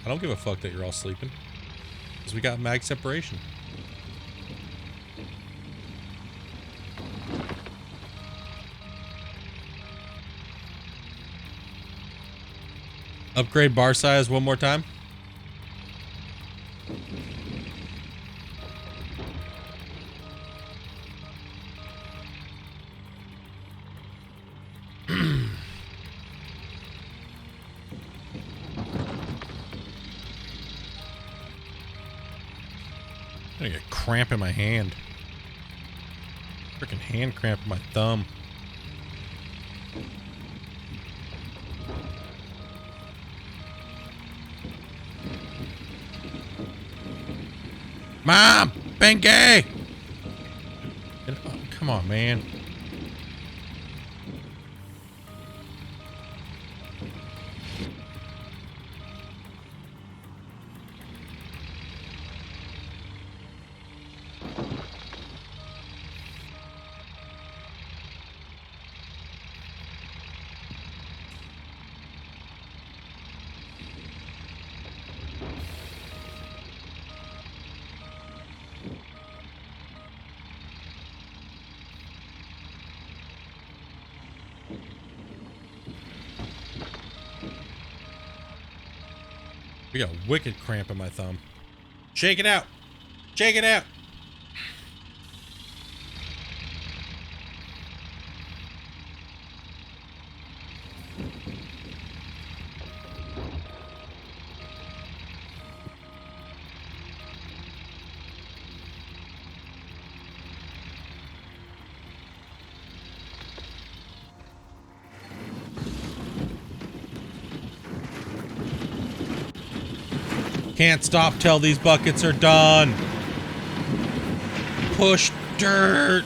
I don't give a fuck that you're all sleeping, because we got mag separation. Upgrade bar size one more time. I get a cramp in my hand. Freaking hand cramp in my thumb. Mom! Bengay! Oh, come on, man. We got a wicked cramp in my thumb. Shake it out. Shake it out. Can't stop till these buckets are done. Push dirt.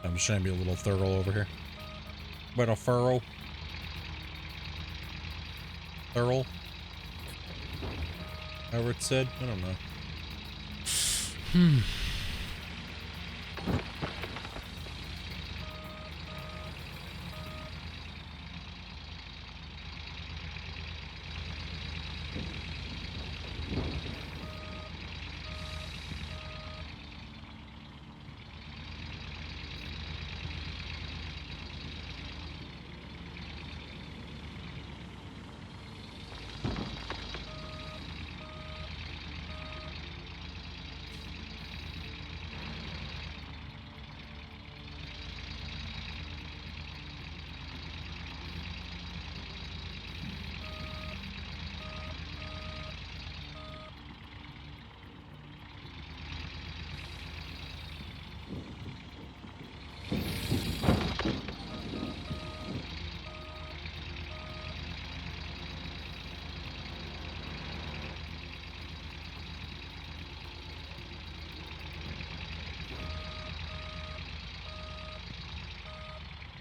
I'm just trying to be a little thorough over here. But a furrow. Thorough. However it said. I don't know.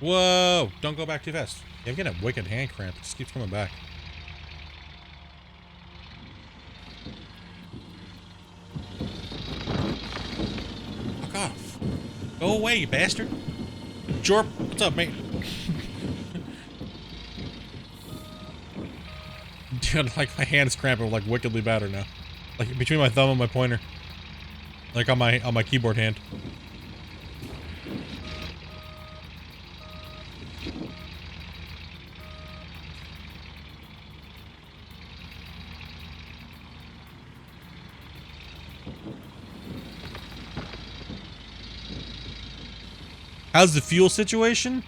Whoa! Don't go back too fast. Yeah, I'm getting a wicked hand cramp. It just keeps coming back. Fuck off. Go away, you bastard. Jorp, what's up, mate? Dude, like my hand's cramping like wickedly better now. Like between my thumb and my pointer. Like on my keyboard hand. How's the fuel situation?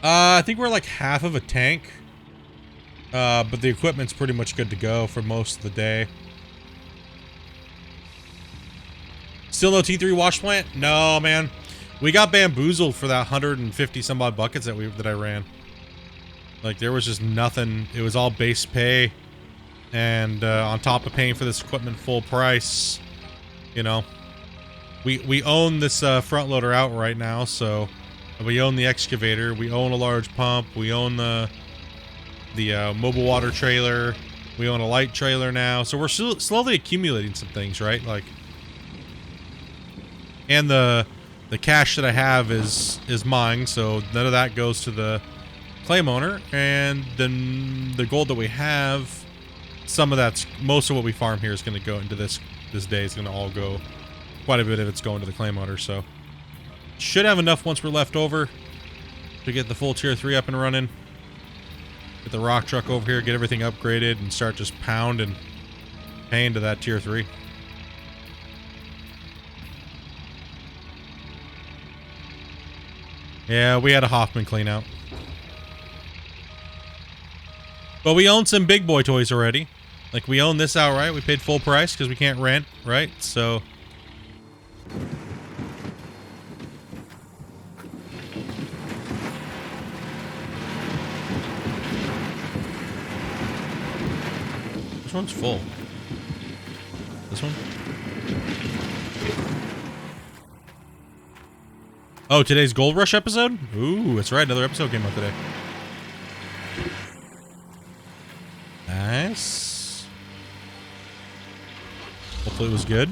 I think we're like half of a tank. But the equipment's pretty much good to go for most of the day. Still no T3 wash plant? No, man. We got bamboozled for that 150 some odd buckets that I ran. Like there was just nothing. It was all base pay. And on top of paying for this equipment full price, you know. We own this front loader outright now, so we own the excavator, we own a large pump, we own the mobile water trailer, we own a light trailer now, so we're slowly accumulating some things, right? Like, and the cash that I have is mine, so none of that goes to the claim owner, and then the gold that we have, most of what we farm here is going to go into this day. Is going to all go. Quite a bit of it's going to the claim owner, so should have enough once we're left over to get the full tier 3 up and running. Get the rock truck over here, get everything upgraded, and start just pounding Pay into that tier 3. Yeah, we had a Hoffman clean out. But we own some big boy toys already. Like, we own this outright. We paid full price because we can't rent, right? So... Which one's full? This one? Oh, today's Gold Rush episode? Ooh, that's right. Another episode came out today. Nice. Hopefully it was good.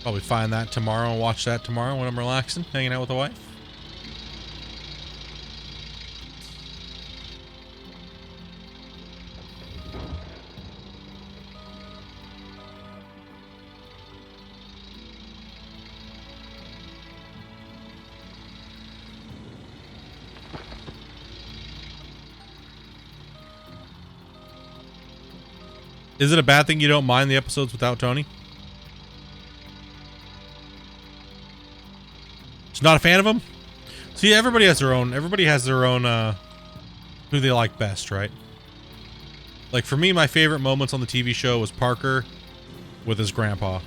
Probably find that tomorrow and watch that tomorrow when I'm relaxing, hanging out with the wife. Is it a bad thing you don't mind the episodes without Tony? Just not a fan of him? See, everybody has their own who they like best, right? Like, for me, my favorite moments on the TV show was Parker with his grandpa.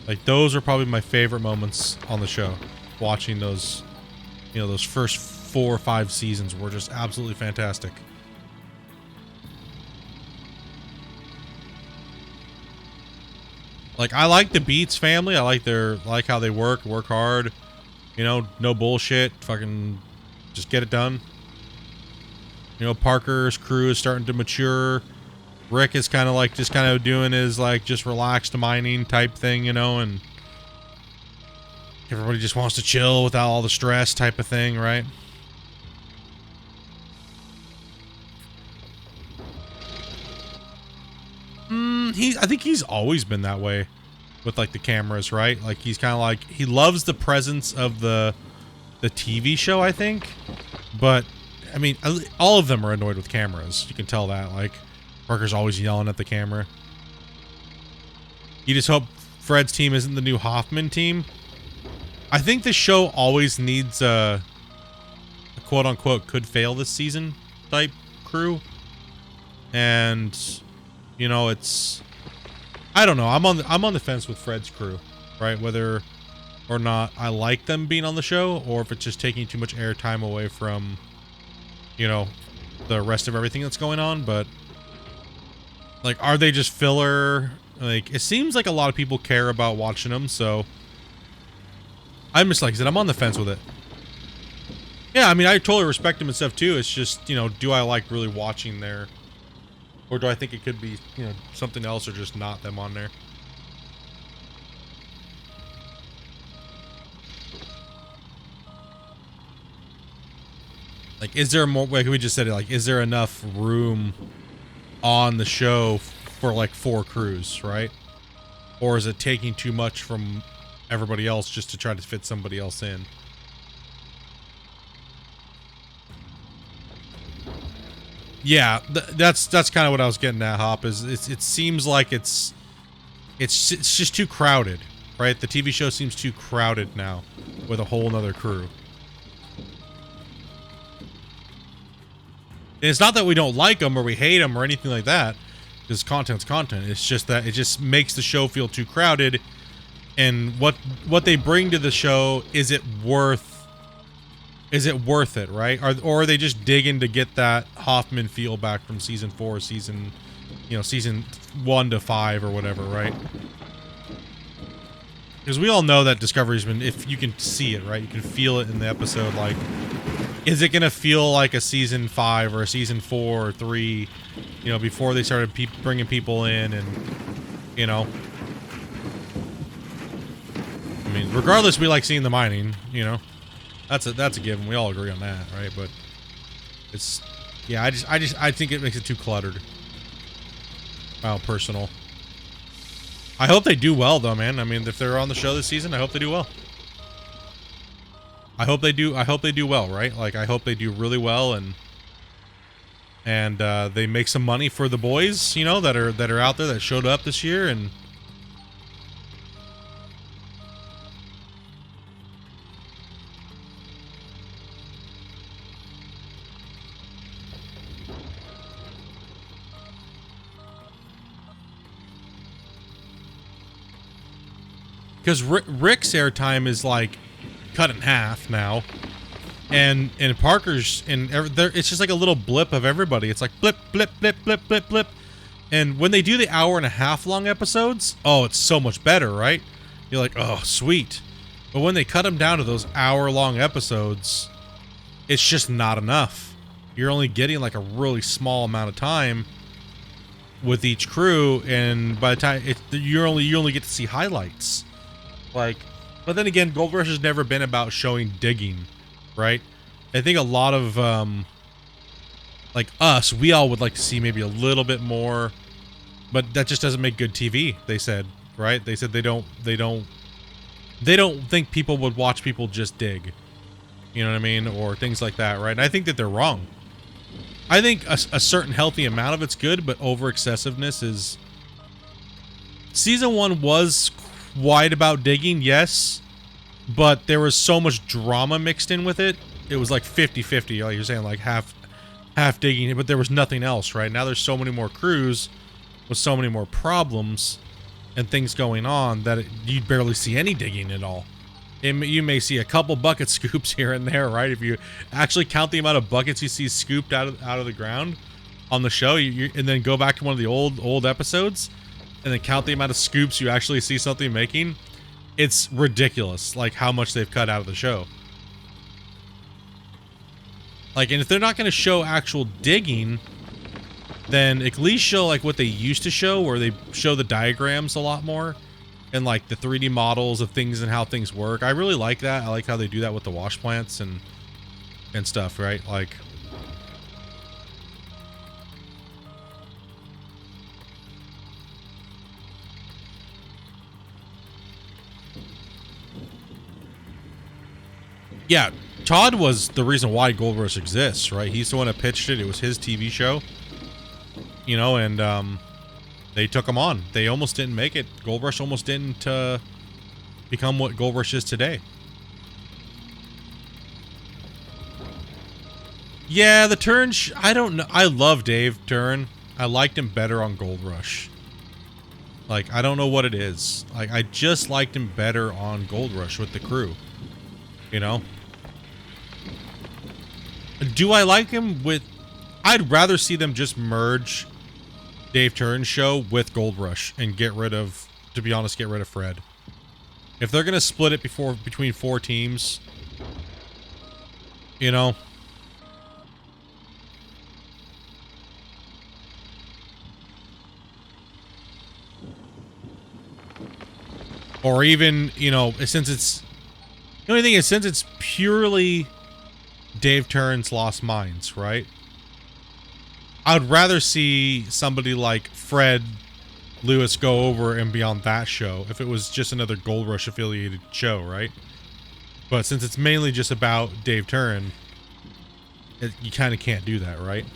Like, those are probably my favorite moments on the show. Watching those, you know, those first 4 or 5 seasons were just absolutely fantastic. Like, I like the Beats family. I like how they work hard. You know, no bullshit. Fucking just get it done. You know, Parker's crew is starting to mature. Rick is kind of like just kind of doing his like just relaxed mining type thing, you know, and everybody just wants to chill without all the stress type of thing, right? I think he's always been that way with like the cameras, right? Like he's kind of like, he loves the presence of the TV show, I think. But I mean, all of them are annoyed with cameras. You can tell that. Like Parker's always yelling at the camera. You just hope Fred's team isn't the new Hoffman team. I think the show always needs a quote unquote could fail this season type crew. And you know, it's, I don't know. I'm on the fence with Fred's crew, right? Whether or not I like them being on the show, or if it's just taking too much airtime away from, you know, the rest of everything that's going on. But like, are they just filler? Like, it seems like a lot of people care about watching them, so I'm just, like I said, I'm on the fence with it. Yeah, I mean, I totally respect them and stuff too. It's just, you know, do I like really watching their, or do I think it could be, you know, something else, or just not them on there? Like, is there more, like we just said it, like, is there enough room on the show for like 4 crews, right? Or is it taking too much from everybody else just to try to fit somebody else in? Yeah, that's kind of what I was getting at, Hop. Is it seems like it's just too crowded, right? The TV show seems too crowded now with a whole nother crew. And it's not that we don't like them or we hate them or anything like that, because content's content. It's just that it just makes the show feel too crowded. And what they bring to the show, is it worth it, right? Or are they just digging to get that Hoffman feel back from season 4, season 1 to 5 or whatever, right? Because we all know that Discovery's been, if you can see it, right? You can feel it in the episode. Like, is it going to feel like a season 5 or a season 4 or 3, you know, before they started bringing people in and, you know? I mean, regardless, we like seeing the mining, you know? That's a given. We all agree on that, right? But it's, yeah, I think it makes it too cluttered. Wow, personal. I hope they do well, though, man. I mean, if they're on the show this season, I hope they do well. I hope they do well, right? Like, I hope they do really well, and and they make some money for the boys, you know, that are out there that showed up this year. And because Rick's airtime is like cut in half now, and Parker's and it's just like a little blip of everybody. It's like blip, blip, blip, blip, blip, blip. And when they do the hour-and-a-half long episodes, oh, it's so much better, right? You're like, oh, sweet. But when they cut them down to those hour-long episodes, it's just not enough. You're only getting like a really small amount of time with each crew, and by the time you only get to see highlights. Like, but then again, Gold Rush has never been about showing digging, right? I think a lot of like us, we all would like to see maybe a little bit more, but that just doesn't make good TV. They said, right? They said they don't think people would watch people just dig, you know what I mean, or things like that, right? And I think that they're wrong. I think a certain healthy amount of it's good, but over excessiveness is. Season 1 was quite about digging, yes, but there was so much drama mixed in with it. It was like 50-50, like you're saying, like half digging, but there was nothing else, right? Now there's so many more crews with so many more problems and things going on that you barely see any digging at all. You may see a couple bucket scoops here and there, right? If you actually count the amount of buckets you see scooped out of the ground on the show, and then go back to one of the old episodes, and then count the amount of scoops you actually see something making, it's ridiculous, like how much they've cut out of the show. Like, and if they're not going to show actual digging, then at least show like what they used to show, where they show the diagrams a lot more, and like the 3D models of things and how things work. I really like that. I like how they do that with the wash plants and stuff, right? Like, yeah, Todd was the reason why Gold Rush exists, right? He's the one that pitched it. It was his TV show, you know, and they took him on. They almost didn't make it. Gold Rush almost didn't become what Gold Rush is today. Yeah, the Turn, I don't know. I love Dave Turn. I liked him better on Gold Rush. Like, I don't know what it is. Like, I just liked him better on Gold Rush with the crew, you know? Do I like him with... I'd rather see them just merge Dave Turn's show with Gold Rush and get rid of, to be honest, get rid of Fred. If they're going to split it between 4 teams, you know... Or even, you know, since it's... The only thing is, since it's purely Dave Turn's Lost Mines, right? I'd rather see somebody like Fred Lewis go over and be on that show if it was just another Gold Rush affiliated show, right? But since it's mainly just about Dave Turn, you kind of can't do that, right?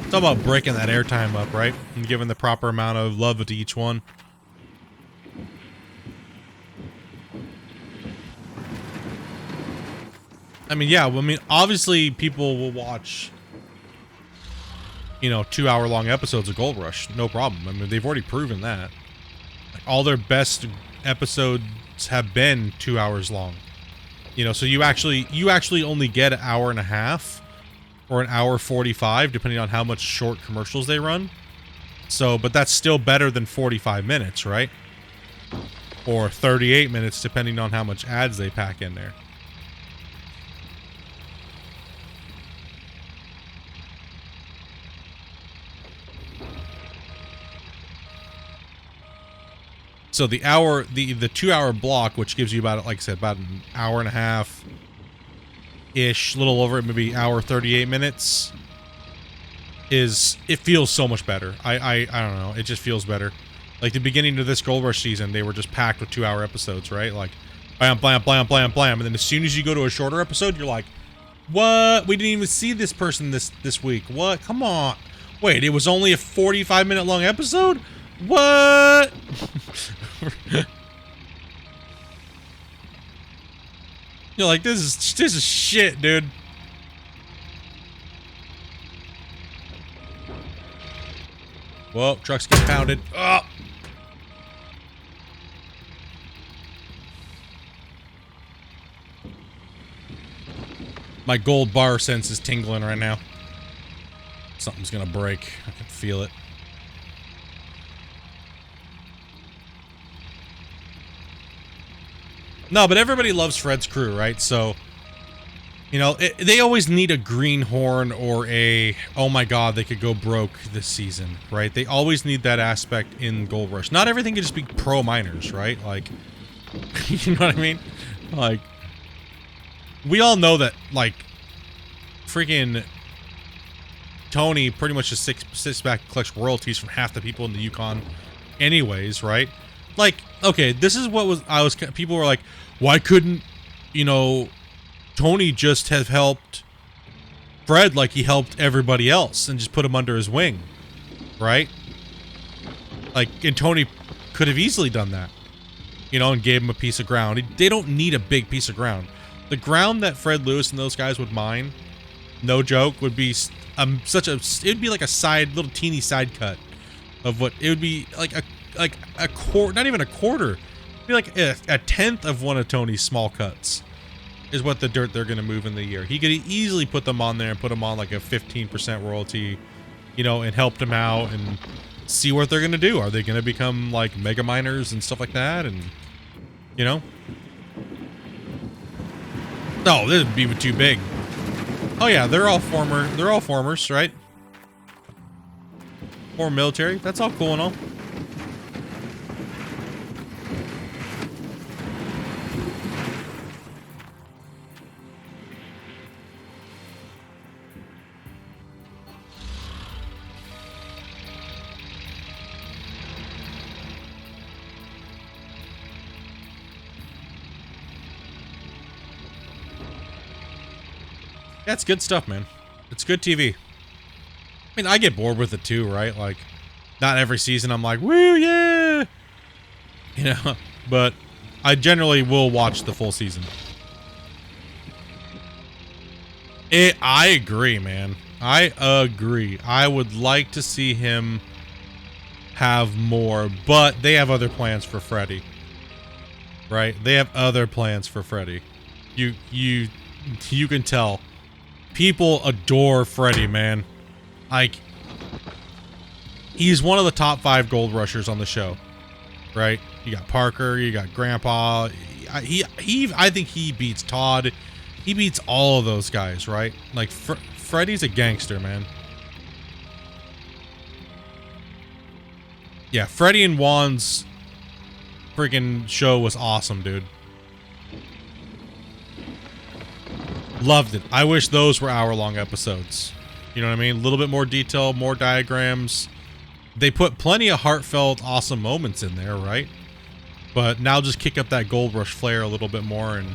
It's all about breaking that airtime up, right? And giving the proper amount of love to each one. I mean, yeah, I mean, obviously people will watch, you know, 2-hour-long episodes of Gold Rush. No problem. I mean, they've already proven that. Like, all their best episodes have been 2 hours long. You know, so you actually only get an hour and a half or an hour 45, depending on how much short commercials they run. So, but that's still better than 45 minutes, right? Or 38 minutes, depending on how much ads they pack in there. So the 2-hour block, which gives you about, like I said, about an hour and a half ish, little over it, maybe hour 38 minutes, it feels so much better. I don't know, it just feels better. Like the beginning of this Gold Rush season, they were just packed with 2-hour episodes, right? Like, blam, blam, blam, blam, blam. And then as soon as you go to a shorter episode, you're like, what? We didn't even see this person this week. What? Come on. Wait, it was only a 45-minute long episode? What? You're like, this is shit, dude. Whoa, trucks get pounded. Oh. My gold bar sense is tingling right now. Something's gonna break. I can feel it. No, but everybody loves Fred's crew, right? So, you know, they always need a greenhorn or a, oh my god, they could go broke this season, right? They always need that aspect in Gold Rush. Not everything can just be pro miners, right? Like, you know what I mean? Like, we all know that, like, freaking Tony pretty much just sits back and collects royalties from half the people in the Yukon anyways, right? Like, okay, this is what people were like, why couldn't, you know, Tony just have helped Fred like he helped everybody else and just put him under his wing, right? Like, and Tony could have easily done that, you know, and gave him a piece of ground. They don't need a big piece of ground. The ground that Fred Lewis and those guys would mine, no joke, would be it'd be like a little teeny side cut of what it would be, like a quarter, not even a quarter, it'd be like a tenth of one of Tony's small cuts is what the dirt they're going to move in the year. He could easily put them on there and put them on like a 15% royalty, you know, and help them out and see what they're going to do. Are they going to become like mega miners and stuff like that? And, you know, no, this would be too big. Oh yeah, they're all formers, right? Former military. That's all cool and all. That's good stuff, man. It's good TV. I mean, I get bored with it too, right? Like, not every season I'm like, woo, yeah! You know, but I generally will watch the full season. I agree, man. I agree. I would like to see him have more, but they have other plans for Freddy. Right? They have other plans for Freddy. You can tell. People adore Freddy, man. Like, he's one of the top 5 gold rushers on the show, right? You got Parker, you got Grandpa. I think he beats Todd. He beats all of those guys, right? Like, Freddy's a gangster, man. Yeah, Freddy and Juan's freaking show was awesome, dude. Loved it. I wish those were hour-long episodes. You know what I mean? A little bit more detail, more diagrams. They put plenty of heartfelt, awesome moments in there, right? But now just kick up that Gold Rush flair a little bit more, and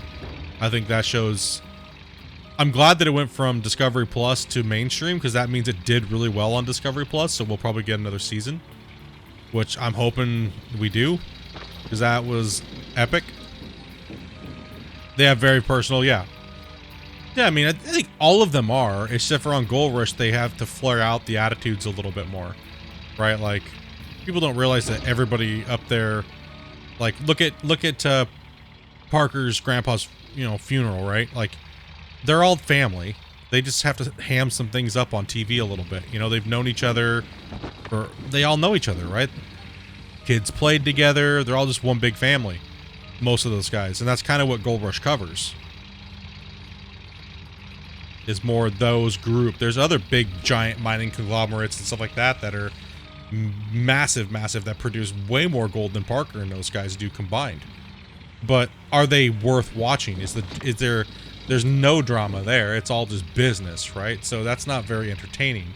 I think that shows... I'm glad that it went from Discovery Plus to mainstream, because that means it did really well on Discovery Plus, so we'll probably get another season. Which I'm hoping we do, because that was epic. They have very personal, yeah. Yeah, I mean, I think all of them are, except for on Gold Rush, they have to flare out the attitudes a little bit more, right? Like, people don't realize that everybody up there, like, look at Parker's grandpa's, you know, funeral, right? Like, they're all family. They just have to ham some things up on TV a little bit. You know, they've known each other, or they all know each other, right? Kids played together. They're all just one big family, most of those guys, and that's kind of what Gold Rush covers. Is more those group. There's other big giant mining conglomerates and stuff like that that are massive that produce way more gold than Parker and those guys do combined. But are they worth watching? There's no drama there. It's all just business, right? So that's not very entertaining.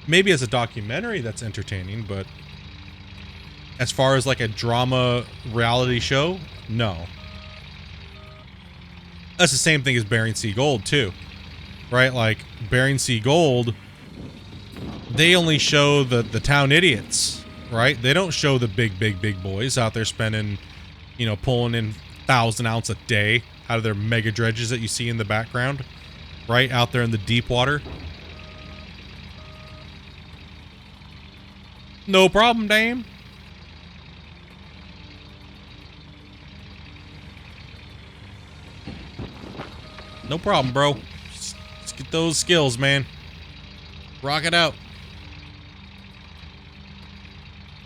Maybe as a documentary that's entertaining, but as far as like a drama reality show, no. That's the same thing as Bering Sea Gold too, right? Like Bering Sea Gold, they only show the town idiots, right? They don't show the big boys out there spending, you know, pulling in 1,000 ounce a day out of their mega dredges that you see in the background, right? Out there in the deep water. No problem, Dame. No problem, bro. Let's get those skills, man. Rock it out.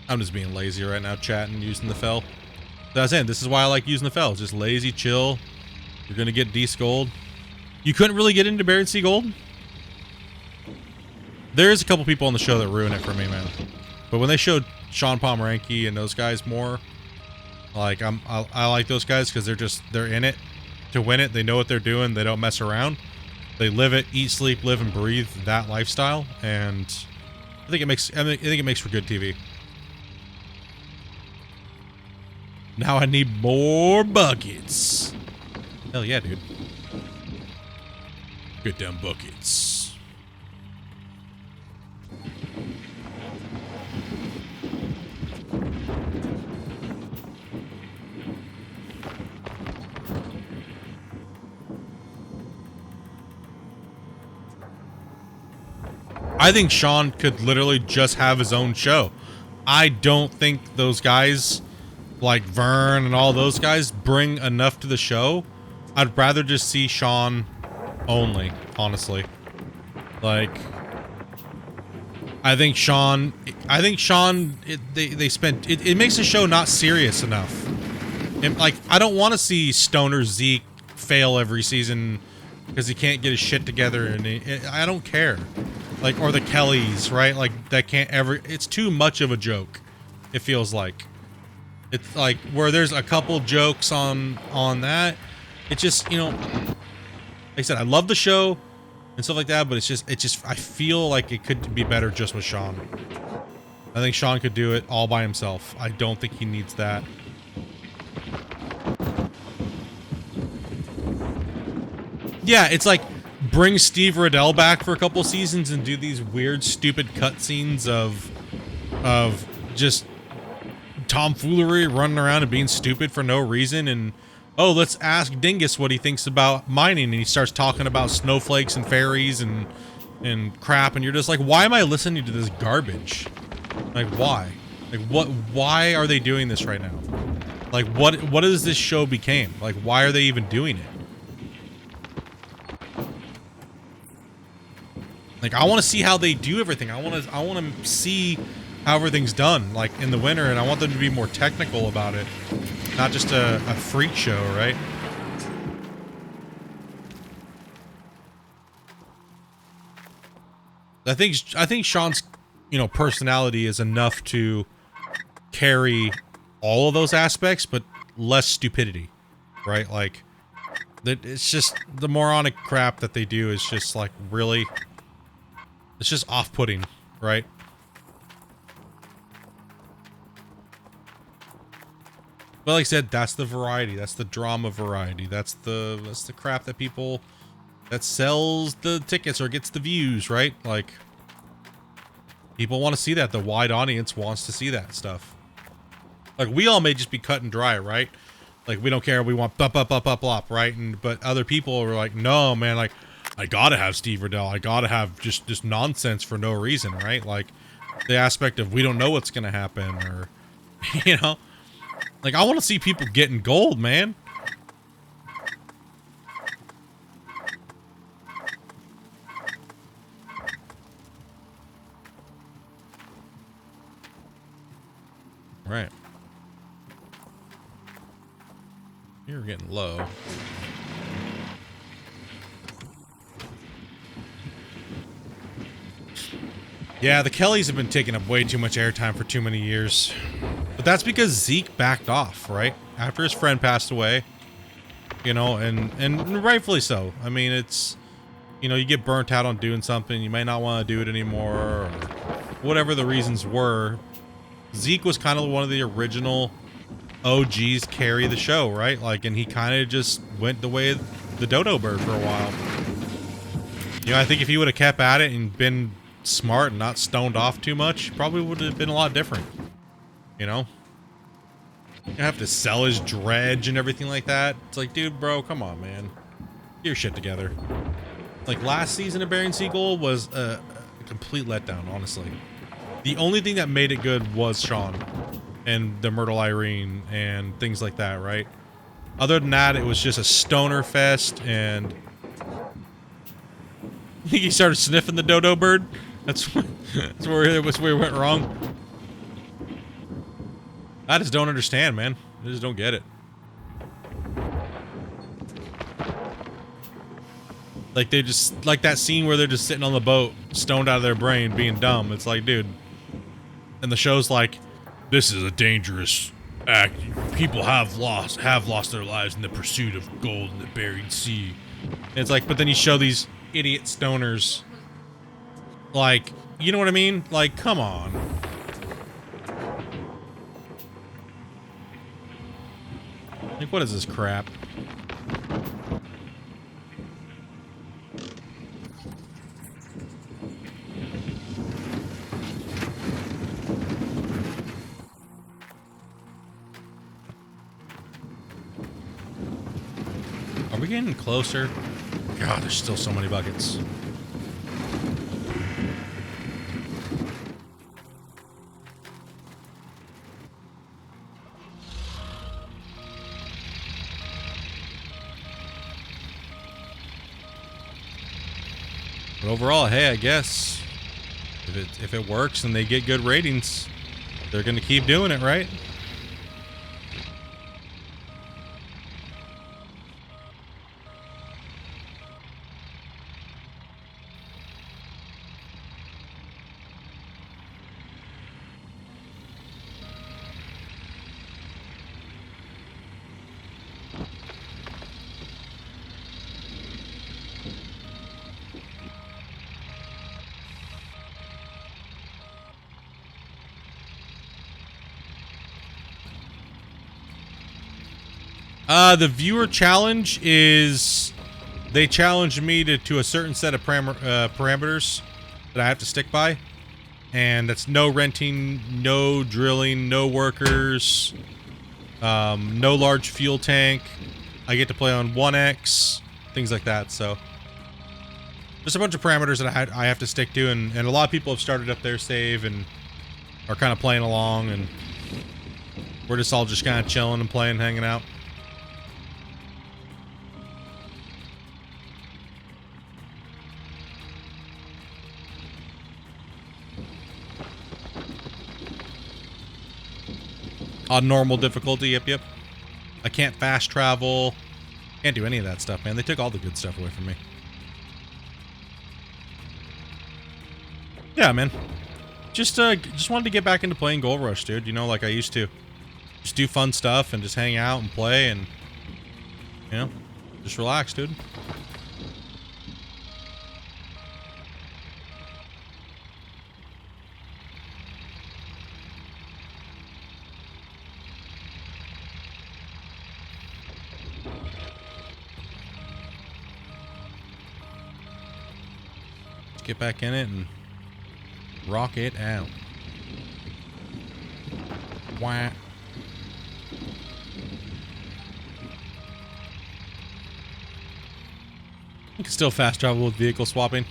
I'm just being lazy right now, chatting, using the fell. That's it. This is why I like using the fell. It's just lazy, chill. You're gonna get D's Gold. You couldn't really get into Bering Sea Gold? There's a couple people on the show that ruin it for me, man. But when they showed Sean Pomeranke and those guys more, like I like those guys because they're in it to win it. They know what they're doing. They don't mess around. They live it, eat, sleep, live, and breathe that lifestyle. And I think it makes for good TV. Now I need more buckets. Hell yeah, dude. Get them buckets. I think Sean could literally just have his own show. I don't think those guys, like Vern and all those guys, bring enough to the show. I'd rather just see Sean only, honestly. Like, I think Sean, they spent, it makes the show not serious enough. And, like, I don't want to see Stoner Zeke fail every season because he can't get his shit together, and I don't care. Like, or the Kellys, right? Like, that can't ever, it's too much of a joke, it feels like. It's like, where there's a couple jokes on that, it just, you know, like I said, I love the show and stuff like that, but it's just, I feel like it could be better just with Sean. I think Sean could do it all by himself. I don't think he needs that. Yeah, it's like, bring Steve Riddell back for a couple seasons and do these weird, stupid cutscenes of just tomfoolery, running around and being stupid for no reason. And oh, let's ask Dingus what he thinks about mining, and he starts talking about snowflakes and fairies and crap, and you're just like, why am I listening to this garbage? Like, why? Like, why are they doing this right now? Like, what is this show became? Like, why are they even doing it? Like, I want to see how they do everything. I want to see how everything's done, like, in the winter, and I want them to be more technical about it. Not just a freak show, right? I think Sean's, you know, personality is enough to carry all of those aspects, but less stupidity, right? Like, it's just the moronic crap that they do is just, like, really... It's just off-putting, right? But like I said, that's the variety. That's the drama variety. That's the crap that people... that sells the tickets or gets the views, right? Like, people want to see that. The wide audience wants to see that stuff. Like, we all may just be cut and dry, right? Like, we don't care. We want bop, bop, bop, bop, bop, right? But other people are like, no, man, like... I gotta have Steve Riddell. I gotta have just nonsense for no reason, right? Like, the aspect of we don't know what's gonna happen, or, you know? Like, I want to see people getting gold, man. Right. You're getting low. Yeah, the Kellys have been taking up way too much airtime for too many years. But that's because Zeke backed off, right? After his friend passed away. You know, and rightfully so. I mean, it's... You know, you get burnt out on doing something, you may not want to do it anymore, or whatever the reasons were. Zeke was kind of one of the original OGs carry the show, right? Like, and he kind of just went the way of the dodo bird for a while. You know, I think if he would have kept at it and been smart and not stoned off too much, probably would have been a lot different. You know? You have to sell his dredge and everything like that. It's like, dude, bro, come on, man. Get your shit together. Like, last season of Bering Sea Gold was a complete letdown, honestly. The only thing that made it good was Sean and the Myrtle Irene and things like that, right? Other than that, it was just a stoner fest, and I think he started sniffing the dodo bird. That's where it went wrong. I just don't understand, man. I just don't get it. Like, they just, like that scene where they're just sitting on the boat, stoned out of their brain, being dumb. It's like, dude. And the show's like, this is a dangerous act. People have lost their lives in the pursuit of gold in the buried sea. And it's like, but then you show these idiot stoners. Like, you know what I mean? Like, come on. Like, what is this crap? Are we getting closer? God, there's still so many buckets. But overall, hey, I guess if it works and they get good ratings, they're gonna keep doing it, right? The viewer challenge is they challenge me to a certain set of parameters that I have to stick by. And that's no renting, no drilling, no workers, no large fuel tank. I get to play on 1x, things like that. So just a bunch of parameters that I have to stick to. And a lot of people have started up their save and are kind of playing along. And we're just all just kind of chilling and playing, hanging out. On normal difficulty, yep. I can't fast travel. Can't do any of that stuff, man. They took all the good stuff away from me. Yeah, man. Just wanted to get back into playing Gold Rush, dude. You know, like I used to. Just do fun stuff and just hang out and play and, you know, just relax, dude. Get back in it and rock it out. Wah. You can still fast travel with vehicle swapping.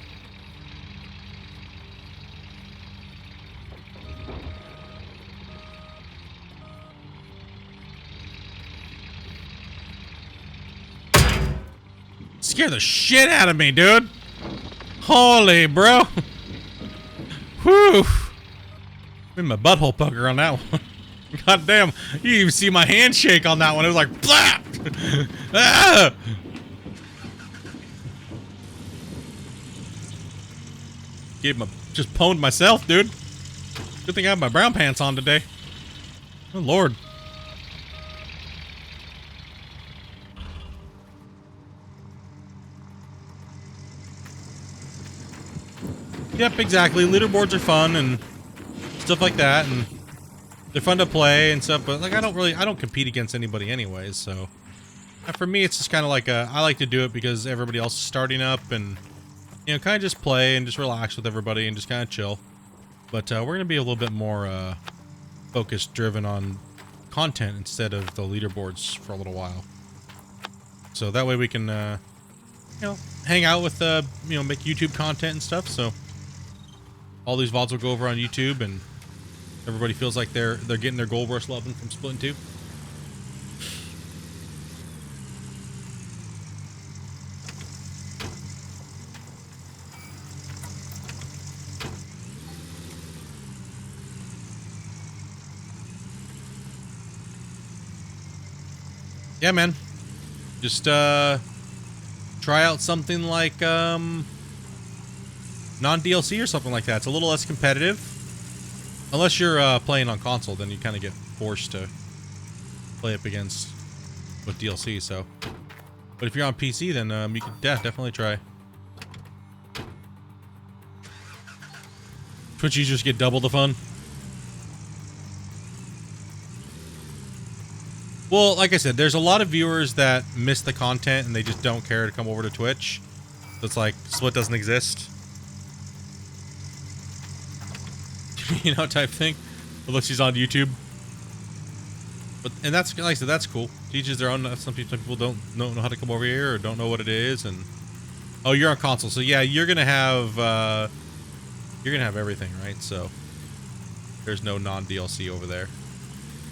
Scare the shit out of me, dude. Holy, bro. Whew. Made my butthole pucker on that one. God damn. You even see my handshake on that one. It was like, blap! Ah! Just pwned myself, dude. Good thing I have my brown pants on today. Oh, Lord. Yep, exactly. Leaderboards are fun and stuff like that, and they're fun to play and stuff, but like I don't compete against anybody anyways, so for me it's just kind of like I like to do it because everybody else is starting up and you know, kind of just play and just relax with everybody and just kind of chill. But we're going to be a little bit more focused, driven on content instead of the leaderboards for a little while. So that way we can, you know, hang out with, you know, make YouTube content and stuff. So all these VODs will go over on YouTube and everybody feels like they're getting their gold rush loving from Splitintwo Tee. Yeah, man. Just try out something like non-DLC or something like that. It's a little less competitive. Unless you're playing on console, then you kind of get forced to play up against with DLC. So, but if you're on PC, then you can definitely try. Twitch users get double the fun. Well, like I said, there's a lot of viewers that miss the content and they just don't care to come over to Twitch. So it's like, Split doesn't exist. You know, type thing. Unless she's on YouTube. But, and that's, like I said, that's cool. Teaches their own. Some people don't know how to come over here or don't know what it is. And oh, you're on console. So yeah, you're going to have everything, right? So there's no non-DLC over there.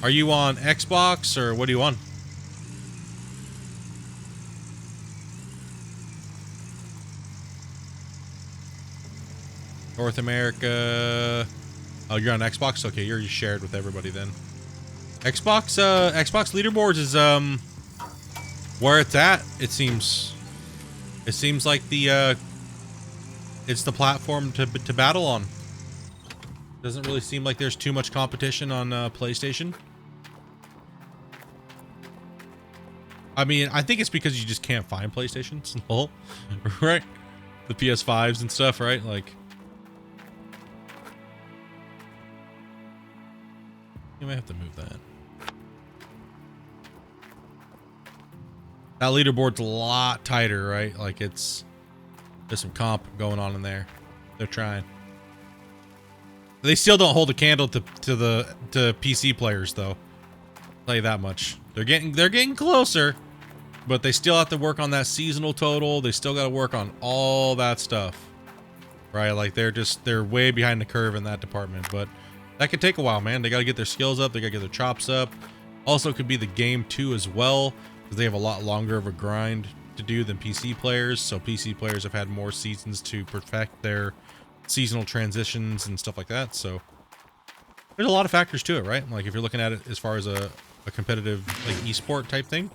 Are you on Xbox or what are you on? North America. Oh, you're on Xbox? Okay, you're shared with everybody then. Xbox leaderboards is where it's at, it seems. It seems like the it's the platform to battle on. Doesn't really seem like there's too much competition on PlayStation. I mean, I think it's because you just can't find PlayStations, right? The PS5s and stuff, right? Like, you might have to move that. That leaderboard's a lot tighter, right? Like there's some comp going on in there. They're trying. They still don't hold a candle to PC players, though. I'll tell you that much. They're getting closer, but they still have to work on that seasonal total. They still got to work on all that stuff, right? Like they're way behind the curve in that department. But that could take a while, man. They got to get their skills up. They got to get their chops up. Also, could be the game too as well, because they have a lot longer of a grind to do than PC players. So PC players have had more seasons to perfect their seasonal transitions and stuff like that. So there's a lot of factors to it, right? Like if you're looking at it as far as a competitive like esport type thing,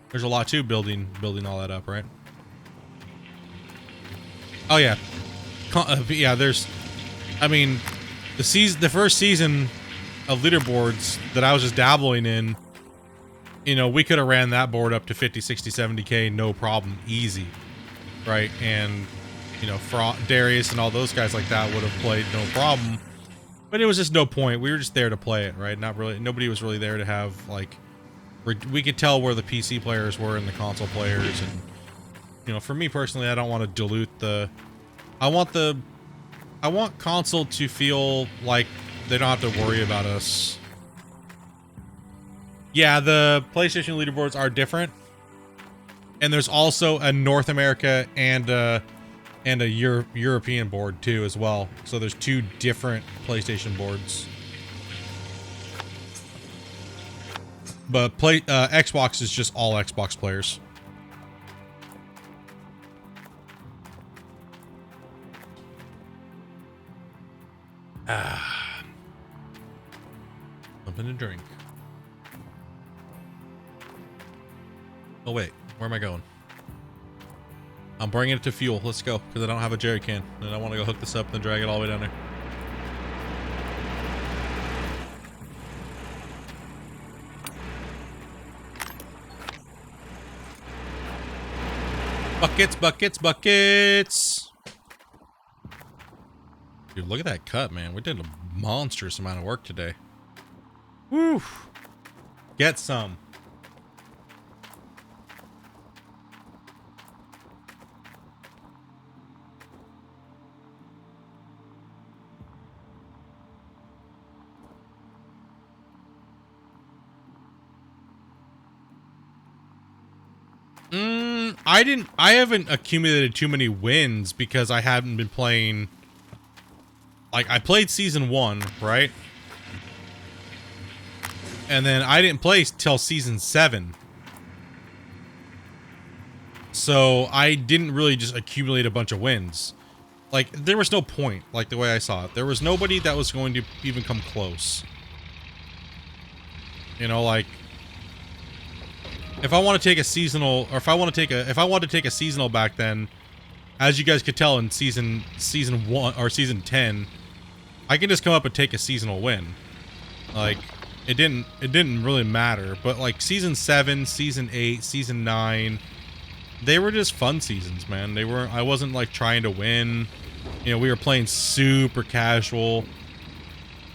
there's a lot to building all that up, right? Oh yeah, yeah. There's, I mean, the first season of leaderboards that I was just dabbling in, you know, we could have ran that board up to 50, 60, 70K, no problem, easy, right? And you know, Darius and all those guys like that would have played no problem. But it was just no point. We were just there to play it, right? Not really. Nobody was really there to have, like, we could tell where the PC players were and the console players. And, you know, for me personally, I don't want to dilute I want console to feel like they don't have to worry about us. Yeah, the PlayStation leaderboards are different. And there's also a North America and a European board too as well. So there's two different PlayStation boards. But Xbox is just all Xbox players. Something to drink. Oh wait, where am I going? I'm bringing it to fuel. Let's go, because I don't have a jerry can, and I want to go hook this up and then drag it all the way down there. Buckets, buckets, buckets! Dude, look at that cut, man. We did a monstrous amount of work today. Whew. Get some. I haven't accumulated too many wins because I haven't been playing. Like, I played season 1, right? And then I didn't play till season 7. So I didn't really just accumulate a bunch of wins. Like, there was no point, like the way I saw it. There was nobody that was going to even come close. You know, like, if I want to take a seasonal, or if I want to take a seasonal back then, as you guys could tell in season 1 or season 10, I can just come up and take a seasonal win. Like, it didn't really matter. But like season 7, season 8, season 9, they were just fun seasons, man. They weren't. I wasn't like trying to win. You know, we were playing super casual.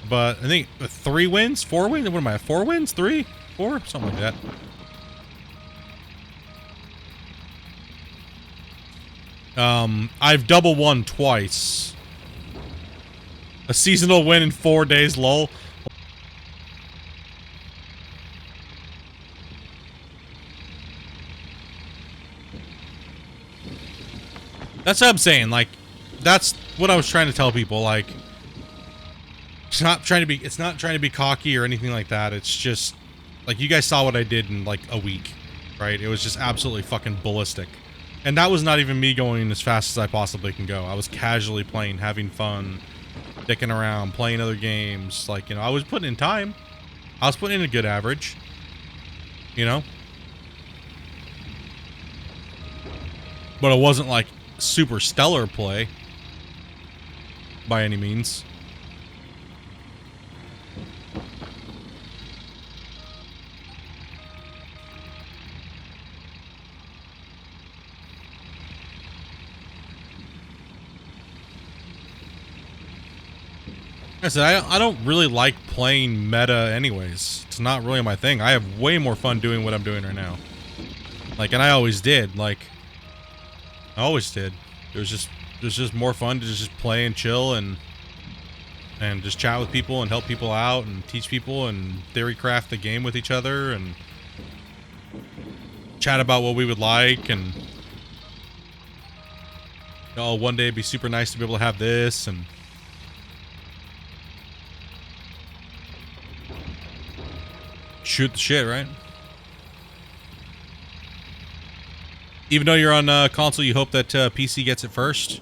But I think 3 wins, 4 wins. What am I? 4 wins, 3, 4, something like that. I've double won twice. A seasonal win in 4 days, lol. That's what I'm saying. Like, that's what I was trying to tell people. Like, it's not trying to be cocky or anything like that. It's just like, you guys saw what I did in like a week, right? It was just absolutely fucking ballistic. And that was not even me going as fast as I possibly can go. I was casually playing, having fun, dicking around, playing other games. Like, you know, I was putting in time. I was putting in a good average. You know? But it wasn't like super stellar play by any means. I said, I don't really like playing meta anyways. It's not really my thing. I have way more fun doing what I'm doing right now. Like, and I always did. Like, I always did. It was just more fun to just play and chill and just chat with people and help people out and teach people and theory craft the game with each other and chat about what we would like and, you know, one day it'd be super nice to be able to have this and shoot the shit, right? Even though you're on console, you hope that PC gets it first.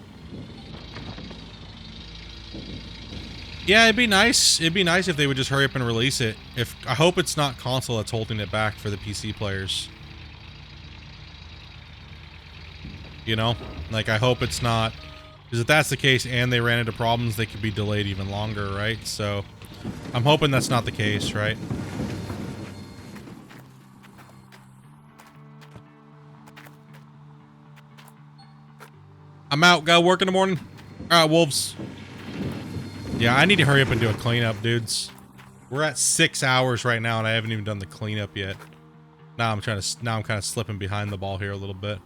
Yeah, it'd be nice. It'd be nice if they would just hurry up and release it. I hope it's not console that's holding it back for the PC players. You know? Like, I hope it's not. Because if that's the case and they ran into problems, they could be delayed even longer, right? So, I'm hoping that's not the case, right? I'm out. Gotta work in the morning. All right, wolves. Yeah, I need to hurry up and do a cleanup, dudes. We're at 6 hours right now, and I haven't even done the cleanup yet. Now I'm kind of slipping behind the ball here a little bit.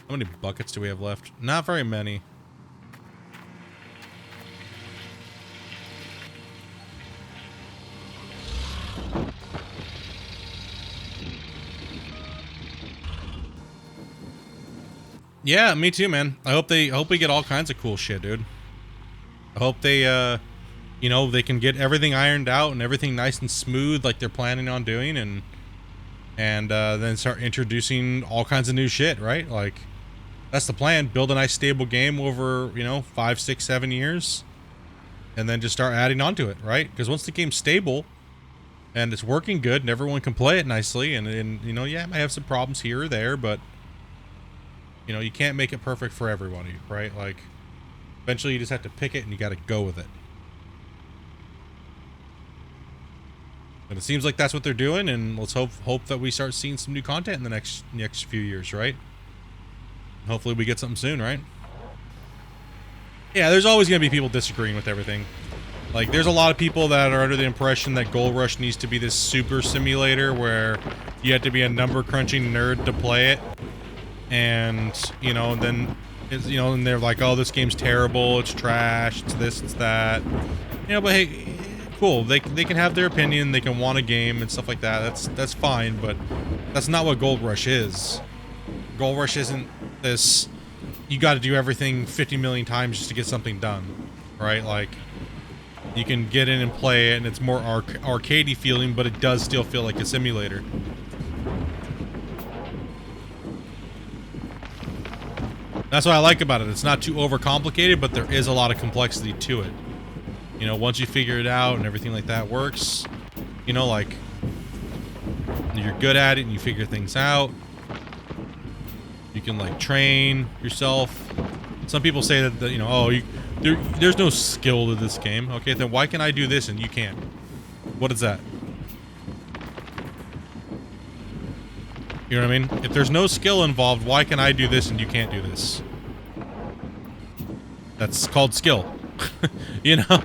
How many buckets do we have left? Not very many. Yeah, me too, man. I hope we get all kinds of cool shit, dude. I hope they, you know, they can get everything ironed out and everything nice and smooth like they're planning on doing, and then start introducing all kinds of new shit, right? Like, that's the plan. Build a nice stable game over, you know, 5, 6, 7 years, and then just start adding on to it, right? Because once the game's stable and it's working good and everyone can play it nicely, and you know, yeah, it might have some problems here or there, but you know, you can't make it perfect for everybody, right? Like, eventually you just have to pick it and you got to go with it. And it seems like that's what they're doing, and let's hope that we start seeing some new content in the next few years, right? Hopefully we get something soon, right? Yeah, there's always going to be people disagreeing with everything. Like, there's a lot of people that are under the impression that Gold Rush needs to be this super simulator where you have to be a number crunching nerd to play it. And, you know, then, you know, and they're like, oh, this game's terrible, it's trash, it's this, it's that. You know, but hey, cool, they can have their opinion, they can want a game and stuff like that, that's fine, but that's not what Gold Rush is. Gold Rush isn't this, you gotta do everything 50 million times just to get something done, right? Like, you can get in and play it, and it's more arcadey feeling, but it does still feel like a simulator. That's what I like about it. It's not too overcomplicated, but there is a lot of complexity to it. You know, once you figure it out and everything like that works, you know, like, you're good at it and you figure things out. You can, like, train yourself. Some people say that, you know, oh, there's no skill to this game. Okay, then why can I do this and you can't? What is that? You know what I mean? If there's no skill involved, why can I do this and you can't do this? That's called skill. You know?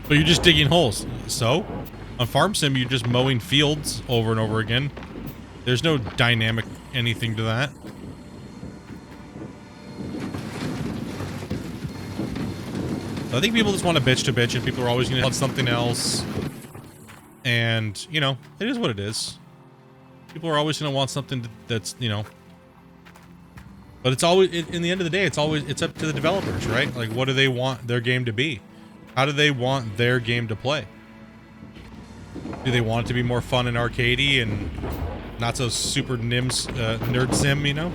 But you're just digging holes. So? On Farm Sim, you're just mowing fields over and over again. There's no dynamic anything to that. I think people just want to bitch, and people are always going to want something else. And, you know, it is what it is. People are always going to want something that's, you know... But it's always, in the end of the day, it's up to the developers, right? Like, what do they want their game to be? How do they want their game to play? Do they want it to be more fun and arcadey and not so super nerd sim, you know?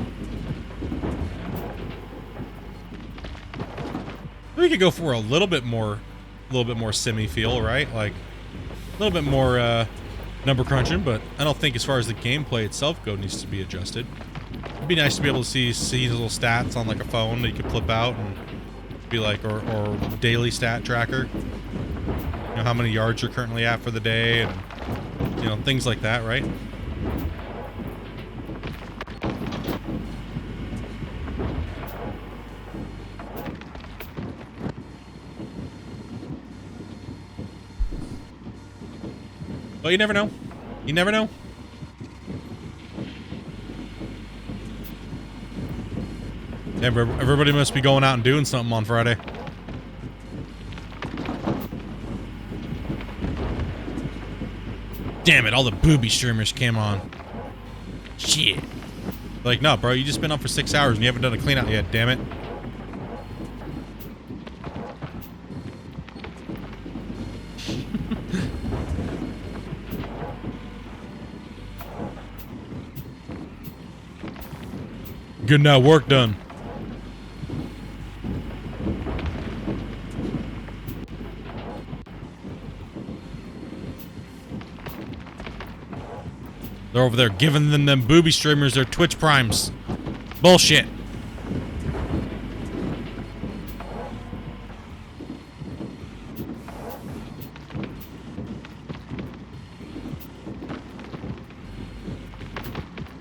We could go for a little bit more simmy feel, right? Like a little bit more number crunching, but I don't think as far as the gameplay itself goes needs to be adjusted. It'd be nice to be able to see little stats on like a phone that you could flip out and be like, or daily stat tracker. You know, how many yards you're currently at for the day, and you know, things like that, right? But you never know. You never know. Everybody must be going out and doing something on Friday. Damn it, all the booby streamers came on. Shit. Like, no, bro, you just been up for 6 hours and you haven't done a clean out yet, damn it. Good now, work done. They're over there giving them booby streamers their Twitch primes. Bullshit.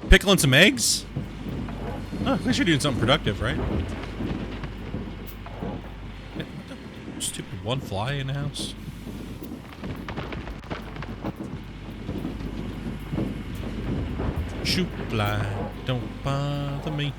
Pickling some eggs? Oh, at least you're doing something productive, right? What the stupid one fly in the house? Shoot fly, don't bother me.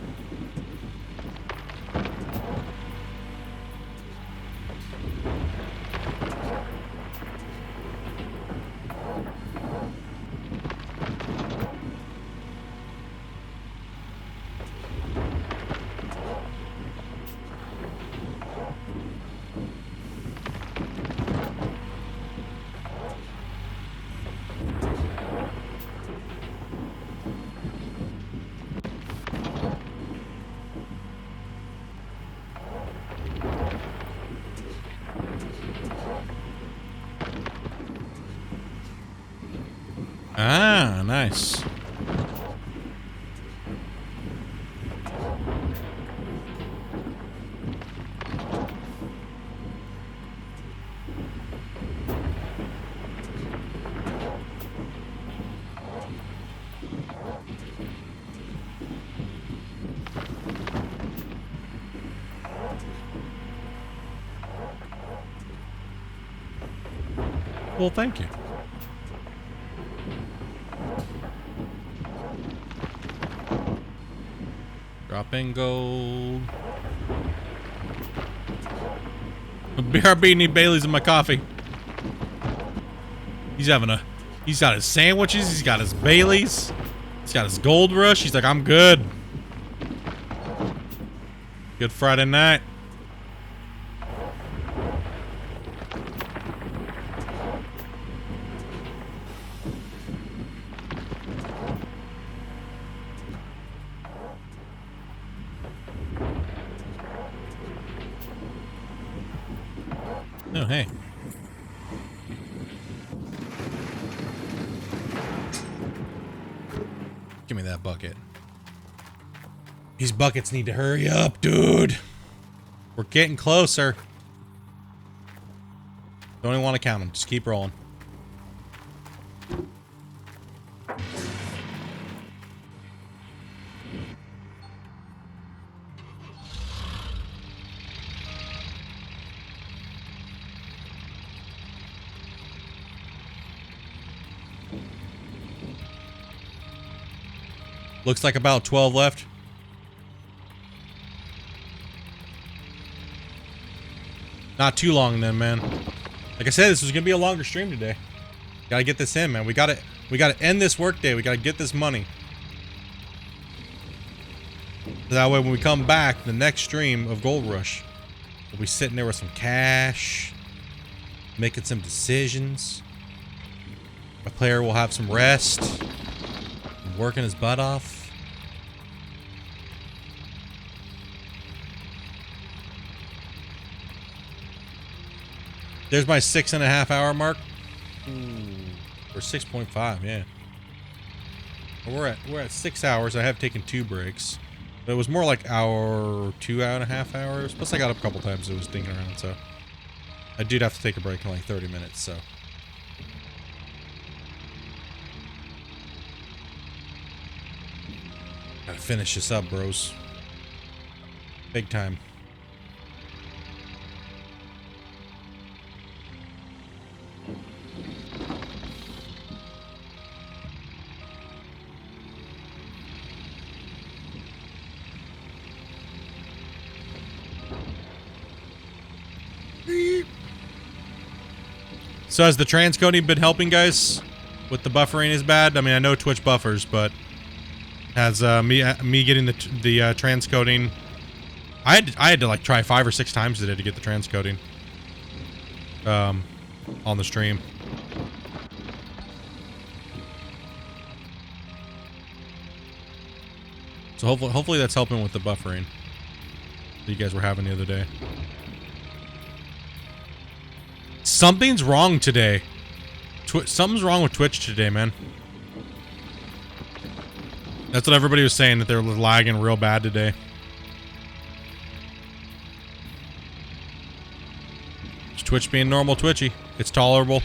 Ah, nice. Well, thank you. Dropping gold. BRB need Bailey's in my coffee. He's got his sandwiches. He's got his Bailey's. He's got his Gold Rush. He's like, I'm good. Good Friday night. Oh, hey. Give me that bucket. These buckets need to hurry up, dude. We're getting closer. Don't even want to count them. Just keep rolling. Looks like about 12 left. Not too long then, man. Like I said, this was gonna be a longer stream today. Gotta get this in, man. We gotta end this workday. We gotta get this money. That way when we come back, the next stream of Gold Rush, we'll be sitting there with some cash, making some decisions. My player will have some rest, working his butt off. There's my 6.5 hour mark. Or 6.5, yeah. We're at 6 hours. I have taken 2 breaks. But it was more like 2.5 hours. Plus I got up a couple times. It was dinging around, so I did have to take a break in like 30 minutes, so. Gotta finish this up, bros. Big time. So has the transcoding been helping, guys? With the buffering is bad? I mean, I know Twitch buffers, but has me getting the transcoding? I had to like try 5 or 6 times today to get the transcoding on the stream. So hopefully that's helping with the buffering that you guys were having the other day. Something's wrong today. Something's wrong with Twitch today, man. That's what everybody was saying, that they're lagging real bad today. It's Twitch being normal twitchy. It's tolerable.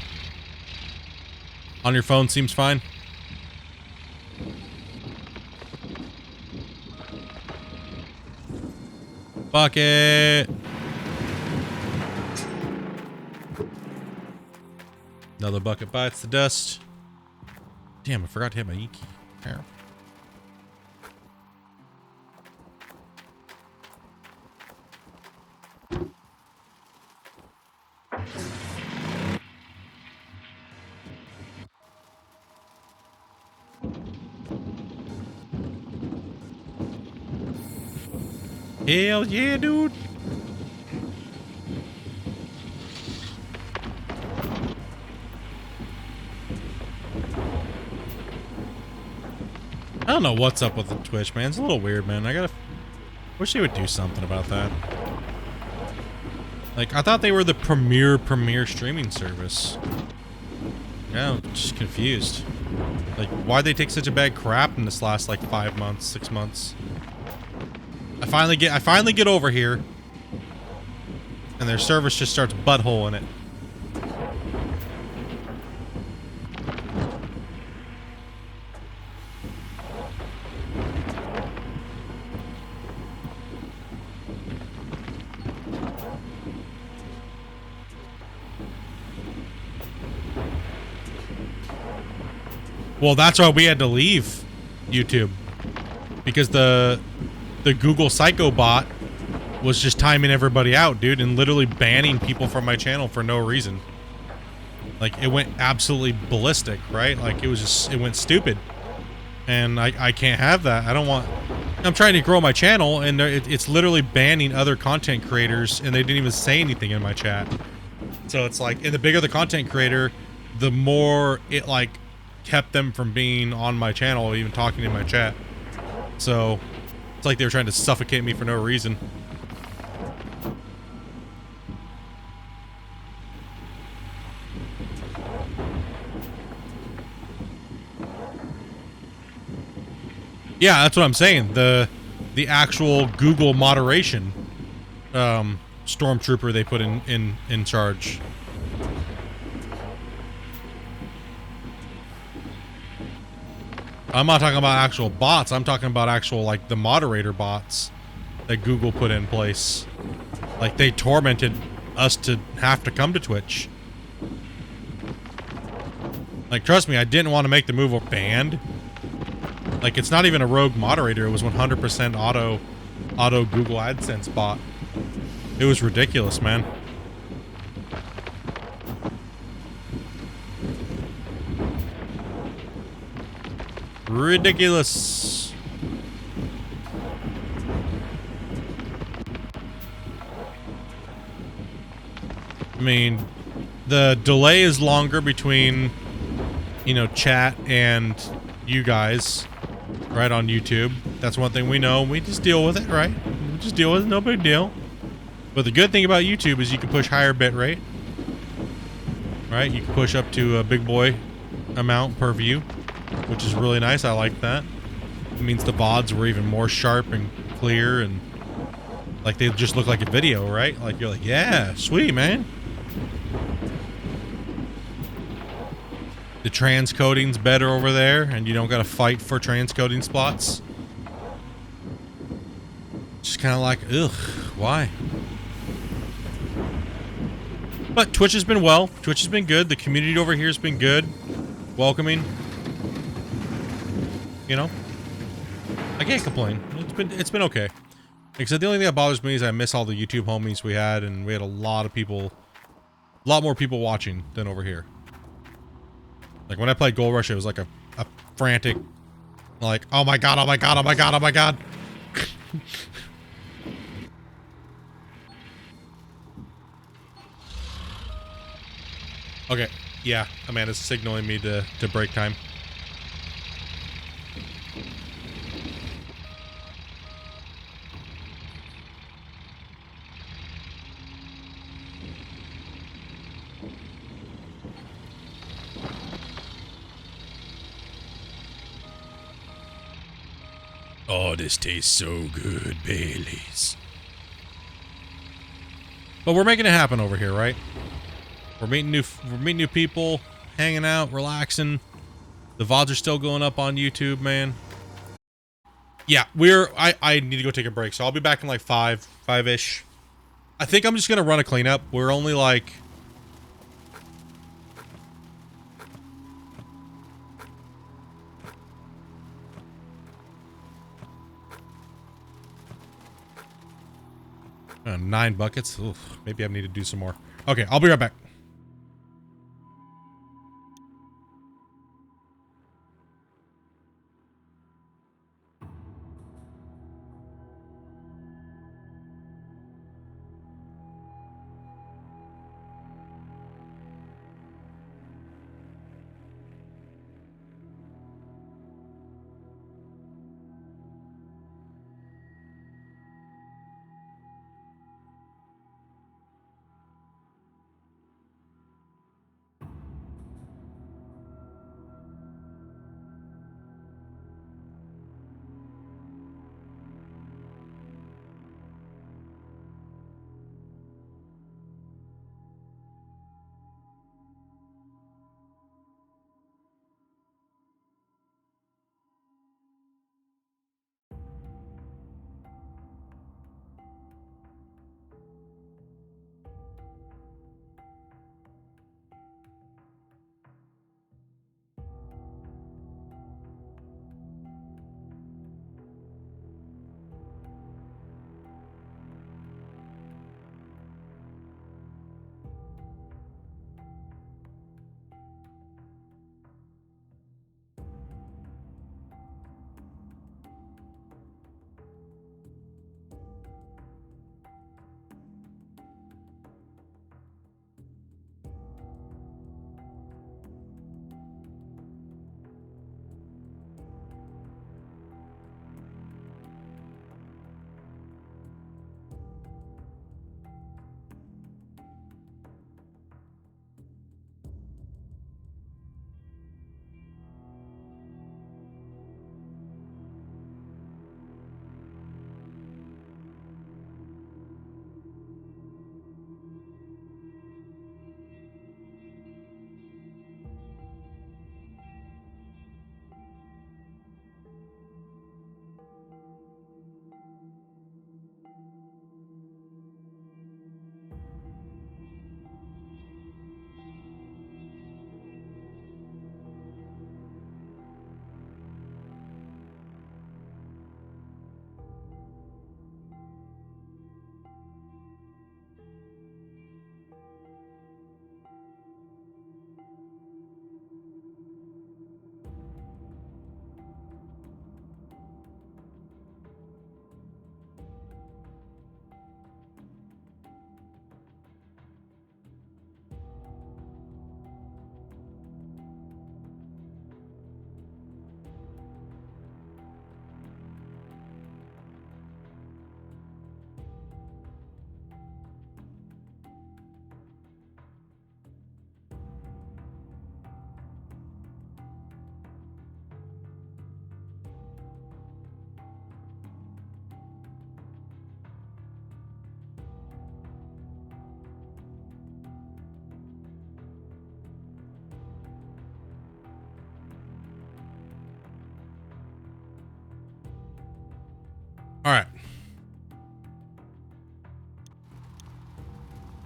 On your phone seems fine. Bucket. Another bucket bites the dust. Damn, I forgot to hit my E key. Here. Hell yeah, dude. I don't know what's up with the Twitch, man. It's a little weird, man. Wish they would do something about that. Like, I thought they were the premier streaming service. Yeah, I'm just confused. Like, why'd they take such a bad crap in this last, like, 5 months, 6 months? I finally get over here, and their service just starts buttholing it. Well, that's why we had to leave YouTube, because the Google Psycho bot was just timing everybody out, dude, and literally banning people from my channel for no reason. Like, it went absolutely ballistic, right? Like, it went stupid. And I can't have that. I'm trying to grow my channel, and it's literally banning other content creators, and they didn't even say anything in my chat. So it's like, and the bigger the content creator, the more it, like, kept them from being on my channel, or even talking in my chat. So it's like they were trying to suffocate me for no reason. Yeah, that's what I'm saying. The actual Google moderation stormtrooper they put in charge. I'm not talking about actual bots. I'm talking about actual, like, the moderator bots that Google put in place. Like, they tormented us to have to come to Twitch. Like, trust me, I didn't want to make the move of banned. Like, it's not even a rogue moderator. It was 100% auto Google AdSense bot. It was ridiculous, man. Ridiculous. I mean, the delay is longer between, you know, chat and you guys, right, on YouTube. That's one thing we know. We just deal with it, right? We just deal with it, no big deal. But the good thing about YouTube is you can push higher bit rate, right? You can push up to a big boy amount per view, which is really nice. I like that. It means the VODs were even more sharp and clear, and like they just look like a video, right? Like, you're like, yeah, sweet, man. The transcoding's better over there, and you don't gotta fight for transcoding spots. Just kind of like, ugh, why? But Twitch has been well. Twitch has been good. The community over here has been good. Welcoming. You know? I can't complain. It's been okay. Except the only thing that bothers me is I miss all the YouTube homies we had, and we had a lot of people, a lot more people watching than over here. Like, when I played Gold Rush, it was like a frantic, like, oh my god, oh my god, oh my god, oh my god. Okay, yeah, Amanda's signaling me to break time. Oh, this tastes so good, Bailey's. But we're making it happen over here, right? We're meeting new people, hanging out, relaxing. The VODs are still going up on YouTube, man. Yeah, I need to go take a break, so I'll be back in like five-ish. I think I'm just gonna run a cleanup. We're only like... $9 buckets. Oof, maybe I need to do some more. Okay, I'll be right back.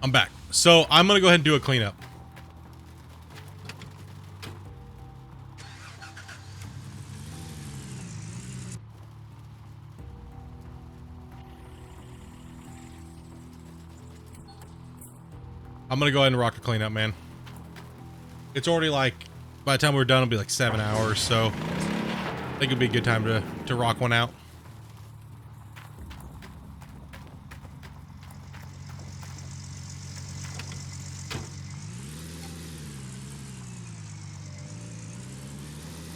I'm back. So I'm gonna go ahead and do a cleanup. I'm gonna go ahead and rock a cleanup, man. It's already like, by the time we're done, it'll be like 7 hours, so I think it'd be a good time to rock one out.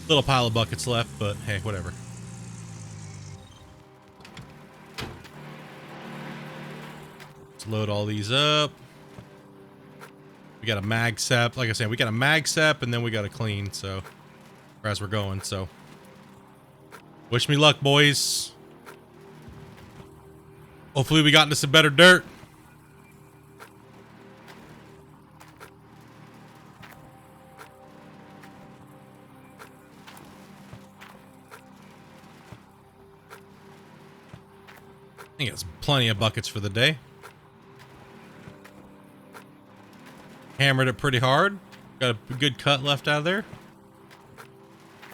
Little pile of buckets left, but hey, whatever. Let's load all these up. We got a mag sep. Like I said, we got a mag sep and then we got a clean, so as we're going, so wish me luck, boys. Hopefully we got into some better dirt. I think it's plenty of buckets for the day. Hammered it pretty hard. Got a good cut left out of there.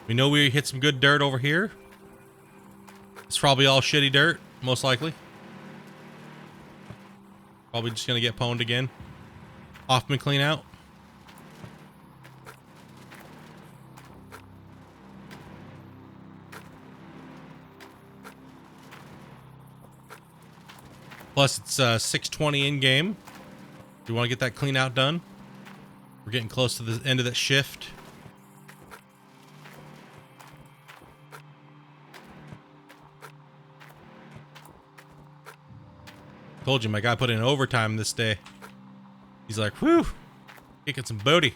We know we hit some good dirt over here. It's probably all shitty dirt, most likely. Probably just gonna get pwned again. Hoffman clean out. Plus it's 6:20 in game. Do you want to get that clean out done? We're getting close to the end of that shift. Told you, my guy put in overtime this day. He's like, whew, kicking some booty.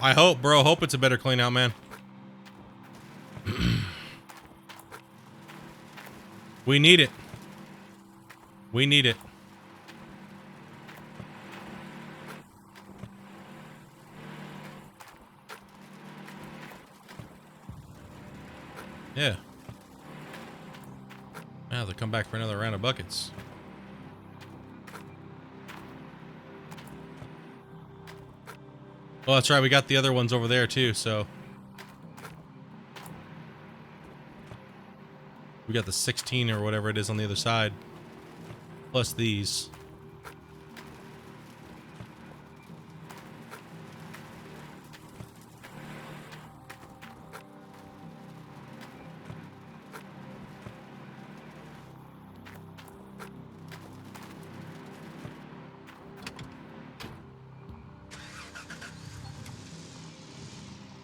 I hope, bro. Hope it's a better clean out, man. We need it. We need it. Yeah. Now they'll come back for another round of buckets. Oh, that's right. We got the other ones over there too, so. We got the 16 or whatever it is on the other side. Plus these.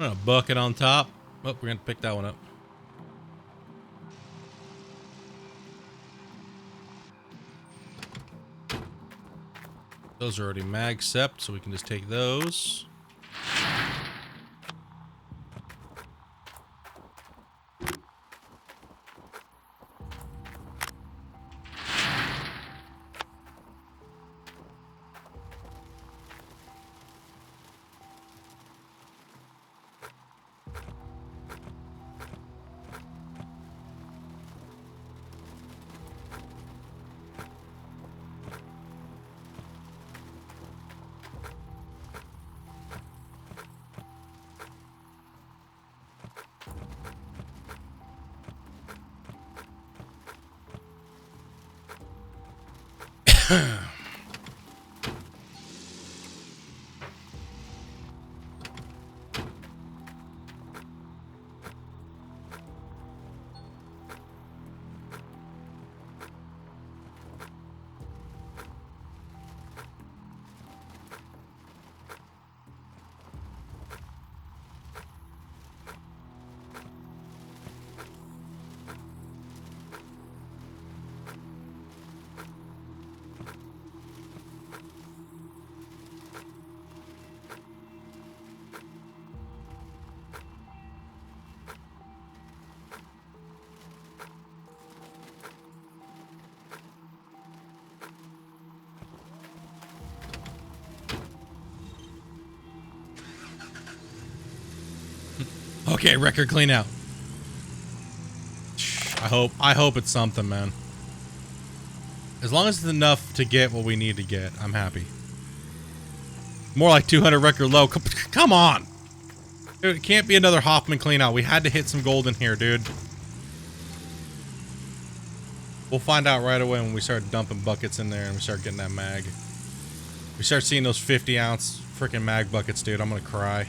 A bucket on top. Oh, we're gonna pick that one up. Those are already mag sept, so we can just take those. Okay, record clean out. I hope it's something, man. As long as it's enough to get what we need to get, I'm happy. More like 200 record low. Come on! Dude, it can't be another Hoffman clean out. We had to hit some gold in here, dude. We'll find out right away when we start dumping buckets in there and we start getting that mag. We start seeing those 50-ounce freaking mag buckets, dude. I'm gonna cry.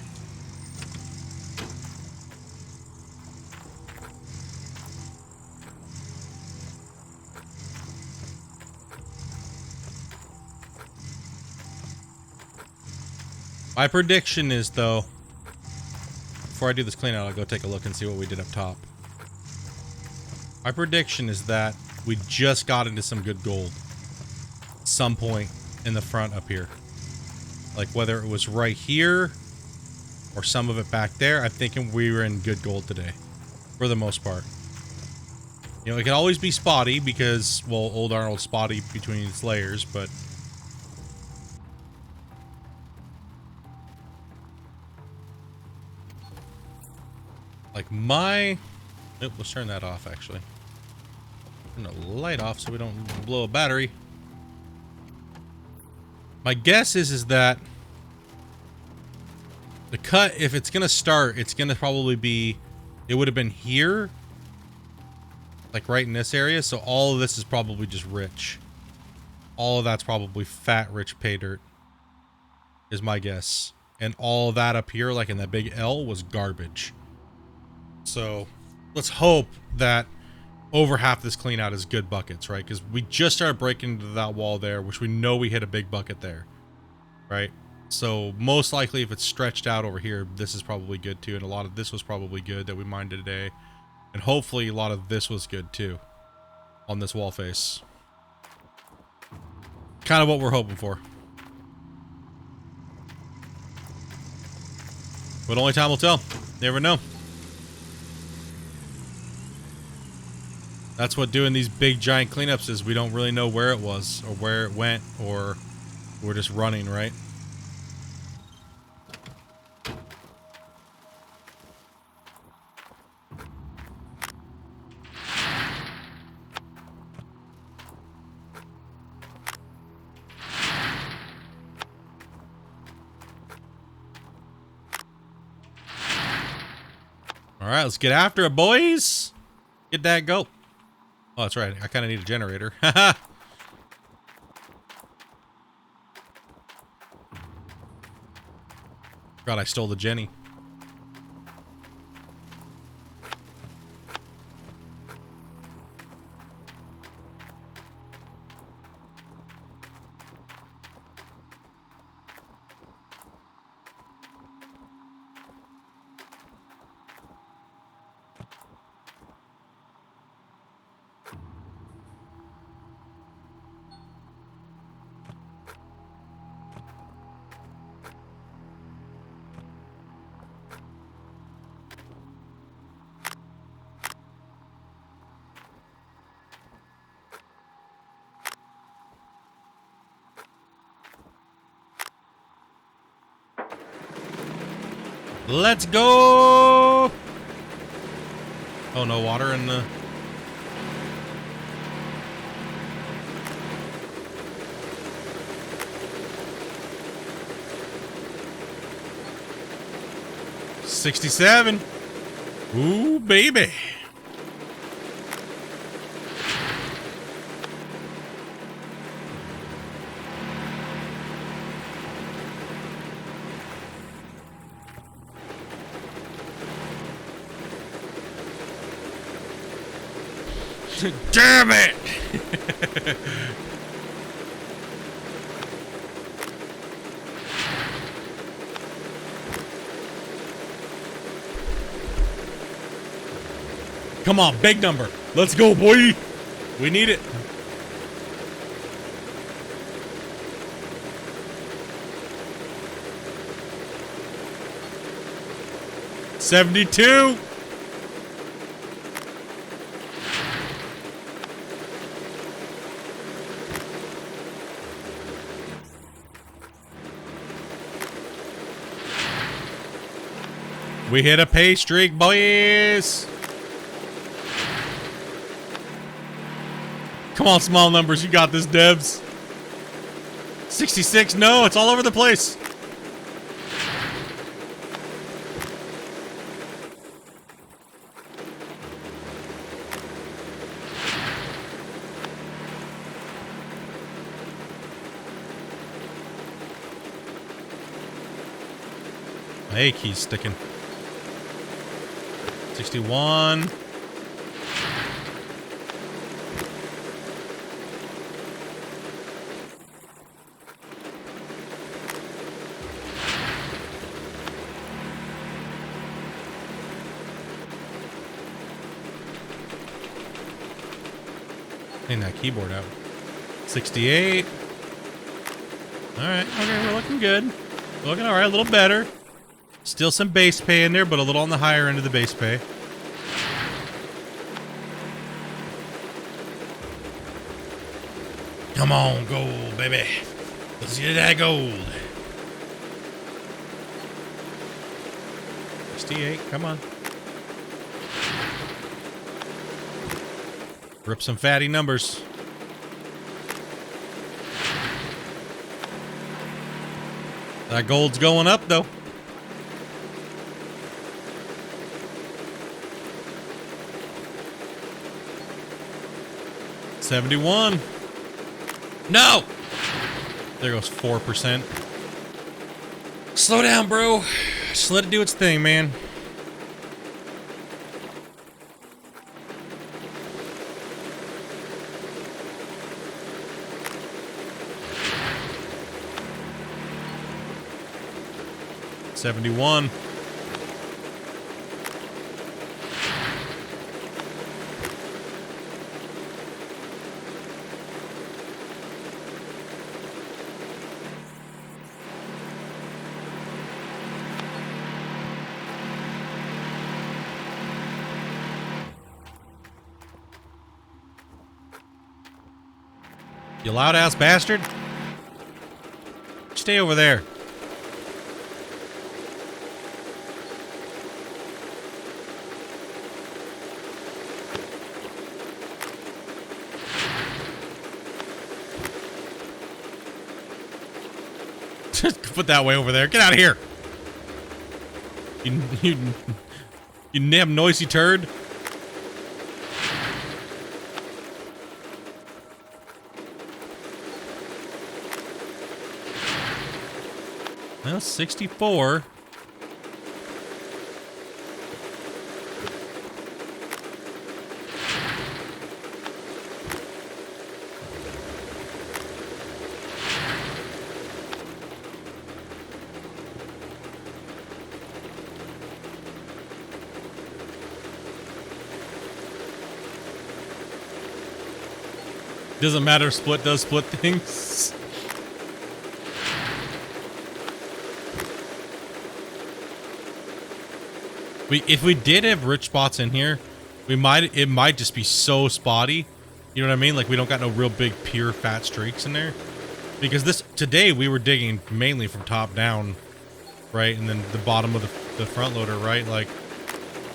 My prediction is, though, before I do this clean out, I'll go take a look and see what we did up top. My prediction is that we just got into some good gold at some point in the front up here. Like whether it was right here or some of it back there, I'm thinking we were in good gold today for the most part. You know, it can always be spotty because, well, old Arnold's spotty between its layers, but like my... Nope, let's turn that off, actually. Turn the light off so we don't blow a battery. My guess is that the cut, if it's going to start, it's going to probably be... It would have been here. Like right in this area. So all of this is probably just rich. All of that's probably fat, rich pay dirt. Is my guess. And all of that up here, like in that big L, was garbage. So let's hope that over half this clean out is good buckets, right? Because we just started breaking into that wall there, which we know we hit a big bucket there, right? So most likely if it's stretched out over here, this is probably good too. And a lot of this was probably good that we mined today. And hopefully a lot of this was good too on this wall face. Kind of what we're hoping for. But only time will tell. Never know. That's what doing these big giant cleanups is. We don't really know where it was or where it went, or we're just running, right? All right, let's get after it, boys. Get that go. Oh, that's right. I kind of need a generator. Haha. God, I stole the Jenny. Let's go! Oh, no water in the... $67. Ooh, baby. Damn it! Come on, big number. Let's go, boy. We need it. $72. We hit a pay streak, boys. Come on, small numbers. You got this, Debs. 66. No, it's all over the place. My A key's sticking. 61. Clean that keyboard out. 68. All right. Okay, we're looking good. Looking all right. A little better. Still some base pay in there, but a little on the higher end of the base pay. Come on, gold, baby. Let's get that gold. 68. Come on. Rip some fatty numbers. That gold's going up, though. $71. No! There goes 4%. Slow down, bro. Just let it do its thing, man. $71. You loud ass bastard. Stay over there. Just put that way over there. Get out of here. You damn noisy turd. Well, 64. Doesn't matter if Split does split things. If we did have rich spots in here, it might just be so spotty. You know what I mean? Like we don't got no real big pure fat streaks in there. Because today we were digging mainly from top down, right? And then the bottom of the front loader, right? Like,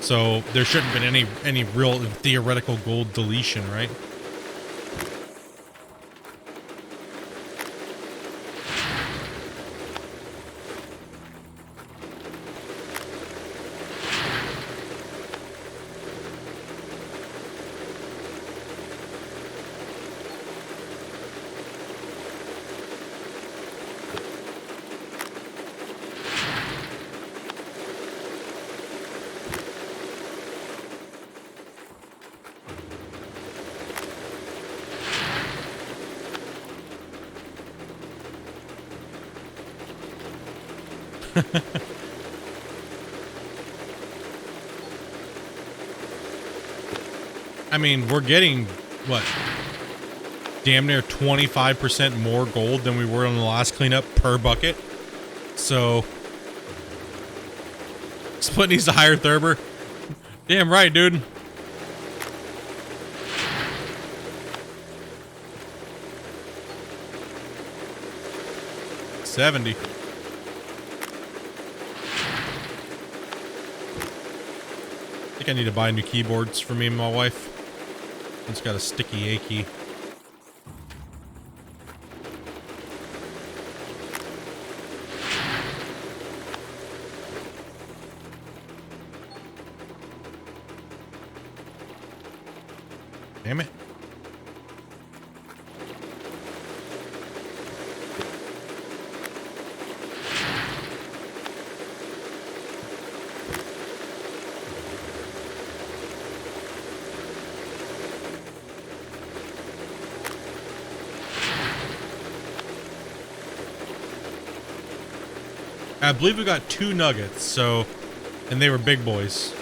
so there shouldn't have been any real theoretical gold deletion, right? I mean, we're getting, what, damn near 25% more gold than we were on the last cleanup per bucket. So, Split needs to hire Thurber. Damn right, dude. $70. think I need to buy new keyboards for me and my wife. It's got a sticky, achy. Damn it. I believe we got 2 nuggets, so, and they were big boys.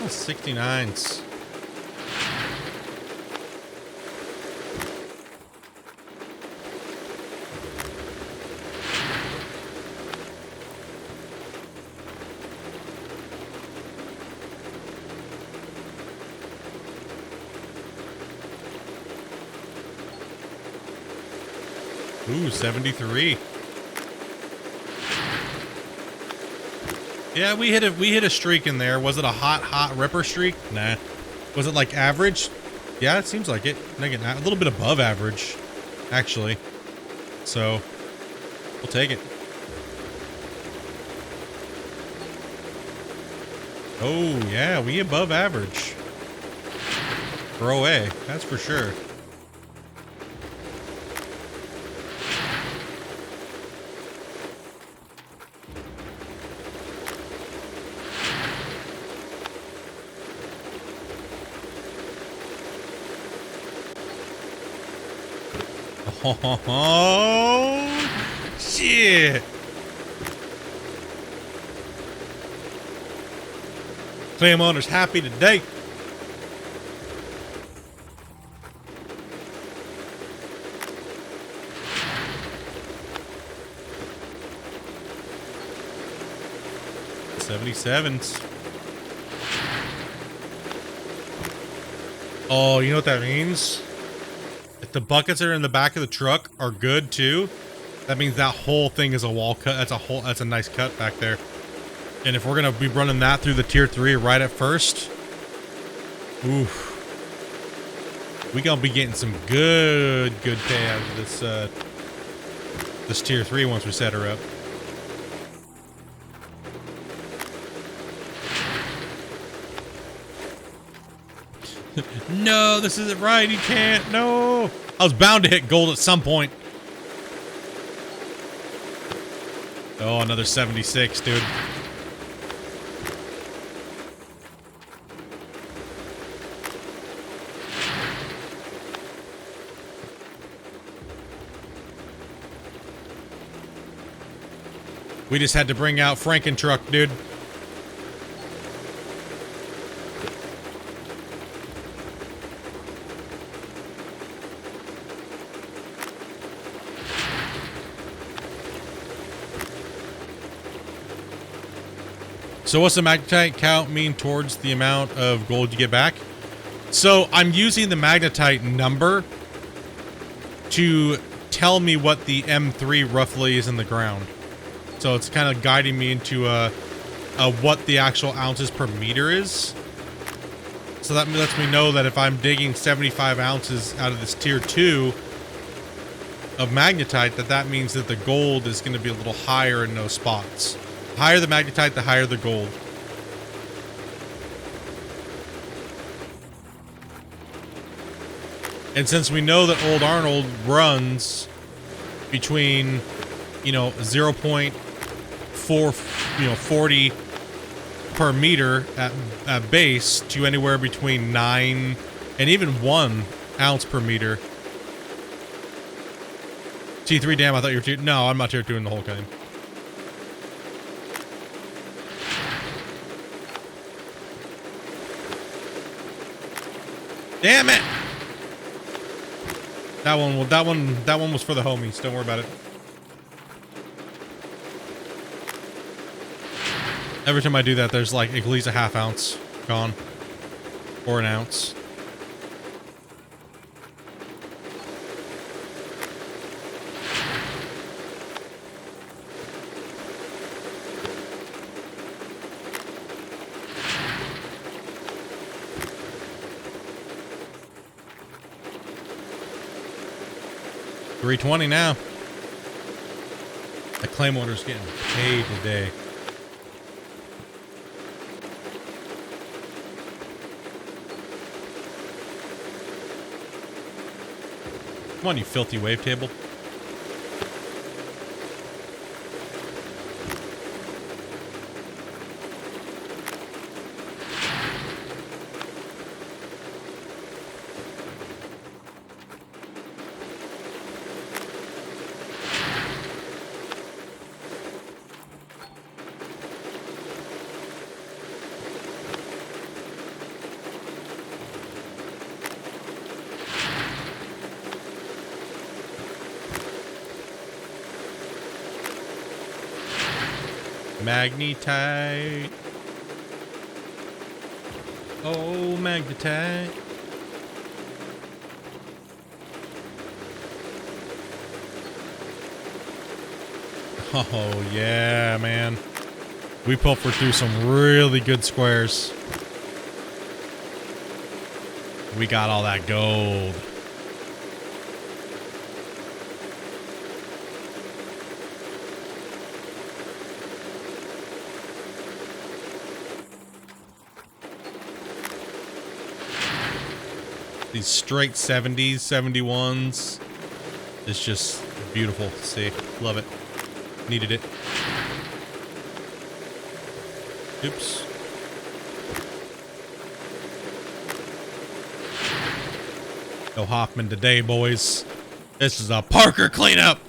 Oh, 69s. Ooh, 73. Yeah, we hit a streak in there. Was it a hot ripper streak? Nah. Was it like average? Yeah, it seems like it. Like a little bit above average, actually. So, we'll take it. Oh, yeah, we above average. For OA, that's for sure. Oh, shit. Claim owner's happy today. $77s. Oh, you know what that means? If the buckets that are in the back of the truck are good too, that means that whole thing is a wall cut. That's a nice cut back there. And if we're gonna be running that through the tier 3 right at first, oof, we gonna be getting some good pay out of this this tier 3 once we set her up. No, this isn't right. You can't. No. I was bound to hit gold at some point. Oh, another 76, dude. We just had to bring out Frankentruck, dude. So what's the magnetite count mean towards the amount of gold you get back? So I'm using the magnetite number to tell me what the M3 roughly is in the ground. So it's kind of guiding me into what the actual ounces per meter is. So that lets me know that if I'm digging 75 ounces out of this tier 2 of magnetite, that means that the gold is going to be a little higher in those spots. The higher the magnetite, the higher the gold. And since we know that Old Arnold runs between, 0.4, 40 per meter at base to anywhere between 9 and even 1 ounce per meter. T3, damn, I thought you were tier. No, I'm not tier 2 in the whole game. Damn it! That one was for the homies. Don't worry about it. Every time I do that, there's like at least a half ounce gone. Or an ounce. 320 now. The claim order's getting paid today. Come on, you filthy wavetable. Magnetite. Oh, magnetite. Oh, yeah, man. We puffered through some really good squares. We got all that gold. These straight 70s, 71s. It's just beautiful to see. Love it. Needed it. Oops. No Hoffman today, boys. This is a Parker cleanup.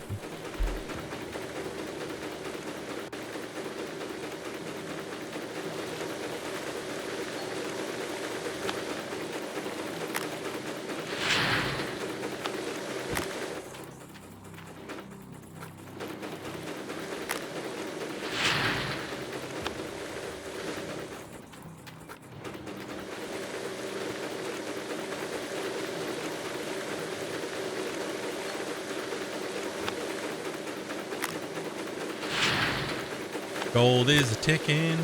Gold is a ticking.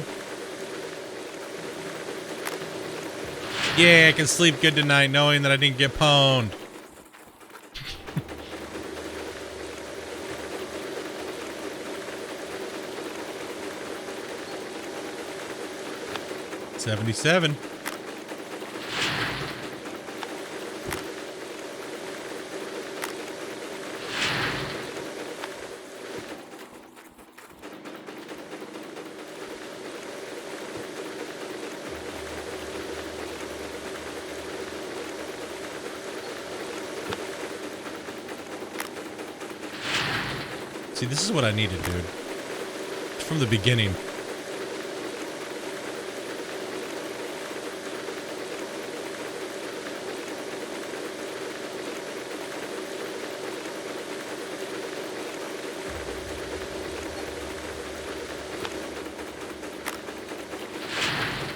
Yeah, I can sleep good tonight knowing that I didn't get pwned. $77. See, this is what I needed, dude. From the beginning.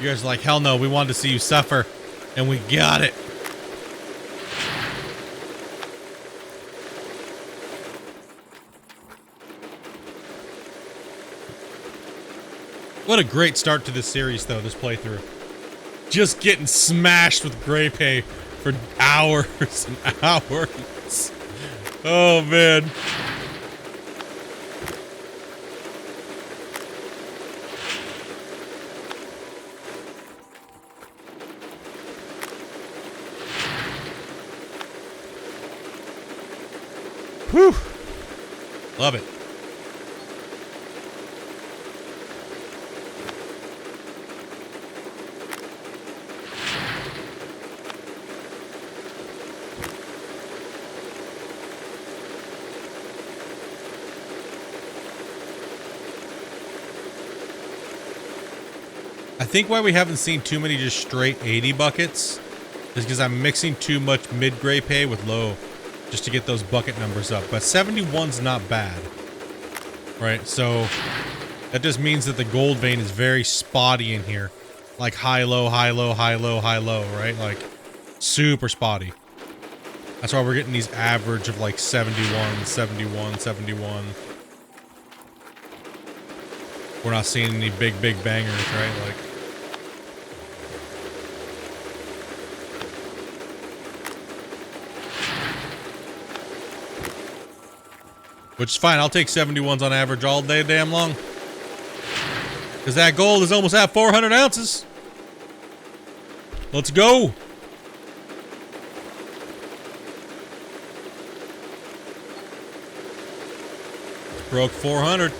You guys are like, hell no, we wanted to see you suffer. And we got it. What a great start to this series, though, this playthrough. Just getting smashed with gray pay for hours and hours. Oh, man. Whew. Love it. I think why we haven't seen too many just straight 80 buckets is because I'm mixing too much mid-gray pay with low just to get those bucket numbers up. But 71's not bad, right? So that just means that the gold vein is very spotty in here. Like high, low, high, low, high, low, high, low, right? Like super spotty. That's why we're getting these average of like 71, 71, 71. We're not seeing any big bangers, right? Like, Which is fine. I'll take 71s on average all day damn long. Because that gold is almost at 400 ounces. Let's go. Broke 400.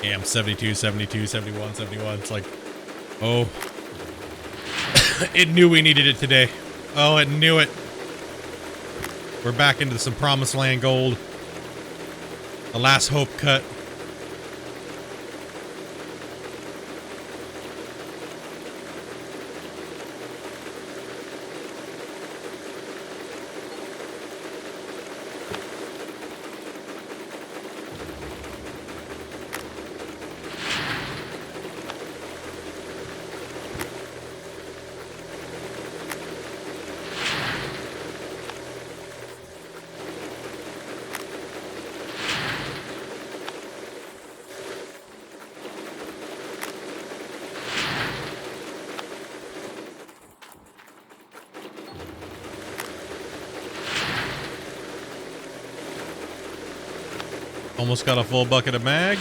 Damn, 72, 72, 71, 71. It's like, oh. It knew we needed it today. Oh, it knew it. We're back into some promised land gold. The last hope cut. Almost got a full bucket of mag.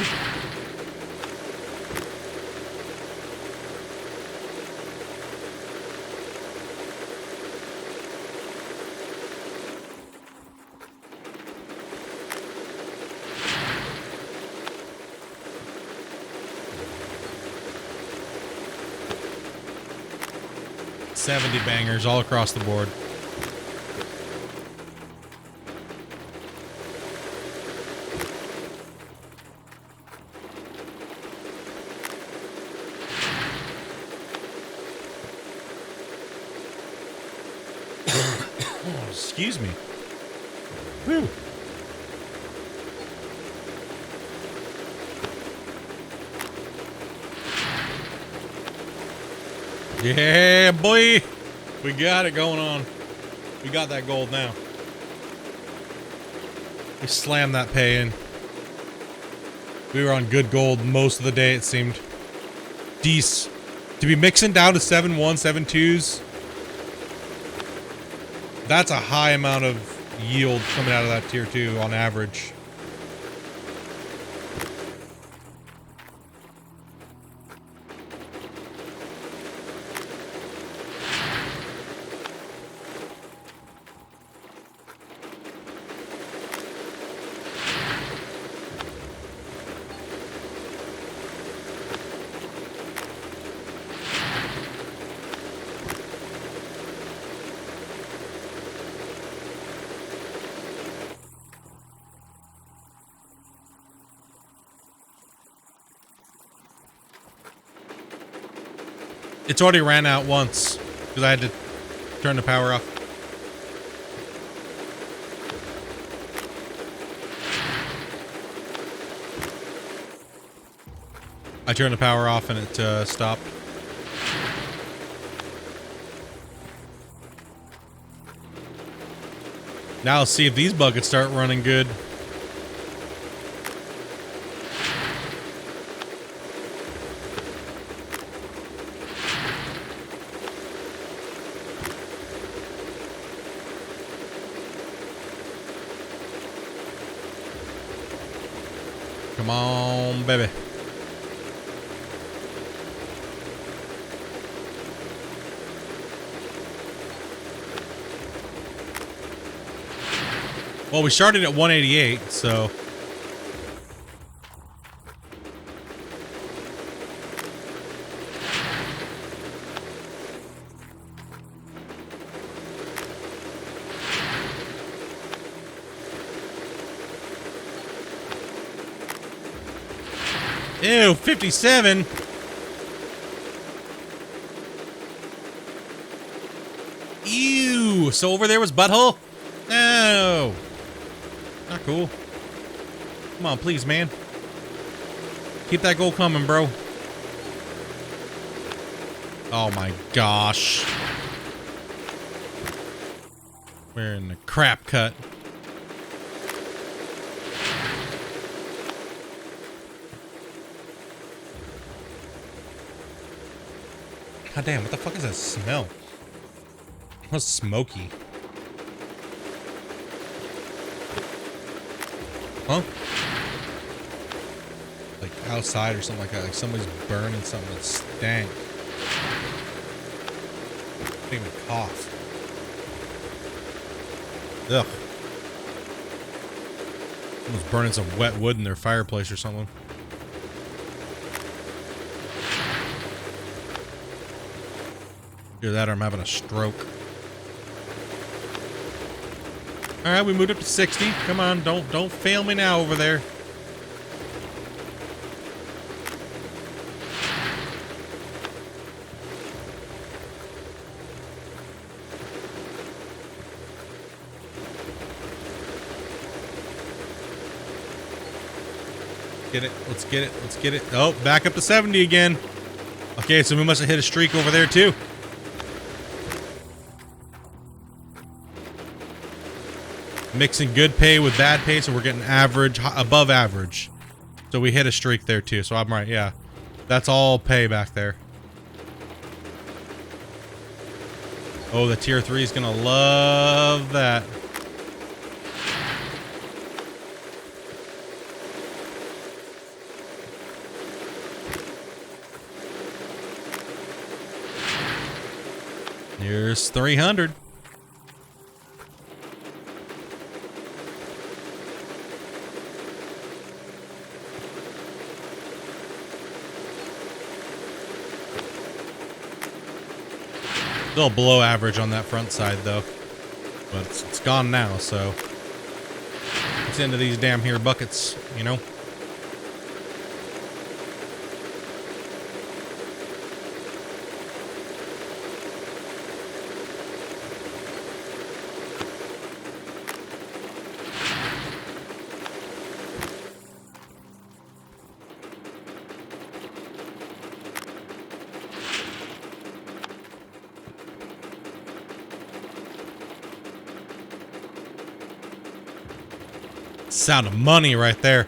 $70 bangers all across the board. Excuse me. Whew. Yeah, boy. We got it going on. We got that gold now. We slammed that pay in. We were on good gold most of the day, it seemed. Dece. To be mixing down to 7-1, 7-2s. That's a high amount of yield coming out of that tier 2 on average. It's already ran out once because I had to turn the power off. I turned the power off and it stopped. Now let's see if these buckets start running good. Come on, baby. Well, we started at 188, so... Ew, 57. Ew. So over there was butthole? No. Not cool. Come on, please, man. Keep that goal coming, bro. Oh my gosh. We're in the crap cut. God damn, what the fuck is that smell? It smells smoky. Huh? Like outside or something like that. Like somebody's burning something that stank. Making me cough. Ugh. Someone's burning some wet wood in their fireplace or something. Either that or I'm having a stroke. Alright, we moved up to 60. Come on, don't fail me now over there. Get it, let's get it, let's get it. Oh, back up to 70 again. Okay, so we must have hit a streak over there too. Mixing good pay with bad pay, so we're getting average, above average. So we hit a streak there too, so I'm right, yeah. That's all pay back there. Oh, the tier 3 is gonna love that. Here's 300. Still below average on that front side though, but it's gone now, so it's into these damn here buckets, you know. Sound of money right there.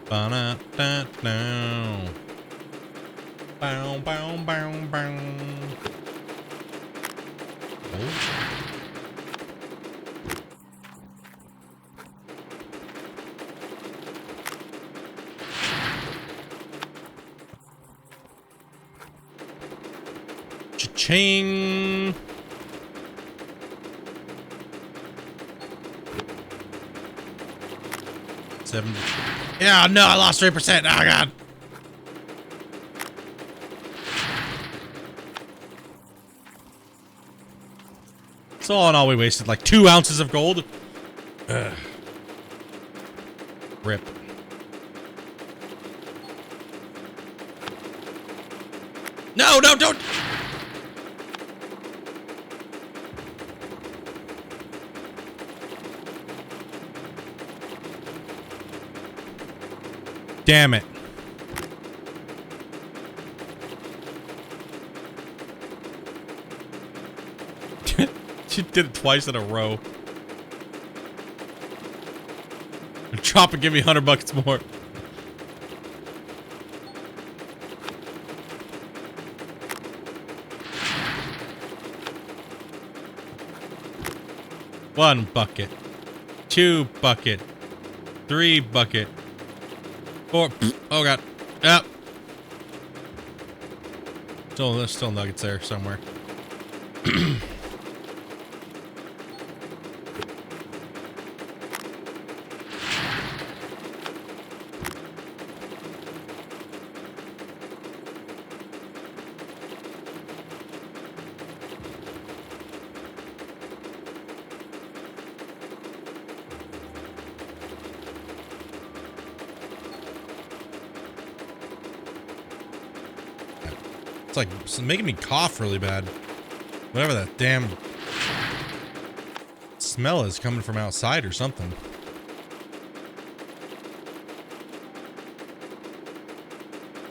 Ba-da-da-da. Bow, bow, bow, bow. Oh. Cha-ching! $70. Yeah, no, I lost 3%. Oh, God. So all in all, we wasted like 2 ounces of gold. Ugh. Rip. No, no, don't! Damn it. She did it twice in a row. Drop and give me $100 more. One bucket. 2 bucket. 3 bucket. 4. Oh God. Yep. There's still nuggets there somewhere. like making me cough really bad. Whatever that damn smell is coming from outside or something.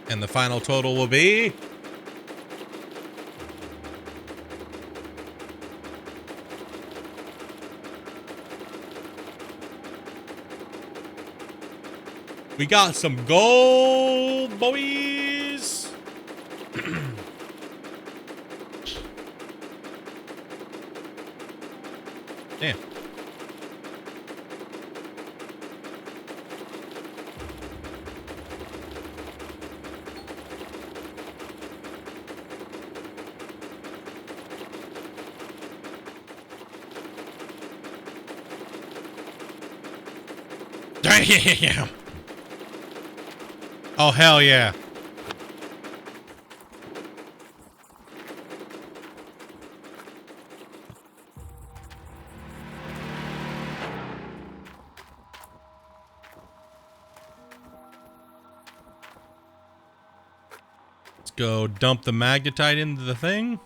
And the final total will be... We got some gold, boys. Damn. Damn. Oh, hell yeah. Let's go dump the magnetite into the thing.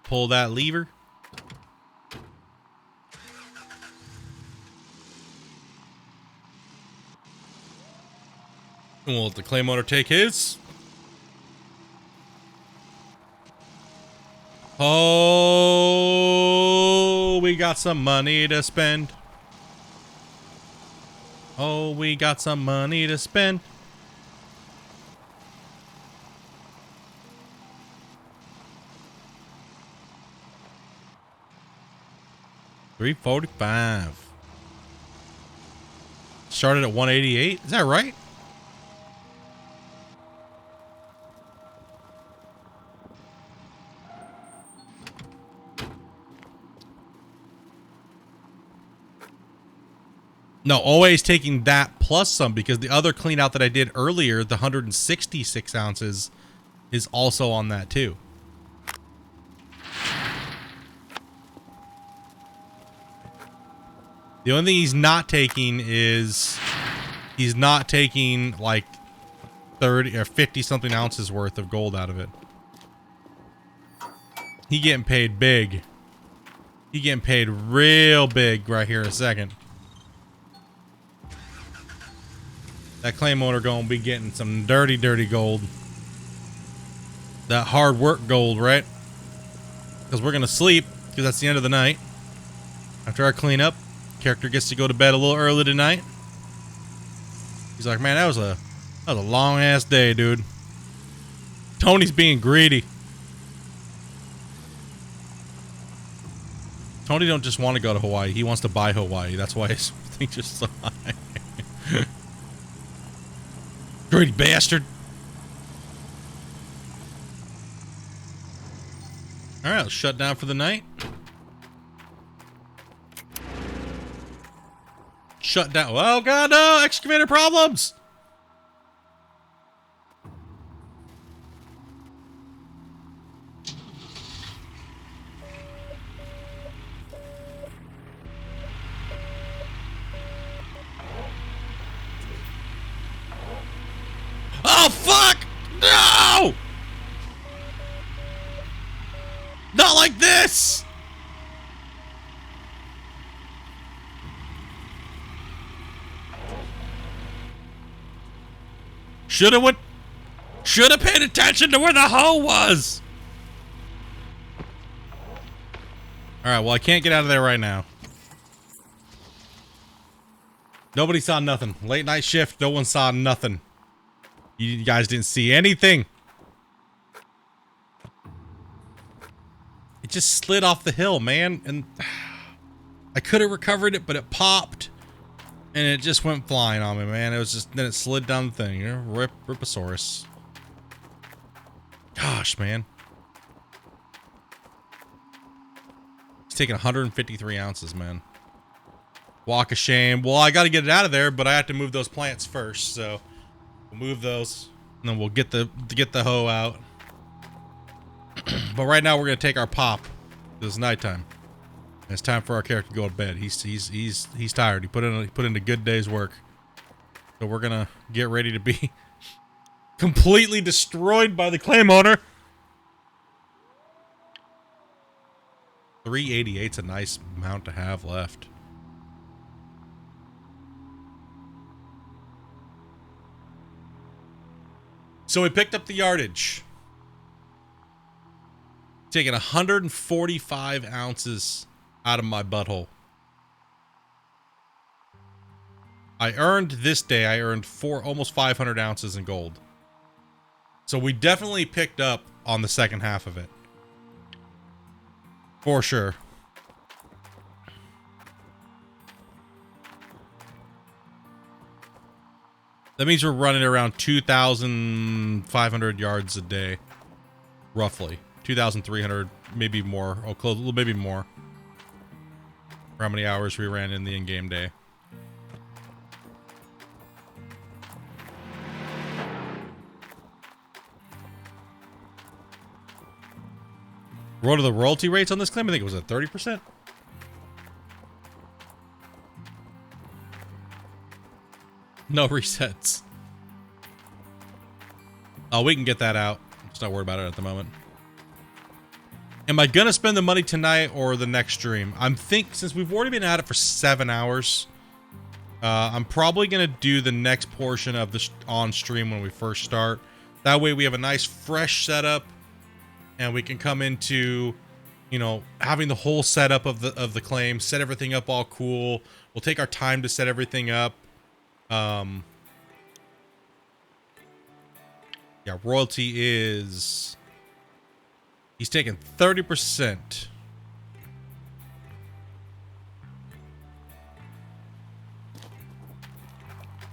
Pull that lever. And we'll let the clay motor take his. Oh, we got some money to spend. Oh, we got some money to spend. $345. Started at 188. Is that right? No, always taking that plus some, because the other clean out that I did earlier, the 166 ounces, is also on that too. The only thing he's not taking is he's not taking like 30 or 50 something ounces worth of gold out of it. He getting paid big. He getting paid real big right here in a second. That clay motor gonna be getting some dirty, dirty gold. That hard work gold, right? Because we're gonna sleep, because that's the end of the night. After I clean up, character gets to go to bed a little early tonight. He's like, man, that was a long ass day, dude. Tony's being greedy. Tony don't just want to go to Hawaii. He wants to buy Hawaii. That's why his thing's just so high. Greedy bastard. Alright, let's shut down for the night. Shut down. Oh god, no! Excavator problems! Oh fuck! No! Not like this! Shoulda paid attention to where the hole was! Alright, well I can't get out of there right now. Nobody saw nothing. Late night shift, no one saw nothing. You guys didn't see anything. It just slid off the hill, man. And I could have recovered it, but it popped. And it just went flying on me, man. It was just, then it slid down the thing. You know, Riposaurus. Gosh, man. It's taking 153 ounces, man. Walk of shame. Well, I got to get it out of there, but I have to move those plants first, so we'll move those, and then we'll get the hoe out. But right now we're gonna take our pop. It's nighttime. It's time for our character to go to bed. He's tired. He put in a good day's work. So we're gonna get ready to be Completely destroyed by the claim owner. 388's a nice amount to have left. So we picked up the yardage. Taking 145 ounces out of my butthole. I earned this day, I earned almost 500 ounces in gold. So we definitely picked up on the second half of it. For sure. That means we're running around 2,500 yards a day. Roughly. 2,300, maybe more. Oh, close, maybe more. For how many hours we ran in the in-game day. What are the royalty rates on this claim? I think it was at 30%. No resets. Oh, we can get that out. Just not worried about it at the moment. Am I gonna spend the money tonight or the next stream? Since we've already been at it for 7 hours, I'm probably gonna do the next portion of the on stream when we first start. That way we have a nice fresh setup, and we can come into, you know, having the whole setup of the claim, set everything up all cool. We'll take our time to set everything up. Yeah, royalty is... He's taking 30%.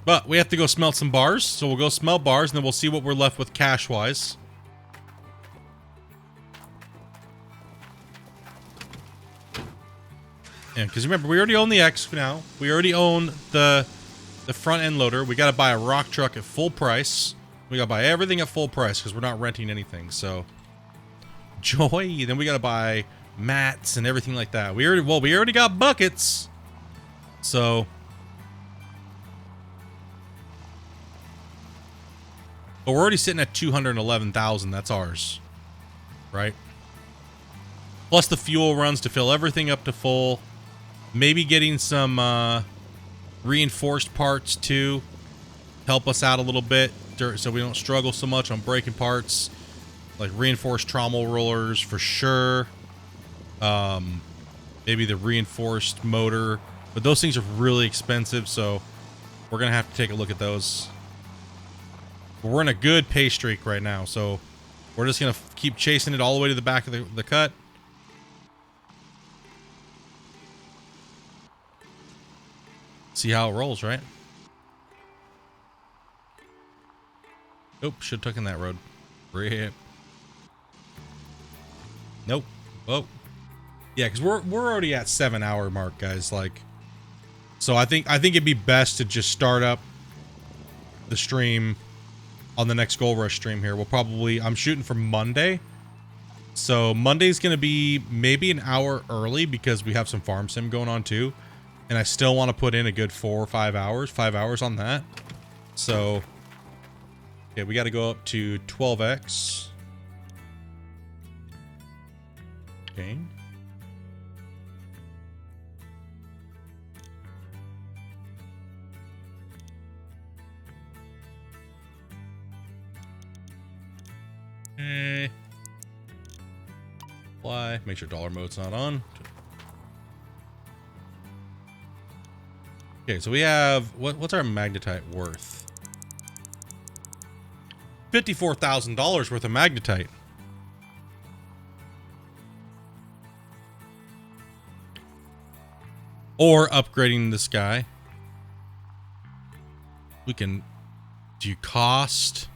But we have to go smelt some bars, so we'll go smelt bars, and then we'll see what we're left with cash-wise. And because remember, we already own the X now. We already own the front end loader. We got to buy a rock truck at full price. We got to buy everything at full price because we're not renting anything. So, joy. Then we got to buy mats and everything like that. We already got buckets. So, but we're already sitting at 211,000. That's ours, right? Plus the fuel runs to fill everything up to full. Maybe getting some reinforced parts too. Help us out a little bit so we don't struggle so much on breaking parts. Like reinforced trommel rollers for sure. Maybe the reinforced motor. But those things are really expensive, so we're going to have to take a look at those. But we're in a good pay streak right now, so we're just going to keep chasing it all the way to the back of the cut. See how it rolls, right? Nope, should have taken that road. Rip. Nope. Whoa. Yeah, because we're already at 7 hour mark, guys. Like, so I think it'd be best to just start up the stream on the next Gold Rush stream here. I'm shooting for Monday. So Monday's gonna be maybe an hour early because we have some farm sim going on too. And I still want to put in a good 4 or 5 hours. 5 hours on that. So, okay, we got to go up to 12x. Okay. Okay. Fly. Make sure dollar mode's not on. Okay, so we have what's our magnetite worth? $54,000 worth of magnetite. Or upgrading this guy. We can do cost.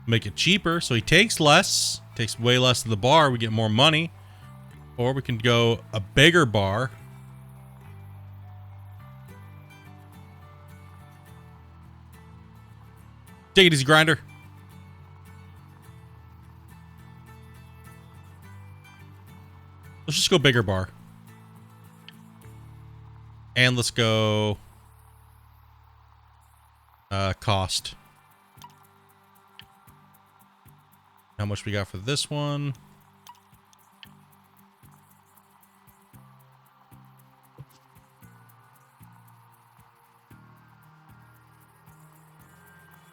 Make it cheaper so he takes less. Takes way less of the bar. We get more money. Or we can go a bigger bar. Take it easy, grinder. Let's just go bigger bar. And let's go cost. How much we got for this one?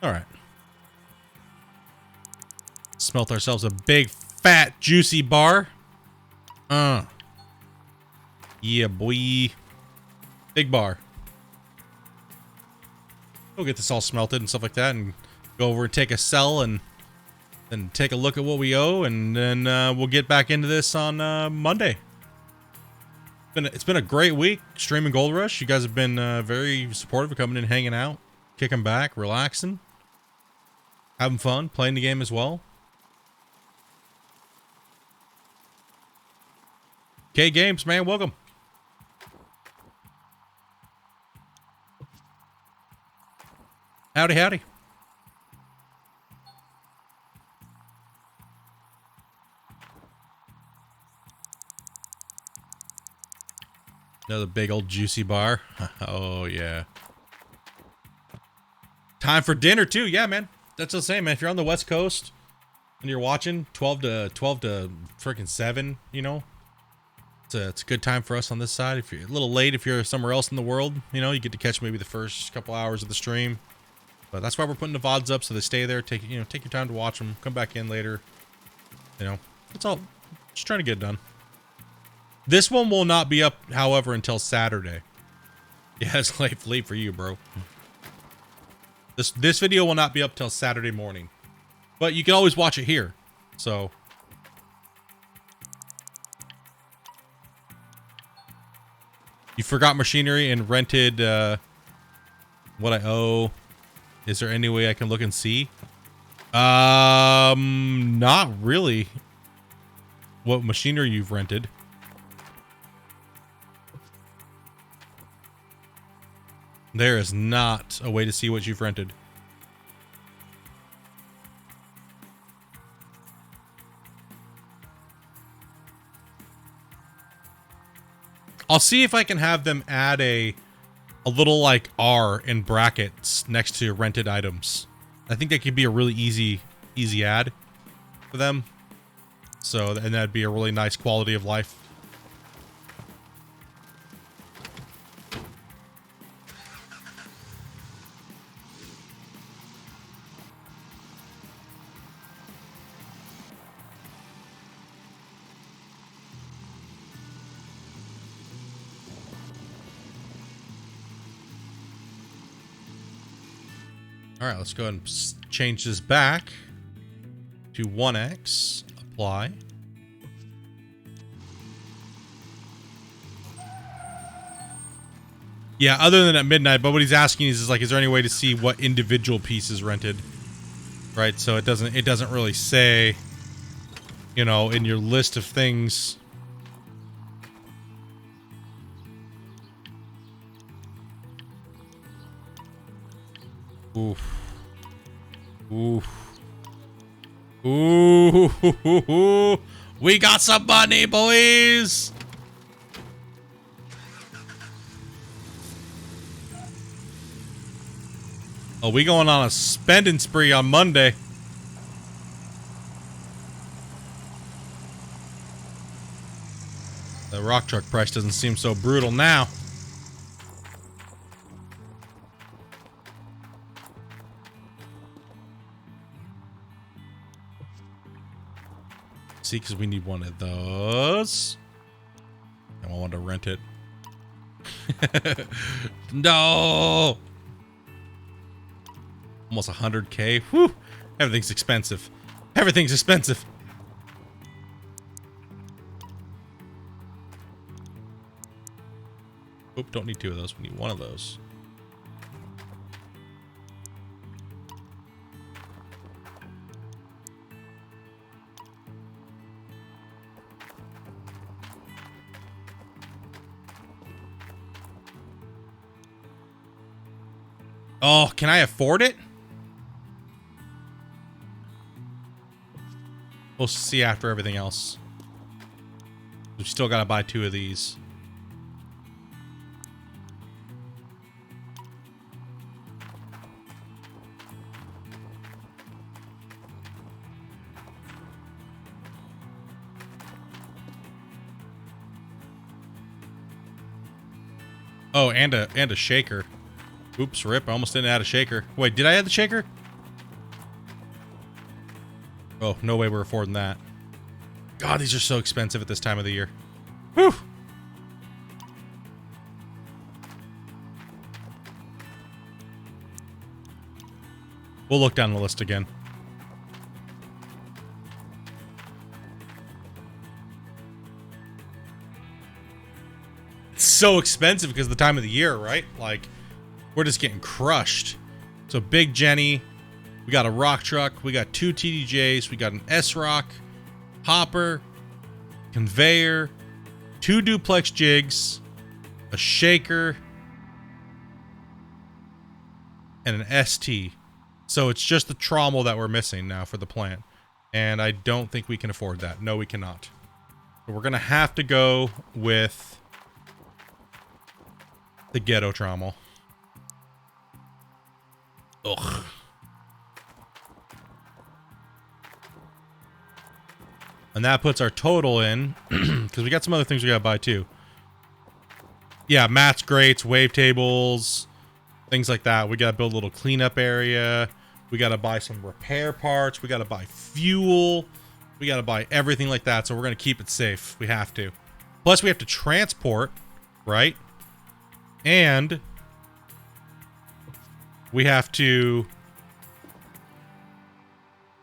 All right. Smelt ourselves a big, fat, juicy bar. Yeah, boy. Big bar. We'll get this all smelted and stuff like that and go over and take a sell and then take a look at what we owe, and then we'll get back into this on Monday. It's been a great week streaming Gold Rush. You guys have been very supportive of coming in, hanging out, kicking back, relaxing, having fun, playing the game as well. K Games, man, welcome. Howdy, howdy. Another big old juicy bar. Oh, yeah. Time for dinner, too. Yeah, man. That's the same, man. If you're on the West Coast and you're watching 12 to freaking 7, you know, it's a good time for us on this side. If you're a little late, if you're somewhere else in the world, you know, you get to catch maybe the first couple hours of the stream. But that's why we're putting the VODs up, so they stay there. Take your time to watch them. Come back in later. You know, it's all just trying to get it done. This one will not be up, however, until Saturday. Yeah, it's late for you, bro. This video will not be up till Saturday morning, but you can always watch it here. So. You forgot machinery and rented what I owe. Is there any way I can look and see? Not really. What machinery you've rented. There is not a way to see what you've rented. I'll see if I can have them add a little like R in brackets next to rented items. I think that could be a really easy ad for them. So, and that'd be a really nice quality of life. All right, let's go ahead and change this back to 1x. Apply. Yeah, other than at midnight, but what he's asking is like, is there any way to see what individual piece is rented? Right, so it doesn't really say, you know, in your list of things. Oof. Oof. Ooh. We got some money, boys. Oh, we going on a spending spree on Monday. The rock truck price doesn't seem so brutal now. See, because we need one of those. And I want to rent it. No. Almost 100K. Whew. Everything's expensive. Everything's expensive. Oop, don't need two of those. We need one of those. Oh, can I afford it? We'll see after everything else. We've still got to buy 2 of these. Oh, and a shaker. Oops, rip. I almost didn't add a shaker. Wait, did I add the shaker? Oh, no way we're affording that. God, these are so expensive at this time of the year. Whew. We'll look down the list again. It's so expensive because of the time of the year, right? Like, we're just getting crushed. So, Big Jenny. We got a rock truck. We got 2 TDJs. We got an S-Rock. Hopper. Conveyor. 2 duplex jigs. A shaker. And an ST. So it's just the trommel that we're missing now for the plant. And I don't think we can afford that. No, we cannot. So we're going to have to go with the ghetto trommel. Ugh. And that puts our total in, because we got some other things we got to buy too. Yeah, mats, grates, wavetables, things like that. We got to build a little cleanup area. We got to buy some repair parts. We got to buy fuel. We got to buy everything like that. So we're going to keep it safe. We have to. Plus, we have to transport, right? And we have to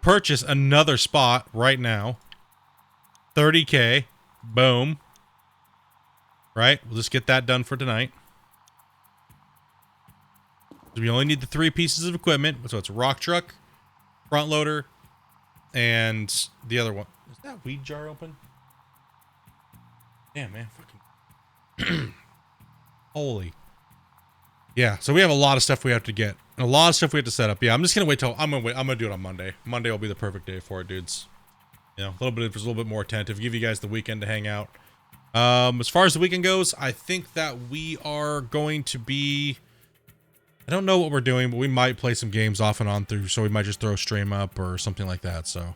purchase another spot right now. 30K. Boom. Right? We'll just get that done for tonight. We only need the 3 pieces of equipment. So it's a rock truck, front loader, and the other one. Is that weed jar open? Damn, man. Fucking. Holy. Yeah, so we have a lot of stuff we have to get. And a lot of stuff we have to set up. Yeah, I'm just going to wait till... I'm going to do it on Monday. Monday will be the perfect day for it, dudes. You know, a little bit more attentive. Give you guys the weekend to hang out. As far as the weekend goes, I think that we are going to be... I don't know what we're doing, but we might play some games off and on through, so we might just throw a stream up or something like that, so...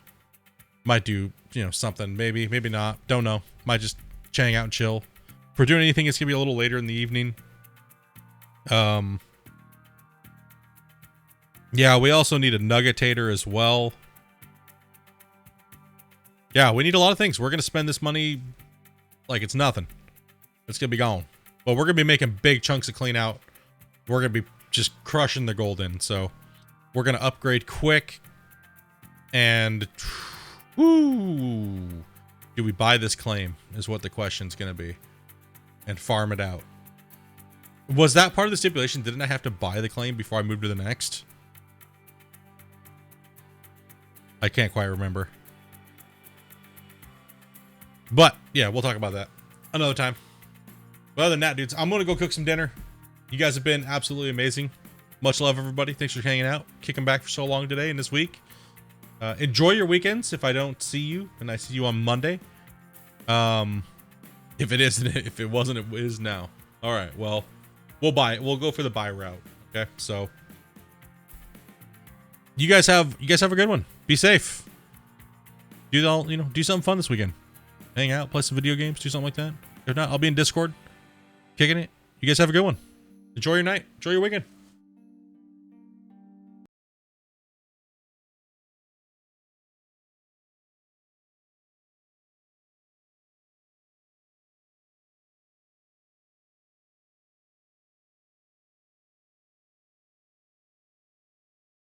Might do, you know, something. Maybe, maybe not. Don't know. Might just hang out and chill. If we're doing anything, it's going to be a little later in the evening. Yeah, we also need a nuggetator as well. Yeah, we need a lot of things. We're going to spend this money like it's nothing. It's going to be gone. But we're going to be making big chunks of clean out. We're going to be just crushing the gold in. So we're going to upgrade quick. And whoo, do we buy this claim is what the question's going to be. And farm it out. Was that part of the stipulation? Didn't I have to buy the claim before I moved to the next? I can't quite remember. But, yeah, we'll talk about that another time. But other than that, dudes, I'm going to go cook some dinner. You guys have been absolutely amazing. Much love, everybody. Thanks for hanging out. Kicking back for so long today and this week. Enjoy your weekends if I don't see you, and I see you on Monday. If it isn't, if it wasn't, it is now. All right, well, we'll buy it. We'll go for the buy route. Okay, so you guys have a good one. Be safe. Do something fun this weekend. Hang out, play some video games, do something like that. If not, I'll be in Discord, kicking it. You guys have a good one. Enjoy your night. Enjoy your weekend.